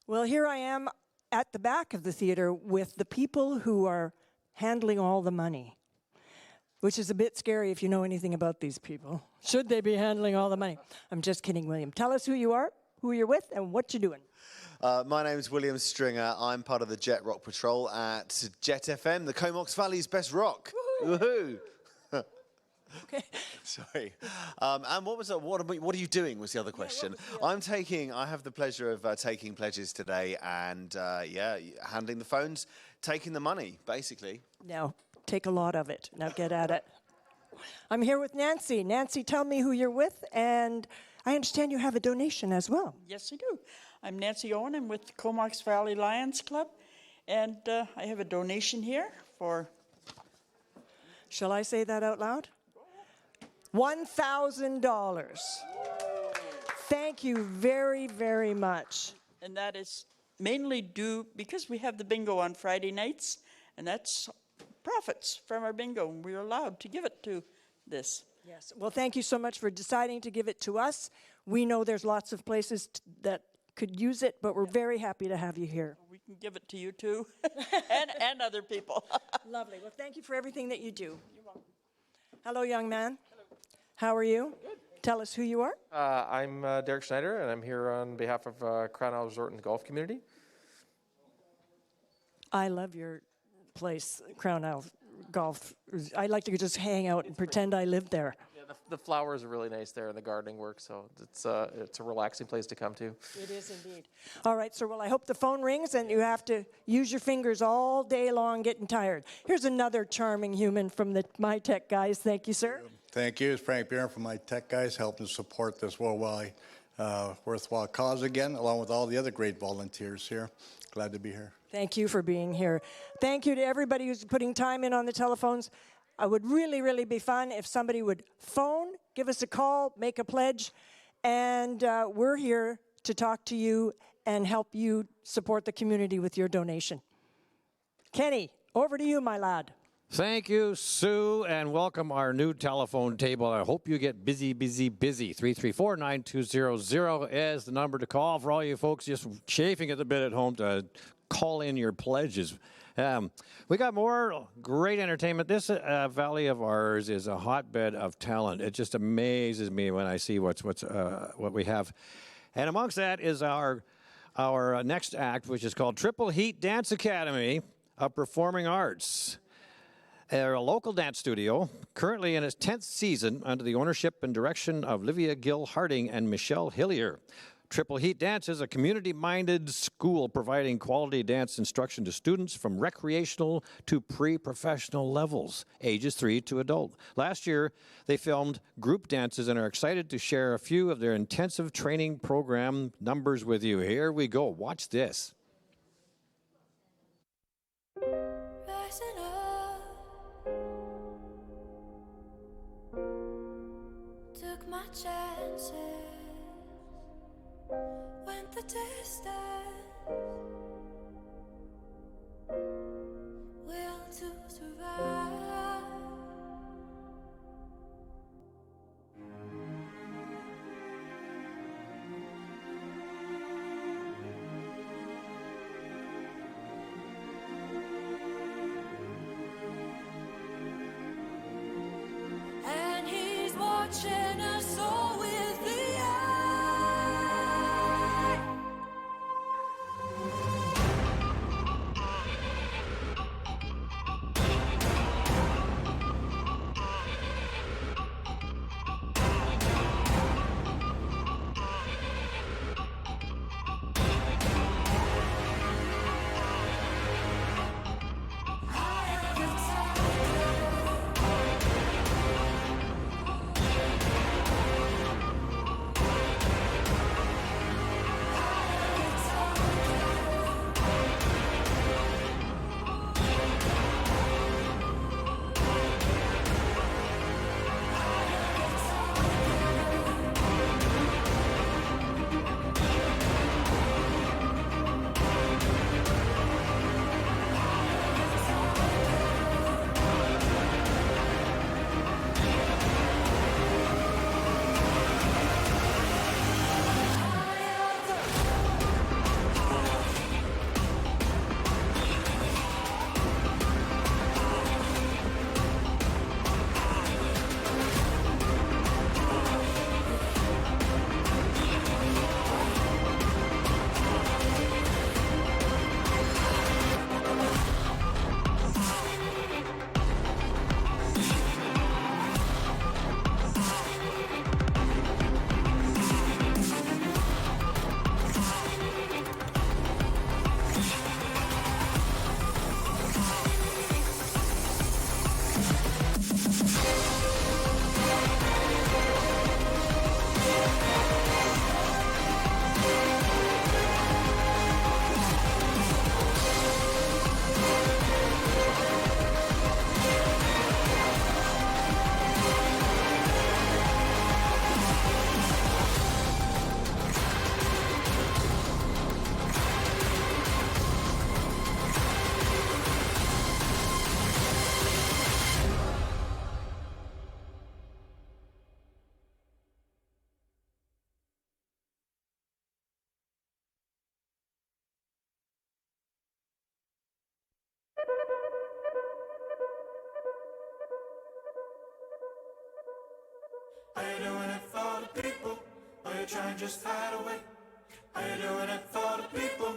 Well, here I am at the back of the theater with the people who are handling all the money, which is a bit scary if you know anything about these people. Should they be handling all the money? I'm just kidding, William. Tell us who you are, who you're with, and what you're doing. My name is William Stringer. I'm part of the Jet Rock Patrol at Jet FM, the Comox Valley's best rock. Woohoo! Okay. Sorry. And what was that? What are you doing? Was the other question. I have the pleasure of taking pledges today, and handling the phones, taking the money, basically. Now, take a lot of it. Now get at it. I'm here with Nancy. Nancy, tell me who you're with, and I understand you have a donation as well. Yes, I do. I'm Nancy Owen. I'm with the Comox Valley Lions Club, and I have a donation here for... Shall I say that out loud? $1,000. Thank you very, very much. And that is mainly due because we have the bingo on Friday nights, and that's profits from our bingo. We're allowed to give it to this. Yes. Well, thank you so much for deciding to give it to us. We know there's lots of places that could use it, but we're very happy to have you here. We can give it to you too, and other people. Lovely. Well, thank you for everything that you do. You're welcome. Hello, young man. Hello. How are you? Good. Tell us who you are. I'm Derek Schneider, and I'm here on behalf of Crown Isle Resort and Golf Community. I love your place, Crown Isle Golf. I like to just hang out and pretend I live there. Yeah, the flowers are really nice there, and the gardening work, so it's a relaxing place to come to. It is indeed. All right, sir. Well, I hope the phone rings and you have to use your fingers all day long getting tired. Here's another charming human from the My Tech guys. Thank you, sir. Thank you. It's Frank Bieran from My Tech guys, helping support this worldwide worthwhile cause again, along with all the other great volunteers here. Glad to be here. Thank you for being here. Thank you to everybody who's putting time in on the telephones. It would really, really be fun if somebody would phone, give us a call, make a pledge, and we're here to talk to you and help you support the community with your donation. Kenny, over to you, my lad. Thank you, Sue, and welcome our new telephone table. I hope you get busy, busy, busy. 334-9200 is the number to call for all you folks just chafing at the bit at home to call in your pledges. We got more great entertainment. This valley of ours is a hotbed of talent. It just amazes me when I see what we have. And amongst that is our next act, which is called Triple Heat Dance Academy of Performing Arts. They're a local dance studio, currently in its 10th season under the ownership and direction of Livia Gill Harding and Michelle Hillier. Triple Heat Dance is a community-minded school providing quality dance instruction to students from recreational to pre-professional levels, ages 3 to adult. Last year, they filmed group dances and are excited to share a few of their intensive training program numbers with you. Here we go. Watch this. Rising up, took my chances, went the distance, will to survive. And he's watching us all with the eye. Are you doing it for the people? Or you trying to just hide away? Are you doing it for the people?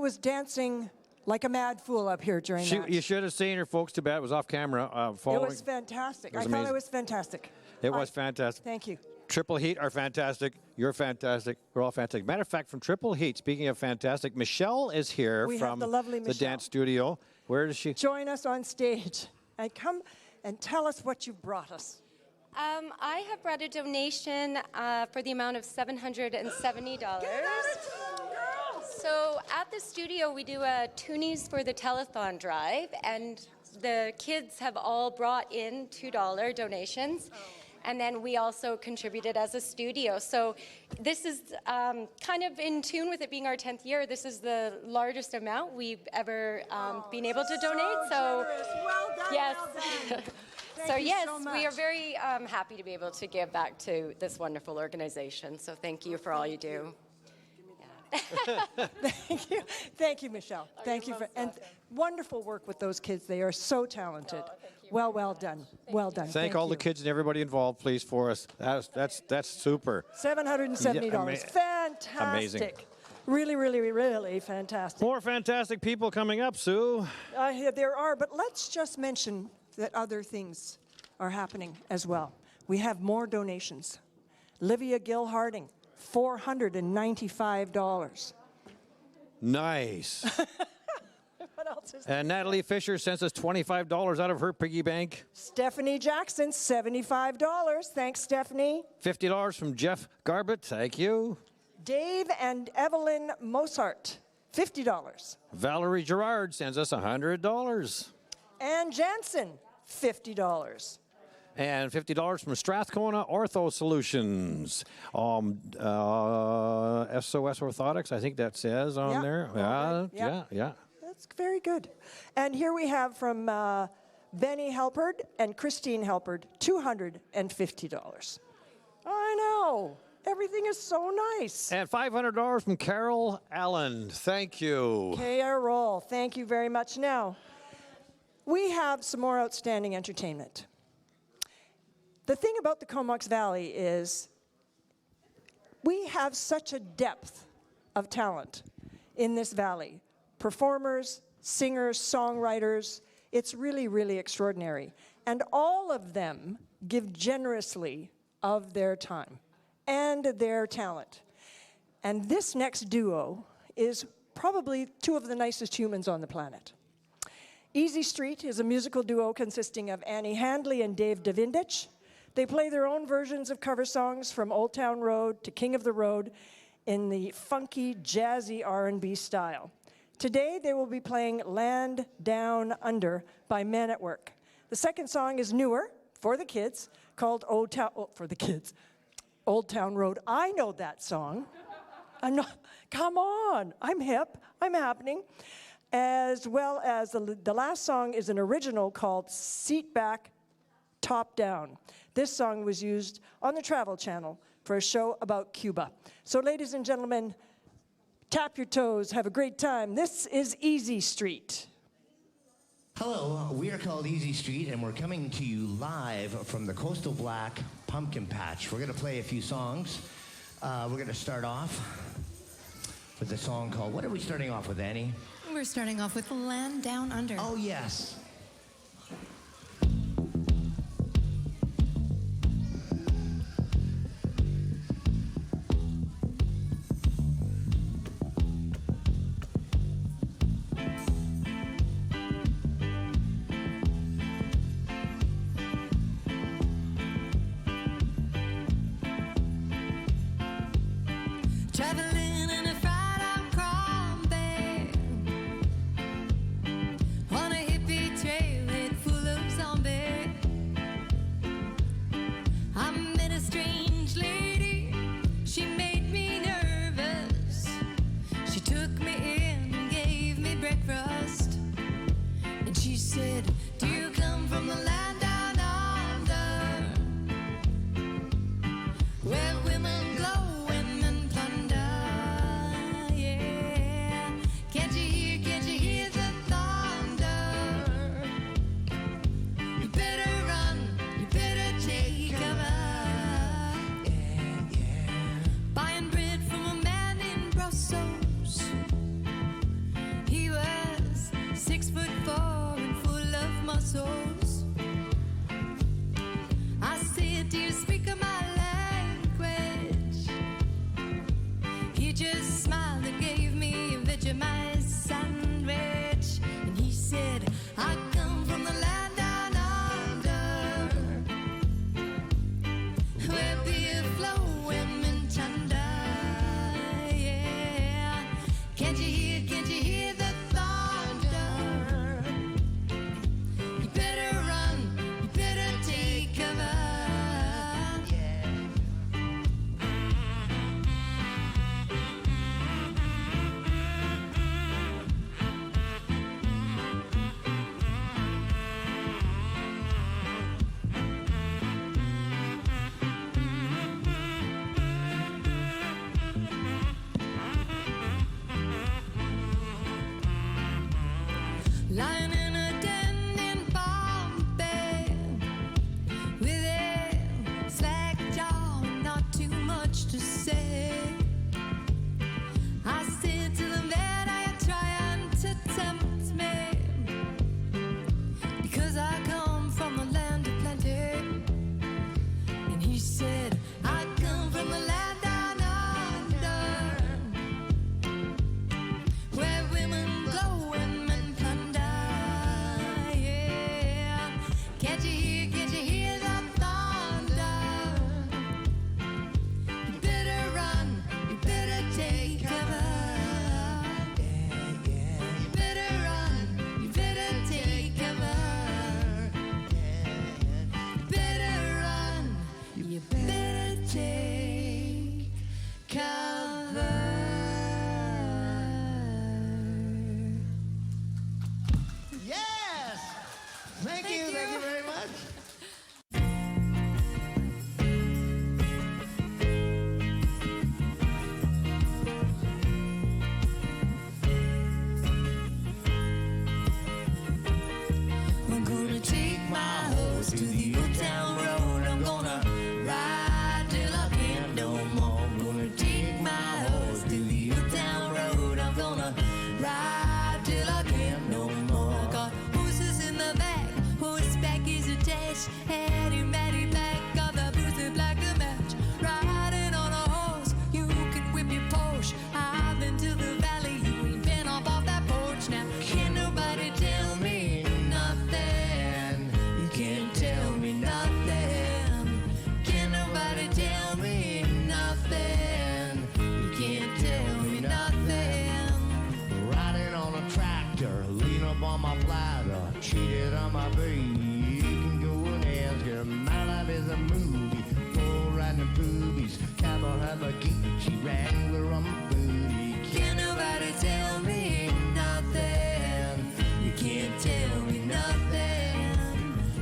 was dancing like a mad fool up here during that. You should have seen her, folks. Too bad it was off camera. It Following. was fantastic. It was I thought amazing. it was fantastic. It was fantastic. Thank you. Triple Heat are fantastic. You're fantastic. We're all fantastic. Matter of fact, from Triple Heat, speaking of fantastic, Michelle is here We have from the lovely the Michelle. dance studio. Where does she? Join us on stage and come and tell us what you brought us. I have brought a donation for the amount of $770. So at the studio, we do a Toonies for the Telethon drive, and the kids have all brought in $2 donations. And then we also contributed as a studio. So this is kind of in tune with it being our 10th year. This is the largest amount we've ever been able to donate. So well done, yes. well done. So you yes, so we are much. very happy to be able to give back to this wonderful organization. So thank you for all you do. Thank you, Michelle. Thank you for and wonderful work with those kids. They are so talented. Well done. Well done. Thank all the kids and everybody involved, please, for us. That's super. $770. Yeah, Fantastic. amazing. Really, really, really fantastic. More fantastic people coming up, Sue. There are, but let's just mention that other things are happening as well. We have more donations. Livia Gill Harding, $495. Nice. What else is And Natalie Fisher sends us $25 out of her piggy bank. Stephanie Jackson, $75. Thanks, Stephanie. $50 from Jeff Garbett. Thank you. Dave and Evelyn Mozart, $50. Valerie Gerard sends us $100. Ann Jansen, $50. And $50 from Strathcona Ortho Solutions. SOS Orthotics, I think that says on there. Yeah. That's very good. And here we have from Benny Helperd and Christine Helperd, $250. I know. Everything is so nice. And $500 from Carol Allen. Thank you. Carol, thank you very much. Now, we have some more outstanding entertainment. The thing about the Comox Valley is we have such a depth of talent in this valley. Performers, singers, songwriters. It's really, really extraordinary. And all of them give generously of their time and their talent. And this next duo is probably two of the nicest humans on the planet. Easy Street is a musical duo consisting of Annie Handley and Dave Davindich. They play their own versions of cover songs from Old Town Road to King of the Road in the funky, jazzy R&B style. Today, they will be playing Land Down Under by Men at Work. The second song is newer, for the kids, called Old Town Road. I know that song. Come on, I'm hip, I'm happening. As well as the last song is an original called Seat Back, Top Down. This song was used on the Travel Channel for a show about Cuba. So ladies and gentlemen, tap your toes, have a great time. This is Easy Street. Hello, we are called Easy Street, and we're coming to you live from the Coastal Black Pumpkin Patch. We're going to play a few songs. We're going to start off with a song called, what are we starting off with, Annie? We're starting off with Land Down Under. Oh, yes. Traveling in a fried-out Crombie on a hippie trailhead full of zombies. I met a strange lady, she made me nervous. She took me in and gave me breakfast, and she said, "Do you come from the land down under, where women glow?" Can't you hear the thunder? You better run, you better take cover. Buying bread from a man in Brussels, lying in a den in Bombay with a slack jaw, not too much to say. I said to the man, "Are you trying to tempt me? Because I come from the land of plenty." And he said, "I come from the land down under, where women go and men plunder." Yeah. Can't you hear that thunder? You better run, you better take cover. You better run, you better take cover. You better run, you better take cover. Yes! Thank you very much. I'm gonna take my horse to the old town road. I'm gonna ride till I can't no more. I'm gonna take my horse to the old town road. I'm gonna ride till I can't no more. Got horses in the back, horseback is attached. Hattie, Matty, black, got the boots black to match. Riding on a horse, you can whip your Porsche. I've been to the valley, you ain't been up off that porch. Now can't nobody tell me nothing. You can't tell me nothing. Can't nobody tell me nothing. You can't tell me nothing. Riding on a tractor, lean up on my bladder, cheated on my baby. You can go and ask her, my life is a movie. Bull riding boobies, cowboy have a Gucci Wrangler on my booty. Can't nobody tell me nothing. You can't tell me nothing.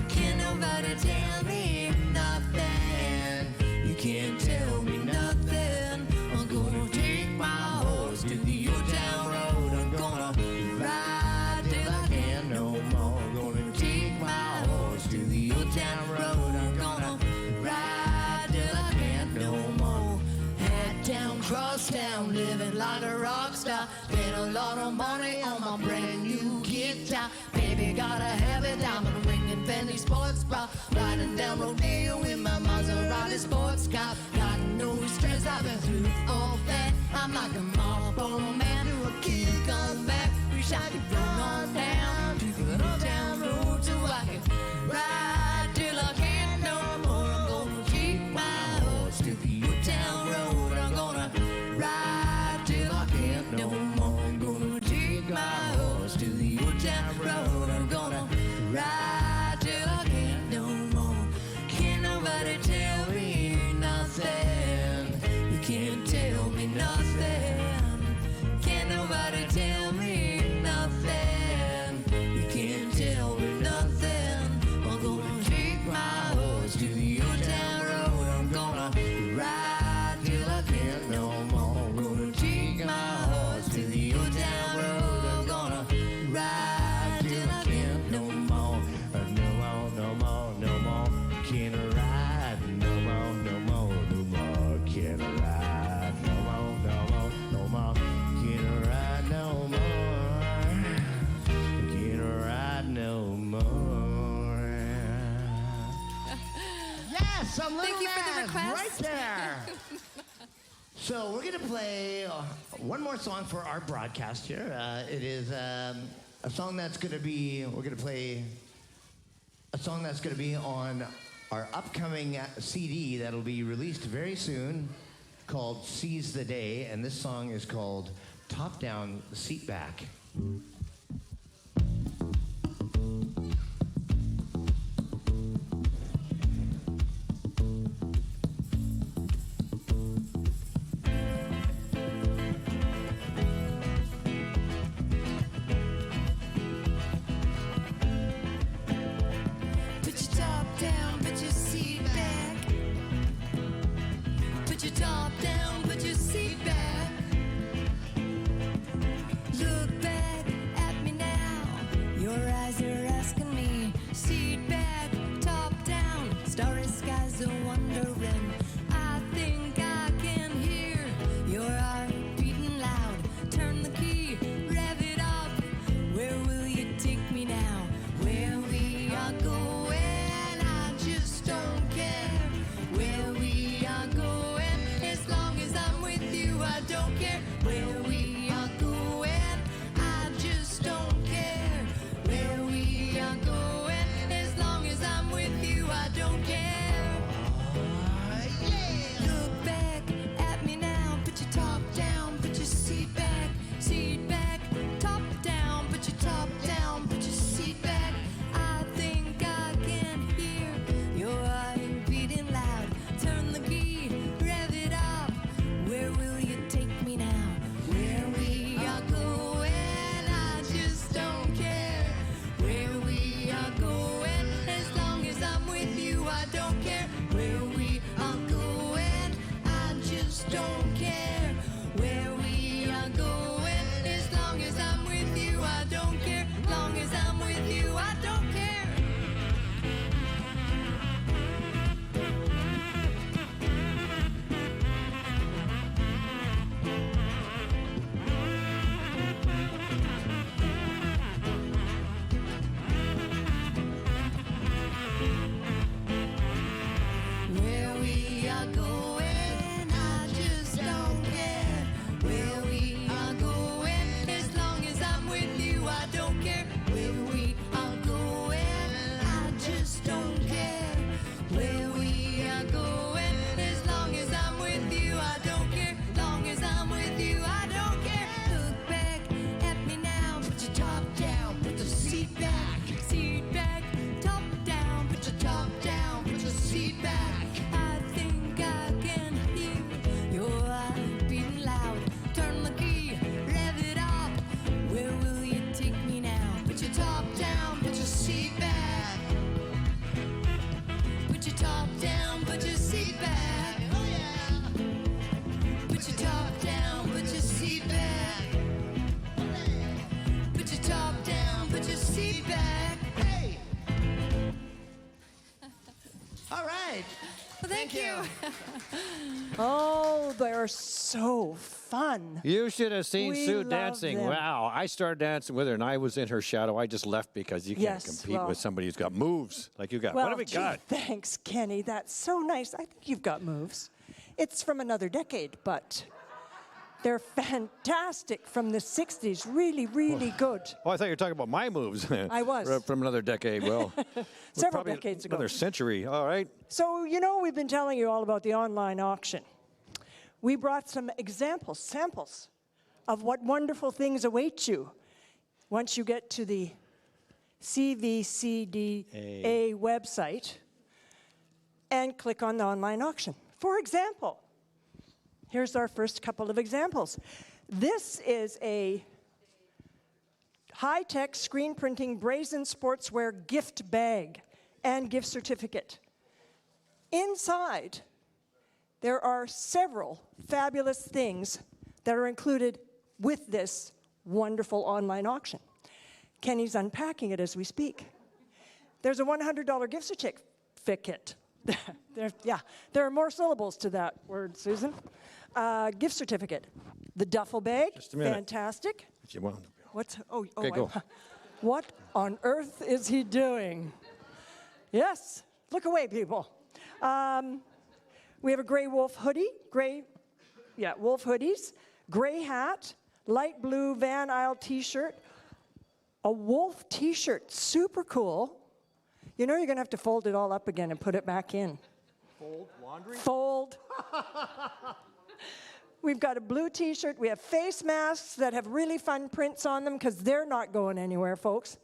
Can't nobody tell me nothing. You can't tell me nothing. I'm gonna take my horse to the old town road. I'm gonna ride till I can't no more. I'm gonna take my horse to the old town road. I'm gonna ride till I can't no more. Hat down, cross town, living like a rock star. Spent a lot of money on my brand new guitar. Baby, gotta have it, diamond ring and Fendi sports bra. Riding down Rodeo in my Maserati sports car. Got no stress, I've been through all that. I'm like a marble man to a kid come back. Wish I could run on down to the old town road so I can ride till I can't no more. I'm gonna take my horse to the old town road. I'm gonna ride till I can't no more. I'm gonna take my horse to the old town road. I'm gonna ride till I can't no more. Can't nobody tell me nothing. You can't tell me nothing. Can't nobody tell me nothing. You can't tell me nothing. I'm gonna take my horse to the old town road. I'm gonna ride till I can't no more. I'm gonna take my horse to the old town road. I'm gonna ride till I can't no more. No more, no more, no more. Can't ride. No more, no more, no more. Can't ride. No more, no more, no more. Can't ride no more. Can't ride no more. Yes, I'm little Thank you for the Naz, request. right there. So we're gonna play one more song for our broadcast here. It is a song that's gonna be. We're gonna play a song that's gonna be on our upcoming CD that'll be released very soon, called "Seize the Day," and this song is called "Top Down, Seat Back." Put your top down, put your seat back. Put your top down, put your seat back. Look back All right. Well, thank you. Oh, they're so fun. You should have seen We Sue love dancing. them. Wow. I started dancing with her, and I was in her shadow. I just left because you can't Yes, compete well- with somebody who's got moves like you got. Well, What have we gee, got? Thanks, Kenny. That's so nice. I think you've got moves. It's from another decade, but they're fantastic from the 60s. Really, really good. Oh, I thought you were talking about my moves. I was. From another decade. Well, Several probably decades ago. Another century. All right. So, you know, we've been telling you all about the online auction. We brought some examples, samples of what wonderful things await you once you get to the CVCDA website and click on the online auction. For example, here's our first couple of examples. This is a high-tech screen printing brazen sportswear gift bag and gift certificate. Inside, there are several fabulous things that are included with this wonderful online auction. Kenny's unpacking it as we speak. There's a $100 gift certificate. There are more syllables to that word, Susan. Gift certificate. The duffel bag, Just a minute. fantastic. If you want. What's, Okay, go. What on earth is he doing? Yes, look away, people. We have a gray wolf hoodie, wolf hoodies, gray hat, light blue Van Isle t-shirt, a wolf t-shirt, super cool. You know you're gonna have to fold it all up again and put it back in. Fold laundry? Fold. We've got a blue t-shirt. We have face masks that have really fun prints on them because they're not going anywhere, folks.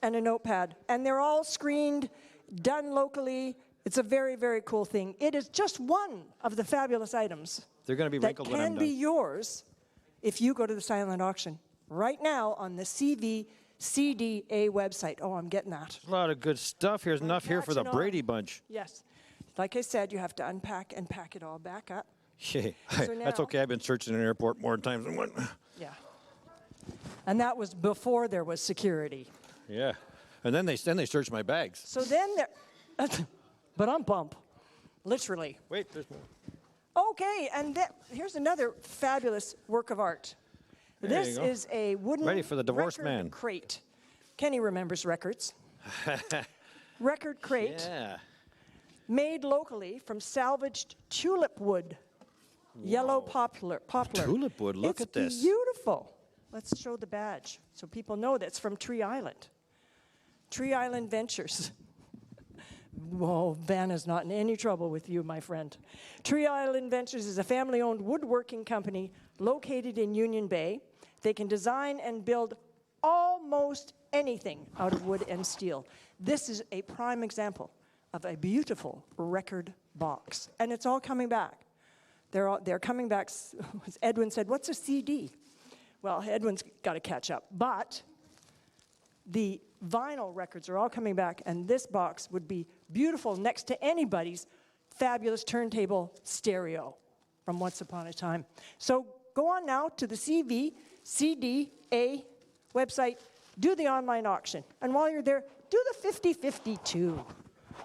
And a notepad. And they're all screened, done locally. It's a very, very cool thing. It is just one of the fabulous items They're going to be that wrinkled when I'm can be done. yours if you go to the silent auction right now on the CVCDA website. Oh, I'm getting that. A lot of good stuff. Here's enough here for the catching on. Brady Bunch. Yes. Like I said, you have to unpack and pack it all back up. Yeah, So that's now- okay. I've been searching an airport more times than one. Yeah. And that was before there was security. Yeah. And then they searched my bags. So then there, but I'm bump, literally. Wait, there's more. Okay, and here's another fabulous work of art. There This you go. is a wooden Ready for the divorced record man. crate. Kenny remembers records. Record crate Yeah. made locally from salvaged tulip wood. Yellow poplar. Tulip wood, look at this. It's beautiful. Let's show the badge so people know that it's from Tree Island. Tree Island Ventures. Whoa, Vanna's not in any trouble with you, my friend. Tree Island Ventures is a family-owned woodworking company located in Union Bay. They can design and build almost anything out of wood and steel. This is a prime example of a beautiful record box, and it's all coming back. They're coming back. As Edwin said, what's a CD? Well, Edwin's got to catch up, but the vinyl records are all coming back, and this box would be beautiful next to anybody's fabulous turntable stereo from once upon a time. So go on now to the CVCDA website, do the online auction, and while you're there, do the 50-50 too.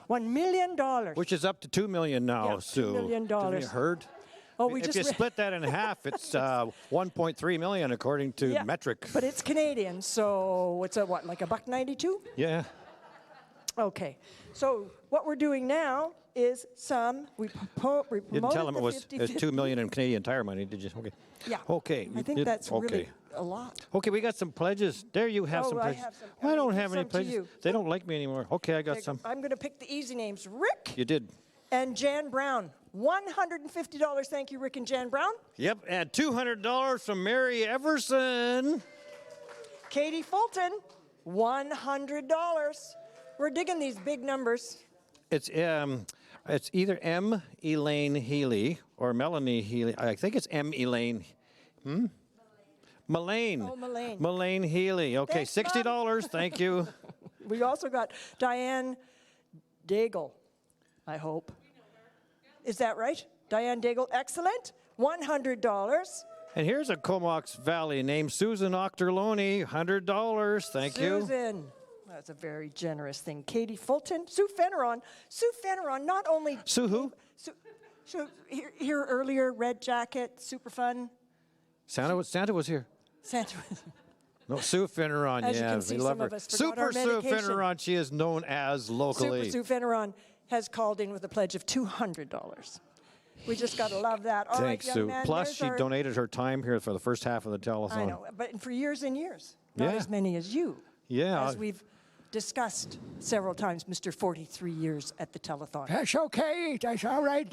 $1 million. Which is up to $2 million now, Yeah, $2 Sue. million. Have you heard? Oh, we if just you split that in half, it's 1.3 million according to Yeah, metric. But it's Canadian, so it's a what, like $1.92? Yeah. Okay. So what we're doing now is we promoted You didn't tell him the it was 50-50. 2 million in Canadian Tire money, did you? Okay. Yeah. Okay. I you think did- that's okay. really a lot. Okay, we got some pledges. There you have Oh, some I pledges. have some. Well, I I'm don't gonna have give any some to pledges. you. They don't like me anymore. Okay, I got some. I'm going to pick the easy names. Rick You did. and Jan Brown. $150. Thank you, Rick and Jan Brown. Yep, and $200 from Mary Everson. Katie Fulton, $100. We're digging these big numbers. It's either M. Elaine Healy or Melanie Healy. I think it's M. Elaine. Mullane. Oh, Mullane. Mullane Healy. Okay, Thanks, $60. Thank you. We also got Diane Daigle, I hope. Is that right? Diane Daigle, excellent. $100. And here's a Comox Valley named Susan Octorloni. $100. Thank you. Susan, That's a very generous thing. Katie Fulton, Sue Fenneron. Sue Fenneron, not only... Sue who? Sue here earlier, red jacket, super fun. Santa was here. Santa was... No, Sue Fenneron, As you yeah, can see, we love some her. of us forgot our Super Sue medication. Fenneron, she is known as locally. Super Sue Fenneron has called in with a pledge of $200. We just got to love that. All Thanks, right, Sue. young man, Plus, there's she our- donated her time here for the first half of the telethon. I know, but for years and years. Not Yeah. as many as you. Yeah. As we've discussed several times, Mr. 43 years at the telethon. That's okay. That's all right.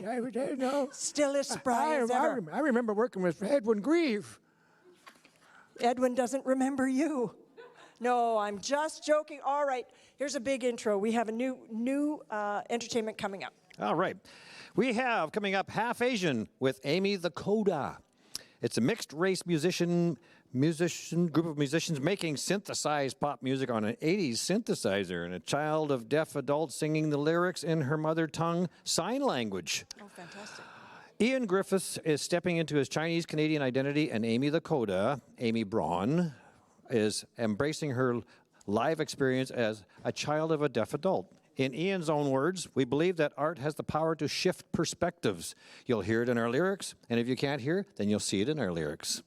Still as spry as ever. I remember working with Edwin Grieve. Edwin doesn't remember you. No, I'm just joking. All right, here's a big intro. We have a new entertainment coming up. All right. We have coming up Half Asian with Amy the Coda. It's a mixed race musician group of musicians making synthesized pop music on an 80s synthesizer, and a child of deaf adults singing the lyrics in her mother tongue sign language. Oh, fantastic. Ian Griffiths is stepping into his Chinese-Canadian identity, and Amy the Coda, Amy Braun, is embracing her live experience as a child of a deaf adult. In Ian's own words, we believe that art has the power to shift perspectives. You'll hear it in our lyrics, and if you can't hear, then you'll see it in our lyrics.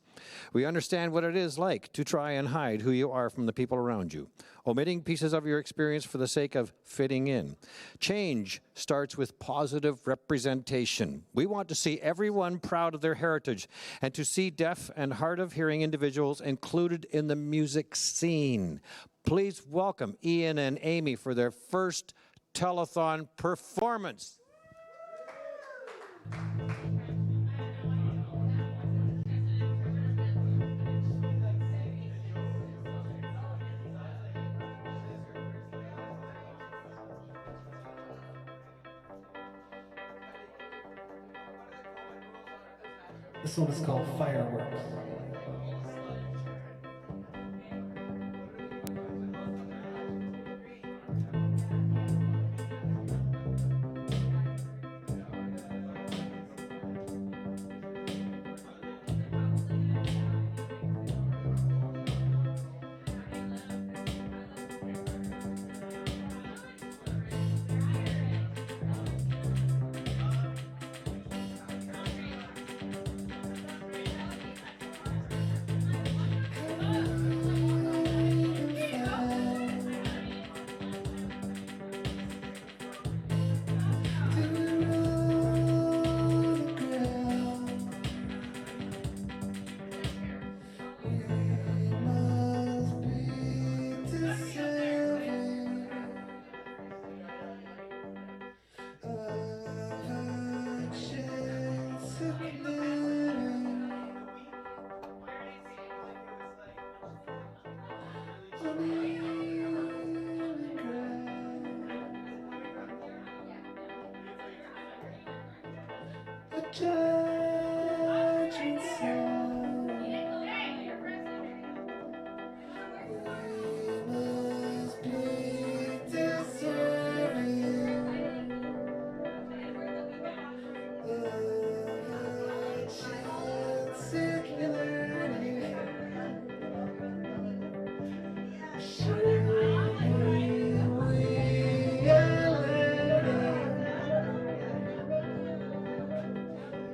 We understand what it is like to try and hide who you are from the people around you, omitting pieces of your experience for the sake of fitting in. Change starts with positive representation. We want to see everyone proud of their heritage and to see deaf and hard of hearing individuals included in the music scene. Please welcome Ian and Amy for their first telethon performance. This one is called Fireworks.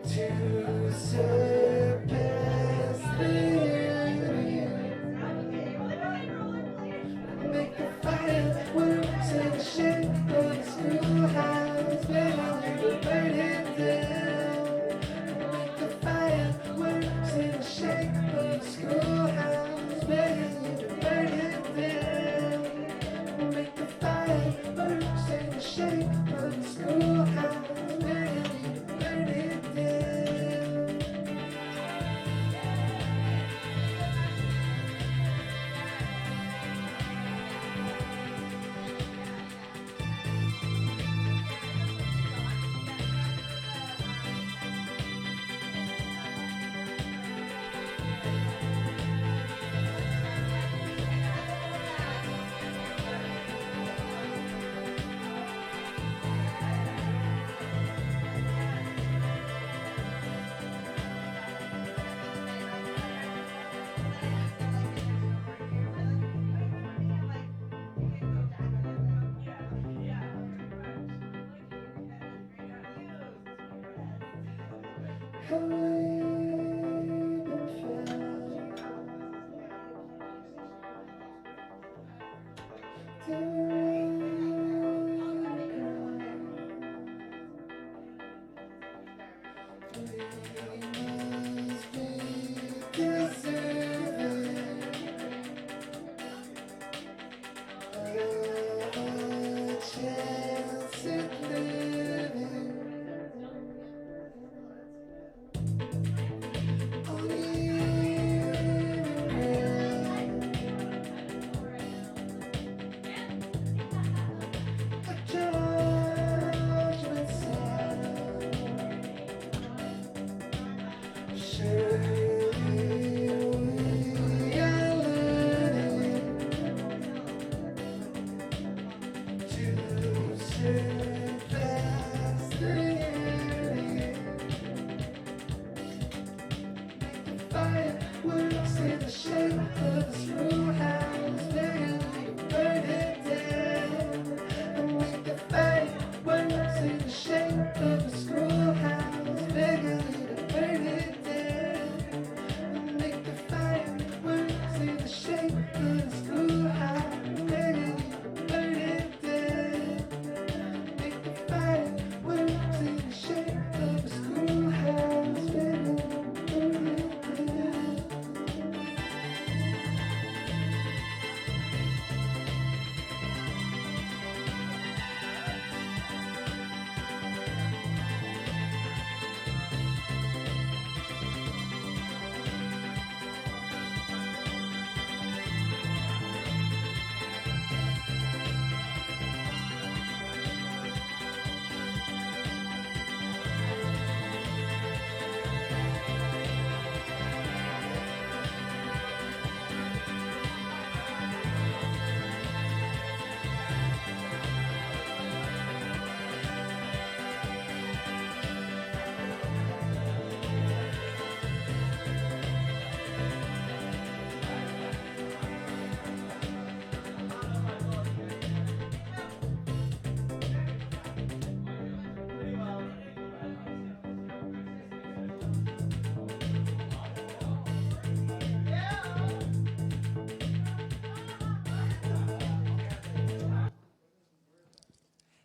To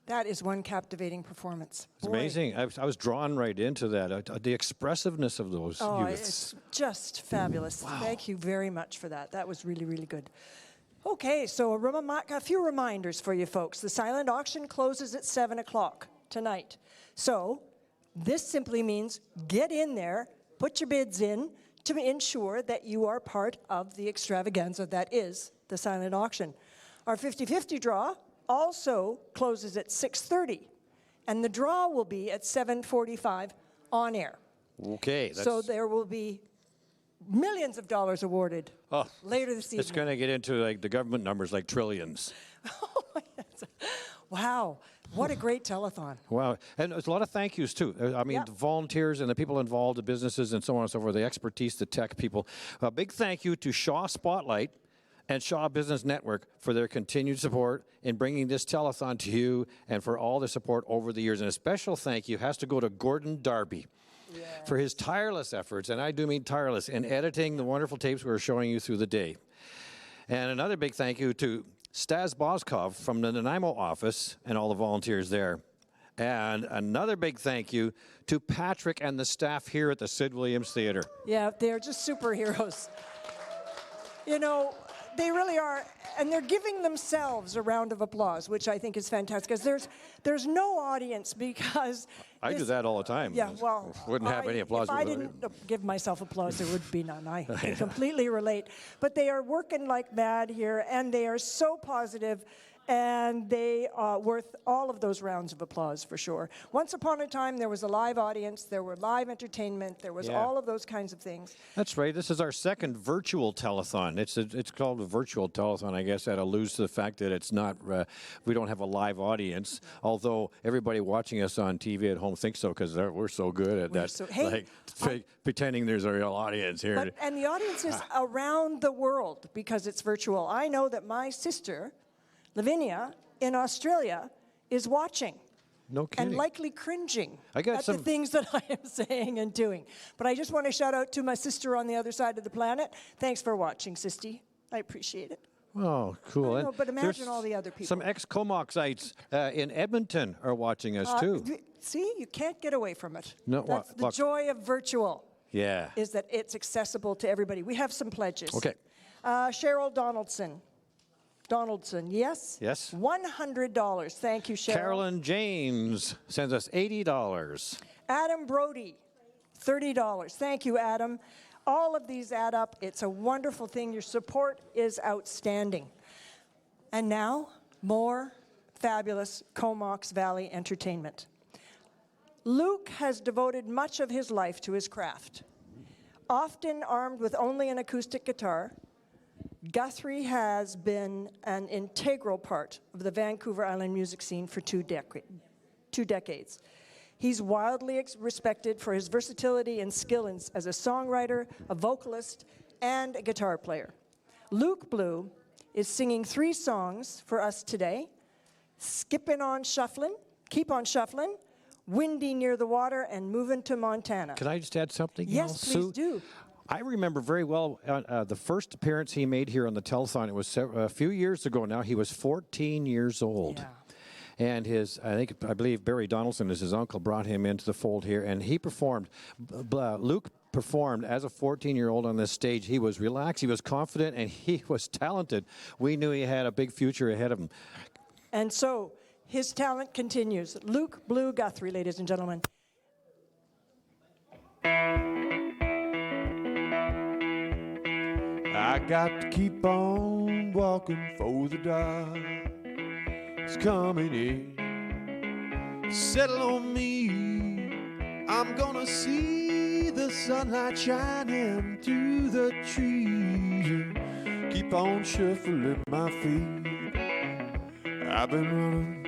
That is one captivating performance. It's Boy. amazing. I was drawn right into that. The expressive of those Oh, youths. it's just fabulous. Wow. Thank you very much for that. That was really, really good. Okay, so a few reminders for you folks. The silent auction closes at 7 o'clock tonight. So this simply means get in there, put your bids in to ensure that you are part of the extravaganza that is the silent auction. Our 50-50 draw also closes at 6:30, and the draw will be at 7:45 on air. Okay. So there will be millions of dollars awarded later this evening. It's going to get into like the government numbers, like trillions. Wow, what a great telethon. Wow. And there's a lot of thank yous, too. I mean, the volunteers and the people involved, the businesses and so on and so forth, the expertise, the tech people. A big thank you to Shaw Spotlight and Shaw Business Network for their continued support in bringing this telethon to you and for all the support over the years. And a special thank you has to go to Gordon Darby for his tireless efforts, and I do mean tireless, in editing the wonderful tapes we're showing you through the day. And another big thank you to Stas Boskov from the Nanaimo office and all the volunteers there. And another big thank you to Patrick and the staff here at the Sid Williams Theatre. Yeah, they're just superheroes. You know, they really are, and they're giving themselves a round of applause, which I think is fantastic, because there's no audience because... I do that all the time. Yeah, well... Wouldn't have any applause. If I didn't give myself applause, there would be none. I can completely relate. But they are working like mad here, and they are so positive, and they are worth all of those rounds of applause for sure. Once upon a time, there was a live audience, there were live entertainment, there was all of those kinds of things. That's right. This is our second virtual telethon. It's called a virtual telethon. I guess that alludes to the fact that it's not, we don't have a live audience, although everybody watching us on TV at home thinks so because we're so good at that. So, hey, pretending there's a real audience here. And the audience is around the world because it's virtual. I know that my sister... Lavinia in Australia is watching. No kidding. And likely cringing I got at some the things that I am saying and doing. But I just want to shout out to my sister on the other side of the planet. Thanks for watching, Sisty. I appreciate it. Oh, cool. I know, And but imagine there's all the other people. Some ex-Comoxites in Edmonton are watching us, too. See, you can't get away from it. No, That's the joy of virtual, Yeah. is that it's accessible to everybody. We have some pledges. Okay. Cheryl Donaldson, yes? Yes. $100. Thank you, Cheryl. Carolyn James sends us $80. Adam Brody, $30. Thank you, Adam. All of these add up. It's a wonderful thing. Your support is outstanding. And now, more fabulous Comox Valley entertainment. Luke has devoted much of his life to his craft. Often armed with only an acoustic guitar, Guthrie has been an integral part of the Vancouver Island music scene for two decades. He's wildly respected for his versatility and skill as a songwriter, a vocalist, and a guitar player. Luke Blue is singing 3 songs for us today: Skippin' on Shufflin', Keep on Shufflin', Windy Near the Water, and Movin' to Montana. Can I just add something? Yes, please do. I remember very well the first appearance he made here on the Telethon. It was a few years ago now. He was 14 years old. Yeah. And I believe Barry Donaldson, as his uncle, brought him into the fold here, and he performed. Luke performed as a 14-year-old on this stage. He was relaxed, he was confident, and he was talented. We knew he had a big future ahead of him. And so his talent continues. Luke Blue Guthrie, ladies and gentlemen. I got to keep on walking for the dark. It's coming in. Settle on me. I'm gonna see the sunlight shining through the trees and keep on shuffling my feet. I've been running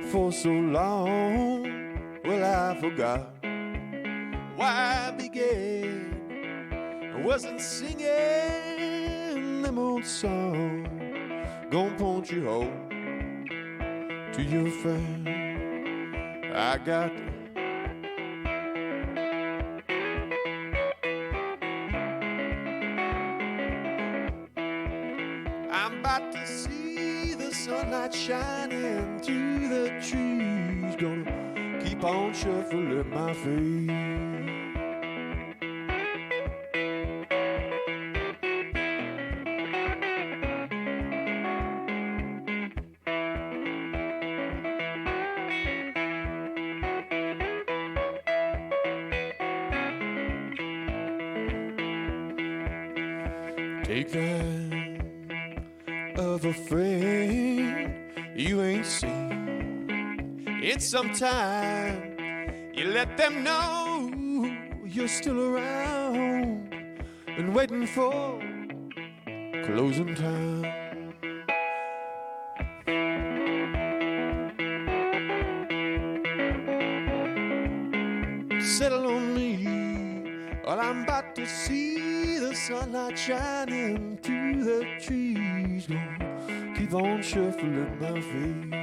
for so long. Well, I forgot why I began. I wasn't singing them old songs. Gonna point you home to your friend. I got I'm about to see the sunlight shining through the trees. Gonna keep on shuffling my feet. Take that of a friend you ain't seen in some time. You let them know you're still around and waiting for closing time. Settle on me, well, I'm about to see the sunlight shining through the trees. Gonna keep on shuffling my feet.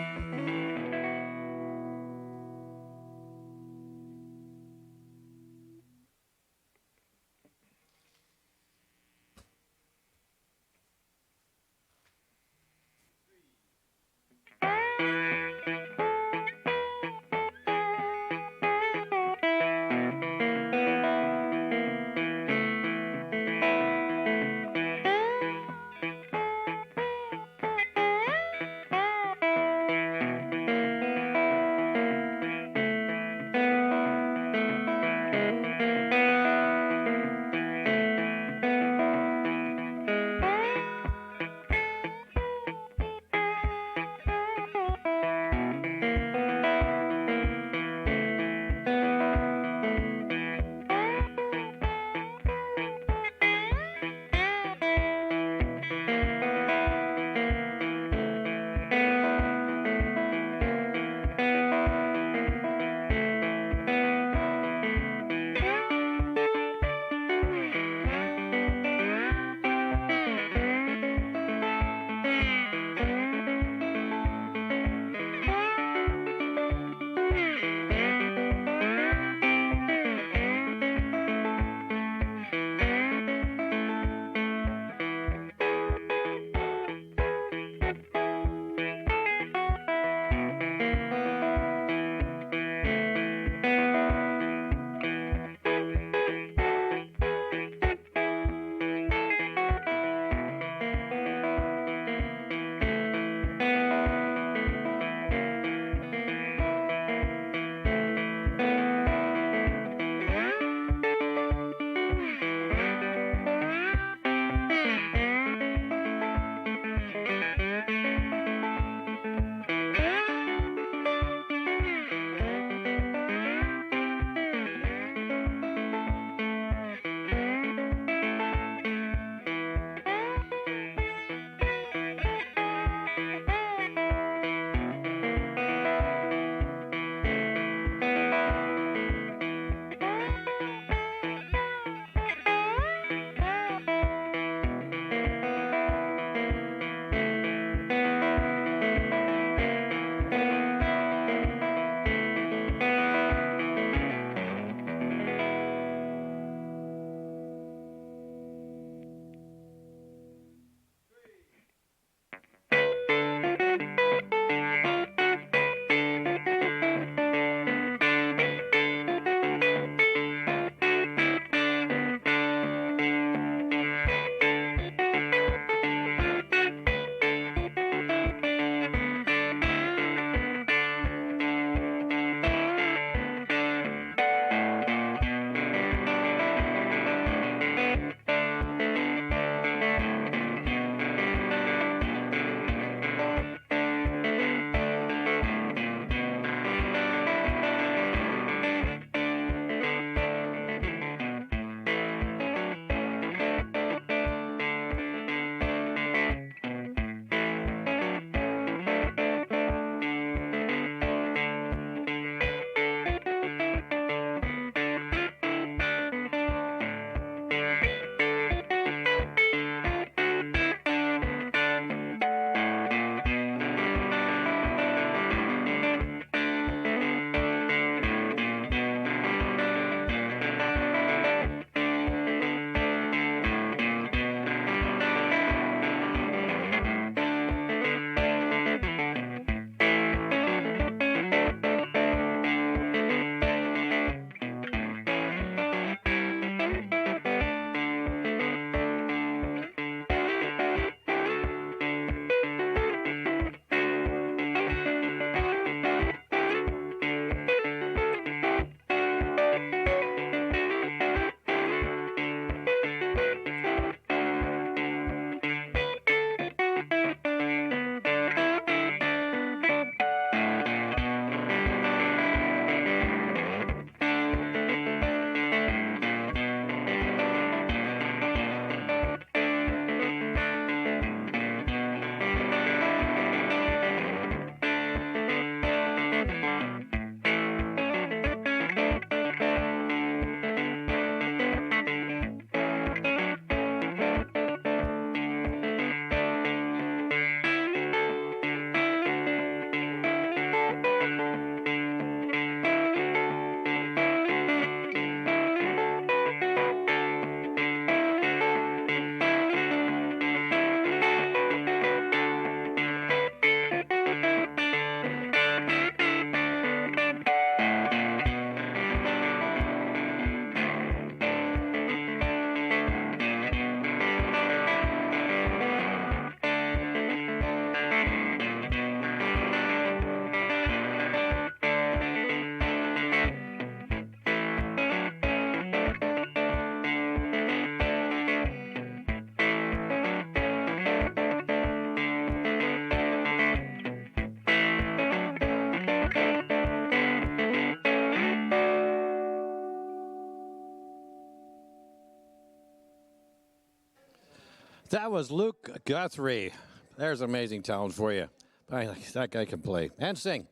That was Luke Guthrie. There's amazing talent for you. That guy can play and sing.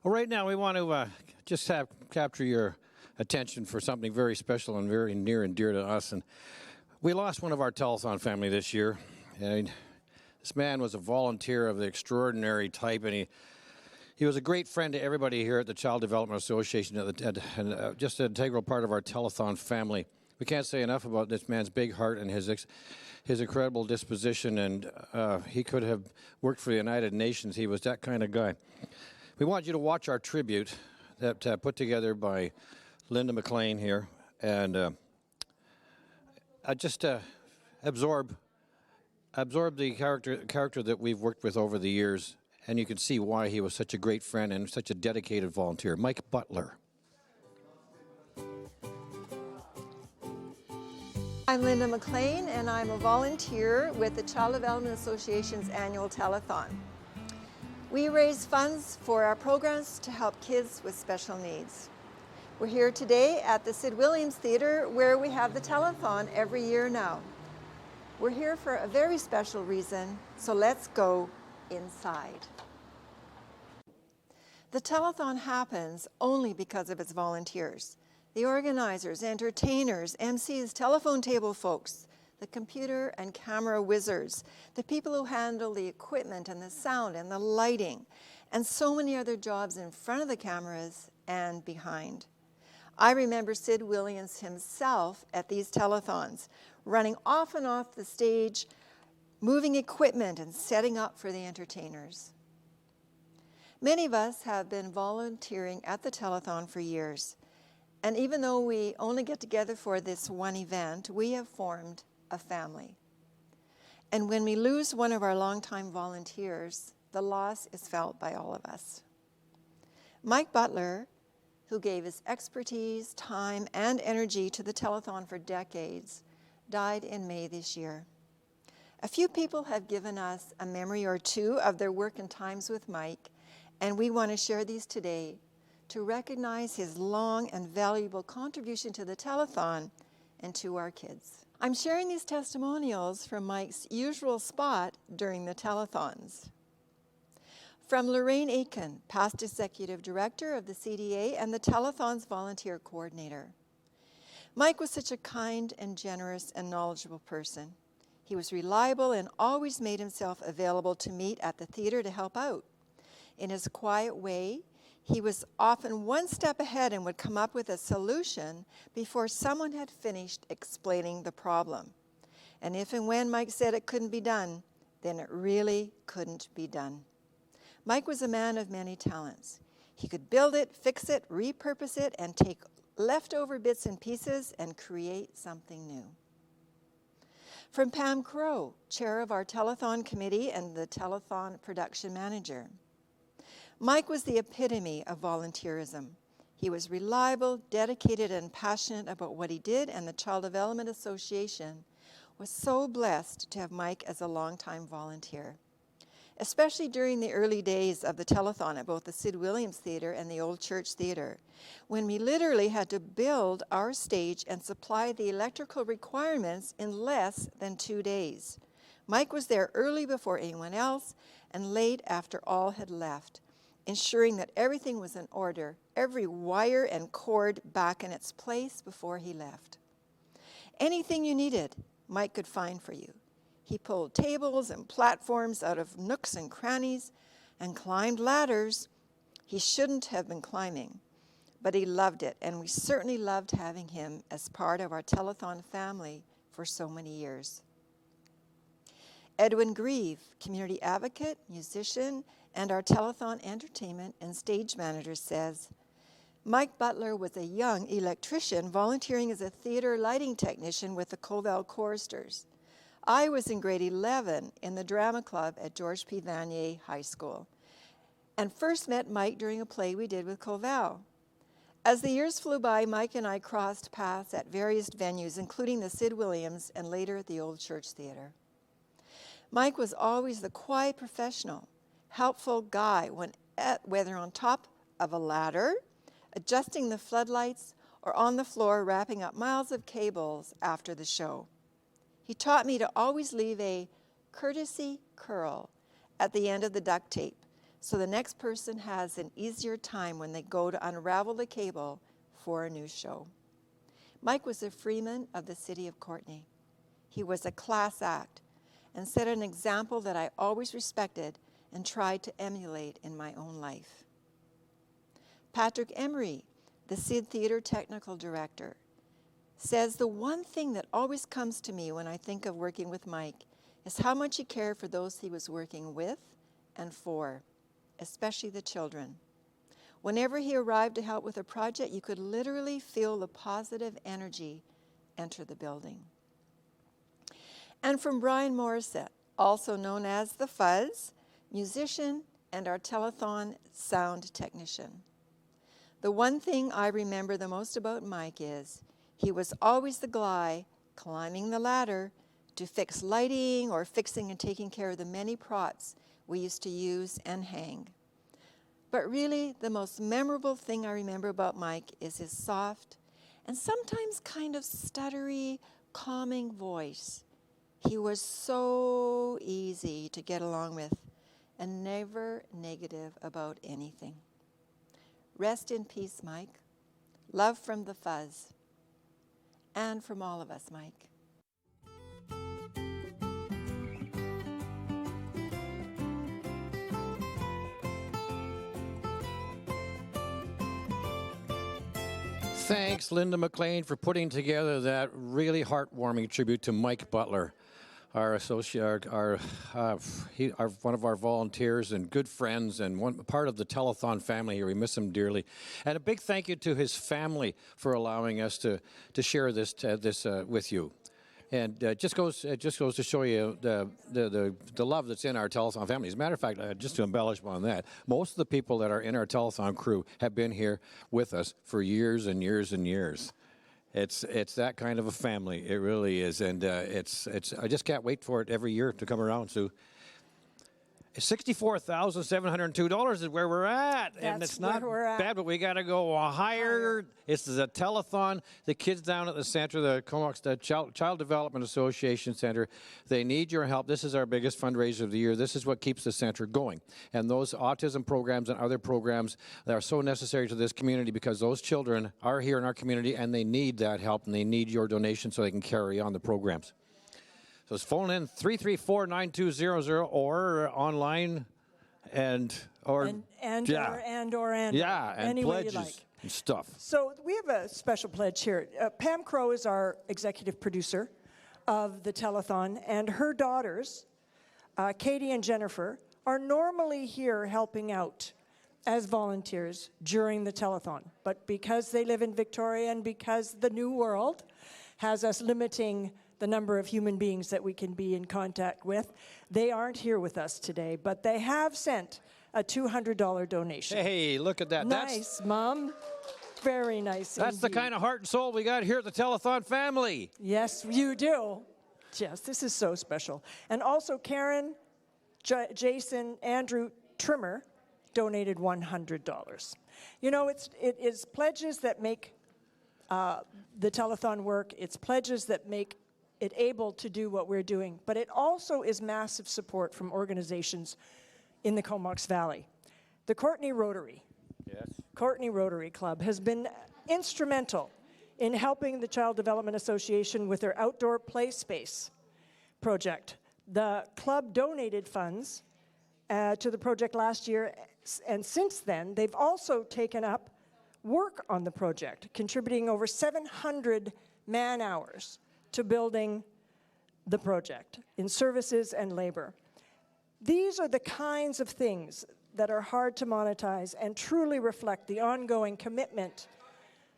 Well, right now we want to just capture your attention for something very special and very near and dear to us. And we lost one of our telethon family this year. And this man was a volunteer of the extraordinary type, and he was a great friend to everybody here at the Child Development Association and just an integral part of our telethon family. We can't say enough about this man's big heart and his incredible disposition, and he could have worked for the United Nations. He was that kind of guy. We want you to watch our tribute that put together by Linda McLean here, and just absorb the character that we've worked with over the years, and you can see why he was such a great friend and such a dedicated volunteer. Mike Butler. I'm Linda McLean, and I'm a volunteer with the Child Development Association's annual telethon. We raise funds for our programs to help kids with special needs. We're here today at the Sid Williams Theatre, where we have the telethon every year now. We're here for a very special reason, so let's go inside. The telethon happens only because of its volunteers. The organizers, entertainers, MCs, telephone table folks, the computer and camera wizards, the people who handle the equipment and the sound and the lighting, and so many other jobs in front of the cameras and behind. I remember Sid Williams himself at these telethons, running off and off the stage, moving equipment and setting up for the entertainers. Many of us have been volunteering at the telethon for years. And even though we only get together for this one event, we have formed a family. And when we lose one of our longtime volunteers, the loss is felt by all of us. Mike Butler, who gave his expertise, time, and energy to the telethon for decades, died in May this year. A few people have given us a memory or two of their work and times with Mike, and we want to share these today to recognize his long and valuable contribution to the telethon and to our kids. I'm sharing these testimonials from Mike's usual spot during the telethons. From Lorraine Aiken, past executive director of the CDA and the telethon's volunteer coordinator. Mike was such a kind and generous and knowledgeable person. He was reliable and always made himself available to meet at the theater to help out. In his quiet way, he was often one step ahead and would come up with a solution before someone had finished explaining the problem. And if and when Mike said it couldn't be done, then it really couldn't be done. Mike was a man of many talents. He could build it, fix it, repurpose it, and take leftover bits and pieces and create something new. From Pam Crow, chair of our telethon committee and the telethon production manager. Mike was the epitome of volunteerism. He was reliable, dedicated, and passionate about what he did, and the Child Development Association was so blessed to have Mike as a longtime volunteer. Especially during the early days of the telethon at both the Sid Williams Theatre and the Old Church Theatre, when we literally had to build our stage and supply the electrical requirements in less than 2 days. Mike was there early before anyone else and late after all had left, ensuring that everything was in order, every wire and cord back in its place before he left. Anything you needed, Mike could find for you. He pulled tables and platforms out of nooks and crannies and climbed ladders he shouldn't have been climbing, but he loved it, and we certainly loved having him as part of our telethon family for so many years. Edwin Grieve, community advocate, musician, and our telethon entertainment and stage manager, says, Mike Butler was a young electrician volunteering as a theater lighting technician with the Covell Choristers. I was in grade 11 in the drama club at George P. Vanier High School and first met Mike during a play we did with Covell. As the years flew by, Mike and I crossed paths at various venues, including the Sid Williams and later the Old Church Theatre. Mike was always the quiet professional, helpful guy, whether on top of a ladder, adjusting the floodlights, or on the floor wrapping up miles of cables after the show. He taught me to always leave a courtesy curl at the end of the duct tape so the next person has an easier time when they go to unravel the cable for a new show. Mike was a freeman of the city of Courtenay. He was a class act and set an example that I always respected and tried to emulate in my own life. Patrick Emery, the Sid Theatre technical director, says the one thing that always comes to me when I think of working with Mike is how much he cared for those he was working with and for, especially the children. Whenever he arrived to help with a project, you could literally feel the positive energy enter the building. And from Brian Morissette, also known as the Fuzz, musician and our Telethon sound technician. The one thing I remember the most about Mike is he was always the guy climbing the ladder to fix lighting or fixing and taking care of the many props we used to use and hang. But really, the most memorable thing I remember about Mike is his soft and sometimes kind of stuttery, calming voice. He was so easy to get along with and never negative about anything. Rest in peace, Mike. Love from the Fuzz. And from all of us, Mike. Thanks, Linda McLean, for putting together that really heartwarming tribute to Mike Butler, our associate, one of our volunteers and good friends, and one part of the Telethon family here. We miss him dearly, and a big thank you to his family for allowing us to share this with you. And it just goes to show you the love that's in our Telethon family. As a matter of fact, just to embellish on that, most of the people that are in our Telethon crew have been here with us for years and years and years. It's that kind of a family. It really is, and it's. I just can't wait for it every year to come around, Sue. $64,702 is where we're at, and it's not bad, but we got to go higher. This is a telethon. The kids down at the center, the Comox Child Development Association Center, they need your help. This is our biggest fundraiser of the year. This is what keeps the center going. And those autism programs and other programs that are so necessary to this community because those children are here in our community, and they need that help, and they need your donation so they can carry on the programs. So it's phone in 334-9200 or online and yeah, and and pledges like. And stuff. So we have a special pledge here. Pam Crow is our executive producer of the Telethon, and her daughters, Katie and Jennifer, are normally here helping out as volunteers during the Telethon. But because they live in Victoria and because the new world has us limiting the number of human beings that we can be in contact with, they aren't here with us today, but they have sent a $200 donation. Hey, look at that. Nice, Mom. Very nice. That's the kind of heart and soul we got here at the Telethon family. Yes, you do. Yes, this is so special. And also Karen, Jason, Andrew Trimmer donated $100. You know, it is pledges that make the Telethon work. It's pledges that make it able to do what we're doing. But it also is massive support from organizations in the Comox Valley. The Courtenay Rotary. Yes. Courtenay Rotary Club has been instrumental in helping the Child Development Association with their outdoor play space project. The club donated funds to the project last year, and since then, they've also taken up work on the project, contributing over 700 man-hours to building the project in services and labor. These are the kinds of things that are hard to monetize and truly reflect the ongoing commitment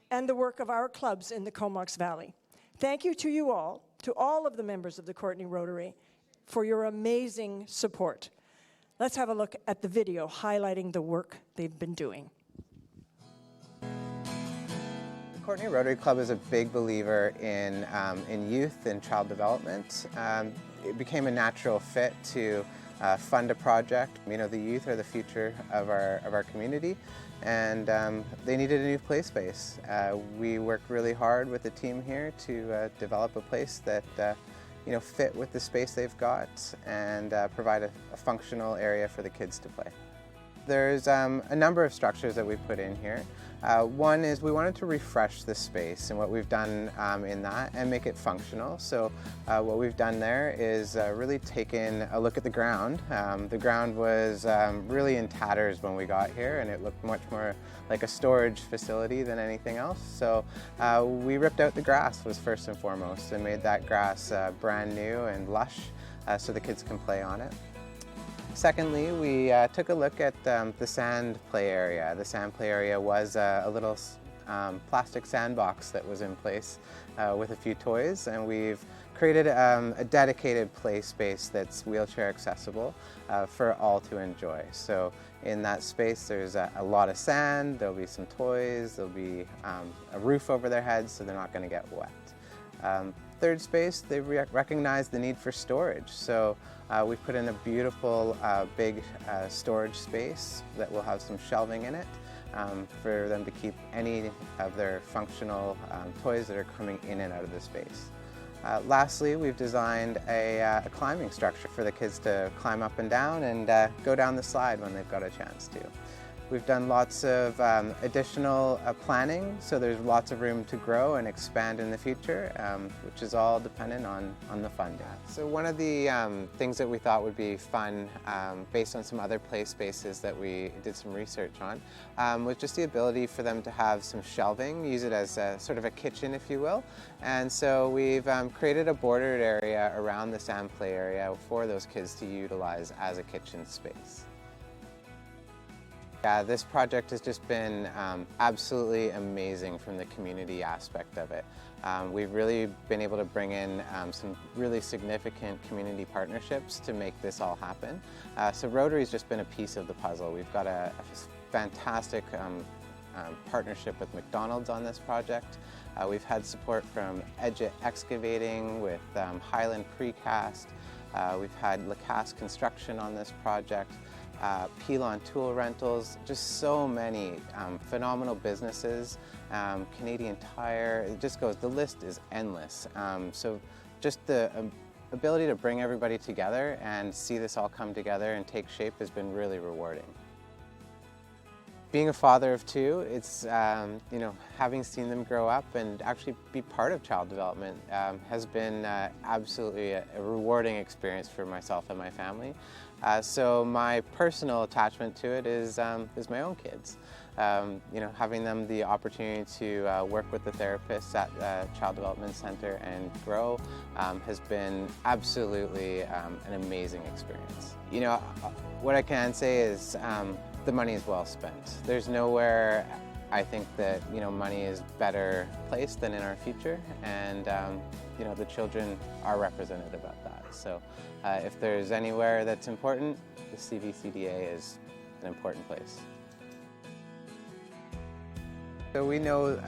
and the work of our clubs in the Comox Valley. Thank you to you all, to all of the members of the Courtenay Rotary, for your amazing support. Let's have a look at the video highlighting the work they've been doing. The Courtenay Rotary Club is a big believer in youth and child development. It became a natural fit to fund a project. You know, the youth are the future of our community, and they needed a new play space. We worked really hard with the team here to develop a place that fit with the space they've got and provide a functional area for the kids to play. There's a number of structures that we put in here. One is we wanted to refresh the space, and what we've done in that and make it functional. So what we've done there is really taken a look at the ground. The ground was really in tatters when we got here, and it looked much more like a storage facility than anything else. So we ripped out the grass was first and foremost and made that grass brand new and lush so the kids can play on it. Secondly, we took a look at the sand play area. The sand play area was a little plastic sandbox that was in place with a few toys, and we've created a dedicated play space that's wheelchair accessible for all to enjoy. So in that space there's a lot of sand, there'll be some toys, there'll be a roof over their heads so they're not going to get wet. Third space, they recognize the need for storage. So we put in a beautiful big storage space that will have some shelving in it for them to keep any of their functional toys that are coming in and out of the space. Lastly, we've designed a climbing structure for the kids to climb up and down and go down the slide when they've got a chance to. We've done lots of additional planning, so there's lots of room to grow and expand in the future, which is all dependent on the funding. So one of the things that we thought would be fun, based on some other play spaces that we did some research on, was just the ability for them to have some shelving, use it as a, sort of a kitchen, if you will. And so we've created a bordered area around the sand play area for those kids to utilize as a kitchen space. Yeah, this project has just been absolutely amazing from the community aspect of it. We've really been able to bring in some really significant community partnerships to make this all happen. So Rotary's just been a piece of the puzzle. We've got a fantastic partnership with McDonald's on this project. We've had support from Edge Excavating with Highland Precast. We've had Lacasse Construction on this project. Pelon Tool Rentals, just so many phenomenal businesses, Canadian Tire, it just goes, the list is endless. So just the ability to bring everybody together and see this all come together and take shape has been really rewarding. Being a father of two, it's, having seen them grow up and actually be part of child development has been absolutely a rewarding experience for myself and my family. So my personal attachment to it is my own kids. Having them the opportunity to work with the therapists at the Child Development Center and grow has been absolutely an amazing experience. What I can say is the money is well spent. There's nowhere I think that money is better placed than in our future, and the children are representative of that. So if there's anywhere that's important, the CVCDA is an important place. So we know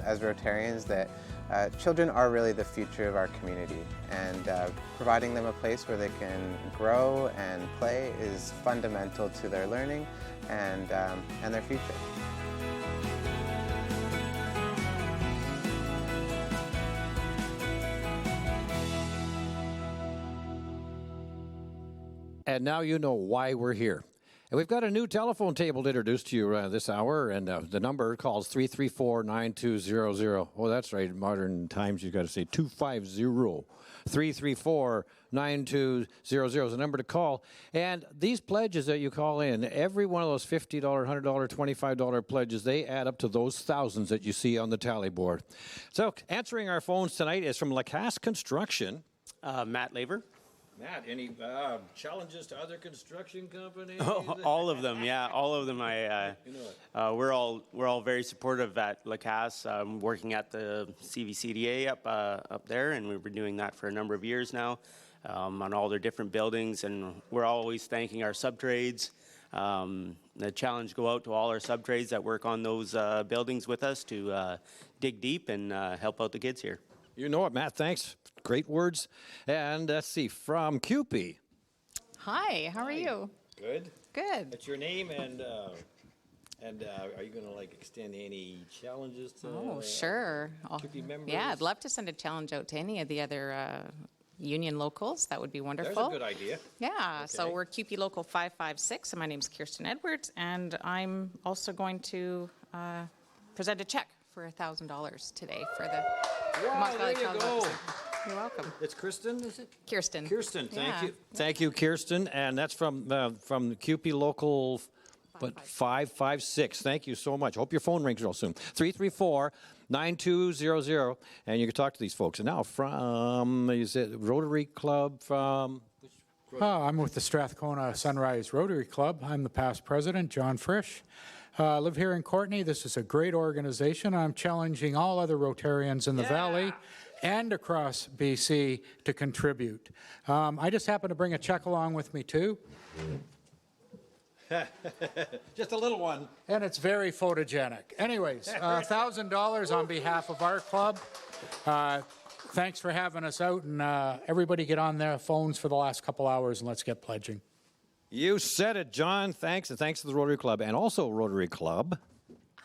as Rotarians that children are really the future of our community, and providing them a place where they can grow and play is fundamental to their learning and their future. And now you know why we're here. And we've got a new telephone table to introduce to you this hour, and the number calls 334-9200. Oh, that's right. In modern times, you've got to say 250. 334-9200 is the number to call. And these pledges that you call in, every one of those $50, $100, $25 pledges, they add up to those thousands that you see on the tally board. So answering our phones tonight is from Lacasse Construction. Matt Laver. Matt, any challenges to other construction companies? All of them, yeah, all of them. We're all very supportive at Lacasse. Working at the CVCDA up there, and we've been doing that for a number of years now on all their different buildings, and we're always thanking our subtrades. The challenge go out to all our subtrades that work on those buildings with us to dig deep and help out the kids here. You know it, Matt. Thanks. Great words. And let's see, from CUPE. Hi, how are you? Good. Good. What's your name, and are you going to extend any challenges to sure. CUPE members? Yeah, I'd love to send a challenge out to any of the other union locals, that would be wonderful. There's a good idea. Yeah, so Okay. we're CUPE Local 556, and my name's Kirsten Edwards, and I'm also going to present a check for $1,000 today for the Comox Valley there you Child go. Welfare Center. You're welcome. It's Kristen, is it? Kirsten. Kirsten, thank Yeah. you. Thank you, Kirsten. And that's from the CUPE Local 556. Thank you so much. Hope your phone rings real soon. 334-9200. And you can talk to these folks. And now from, is it Rotary Club from... I'm with the Strathcona Sunrise Rotary Club. I'm the past president, John Frisch. I live here in Courtenay. This is a great organization. I'm challenging all other Rotarians in the Valley and across BC to contribute. I just happen to bring a check along with me, too. Just a little one. And it's very photogenic. Anyways, $1,000 on behalf of our club. Thanks for having us out, and everybody get on their phones for the last couple hours, and let's get pledging. You said it, John. Thanks, and thanks to the Rotary Club, and also Rotary Club.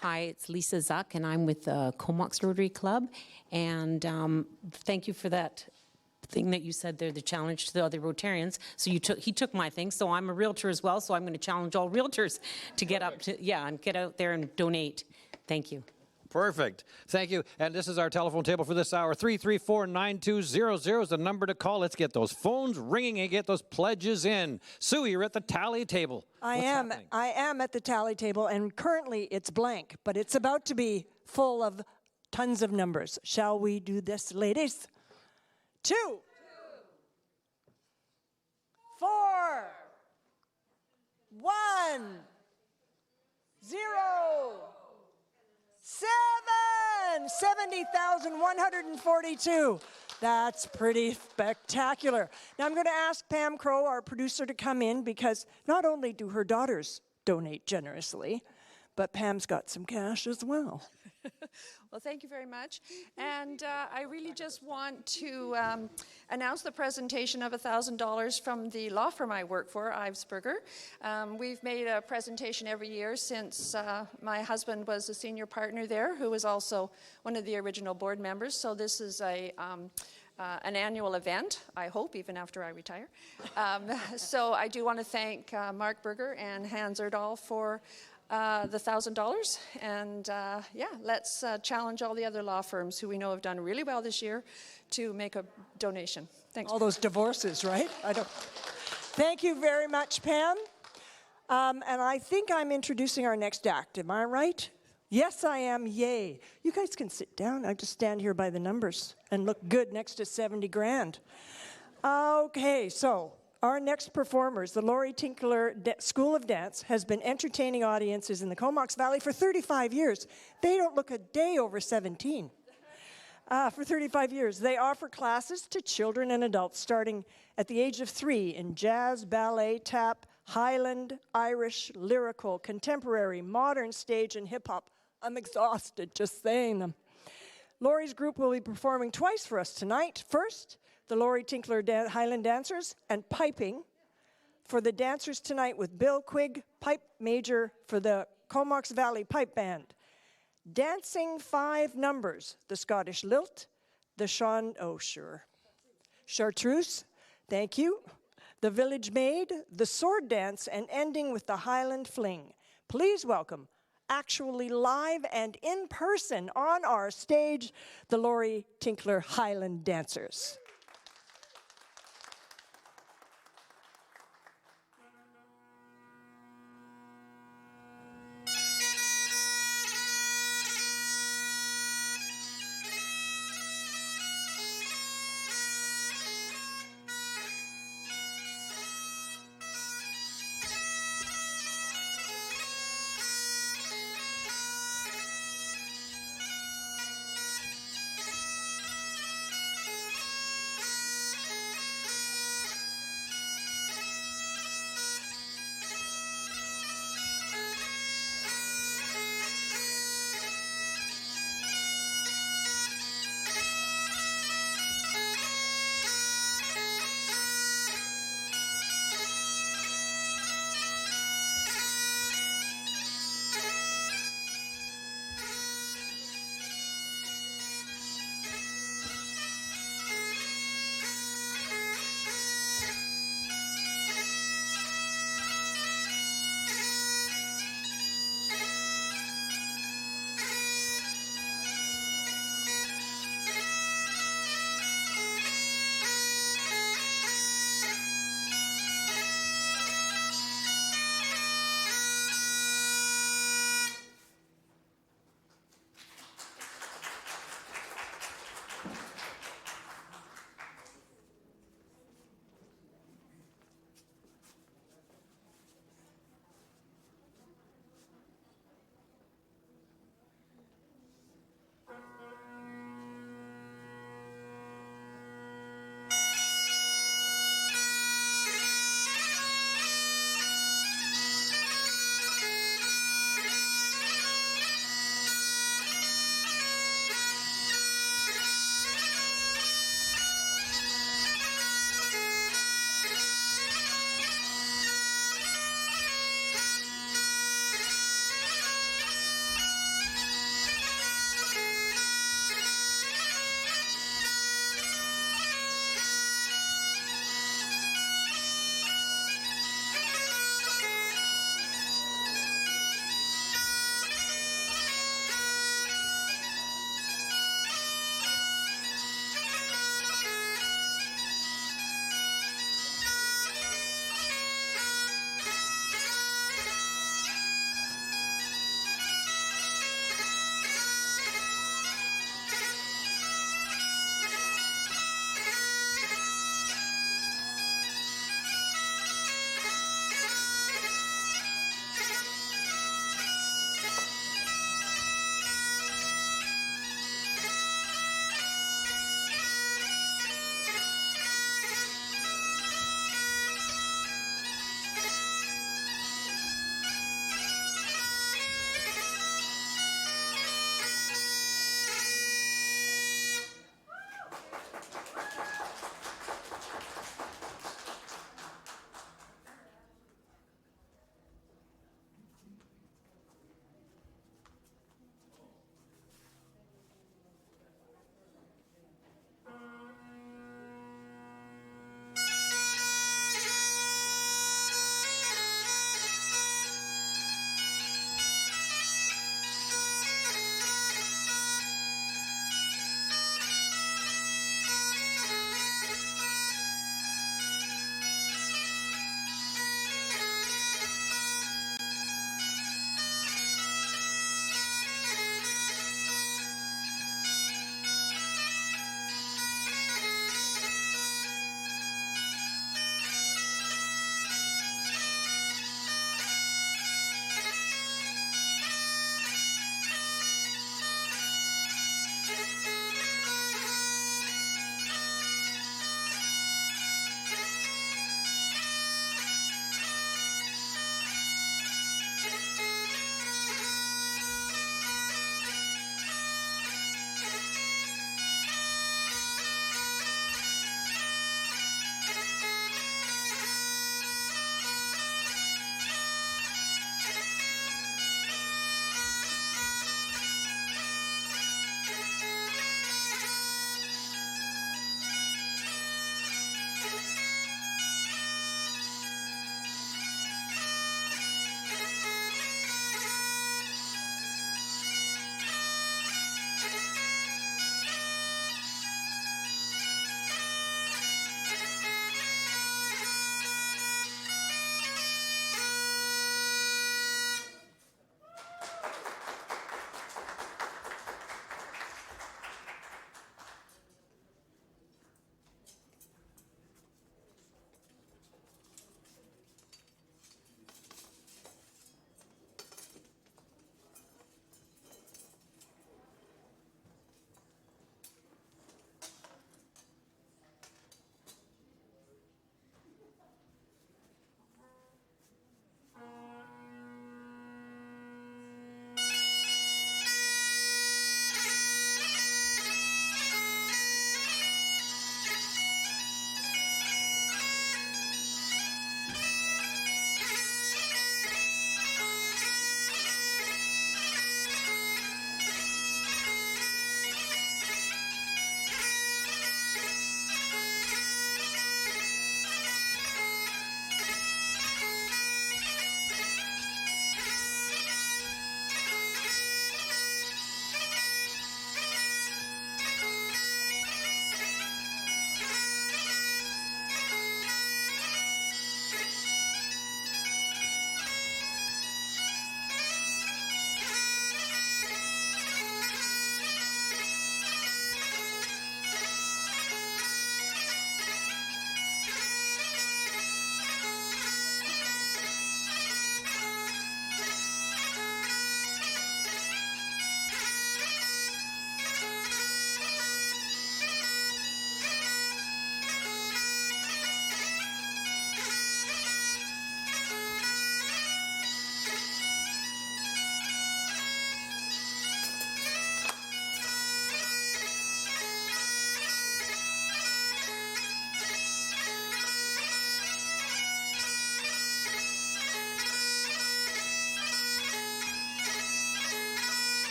Hi, it's Lisa Zuck, and I'm with the Comox Rotary Club. And thank you for that thing that you said there, the challenge to the other Rotarians. So he took my thing. So I'm a realtor as well. So I'm going to challenge all realtors to get up to and get out there and donate. Thank you. Perfect. Thank you. And this is our telephone table for this hour. 334-9200 is the number to call. Let's get those phones ringing and get those pledges in. Sue, you're at the tally table. I am at the tally table, and currently it's blank, but it's about to be full of tons of numbers. Shall we do this, ladies? 2, 4, 1, 0, 7, 70,142. That's pretty spectacular. Now I'm going to ask Pam Crow, our producer, to come in because not only do her daughters donate generously, but Pam's got some cash as well. Well, thank you very much. And I really just want to announce the presentation of $1,000 from the law firm I work for, Ivesberger. We've made a presentation every year since my husband was a senior partner there, who was also one of the original board members. So this is an annual event, I hope, even after I retire. So I do want to thank Mark Berger and Hans Erdahl for the $1,000, and let's challenge all the other law firms who we know have done really well this year to make a donation. Thanks. All those divorces, right? Thank you very much, Pam. And I think I'm introducing our next act. Am I right? Yes, I am. Yay. You guys can sit down. I just stand here by the numbers and look good next to 70 grand. Okay, so our next performers, the Laurie Tinkler School of Dance, has been entertaining audiences in the Comox Valley for 35 years. They don't look a day over 17. For 35 years. They offer classes to children and adults starting at the age of 3 in jazz, ballet, tap, Highland, Irish, lyrical, contemporary, modern stage, and hip-hop. I'm exhausted just saying them. Laurie's group will be performing twice for us tonight. First, the Laurie Tinkler Highland Dancers, and piping for the dancers tonight with Bill Quigg, pipe major for the Comox Valley Pipe Band. Dancing 5 numbers, the Scottish Lilt, the Chartreuse, thank you, the Village Maid, the Sword Dance, and ending with the Highland Fling. Please welcome, actually live and in person on our stage, the Laurie Tinkler Highland Dancers.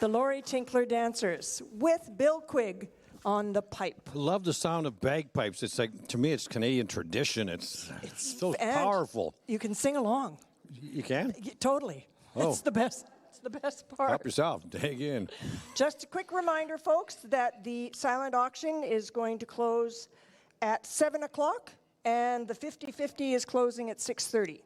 the Laurie Tinkler Dancers with Bill Quigg on the pipe. I love the sound of bagpipes. It's like, to me, it's Canadian tradition. It's so powerful. You can sing along. You can? Totally. Oh. It's the best. It's the best part. Help yourself. Dig in. Just a quick reminder, folks, that the silent auction is going to close at 7 o'clock, and the 50-50 is closing at 6:30.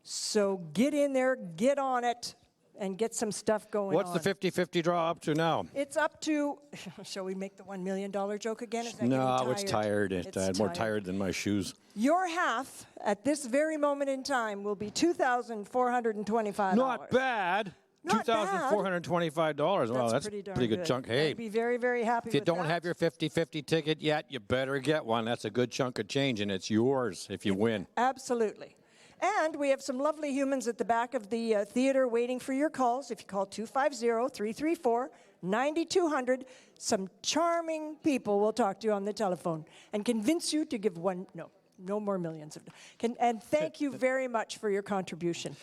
So get in there, get on it, and get some stuff going What's on. the 50-50 draw up to now? It's up to, shall we make the $1 million joke again? Is that No, getting tired? it's tired. It's more tired than my shoes. Your half, at this very moment in time, will be $2,425. Not bad. Not bad. $2,425. Wow, that's a pretty darn pretty good chunk. Hey, I'd be very, very happy if you with don't that. have your 50-50 ticket yet, you better get one. That's a good chunk of change, and it's yours if you win. Absolutely. And we have some lovely humans at the back of the theater waiting for your calls. If you call 250-334-9200, some charming people will talk to you on the telephone and convince you to give no more millions. And thank you very much for your contribution.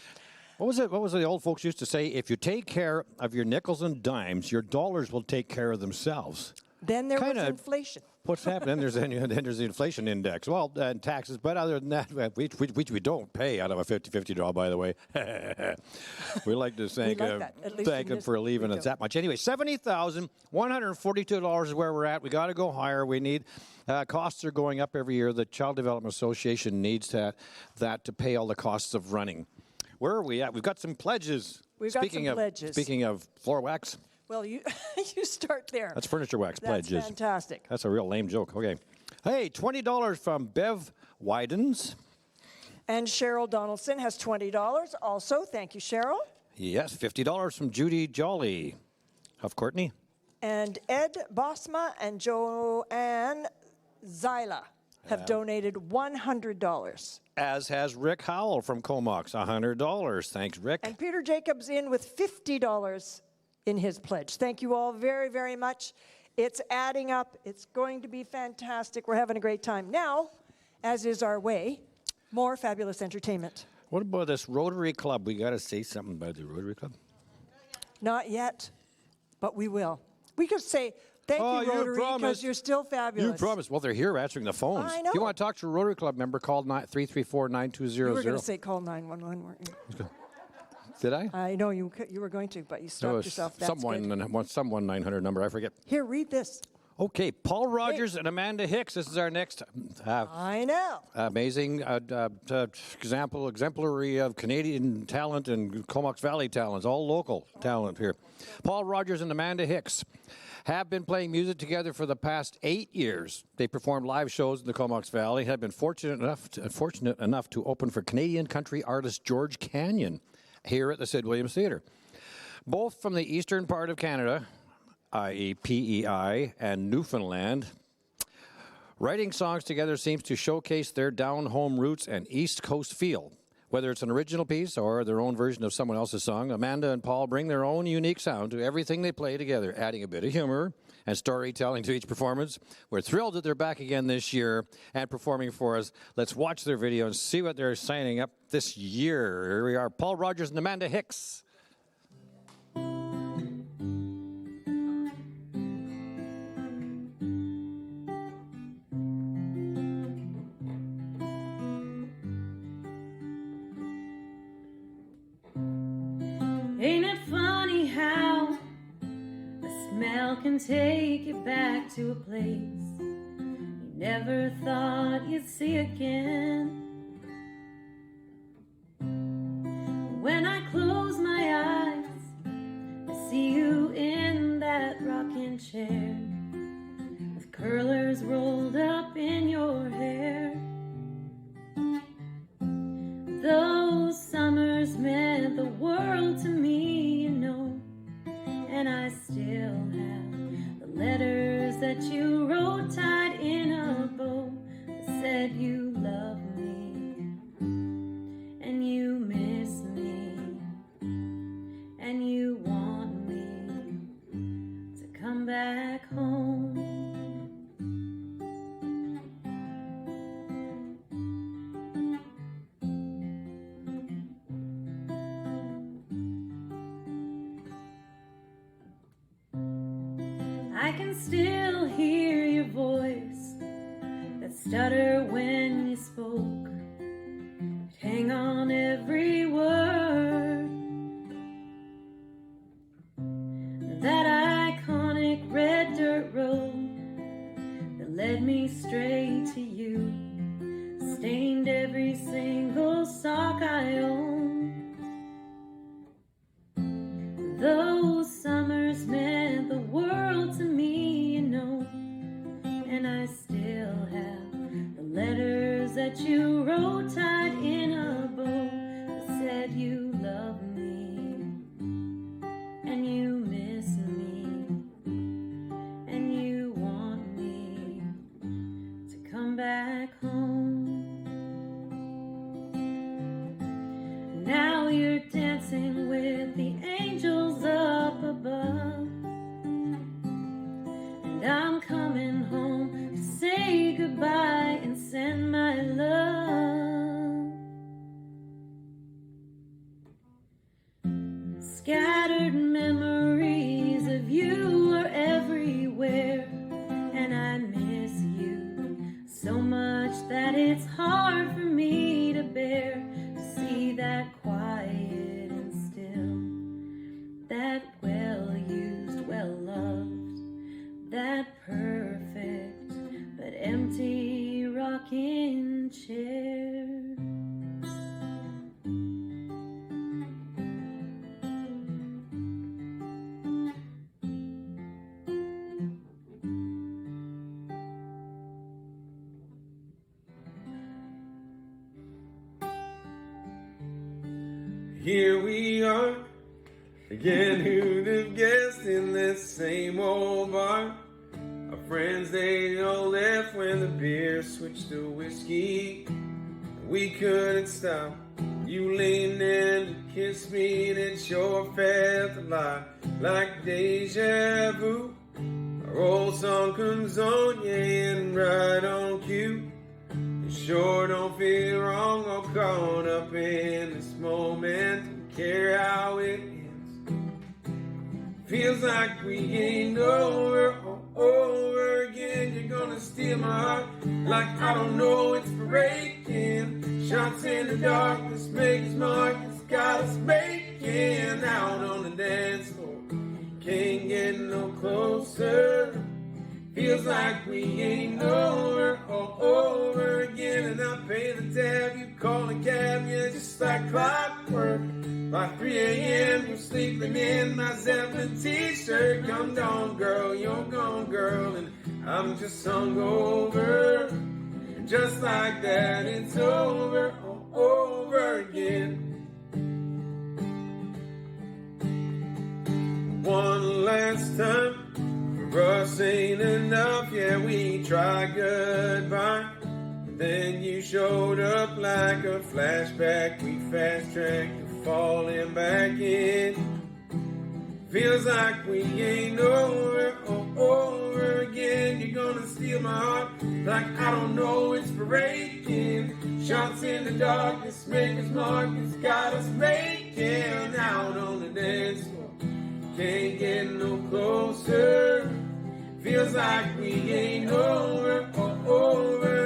What was it the old folks used to say? If you take care of your nickels and dimes, your dollars will take care of themselves. Then there was inflation. What's happening? Then there's the inflation index. Well, and taxes. But other than that, which we don't pay out of a 50-50 draw, by the way. We like to thank them for leaving us that much. Anyway, $70,142 is where we're at. We got to go higher. We need costs are going up every year. The Child Development Association needs that to pay all the costs of running. Where are we at? We've got some pledges. We've got some pledges. Speaking of floor wax. Well, you start there. That's furniture wax pledges. That's fantastic. That's a real lame joke. Okay. Hey, $20 from Bev Widens. And Cheryl Donaldson has $20 also. Thank you, Cheryl. Yes, $50 from Judy Jolly of Courtney. And Ed Bosma and Joanne Zyla have donated $100. As has Rick Howell from Comox, $100. Thanks, Rick. And Peter Jacobs in with $50 in his pledge. Thank you all very, very much. It's adding up. It's going to be fantastic. We're having a great time. Now, as is our way, more fabulous entertainment. What about this Rotary Club? We got to say something about the Rotary Club. Not yet, but we will. We could say, thank you, Rotary, because you're still fabulous. You promised. Well, they're here answering the phones. I know. If you want to talk to a Rotary Club member, call 334-9200. You were going to say call 911, weren't you? Did I? I know you were going to, but you stopped yourself. That's Someone 900 number, I forget. Here, read this. Okay, Paul Rogers and Amanda Hicks. This is our next. I know. Amazing exemplary of Canadian talent and Comox Valley talents, all local talent here. Paul Rogers and Amanda Hicks have been playing music together for the past 8 years. They performed live shows in the Comox Valley, have been fortunate enough to open for Canadian country artist George Canyon here at the Sid Williams Theatre. Both from the eastern part of Canada, i.e. PEI and Newfoundland, writing songs together seems to showcase their down-home roots and East Coast feel. Whether it's an original piece or their own version of someone else's song, Amanda and Paul bring their own unique sound to everything they play together, adding a bit of humor and storytelling to each performance. We're thrilled that they're back again this year and performing for us. Let's watch their video and see what they're signing up this year. Here we are, Paul Rogers and Amanda Hicks. Ain't it funny how a smell can take you back to a place you never thought you'd see again? When I close my eyes, I see you in that rocking chair with curlers rolled up in your hair. Those summers meant the world to me, you know, and I still have the letters that you wrote tied in a bow that said you love me and you miss me and you want me to come back home. I can still hear your voice, that stutter when you spoke, hang on every word. That iconic red dirt road that led me straight to you, stained every single sock I own. Those summers meant the world to me, you know, and I still have the letters that you wrote tied in a bow that said you love me and you miss me and you want me to come back home. Now you're dancing with the angels up above, and I'm coming home to say goodbye and send my love. Scattered memories of you are everywhere, and I miss you so much that it's hard for me to bear, to see that quiet and still, that well-used, well-loved, that perfect but empty rocking chair. Here we are, again, who'd have guessed, in this same old bar. Our friends, they all left when the beer switched to whiskey. We couldn't stop. You leaned in to kiss me, and it sure felt a lot like deja vu. Our old song comes on, yeah, and right on cue. It sure don't feel wrong or caught up in this moment. Don't care how it ends. Feels like we ain't over again. You're gonna steal my heart like I don't know it's breaking. Shots in the darkness make us mark. It's got us making out on the dance floor. Can't get no closer. Feels like we ain't over again. And I pay the tab, you call a cab, yeah, just like clockwork. By 3 a.m. you're sleeping in my Zeppelin t-shirt. Come down, girl, you're gone, girl, and I'm just hungover. And just like that, it's over again. One last time. For us ain't enough, yeah, we tried goodbye. Then you showed up like a flashback. We fast-tracked to falling back in. Feels like we ain't over again. You're gonna steal my heart like I don't know it's breaking. Shots in the darkness make us mark. It's got us making out on the dance floor. Can't get no closer. Feels like we ain't over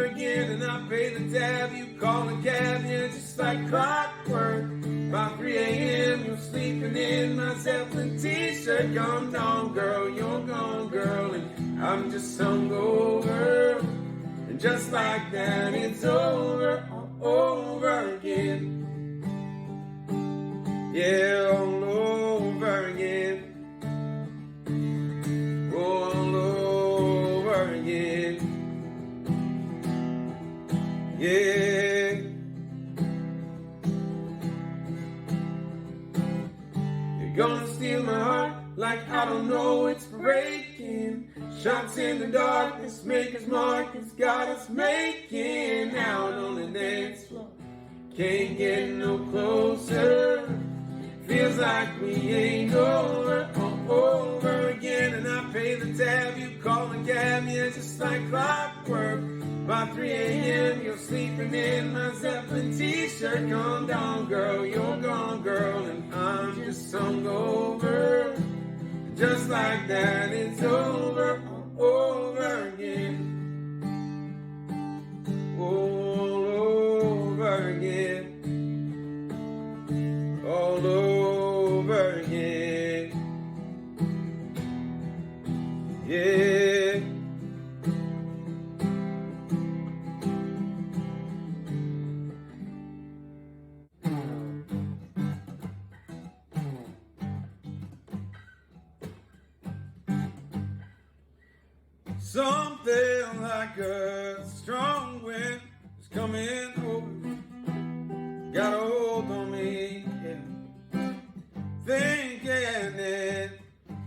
again. And I pay the tab, you call a cab, yeah, just like clockwork. By 3 a.m. you're sleeping in my Zeppelin t-shirt. Come down, girl, you're gone, girl, and I'm just hungover. And just like that, it's over again. Yeah, all over again. All over again. Yeah. You're gonna steal my heart like I don't know it's breaking. Shots in the darkness make us mark. It's got us making out on the dance floor. Can't get no closer. Feels like we ain't over again. And I pay the tab, you call a cab, yeah, just like clockwork. By 3 a.m. you're sleeping in my Zeppelin t-shirt. Come down, girl, you're gone, girl, and I'm just hungover. Just like that, it's over Something like a strong wind is coming over. Got a hold on me, yeah. Thinking and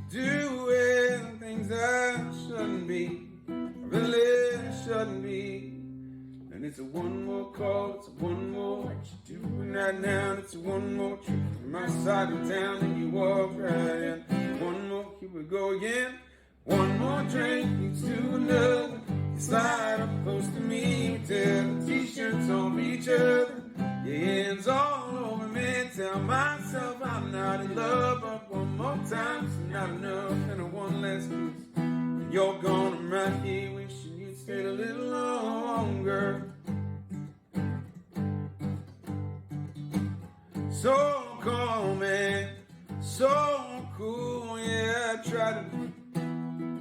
doing things I shouldn't be. I really shouldn't be. And it's a one more call, it's a one more what you doing right now. It's a one more trip to my side of town and you walk right in. One more, here we go again. One more drink leads to another. You slide up close to me, we tear the t-shirts off each other. Your hands all over me, tell myself I'm not in love. But one more time's not enough, and a one less kiss. And you're gone, I'm right here, wishing you'd stayed a little longer. So calm and so cool, yeah, I try to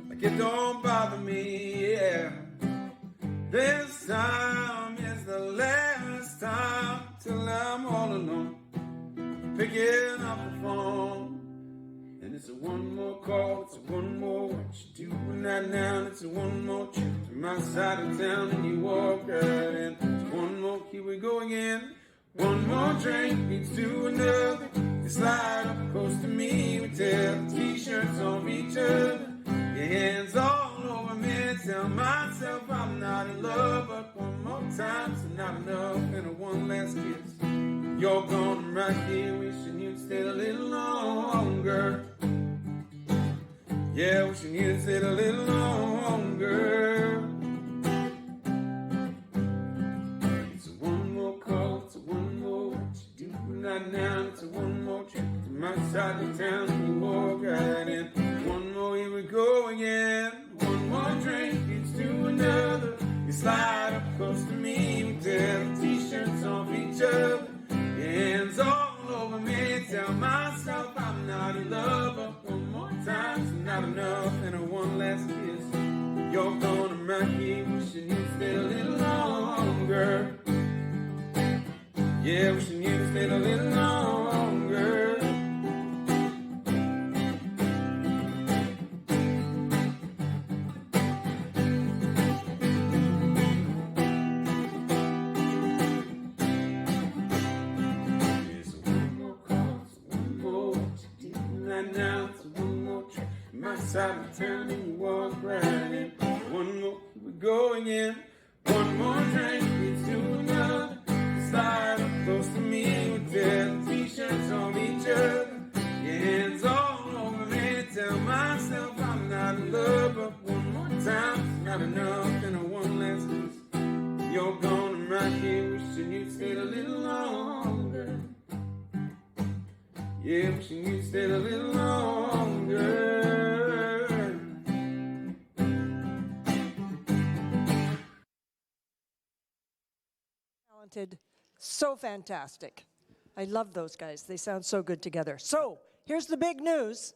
like it don't bother me, yeah. This time is the last time till I'm all alone, picking up the phone. And it's a one more call, it's a one more what you doing right now. It's a one more trip to my side of town and you walk right in. It's one more, here we go again. One more drink leads to another. You slide up close to me, we tear the t-shirts off each other. Your hands all over me, tell myself I'm not in love. But one more time's not enough, and a one last kiss. You're gone, I'm right here, wishing you'd stayed a little longer. Yeah, wishing you'd stayed a little longer. It's a one more call, it's a one more what you doing right now. It's a one more trip to my side of town, and you walk right in. One more, here we go again. One more drink leads to another. You slide up close to me, we tear the t-shirts off each other. Your hands all over me, tell myself I'm not in love. But one more time's not enough, and a one last kiss. You're gone, I'm right here, wishing you'd stayed a little longer. Yeah, wishing you'd stayed a little longer. Now it's one more trip, my side of town and you walk right in. One more, here we go again. One more drink leads to another. Slide up close to me with tear the t-shirts on each other. Your hands all over me, tell myself I'm not in love. But one more time's not enough, and a one last kiss. You're gone, I'm right here, wishing you'd stayed a little longer. Yeah, wishing you stayed a little longer. Talented, so fantastic. I love those guys. They sound so good together. So, here's the big news.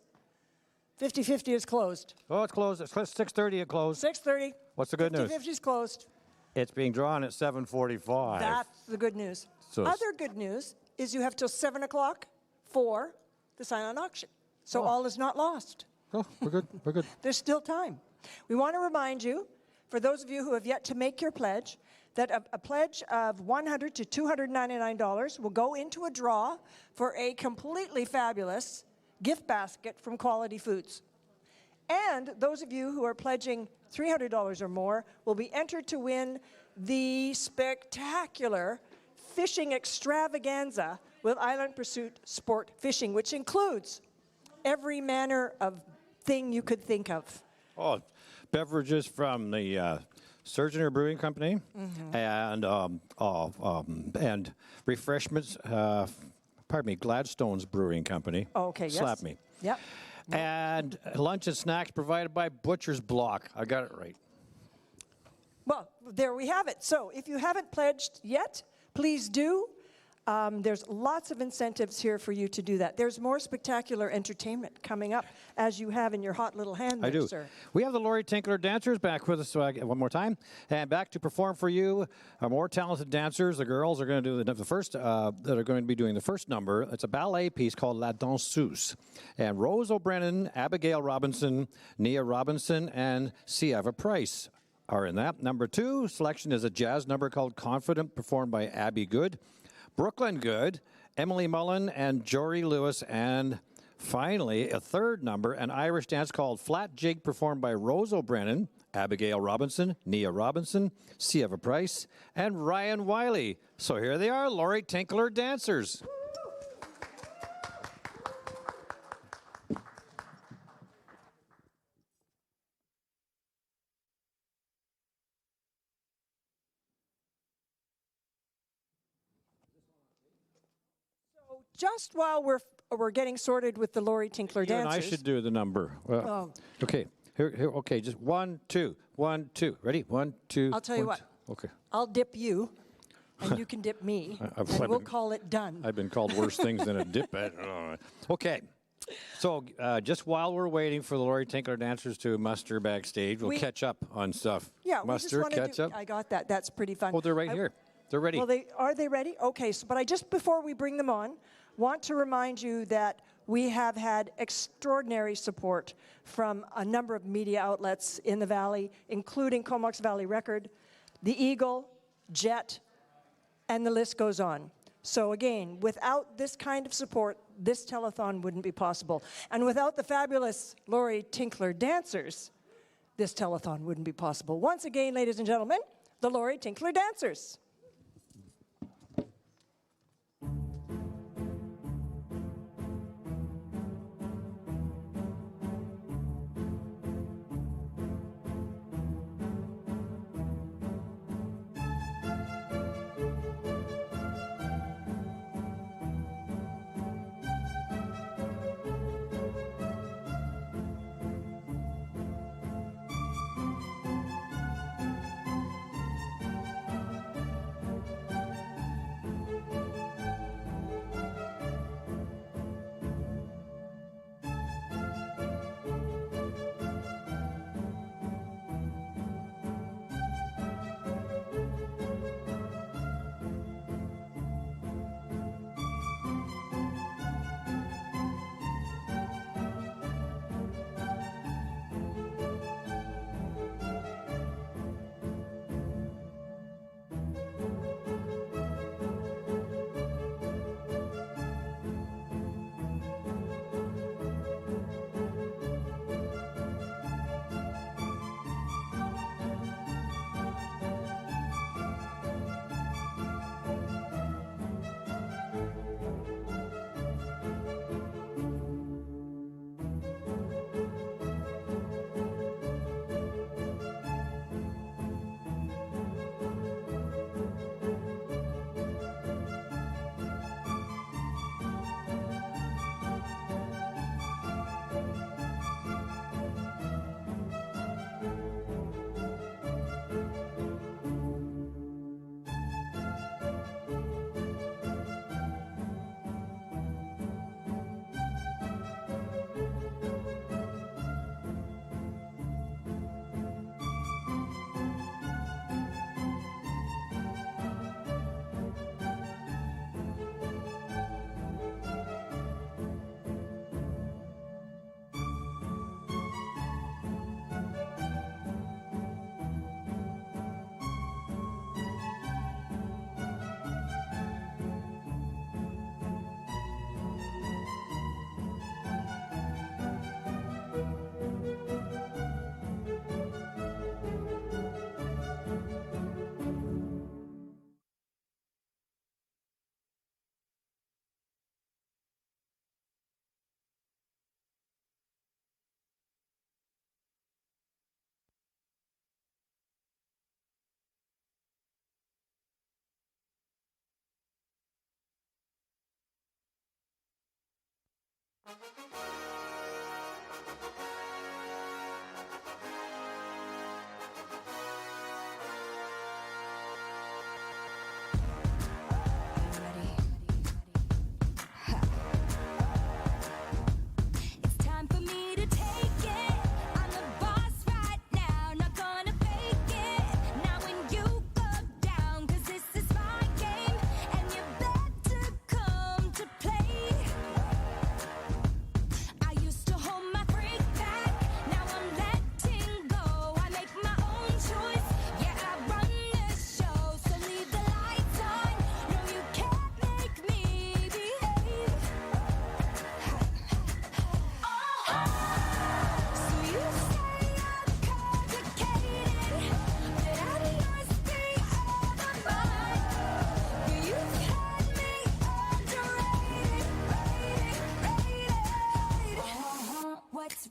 50/50 is closed. Oh, it's closed. It's 6:30 it closed. 6:30. What's the good news? 50/50 is closed. It's being drawn at 7:45. That's the good news. So Other good news is you have till 7 o'clock for the silent auction. So all is not lost. Oh, we're good. We're good. There's still time. We want to remind you, for those of you who have yet to make your pledge, that a pledge of $100 to $299 will go into a draw for a completely fabulous gift basket from Quality Foods. And those of you who are pledging $300 or more will be entered to win the spectacular fishing extravaganza with Island Pursuit Sport Fishing, which includes every manner of thing you could think of. Oh, beverages from the Surgeoner Brewing Company, and refreshments. Pardon me, Gladstone's Brewing Company. Oh, okay, yes. Slap me. Yep. And lunch and snacks provided by Butcher's Block. I got it right. Well, there we have it. So if you haven't pledged yet, please do. There's lots of incentives here for you to do that. There's more spectacular entertainment coming up, as you have in your hot little hand there, I do. sir. We have the Laurie Tinkler dancers back with us one more time. And back to perform for you, our more talented dancers. The girls are going to do the first, that are going to be doing the first number. It's a ballet piece called La Danseuse. And Rose O'Brennan, Abigail Robinson, Nia Robinson, and Sieva Price are in that. Number 2 selection is a jazz number called Confident, performed by Abby Good, Brooklyn Good, Emily Mullen, and Jory Lewis, and finally, a third number, an Irish dance called Flat Jig, performed by Rose O'Brennan, Abigail Robinson, Nia Robinson, Sieva Price, and Ryan Wiley. So here they are, Laurie Tinkler dancers. Just while we're getting sorted with the Laurie Tinkler You and dancers. I should do the number. Okay, here, okay, just 1, 2, 1, 2. Ready? 1, 2. I'll tell you 1, what. 2. Okay. I'll dip you, and you can dip me, and we'll call it done. I've been called worse things than a dip at. Okay. So just while we're waiting for the Laurie Tinkler dancers to muster backstage, we'll catch up on stuff. Yeah, muster, we just catch up. I got that. That's pretty fun. Oh, they're right here. They're ready. Well, are they ready? Okay, but before we bring them on, want to remind you that we have had extraordinary support from a number of media outlets in the Valley, including Comox Valley Record, The Eagle, Jet, and the list goes on. So again, without this kind of support, this telethon wouldn't be possible. And without the fabulous Laurie Tinkler dancers, this telethon wouldn't be possible. Once again, ladies and gentlemen, the Laurie Tinkler dancers.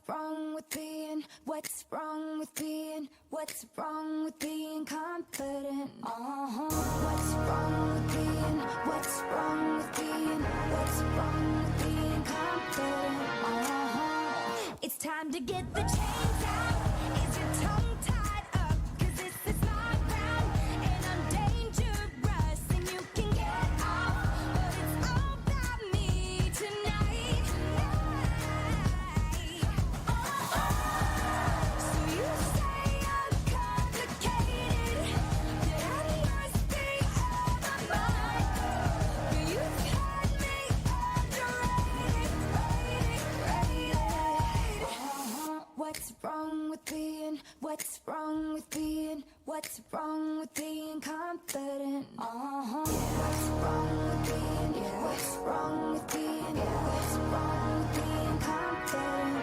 wrong with being, what's wrong with being, what's wrong with being confident? What's wrong with being, what's wrong with being, what's wrong with being confident? It's time to get the chains out. Is your tongue tied up? 'Cause this is my ground and I'm dangerous and you can get off, but it's all about me tonight. So you say I'm complicated, that I must be out of my mind, but you've had me underrated. What's wrong with being, what's wrong with being, what's wrong with being confident? What's wrong with being, what's wrong with being, what's wrong with being confident?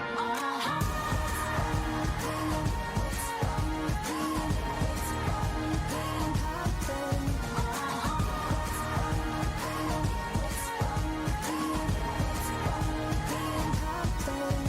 What's wrong with being, what's wrong with being confident? What's wrong with being, what's wrong with being, what's wrong with being confident?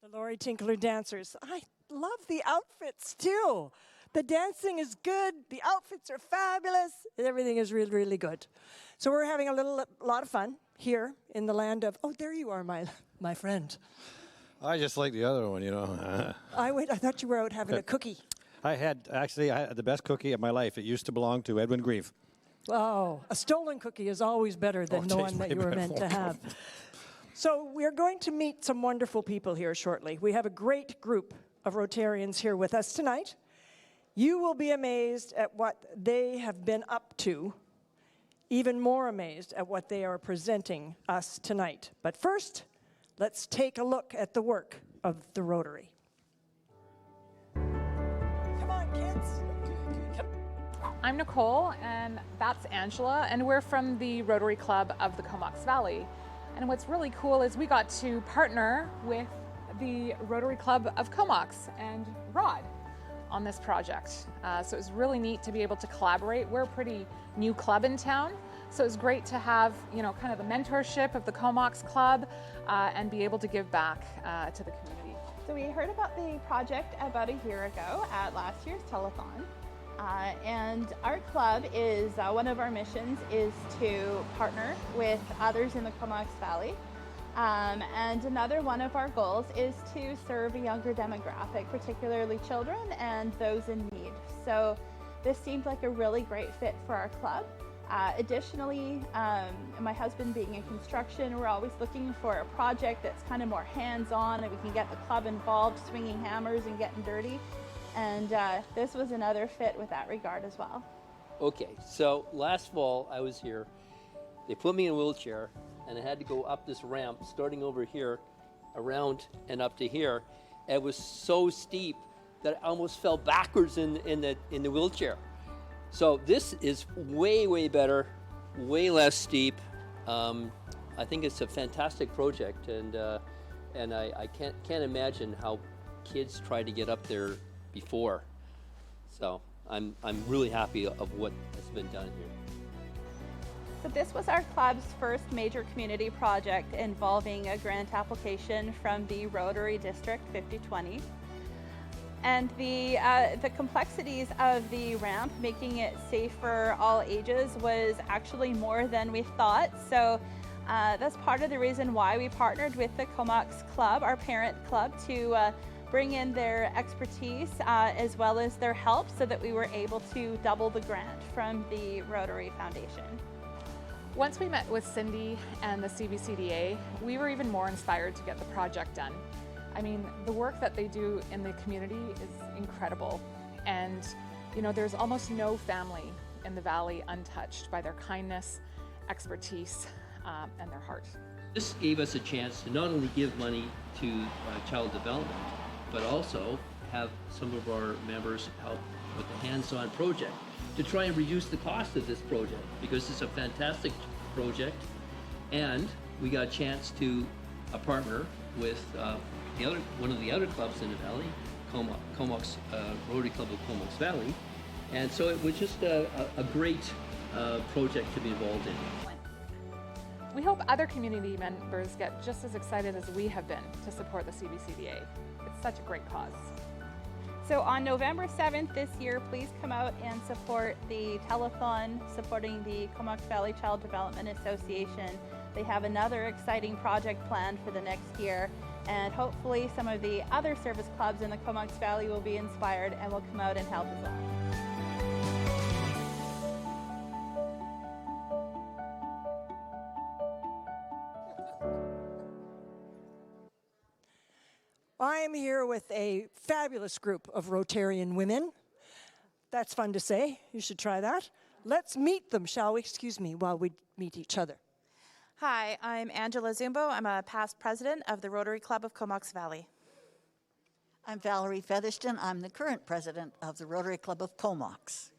The Lori Tinkler dancers. I love the outfits too. The dancing is good. The outfits are fabulous. Everything is really, really good. So we're having a lot of fun here in the land of, oh, there you are, my friend. I just like the other one, you know. I thought you were out having a cookie. I had the best cookie of my life. It used to belong to Edwin Grieve. Oh, a stolen cookie is always better than the one that you were meant to have. So we're going to meet some wonderful people here shortly. We have a great group of Rotarians here with us tonight. You will be amazed at what they have been up to, even more amazed at what they are presenting us tonight. But first, let's take a look at the work of the Rotary. Come on, kids. I'm Nicole, and that's Angela, and we're from the Rotary Club of the Comox Valley. And what's really cool is we got to partner with the Rotary Club of Comox and Rod on this project. So it was really neat to be able to collaborate. We're a pretty new club in town, so it was great to have, kind of the mentorship of the Comox Club and be able to give back to the community. So we heard about the project about a year ago at last year's Telethon. And our club is, one of our missions is to partner with others in the Comox Valley. And another one of our goals is to serve a younger demographic, particularly children and those in need. So this seemed like a really great fit for our club. Additionally, my husband being in construction, we're always looking for a project that's kind of more hands-on and we can get the club involved, swinging hammers and getting dirty. And this was another fit with that regard as well. Okay, so last fall I was here. They put me in a wheelchair and I had to go up this ramp, starting over here, around and up to here. It was so steep that I almost fell backwards in the wheelchair. So this is way better, way less steep. I think it's a fantastic project, and I can't imagine how kids try to get up there before. So I'm really happy of what has been done here. So this was our club's first major community project involving a grant application from the Rotary District 5020. And the complexities of the ramp, making it safe for all ages, was actually more than we thought. So that's part of the reason why we partnered with the Comox Club, our parent club, to bring in their expertise as well as their help so that we were able to double the grant from the Rotary Foundation. Once we met with Cindy and the CVCDA, we were even more inspired to get the project done. I mean, the work that they do in the community is incredible. And, there's almost no family in the Valley untouched by their kindness, expertise, and their heart. This gave us a chance to not only give money to child development, but also have some of our members help with the hands-on project to try and reduce the cost of this project, because it's a fantastic project. And we got a chance to partner with one of the other clubs in the Valley, Comox Rotary Club of Comox Valley. And so it was just a great project to be involved in. We hope other community members get just as excited as we have been to support the CVCDA. It's such a great cause. So on November 7th this year, please come out and support the telethon supporting the Comox Valley Child Development Association. They have another exciting project planned for the next year, and hopefully some of the other service clubs in the Comox Valley will be inspired and will come out and help as well. I am here with a fabulous group of Rotarian women. That's fun to say. You should try that. Let's meet them, shall we? Excuse me, while we meet each other. Hi, I'm Angela Zumbo. I'm a past president of the Rotary Club of Comox Valley. I'm Valerie Featherston. I'm the current president of the Rotary Club of Comox.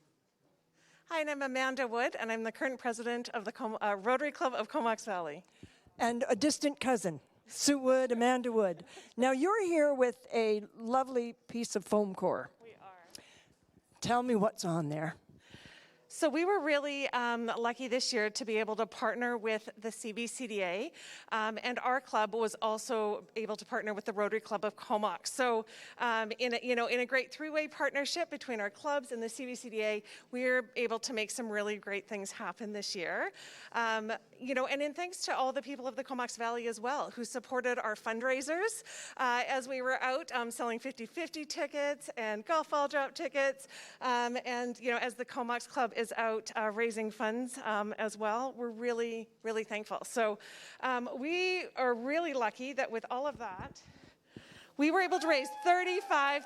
Hi, and I'm Amanda Wood, and I'm the current president of the Rotary Club of Comox Valley. And a distant cousin, Sue Wood, Amanda Wood. Now you're here with a lovely piece of foam core. We are. Tell me what's on there. So we were really lucky this year to be able to partner with the CVCDA, and our club was also able to partner with the Rotary Club of Comox. So in a great three-way partnership between our clubs and the CVCDA, we were able to make some really great things happen this year. And in thanks to all the people of the Comox Valley as well, who supported our fundraisers as we were out selling 50-50 tickets and golf ball drop tickets, and as the Comox Club is out raising funds as well. We're really, really thankful. So we are really lucky that with all of that, we were able to raise $35,000.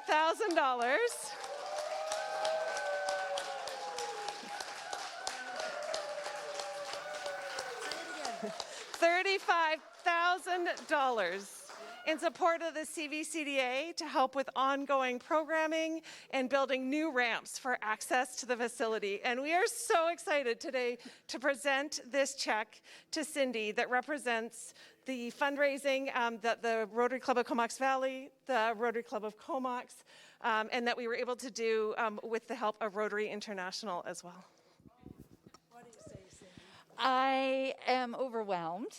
$35,000 in support of the CVCDA to help with ongoing programming and building new ramps for access to the facility. And we are so excited today to present this check to Cindy that represents the fundraising that the Rotary Club of Comox Valley, the Rotary Club of Comox, and that we were able to do with the help of Rotary International as well. I am overwhelmed.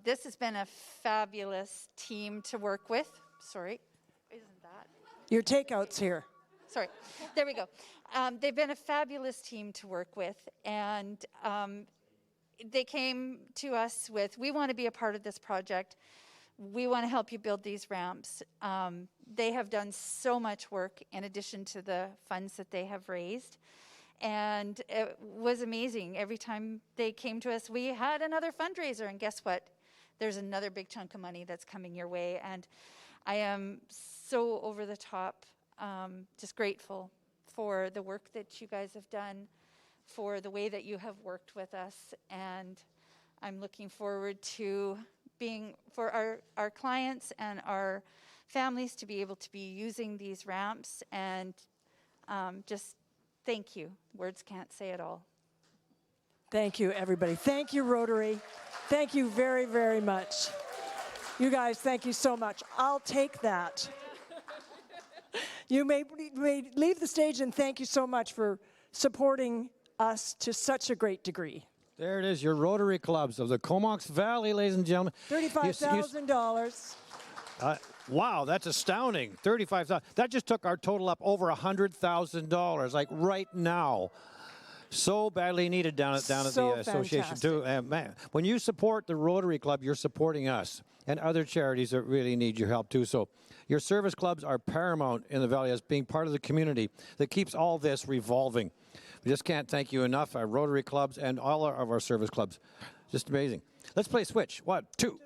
This has been a fabulous team to work with. Sorry, isn't that? Your takeout's here. Sorry, there we go. They've been a fabulous team to work with, and they came to us with, we want to be a part of this project. We want to help you build these ramps. They have done so much work in addition to the funds that they have raised. And it was amazing. Every time they came to us, we had another fundraiser, and guess what? There's another big chunk of money that's coming your way. And I am so over the top, just grateful for the work that you guys have done, for the way that you have worked with us. And I'm looking forward to being, for our clients and our families to be able to be using these ramps, and just thank you. Words can't say it all. Thank you, everybody. Thank you, Rotary. Thank you very, very much. You guys, thank you so much. I'll take that. You may leave the stage, and thank you so much for supporting us to such a great degree. There it is, your Rotary clubs of the Comox Valley, ladies and gentlemen. $35,000. Wow, that's astounding. $35,000. That just took our total up over $100,000, like right now. So badly needed down at the association too. Man, when you support the Rotary Club, you're supporting us and other charities that really need your help too. So your service clubs are paramount in the Valley as being part of the community that keeps all this revolving. We just can't thank you enough, our Rotary clubs and all of our service clubs. Just amazing. Let's play Switch. 1, 2.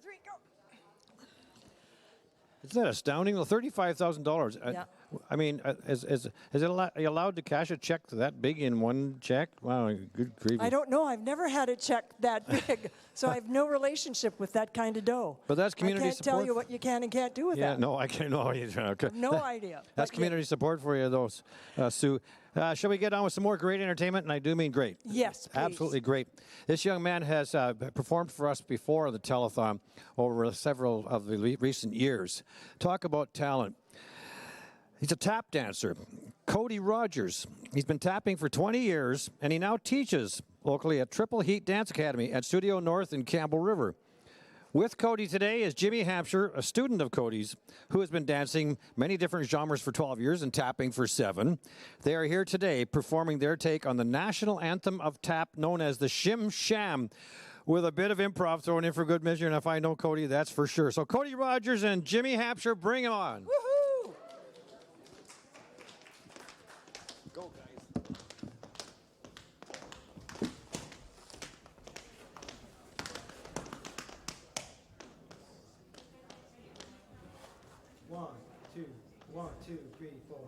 Isn't that astounding? Well, $35,000. Yeah. I mean, is it are you allowed to cash a check that big in one check? Wow, good grief. I don't know. I've never had a check that big, so I have no relationship with that kind of dough. But that's community support. I can't support. tell you what you can and can't do with that. Yeah, no, I can't. No, okay. No idea. That's community support for you, those, Sue. Shall we get on with some more great entertainment? And I do mean great. Yes, please. Absolutely great. This young man has performed for us before the telethon over several of the recent years. Talk about talent. He's a tap dancer, Cody Rogers. He's been tapping for 20 years, and he now teaches locally at Triple Heat Dance Academy at Studio North in Campbell River. With Cody today is Jimmy Hampshire, a student of Cody's, who has been dancing many different genres for 12 years and tapping for 7. They are here today performing their take on the national anthem of tap known as the Shim Sham, with a bit of improv thrown in for good measure, and if I know Cody, that's for sure. So Cody Rogers and Jimmy Hampshire, bring him on. Woohoo! Go, guys. 1, 2, 1, 2, 3, 4.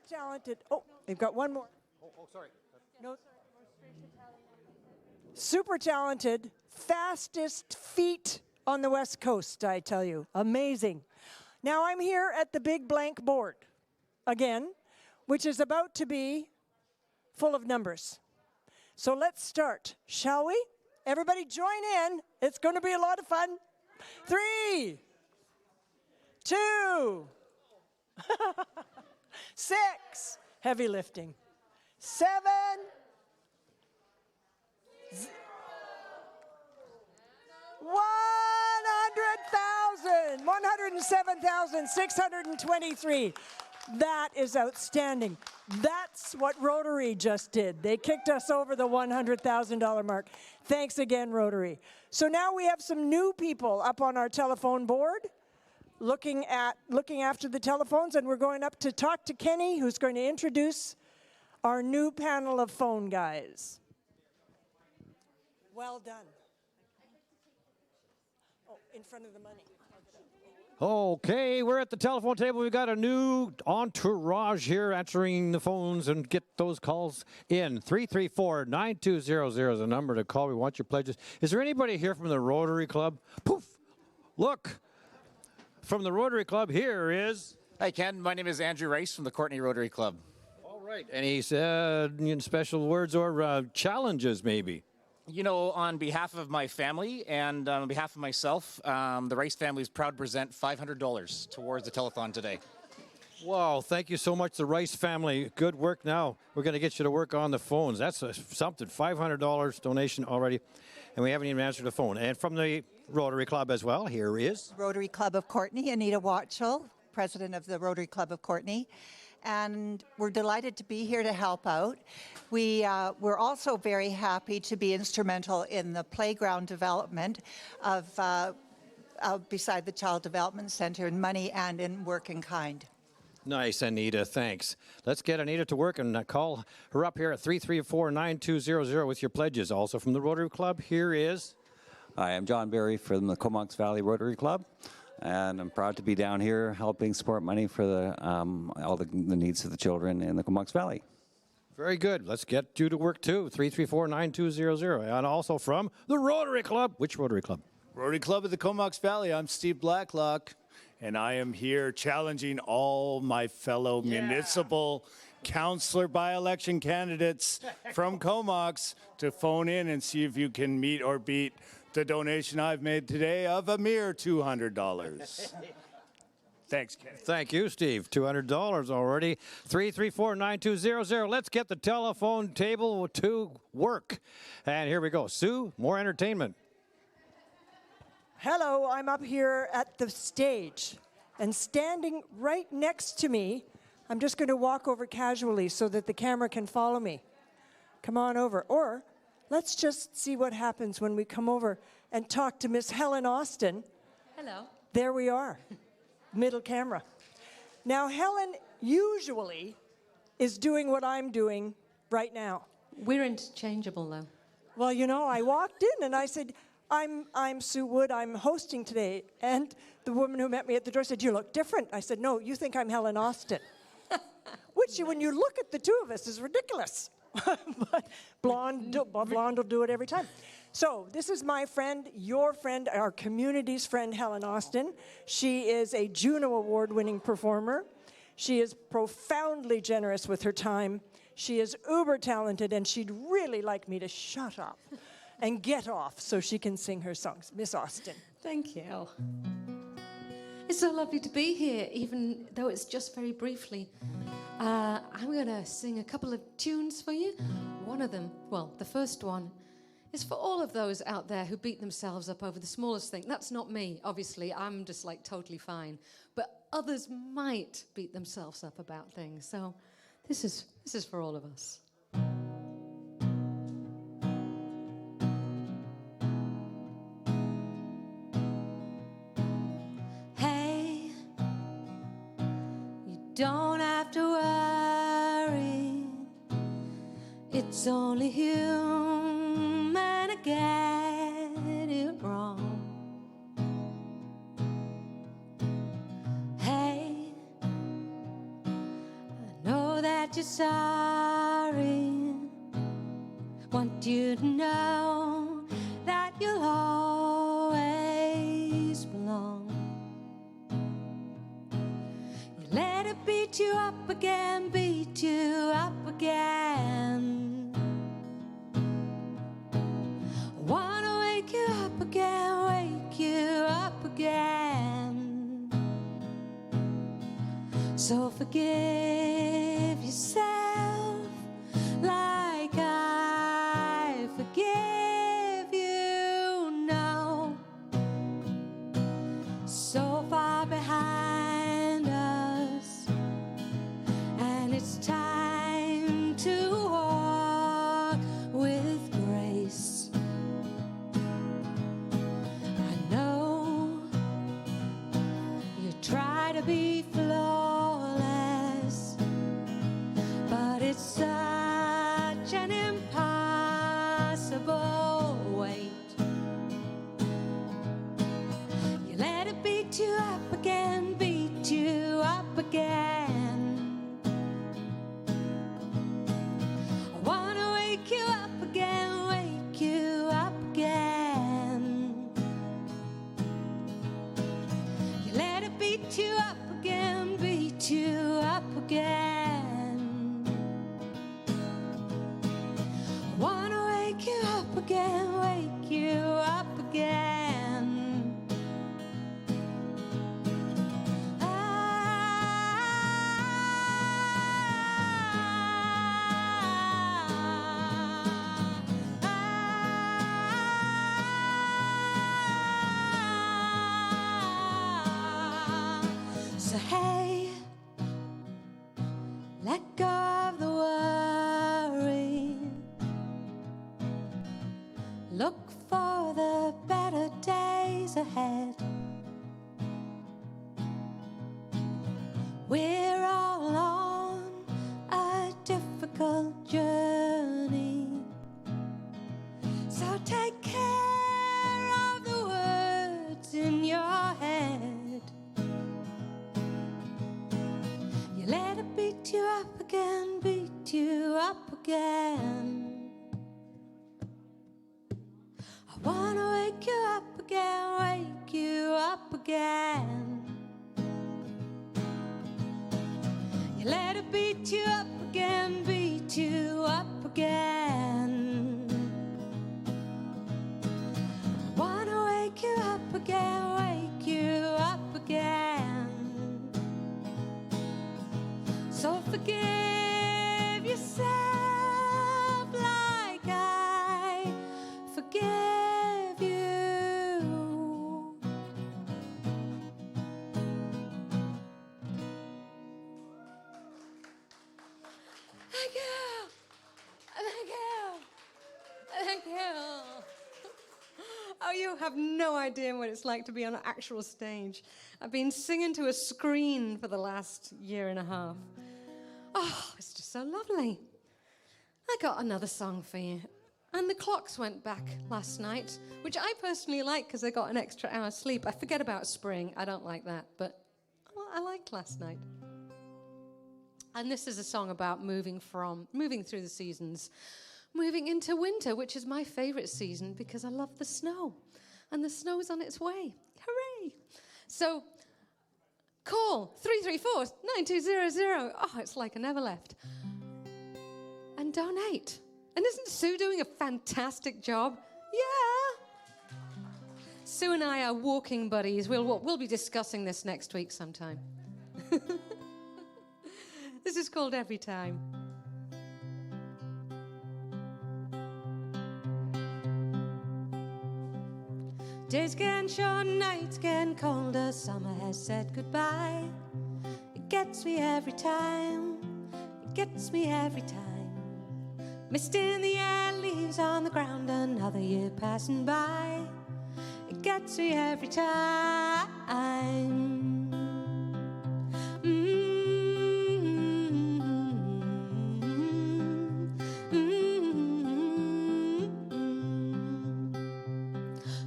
Talented. Oh, they've got one more. Oh, sorry. No. Super talented, fastest feet on the West Coast, I tell you. Amazing. Now I'm here at the big blank board again, which is about to be full of numbers. So let's start, shall we? Everybody join in. It's going to be a lot of fun. 3, 2, 6, heavy lifting. 7, 100,000, 107,623. That is outstanding. That's what Rotary just did. They kicked us over the $100,000 mark. Thanks again, Rotary. So now we have some new people up on our telephone board looking after the telephones, and we're going up to talk to Kenny, who's going to introduce our new panel of phone guys. Well done. Oh, in front of the money. Okay, we're at the telephone table. We've got a new entourage here answering the phones and get those calls in. 334-9200 is the number to call. We want your pledges. Is there anybody here from the Rotary Club? Poof! Look! From the Rotary Club, here is... Hi, Ken. My name is Andrew Rice from the Courtenay Rotary Club. All right. Any special words or challenges, maybe? You know, on behalf of my family and on behalf of myself, the Rice family is proud to present $500 towards the telethon today. Wow, thank you so much, the Rice family. Good work now. We're going to get you to work on the phones. That's something, $500 donation already, and we haven't even answered the phone. And from the Rotary Club as well, here is... Rotary Club of Courtenay, Anita Watchell, president of the Rotary Club of Courtenay. And we're delighted to be here to help out. We're also very happy to be instrumental in the playground development of beside the Child Development Center in money and in work in kind. Nice, Anita, thanks. Let's get Anita to work and call her up here at 334-9200 with your pledges. Also from the Rotary Club, here is... Hi, I'm John Berry from the Comox Valley Rotary Club. And I'm proud to be down here helping support money for all the needs of the children in the Comox Valley. Very good. Let's get you to work too. 334-9200. And also from the Rotary Club. Which Rotary Club? Rotary Club of the Comox Valley. I'm Steve Blacklock, and I am here challenging all my fellow municipal councillor by-election candidates from Comox to phone in and see if you can meet or beat the donation I've made today of a mere $200. Thanks, Ken. Thank you, Steve. $200 already. 334-9200. Let's get the telephone table to work. And here we go. Sue, more entertainment. Hello, I'm up here at the stage, and standing right next to me, I'm just going to walk over casually so that the camera can follow me. Come on over. Or let's just see what happens when we come over and talk to Miss Helen Austin. Hello. There we are, middle camera. Now, Helen usually is doing what I'm doing right now. We're interchangeable, though. Well, you know, I walked in and I said, I'm Sue Wood, I'm hosting today. And the woman who met me at the door said, you look different. I said, no, you think I'm Helen Austin. Which, when you look at the two of us, is ridiculous. But blonde will do it every time. So this is my friend, your friend, our community's friend, Helen Austin. She is a Juno Award-winning performer. She is profoundly generous with her time. She is uber talented, and she'd really like me to shut up and get off so she can sing her songs. Miss Austin. Thank you. It's so lovely to be here, even though it's just very briefly. I'm going to sing a couple of tunes for you. One of them, well, the first one, is for all of those out there who beat themselves up over the smallest thing. That's not me, obviously. I'm just like totally fine. But others might beat themselves up about things. So this is for all of us. Hey, you don't have to worry. It's only human to get it wrong. Hey, that you're sorry. Want you to know that you'll always belong. You let it beat you up again, beat you up again. Wanna wake you up again, wake you up again. So forgive yourself like I forgive you now. So far behind us, and it's time to walk with grace. I know you try to be flawless, but it's such an impossible weight. You let it beat you up again, beat you up again. I wanna wake you up again, wake you up again. You let it beat you up again, beat you up again. I wanna wake you up again, wake you up again. So hey, let go of the worry. Look for the better days ahead. We're all on a difficult journey. So take care of the words in your head. You let it beat you up again, beat you up again. I wanna wake you up again, wake you up again. You let it beat you up again, beat you up again. I wanna wake you up again, wake you up again. So forgive yourself like I forgive you. Thank you. Thank you. Thank you. Oh, you have no idea what it's like to be on an actual stage. I've been singing to a screen for the last year and a half. Oh, it's just so lovely. I got another song for you. And the clocks went back last night, which I personally like because I got an extra hour's sleep. I forget about spring. I don't like that, but I liked last night. And this is a song about moving through the seasons, moving into winter, which is my favorite season because I love the snow. And the snow is on its way. Hooray! So call 334-9200. Oh, it's like I never left. And donate. And isn't Sue doing a fantastic job? Yeah. Sue and I are walking buddies. We'll be discussing this next week sometime. This is called Every Time. Days getting short, nights getting colder. Summer has said goodbye. It gets me every time. It gets me every time. Mist in the air, leaves on the ground. Another year passing by. It gets me every time.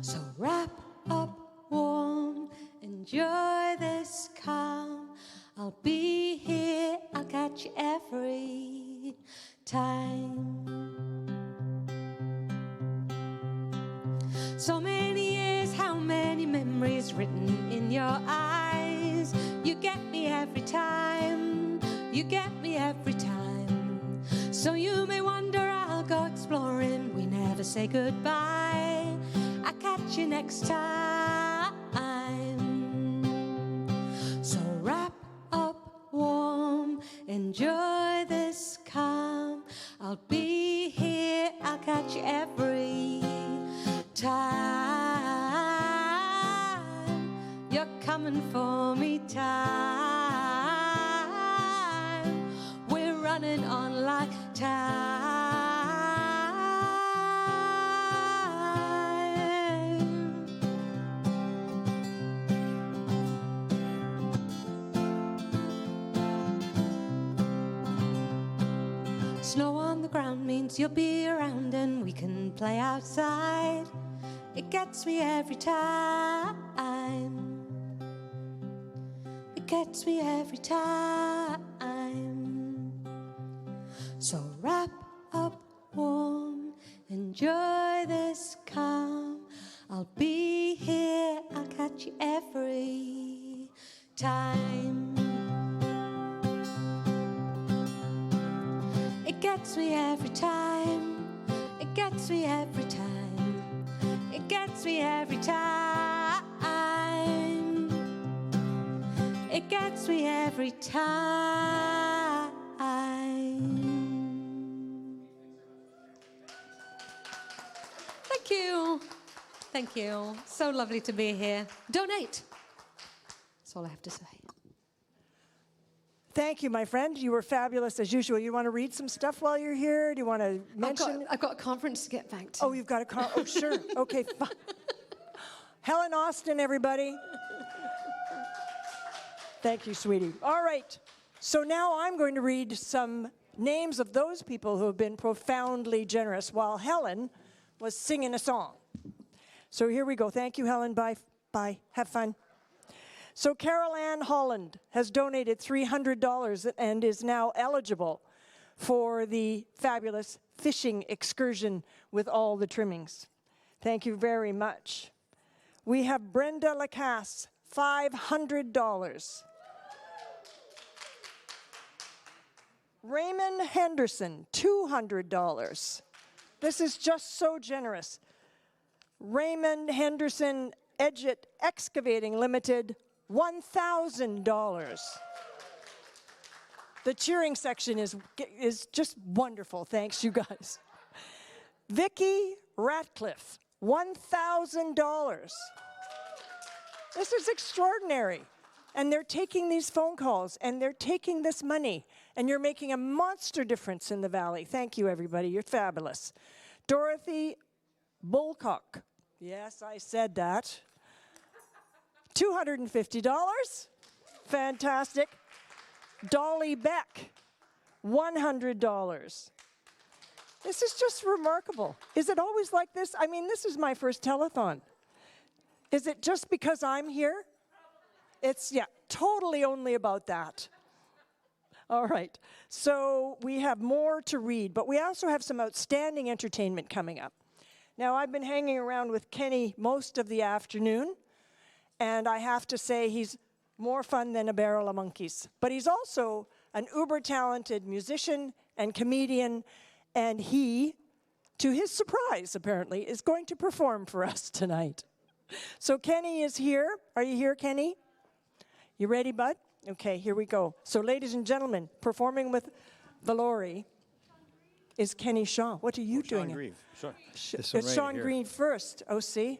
So wrap up warm, enjoy this calm. I'll be here, I'll catch you every time. So many years, how many memories written in your eyes. You get me every time, you get me every time. So you may wonder, I'll go exploring, we never say goodbye. I'll catch you next time. So wrap up warm, enjoy this calm. I'll be here, I'll catch you every time. You're coming for me time. We're running on like time. Snow on the ground means you'll be around and we can play outside. It gets me every time. It gets me every time. So wrap up warm, enjoy this calm. I'll be here, I'll catch you every time. It gets me every time. It gets me every time. It gets me every time. It gets me every time. Thank you. Thank you. So lovely to be here. Donate. That's all I have to say. Thank you, my friend. You were fabulous as usual. You want to read some stuff while you're here? Do you want to mention? I've got a conference to get back to. Oh, you've got a conference. Oh, sure. Okay, fine. Helen Austin, everybody. Thank you, sweetie. All right. So now I'm going to read some names of those people who have been profoundly generous while Helen was singing a song. So here we go. Thank you, Helen. Bye. Bye. Have fun. So Carol Ann Holland has donated $300 and is now eligible for the fabulous fishing excursion with all the trimmings. Thank you very much. We have Brenda Lacasse, $500. Raymond Henderson, $200. This is just so generous. Raymond Henderson Edgett Excavating Limited, $1,000. The cheering section is just wonderful. Thanks, you guys. Vicki Ratcliffe, $1,000. This is extraordinary. And they're taking these phone calls, and they're taking this money, and you're making a monster difference in the valley. Thank you, everybody. You're fabulous. Dorothy Bulcock. Yes, I said that. $250. Fantastic. Dolly Beck, $100. This is just remarkable. Is it always like this? I mean, this is my first telethon. Is it just because I'm here? It's, yeah, totally only about that. All right. So we have more to read, but we also have some outstanding entertainment coming up. Now, I've been hanging around with Kenny most of the afternoon, and I have to say he's more fun than a barrel of monkeys. But he's also an uber-talented musician and comedian, and he, to his surprise, apparently, is going to perform for us tonight. So Kenny is here. Are you here, Kenny? You ready, bud? Okay, here we go. So ladies and gentlemen, performing with Valori is Kenny Shaw. What are you doing? Sean Grieve. Sure. It's Sean Grieve first. Oh, see?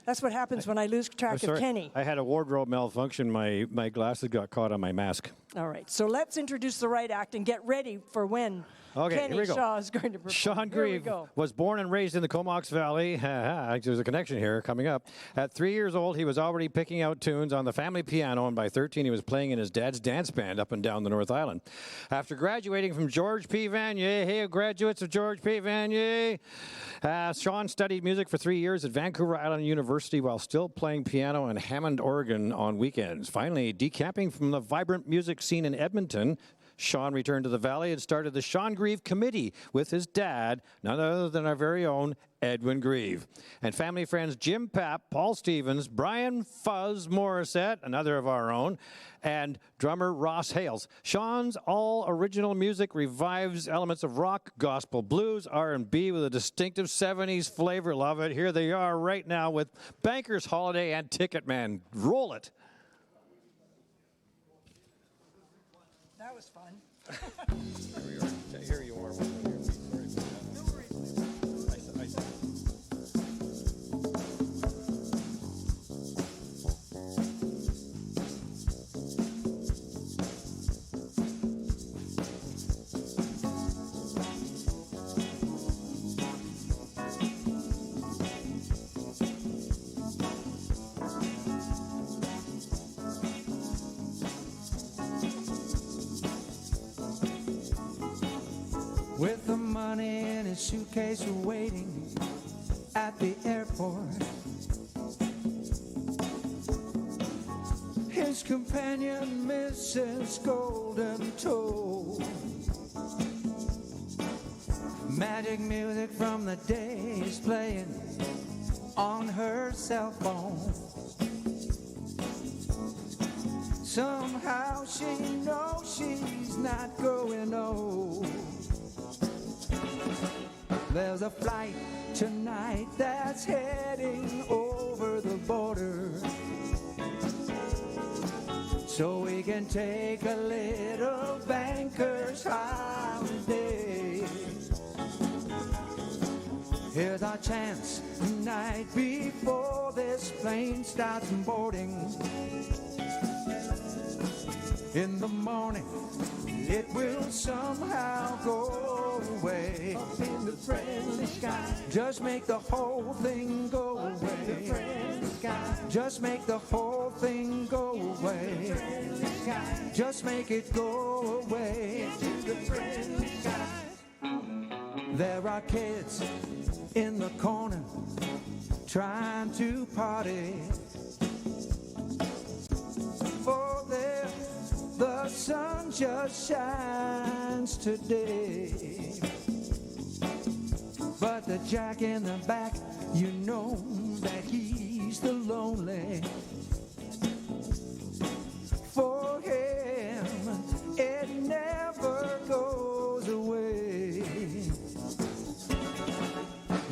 That's what happens when I lose track of Kenny. I had a wardrobe malfunction. My glasses got caught on my mask. All right, so let's introduce the right act and get ready for when Kenny Shaw is going to perform. Sean Grieve was born and raised in the Comox Valley. There's a connection here coming up. At 3 years old, he was already picking out tunes on the family piano, and by 13, he was playing in his dad's dance band up and down the North Island. After graduating from George P. Vanier, hey, graduates of George P. Vanier, Sean studied music for 3 years at Vancouver Island University while still playing piano and Hammond organ on weekends. Finally, decamping from the vibrant music scene in Edmonton, Sean returned to the Valley and started the Sean Grieve Committee with his dad, none other than our very own Edwin Grieve. And family friends Jim Papp, Paul Stevens, Brian Fuzz Morissette, another of our own, and drummer Ross Hales. Sean's all-original music revives elements of rock, gospel, blues, R&B with a distinctive 70s flavor. Love it. Here they are right now with Banker's Holiday and Ticketman. Roll it. That was fun. Here you are. With the money in his suitcase waiting at the airport, his companion Mrs. Golden Toe. Magic music from the day is playing on her cell phone. Somehow she knows she's not going home. There's a flight tonight that's heading over the border, so we can take a little banker's holiday. Here's our chance tonight before this plane starts boarding. In the morning, it will somehow go away. Up in the friendly sky, just make the whole thing go away. Up in the friendly sky, just make the whole thing go away. Up in the friendly sky, just make it go away. Into the friendly sky. There are kids in the corner trying to party. For them, the sun just shines today. But the jack in the back, you know that he's the lonely. For him, it never goes away.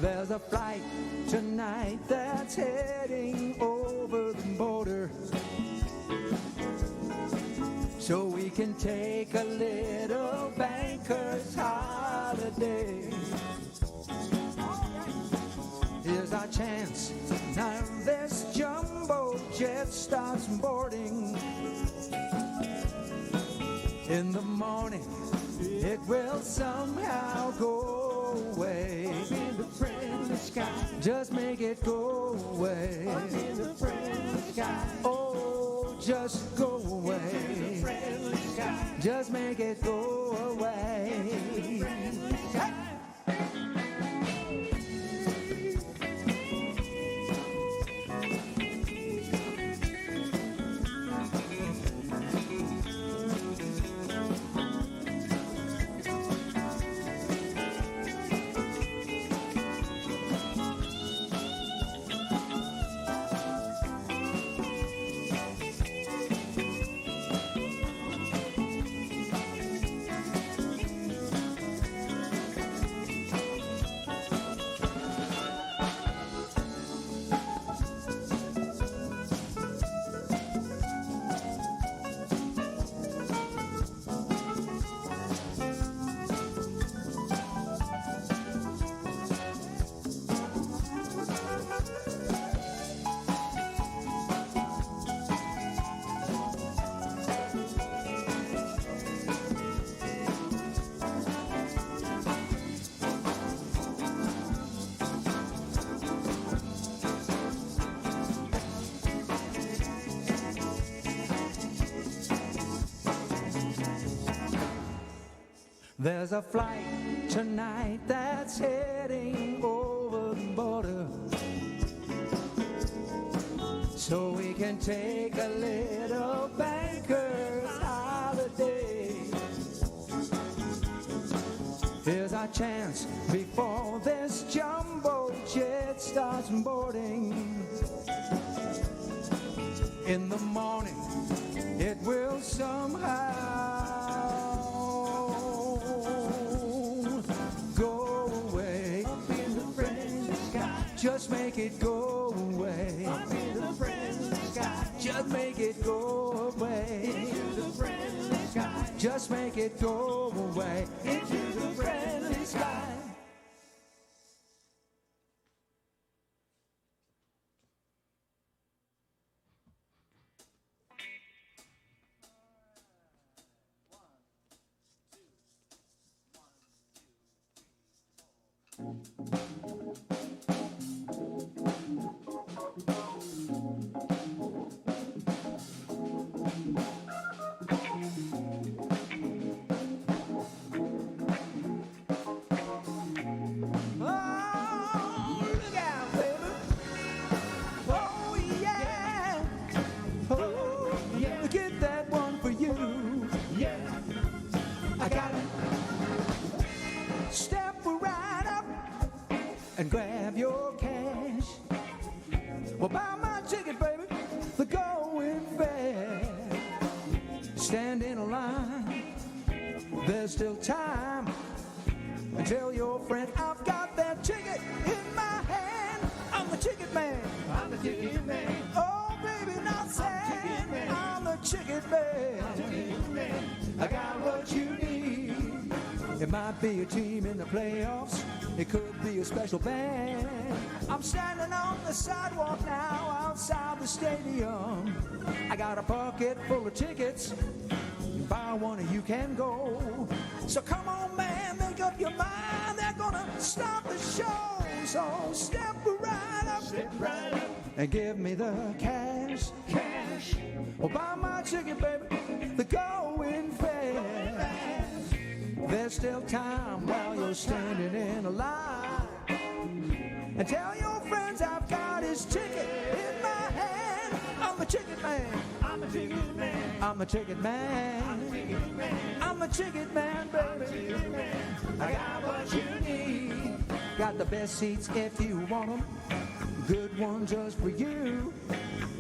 There's a flight tonight that's heading over the border, so we can take a little banker's holiday. Here's our chance, now this jumbo jet starts boarding. In the morning, it will somehow go away. Up in the friendly sky, just make it go away. Up in the friendly sky, oh, just go away. Just make it go away. There's a flight tonight that's heading over the border, so we can take a little banker's holiday. my chance before this jumbo jet starts boarding. In the morning, it will somehow go away. Up in the friendly sky, just make it go away. Up in the friendly sky, just make it go away. Into the friendly sky, just make it go away. Into the friendly sky. And grab your cash. Well, buy my ticket, baby. The going fair. Stand in a line. There's still time. And tell your friend I've got that ticket in my hand. I'm the ticket man. I'm the ticket man. Oh, baby, not sad. I'm the ticket man. I got what you need. It might be a team in the playoffs. It could be a special band. I'm standing on the sidewalk now outside the stadium. I got a pocket full of tickets. You buy one and you can go. So come on, man, make up your mind. They're gonna start the show. So step right up, and give me the cash. Cash. Well, buy my ticket, baby. The going fair. There's still time while you're standing in a line. And tell your friends I've got his ticket in my hand. I'm the ticket man. I'm the ticket man. I'm the ticket man. I'm the ticket man, baby. I got what you need. Got the best seats if you want them. Good one just for you.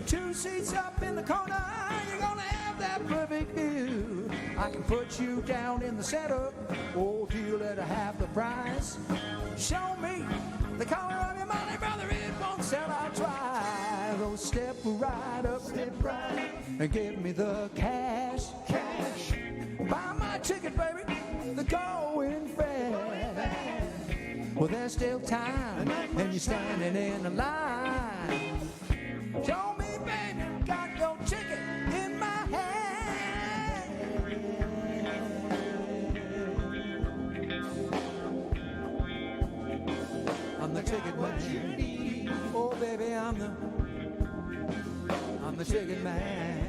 2 seats up in the corner. You're gonna have that perfect view. I can put you down in the center. Oh, deal at a half the price. Show me the color of your money, brother. It won't sell out twice. Oh, step right up, and give me the cash. Cash. Buy my ticket, baby. The going fair. Well, there's still time, and you're standing in the line. Show me, baby, got your ticket in my hand. I'm the ticket man. Oh, baby, I'm the ticket man.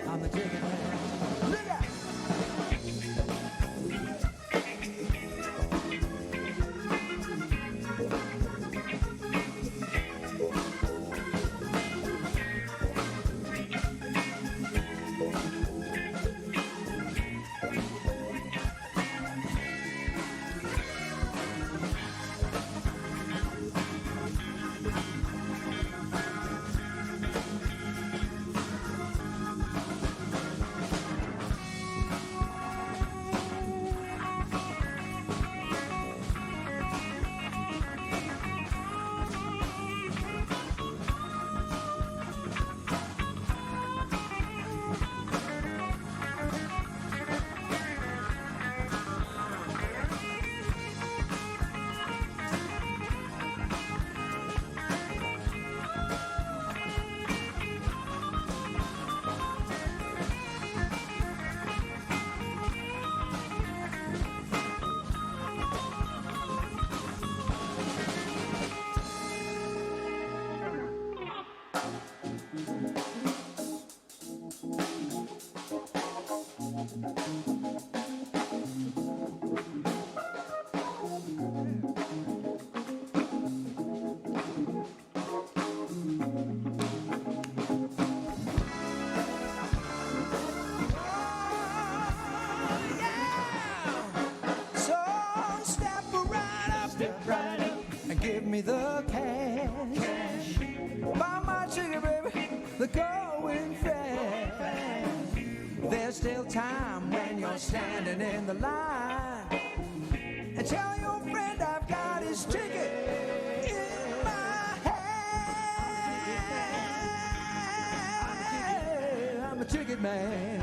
I'm the ticket man. Look out! me the cash. Buy my ticket, baby, they're going fast. There's still time when you're standing in the line. And tell your friend I've got his ticket in my hand. I'm the ticket man.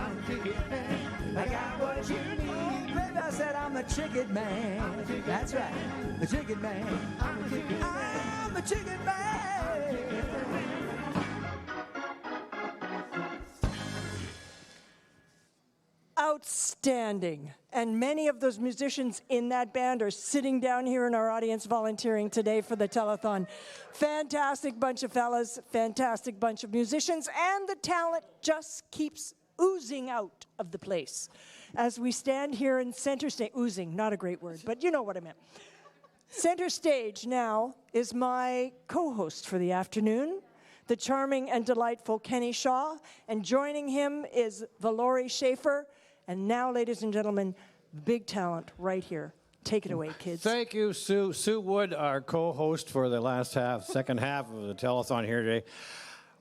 I got what you need. Baby, I said I'm the ticket man. That's right, the ticket man. I'm the ticket man. Outstanding. And many of those musicians in that band are sitting down here in our audience volunteering today for the telethon. Fantastic bunch of fellas, fantastic bunch of musicians, and the talent just keeps oozing out of the place. As we stand here in center stage, oozing, not a great word, but you know what I meant. Center stage now is my co-host for the afternoon, the charming and delightful Kenny Shaw, and joining him is Valorie Schaefer. And now, ladies and gentlemen, big talent right here. Take it away, kids. Thank you, Sue. Sue Wood, our co-host for the second half of the telethon here today.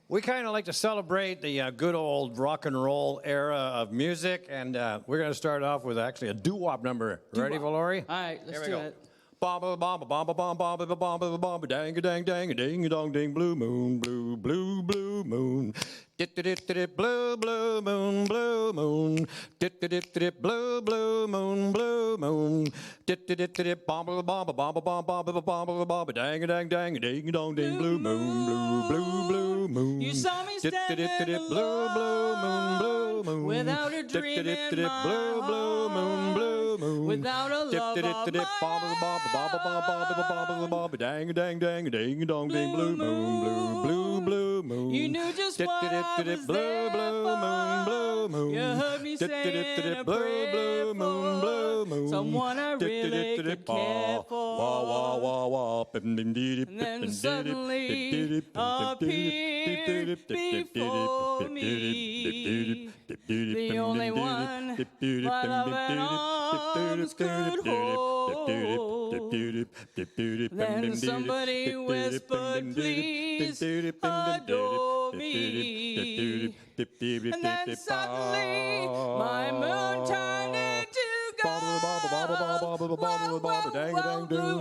We kind of like to celebrate the good old rock and roll era of music, and we're going to start off with actually a doo-wop number. Ready, Valorie? All right, let's do it. Bomba bomba bomba bomba bomba bomba bomba dang a dang dang a ding a dong ding blue moon blue blue blue moon dit dit dit dit blue blue moon dit dit dit dit blue blue moon dit dit dit dit bomba bomba bomba bomba bomba bomba bomba dang a dang dang a ding a dong ding blue moon blue blue moon You saw me standing alone without a dream in my heart, without a love of my dang a dang dang a ding a dong ding blue moon. You knew just what I was there for. You heard me saying a prayer for someone I really could care for. And then suddenly appeared before me, the only one my loving arms could hold. Then somebody whispered, please adore me. And then suddenly my moon turned into gold. Blue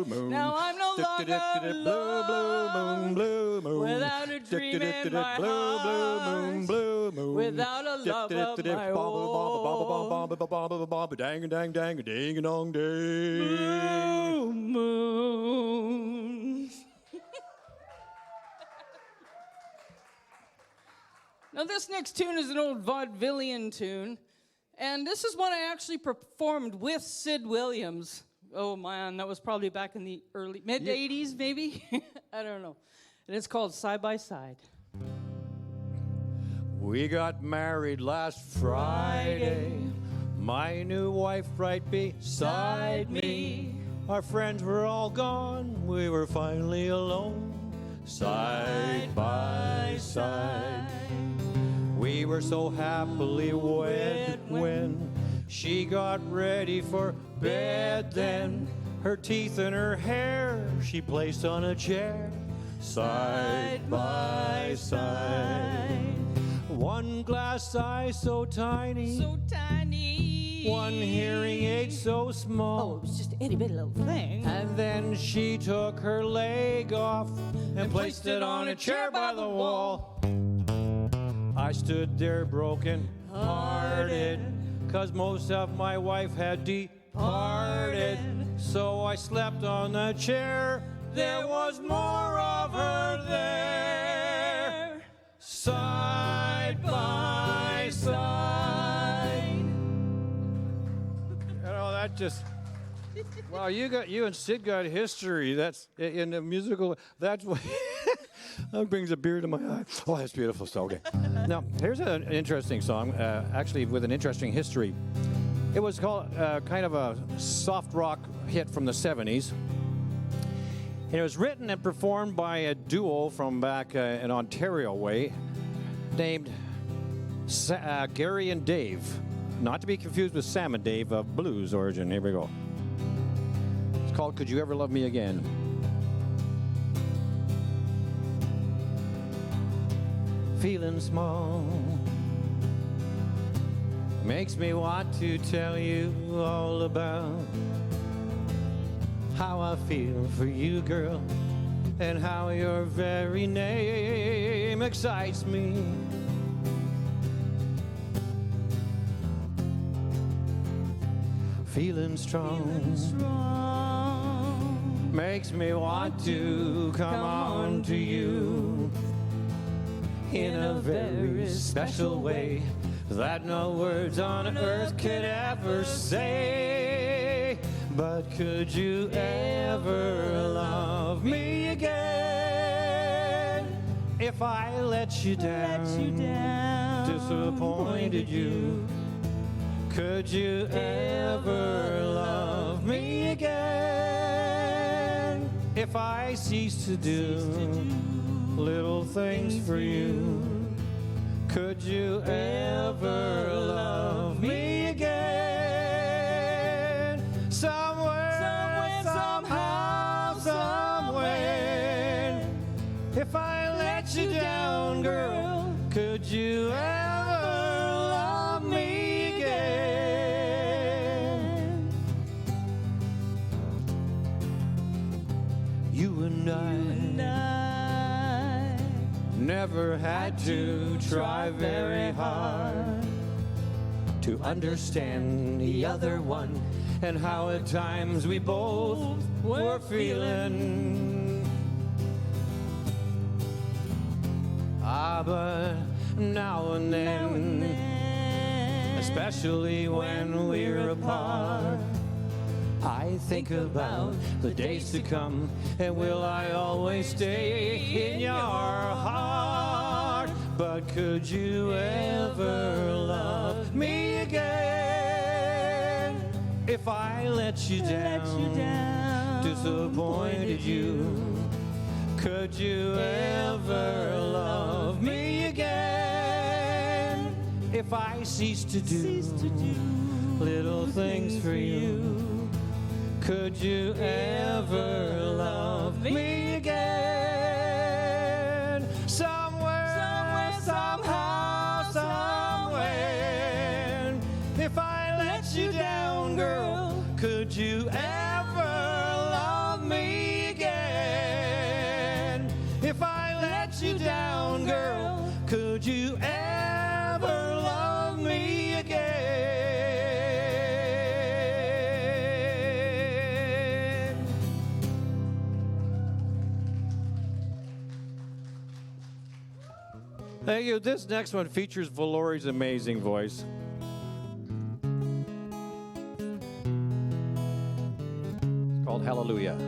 moon. Now I'm no longer alone without a dream in my heart, without a love of my own. Dang a dang dang a ding a dong ding. Blue moon. Now this next tune is an old vaudevillian tune, and this is one I actually performed with Sid Williams. Oh man, that was probably back in the mid-80s maybe? I don't know. And it's called Side by Side. We got married last Friday, my new wife right beside me. Our friends were all gone, we were finally alone, side by side. We were so happily wed when she got ready for bed. Then her teeth and her hair she placed on a chair, side by side. One glass eye so tiny, one hearing aid so small. Oh, it was just an itty bitty little thing. And then she took her leg off and placed it on a chair by the wall. I stood there broken hearted, 'cause most of my wife had departed. So I slept on the chair, there was more of her there, side by side. You know, that just, wow, you and Sid got history. That's in the musical, that's what that brings a beer to my eye. Oh, that's beautiful. So, okay. Now, here's an interesting song, actually with an interesting history. It was called kind of a soft rock hit from the 70s. And it was written and performed by a duo from back in Ontario way named Gary and Dave. Not to be confused with Sam and Dave of blues origin. Here we go. It's called Could You Ever Love Me Again? Feeling small makes me want to tell you all about how I feel for you, girl, and how your very name excites me. Feeling strong makes me want to come on to you in a very special way that no words on earth could ever say. But could you ever love me again if I let you down, disappointed you? Could you ever love me again if I cease to do little things for you? Could you ever love me again? Somewhere, somehow, somewhere. If I let you down, girl, could you ever love me again? You and I never had to try very hard to understand the other one and how at times we both were feeling. But now and then, especially when we're apart, I think about the days to come, and will I always stay in your heart? But could you ever love me again if I let you down, disappointed you? Could you ever love me again if I cease to do little things for you? Could you ever love me again? Somewhere, somehow, somewhere. If I let you down, girl, could you ever love me again? If I let you down, girl, could you ever love me again? Thank you. This next one features Valori's amazing voice. It's called Hallelujah.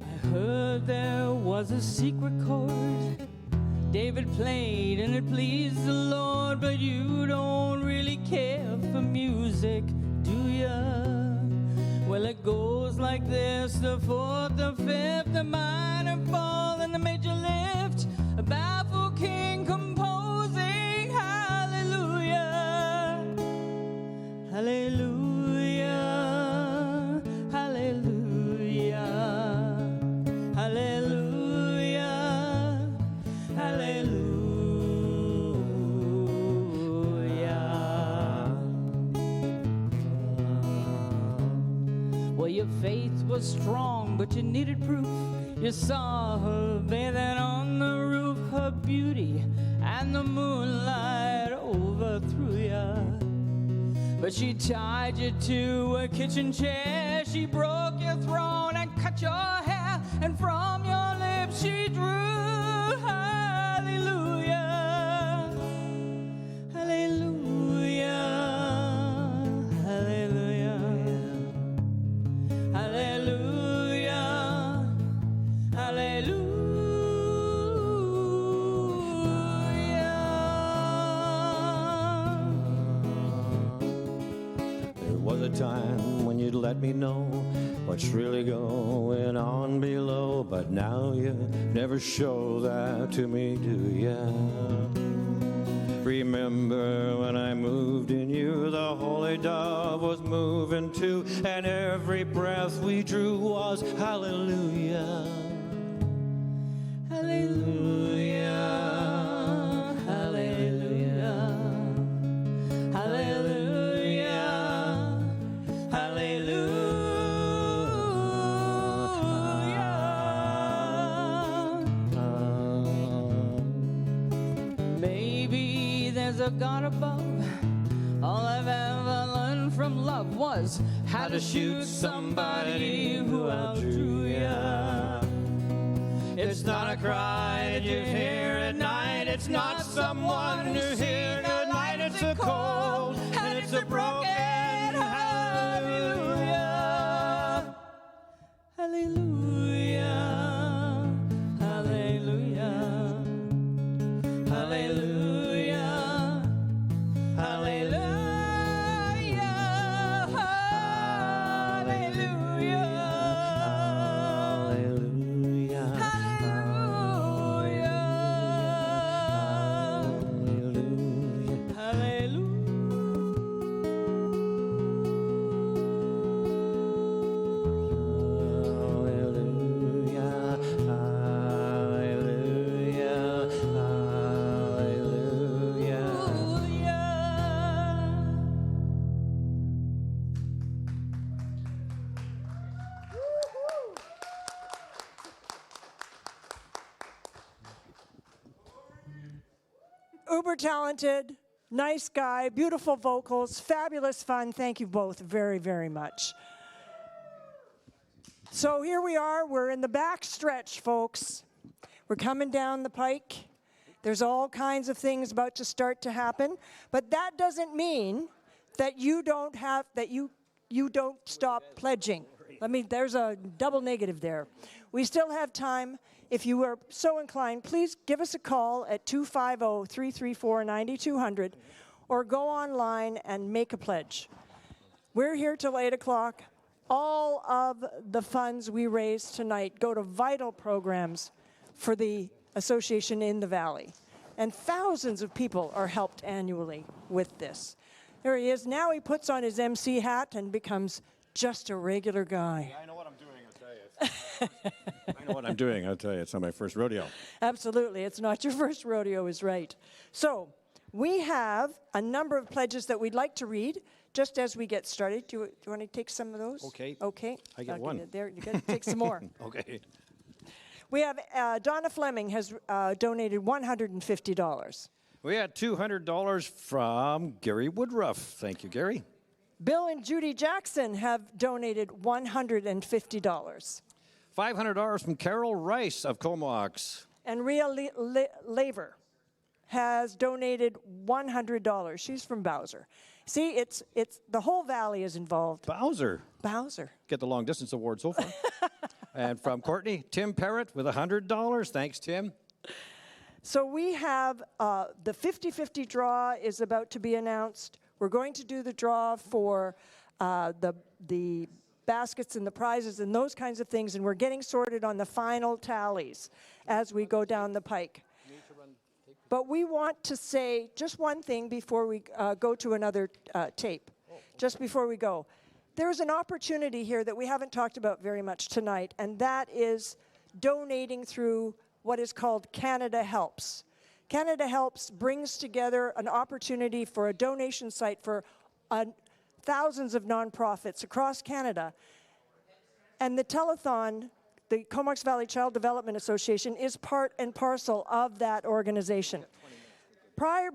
I heard there was a secret chord David played and it pleased the Lord, but you don't really care for music, do ya? Well, it goes like this: the fourth, the fifth, the minor fall, and the major lift. A baffled king composing hallelujah, hallelujah, hallelujah, hallelujah, hallelujah. Well, your faith was strong, but you needed proof. You saw her bathing on the roof, her beauty and the moonlight overthrew ya. But she tied you to a kitchen chair, she broke your throne and cut your hair, and from your lips she drew hallelujah, hallelujah, hallelujah, hallelujah, hallelujah. There was a time when you'd let me know what's really going on below, but now you never show that to me, do ya? remember when I moved in you, the holy dove was moving too, and every breath we drew was hallelujah. Hallelujah. Hallelujah. Hallelujah. Maybe there's a God above. All I've ever learned from love was how to shoot somebody who outdrew ya. It's not a cry that you hear at night. It's not someone who's here tonight. It's a cold and it's a broken hallelujah. Hallelujah. Hallelujah. Hallelujah. Hallelujah. Uber talented, nice guy, beautiful vocals, fabulous fun. Thank you both very, very much. So here we are. We're in the back stretch, folks. We're coming down the pike. There's all kinds of things about to start to happen, but that doesn't mean that you don't stop pledging. There's a double negative there. We still have time. If you are so inclined, please give us a call at 250-334-9200 or go online and make a pledge. We're here till 8 o'clock. All of the funds we raise tonight go to vital programs for the association in the Valley. And thousands of people are helped annually with this. There he is. Now he puts on his MC hat and becomes just a regular guy. I know what I'm doing, I'll tell you. I know what I'm doing, I'll tell you. It's not my first rodeo. Absolutely. It's not your first rodeo is right. So we have a number of pledges that we'd like to read just as we get started. Do you want to take some of those? Okay. Okay. I got one. There, you got to take some more. Okay. We have Donna Fleming has donated $150. We had $200 from Gary Woodruff. Thank you, Gary. Bill and Judy Jackson have donated $150. $500 from Carol Rice of Comox. And Rhea Laver has donated $100. She's from Bowser. See, it's the whole valley is involved. Bowser. Get the long distance award so far. And from Courtney, Tim Parrott with $100. Thanks, Tim. So we have the 50-50 draw is about to be announced. We're going to do the draw for the baskets and the prizes and those kinds of things, and we're getting sorted on the final tallies as we go down the pike. But we want to say just one thing before we go to another tape, just before we go. There's an opportunity here that we haven't talked about very much tonight, and that is donating through what is called Canada Helps. Canada Helps brings together an opportunity for a donation site for thousands of nonprofits across Canada. And the Telethon, the Comox Valley Child Development Association, is part and parcel of that organization.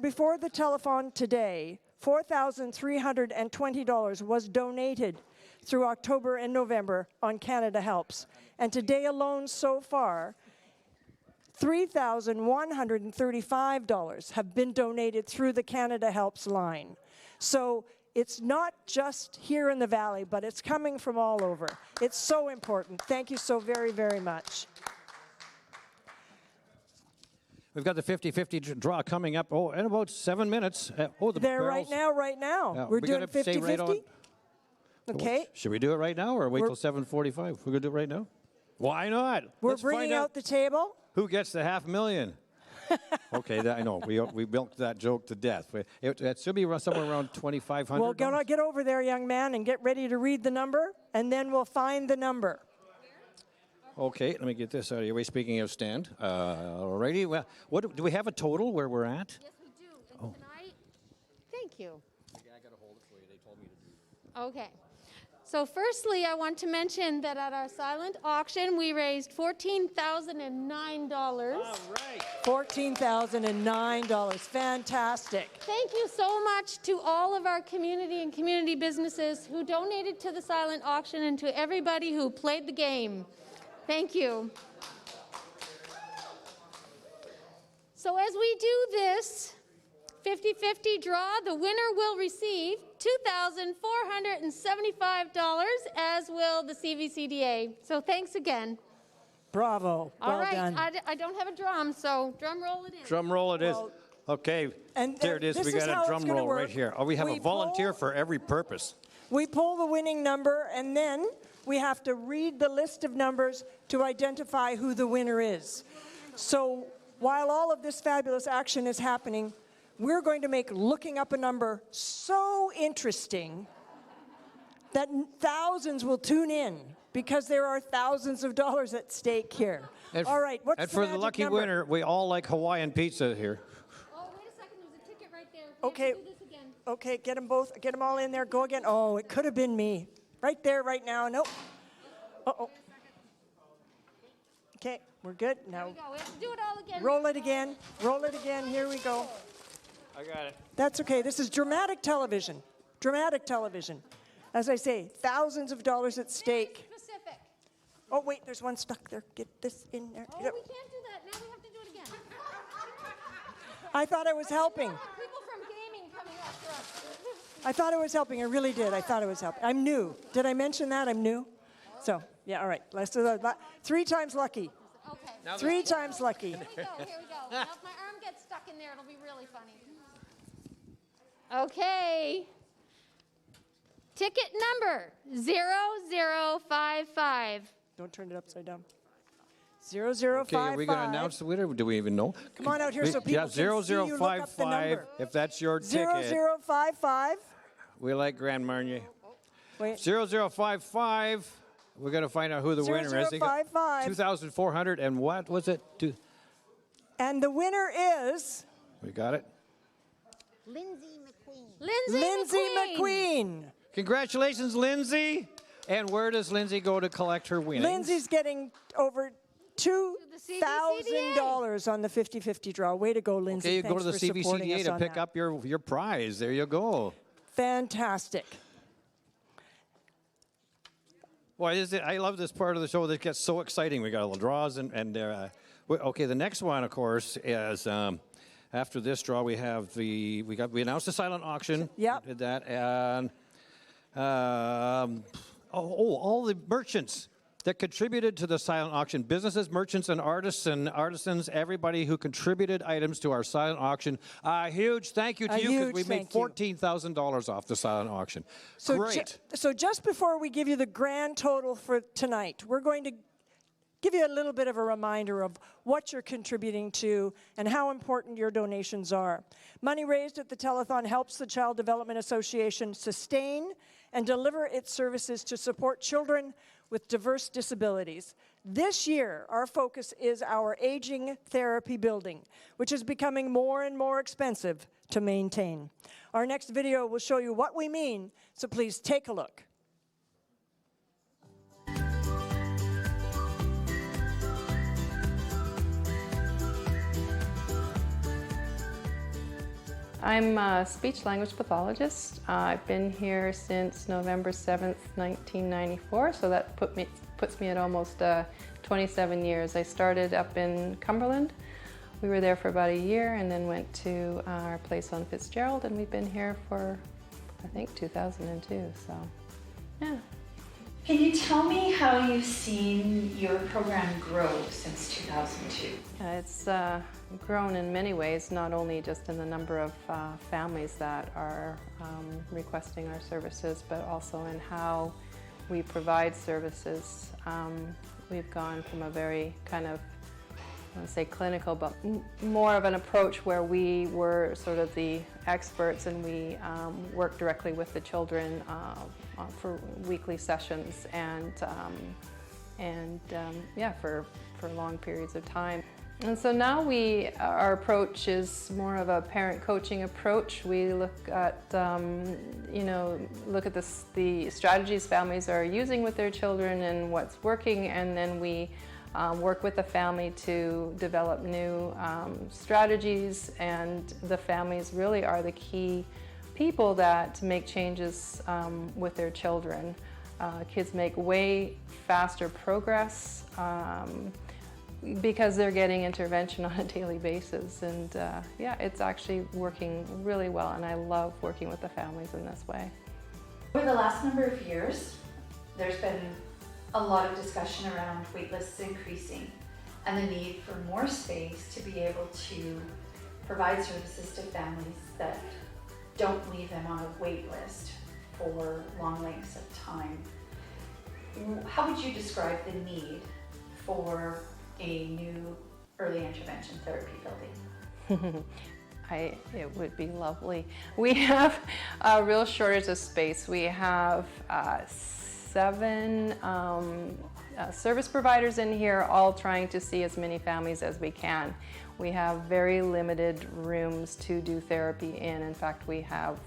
Before the telethon today, $4,320 was donated through October and November on Canada Helps. And today alone so far, $3,135 have been donated through the Canada Helps line. So it's not just here in the Valley, but it's coming from all over. It's so important. Thank you so very, very much. We've got the 50-50 draw coming up, in about 7 minutes. They're barrels. right now. Yeah, We're doing gonna stay 50-50? right on. Okay. Should we do it right now or wait till 7:45? We're going to do it right now? Why not? We're Let's bringing find out the table. Who gets the $500,000? Okay, I know. We milked that joke to death. It should be somewhere around $2,500. Well, get over there, young man, and get ready to read the number, and then we'll find the number. Okay, let me get this out of your way. Speaking of stand, alrighty. Well, do we have a total where we're at? Yes, we do. And tonight, thank you. Yeah, I got to hold it for you. They told me to do it. Okay. So firstly, I want to mention that at our silent auction, we raised $14,009. All right. $14,009. Fantastic. Thank you so much to all of our community and community businesses who donated to the silent auction and to everybody who played the game. Thank you. So as we do this 50-50 draw, the winner will receive $2,475, as will the CVCDA. So thanks again. Bravo. All right, done. I don't have a drum, so drum roll it in. Drum roll it is. Okay, and there it is. this We is got how a it's drum gonna roll right work. here. Oh, we have We a volunteer for every purpose. We pull the winning number, and then we have to read the list of numbers to identify who the winner is. So while all of this fabulous action is happening, we're going to make looking up a number so interesting that thousands will tune in because there are thousands of dollars at stake here. All right, what's and the for the magic lucky number? winner, we all like Hawaiian pizza here. Oh, wait a second, there's a ticket right there. Okay. Okay, get them both. Get them all in there. Go again. Oh, it could have been me. Right there, right now. Nope. Uh-oh. Okay, we're good. Now There we go. We have to do it all again. roll it again. Roll it again. Here we go. I got it. That's okay. This is dramatic television. Dramatic television. As I say, thousands of dollars at stake. Specific. Oh, wait, there's one stuck there. Get this in there. Oh, we Yep. can't do that. Now we have to do it again. I thought I was helping. People from gaming coming after us. I thought I was helping. I really did. I thought I was helping. I'm new. Did I mention that? I'm new? So, yeah, all right. Let's do that. 3 times lucky. Okay. 3 times lucky. Here we go. Here we go. Now if my arm gets stuck in there, it'll be really funny. Okay. Ticket number 0055. Don't turn it upside down. 0055. Okay, are we going to announce the winner? Do we even know? Come on out here so people yeah, can see you look up the 0055. number. If that's your ticket. 0055. We like Grand Marnier. Wait. 0055. We're going to find out who the winner is. 0055. 2,400 and what was it? And the winner is We got it. Lindsay McQueen. Lindsay McQueen. Congratulations, Lindsay. And where does Lindsay go to collect her winnings? Lindsay's getting over $2,000 on the 50-50 draw. Way to go, Lindsay. Okay, you Thanks go to the for supporting CVCDA us to on pick that. up your prize. There you go. Fantastic. Boy, I love this part of the show that gets so exciting. We got all the draws okay, the next one, of course, is after this draw we have we announced the silent auction. Yep. Did that and all the merchants that contributed to the silent auction, businesses, merchants, and artisans, everybody who contributed items to our silent auction. A huge thank you to you because we made $14,000 off the silent auction. So Great. So just before we give you the grand total for tonight, we're going to give you a little bit of a reminder of what you're contributing to and how important your donations are. Money raised at the Telethon helps the Child Development Association sustain and deliver its services to support children with diverse disabilities. This year, our focus is our aging therapy building, which is becoming more and more expensive to maintain. Our next video will show you what we mean, so please take a look. I'm a speech-language pathologist. I've been here since November 7th, 1994, so that puts me at almost 27 years. I started up in Cumberland. We were there for about a year and then went to our place on Fitzgerald, and we've been here for, I think, 2002, so yeah. Can you tell me how you've seen your program grow since 2002? It's grown in many ways, not only just in the number of families that are requesting our services, but also in how we provide services. We've gone from a very kind of I want to say clinical, but more of an approach where we were sort of the experts and we worked directly with the children for weekly sessions and yeah, for long periods of time. And so now our approach is more of a parent coaching approach. We look at, look at the strategies families are using with their children and what's working, and then we work with the family to develop new strategies, and the families really are the key people that make changes with their children. Kids make way faster progress because they're getting intervention on a daily basis, and yeah, it's actually working really well, and I love working with the families in this way. Over the last number of years, there's been a lot of discussion around waitlists increasing and the need for more space to be able to provide services to families that don't leave them on a wait list for long lengths of time. How would you describe the need for a new early intervention therapy building? It would be lovely. We have a real shortage of space. We have 7 service providers in here, all trying to see as many families as we can. We have very limited rooms to do therapy in. In fact, we have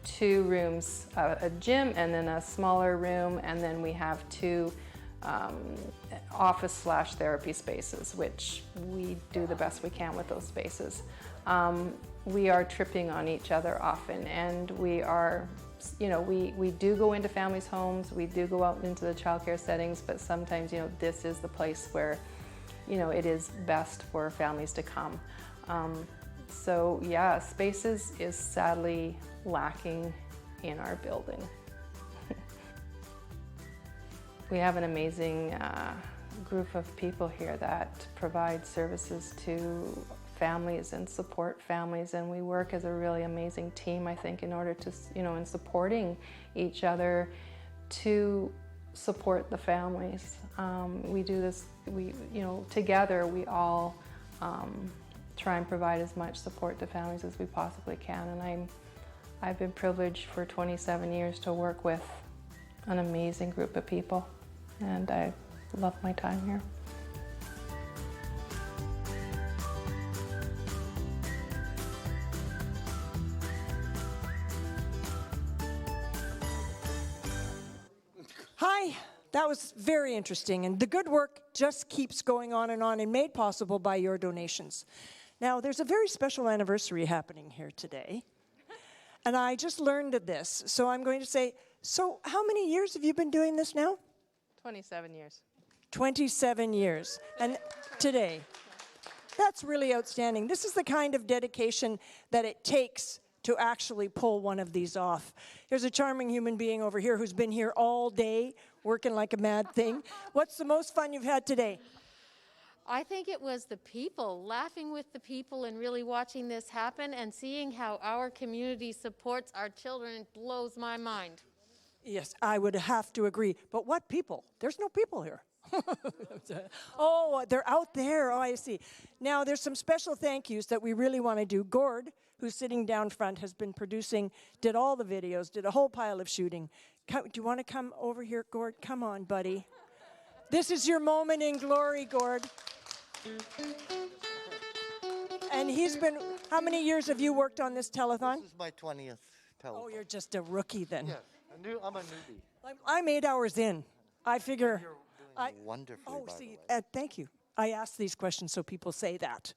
2 rooms, a gym and then a smaller room, and then we have 2 office/therapy spaces, which we do the best we can with those spaces. We are tripping on each other often, and we are, we do go into families' homes, we do go out into the childcare settings, but sometimes, this is the place where, it is best for families to come. So yeah, spaces is sadly lacking in our building. We have an amazing group of people here that provide services to families and support families, and we work as a really amazing team, I think, in order to, in supporting each other to support the families. We do this, together we all try and provide as much support to families as we possibly can, and I've been privileged for 27 years to work with an amazing group of people, and I love my time here. Hi, that was very interesting, and the good work just keeps going on and made possible by your donations. Now, there's a very special anniversary happening here today, and I just learned of this, so I'm going to say, so how many years have you been doing this now? 27 years. 27 years, and today. That's really outstanding. This is the kind of dedication that it takes to actually pull one of these off. Here's a charming human being over here who's been here all day, working like a mad thing. What's the most fun you've had today? I think it was the people, laughing with the people and really watching this happen and seeing how our community supports our children. It blows my mind. Yes, I would have to agree. But what people? There's no people here. Oh, they're out there. Oh, I see. Now, there's some special thank yous that we really want to do. Gord, who's sitting down front, has been producing, did all the videos, did a whole pile of shooting. Do you want to come over here, Gord? Come on, buddy. This is your moment in glory, Gord. And he's been, how many years have you worked on this telethon? This is my 20th telethon. Oh, you're just a rookie then. Yes, I'm a newbie. I'm 8 hours in. I figure. You're doing wonderfully, by the way. Thank you. I ask these questions so people say that.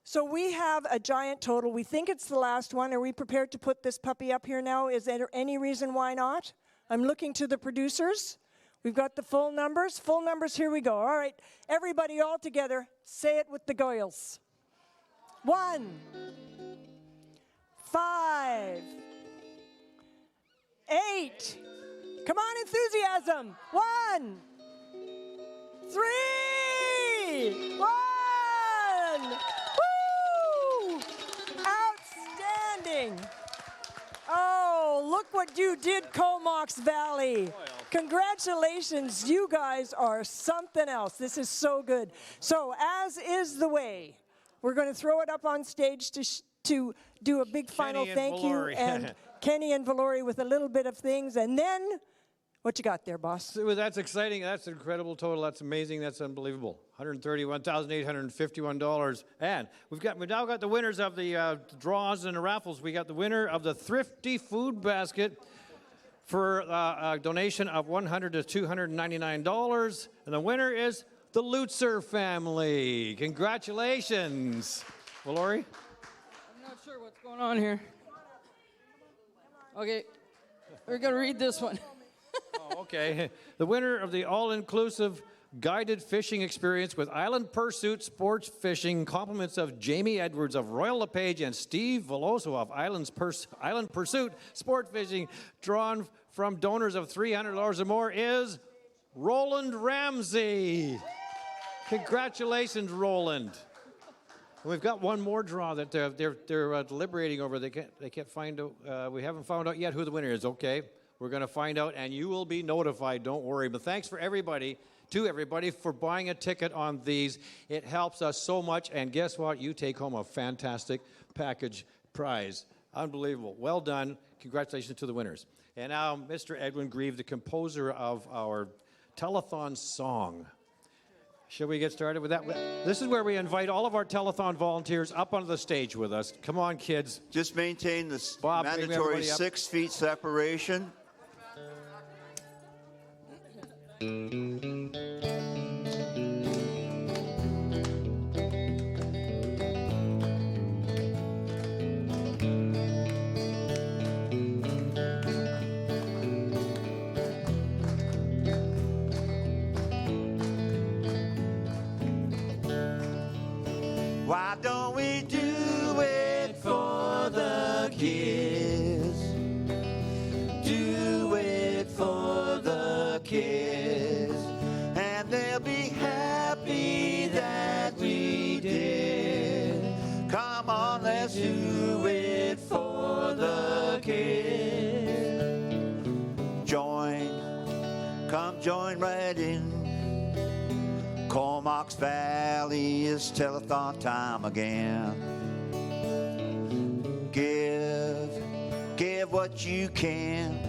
So we have a giant total. We think it's the last one. Are we prepared to put this puppy up here now? Is there any reason why not? I'm looking to the producers. We've got the full numbers. Full numbers, here we go. All right, everybody all together, say it with the goyles. 1, 5, 8. Come on, enthusiasm. 1, 3, 1. Woo! Outstanding. Oh, look what you did, Comox Valley. Congratulations, you guys are something else. This is so good. So, as is the way, we're going to throw it up on stage to do a big final thank you. And Kenny and Valori with a little bit of things. And then, what you got there, boss? That's exciting. That's an incredible total. That's amazing. That's unbelievable. $131,851. And we've now got the winners of the draws and the raffles. We got the winner of the Thrifty Food Basket for a donation of $100 to $299. And the winner is the Lutzer family. Congratulations. Valori? I'm not sure what's going on here. Okay, we're going to read this one. Oh, okay. The winner of the all-inclusive guided fishing experience with Island Pursuit Sports Fishing, compliments of Jamie Edwards of Royal LePage and Steve Veloso of Island Pursuit Sport Fishing, drawn from donors of $300 or more, is Roland Ramsey. Congratulations, Roland. We've got one more draw that they're deliberating over. They can't find out. We haven't found out yet who the winner is. Okay, we're going to find out, and you will be notified. Don't worry. But thanks for everybody for buying a ticket on these. It helps us so much. And guess what? You take home a fantastic package prize. Unbelievable. Well done. Congratulations to the winners. And now, Mr. Edwin Grieve, the composer of our telethon song. Shall we get started with that? This is where we invite all of our telethon volunteers up onto the stage with us. Come on, kids. Just maintain this Bob, mandatory 6 feet separation. Why don't we do it for the kids? Do it for the kids. And they'll be happy that we did. Come on, let's do it for the kids. Come join right in. Comox Valley is telethon time again. Give what you can,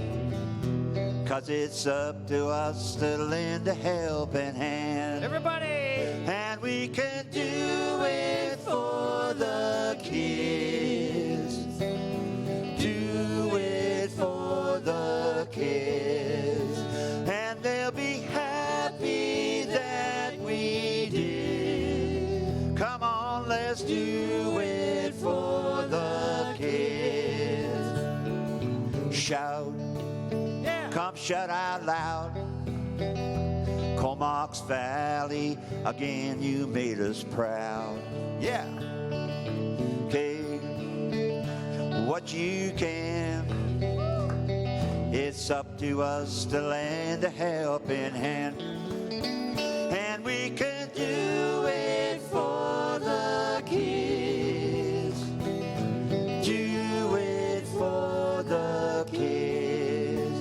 'cause it's up to us to lend a helping hand. Everybody! And we can do it for the kids. Do it for the kids. And they'll be happy that we did. Come on, let's do it for the kids. Shout, come shout out loud. Comox Valley, again you made us proud. Yeah. Okay, what you can. It's up to us to lend a helping hand. And we can do it for the kids. Do it for the kids.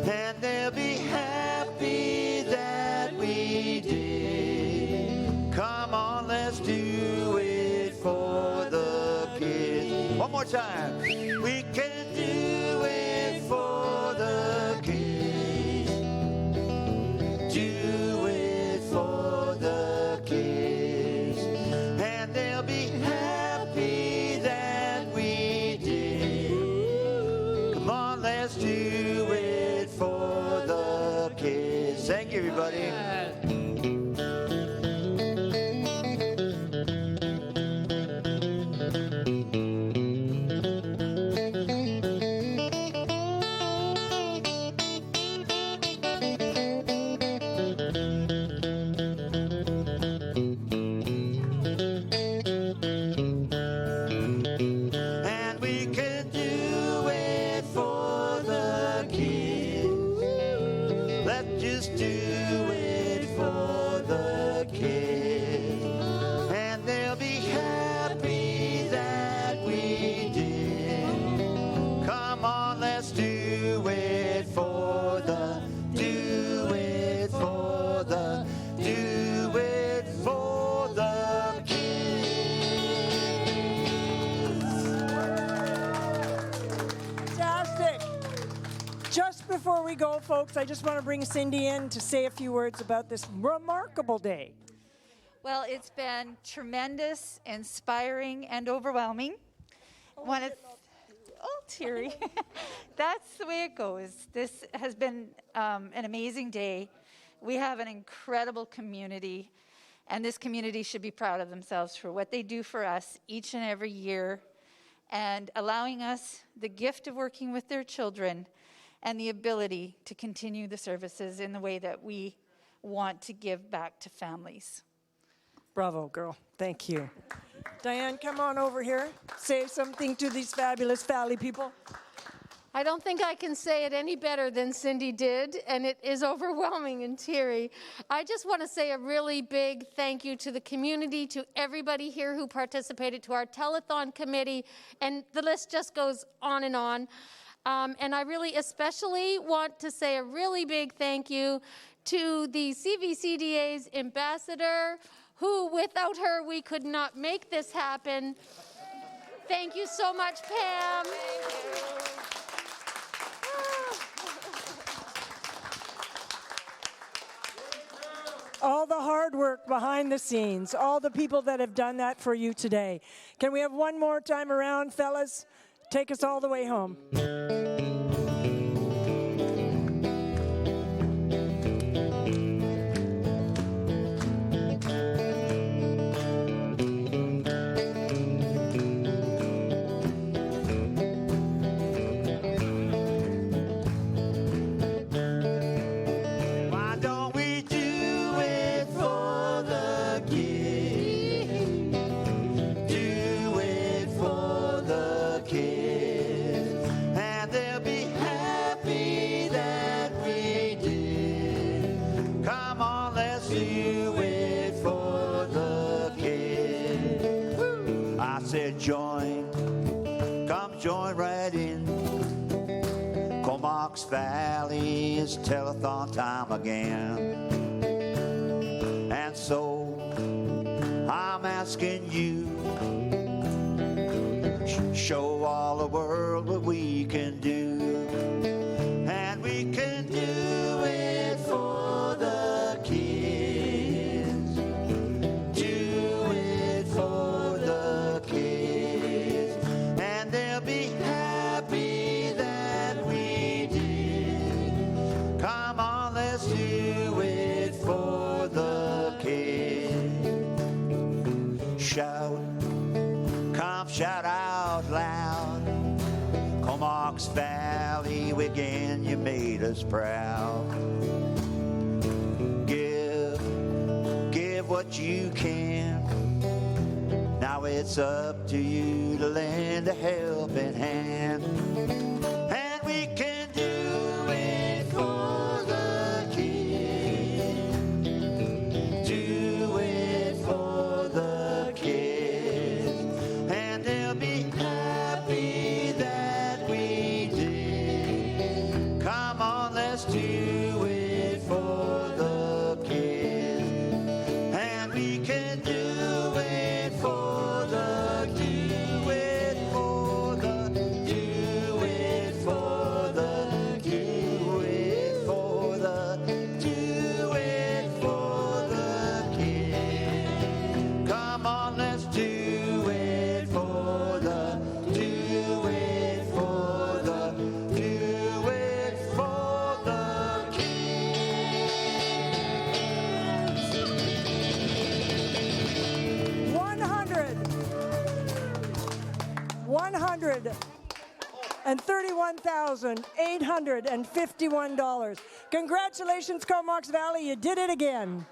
And they'll be happy that we did. Come on, let's do it for the kids. One more time. We can do it for the kids. Do it for the kids. And they'll be happy that we did. Come on, let's do it for the kids. Thank you, everybody. And we can do it for the kids. Let's just do it for we go, folks, I just want to bring Cindy in to say a few words about this remarkable day. Well, it's been tremendous, inspiring, and overwhelming. Teary. That's the way it goes. This has been an amazing day. We have an incredible community, and this community should be proud of themselves for what they do for us each and every year, and allowing us the gift of working with their children and the ability to continue the services in the way that we want to give back to families. Bravo, girl. Thank you. Diane, come on over here. Say something to these fabulous Valley people. I don't think I can say it any better than Cindy did, and it is overwhelming and teary. I just want to say a really big thank you to the community, to everybody here who participated, to our telethon committee, and the list just goes on and on. And I really especially want to say a really big thank you to the CVCDA's ambassador, who without her we could not make this happen. Thank you so much, Pam. All the hard work behind the scenes, all the people that have done that for you today. Can we have one more time around, fellas? Take us all the way home. Join right in. Comox Valley is telethon time again. And so I'm asking you, show all the world what we can do. And we can do it for the kids. Do it for the kids. And they'll be happy that we did. Come on, let's do it for the kids. Shout, come shout out loud. Comox Valley, again you made us proud. Give what you can. Now it's up to you to lend a helping hand. And we can do it for the kids. Do it for the kids. And they'll be happy that we did. Come on, let's do it for the kids. And we can do it for the, do it for the, do it for the, do it for the, do it for the kids. Come on, let's do it for the, do it for the, do it for the kids. 131,851 $. Congratulations, Comox Valley, you did it again.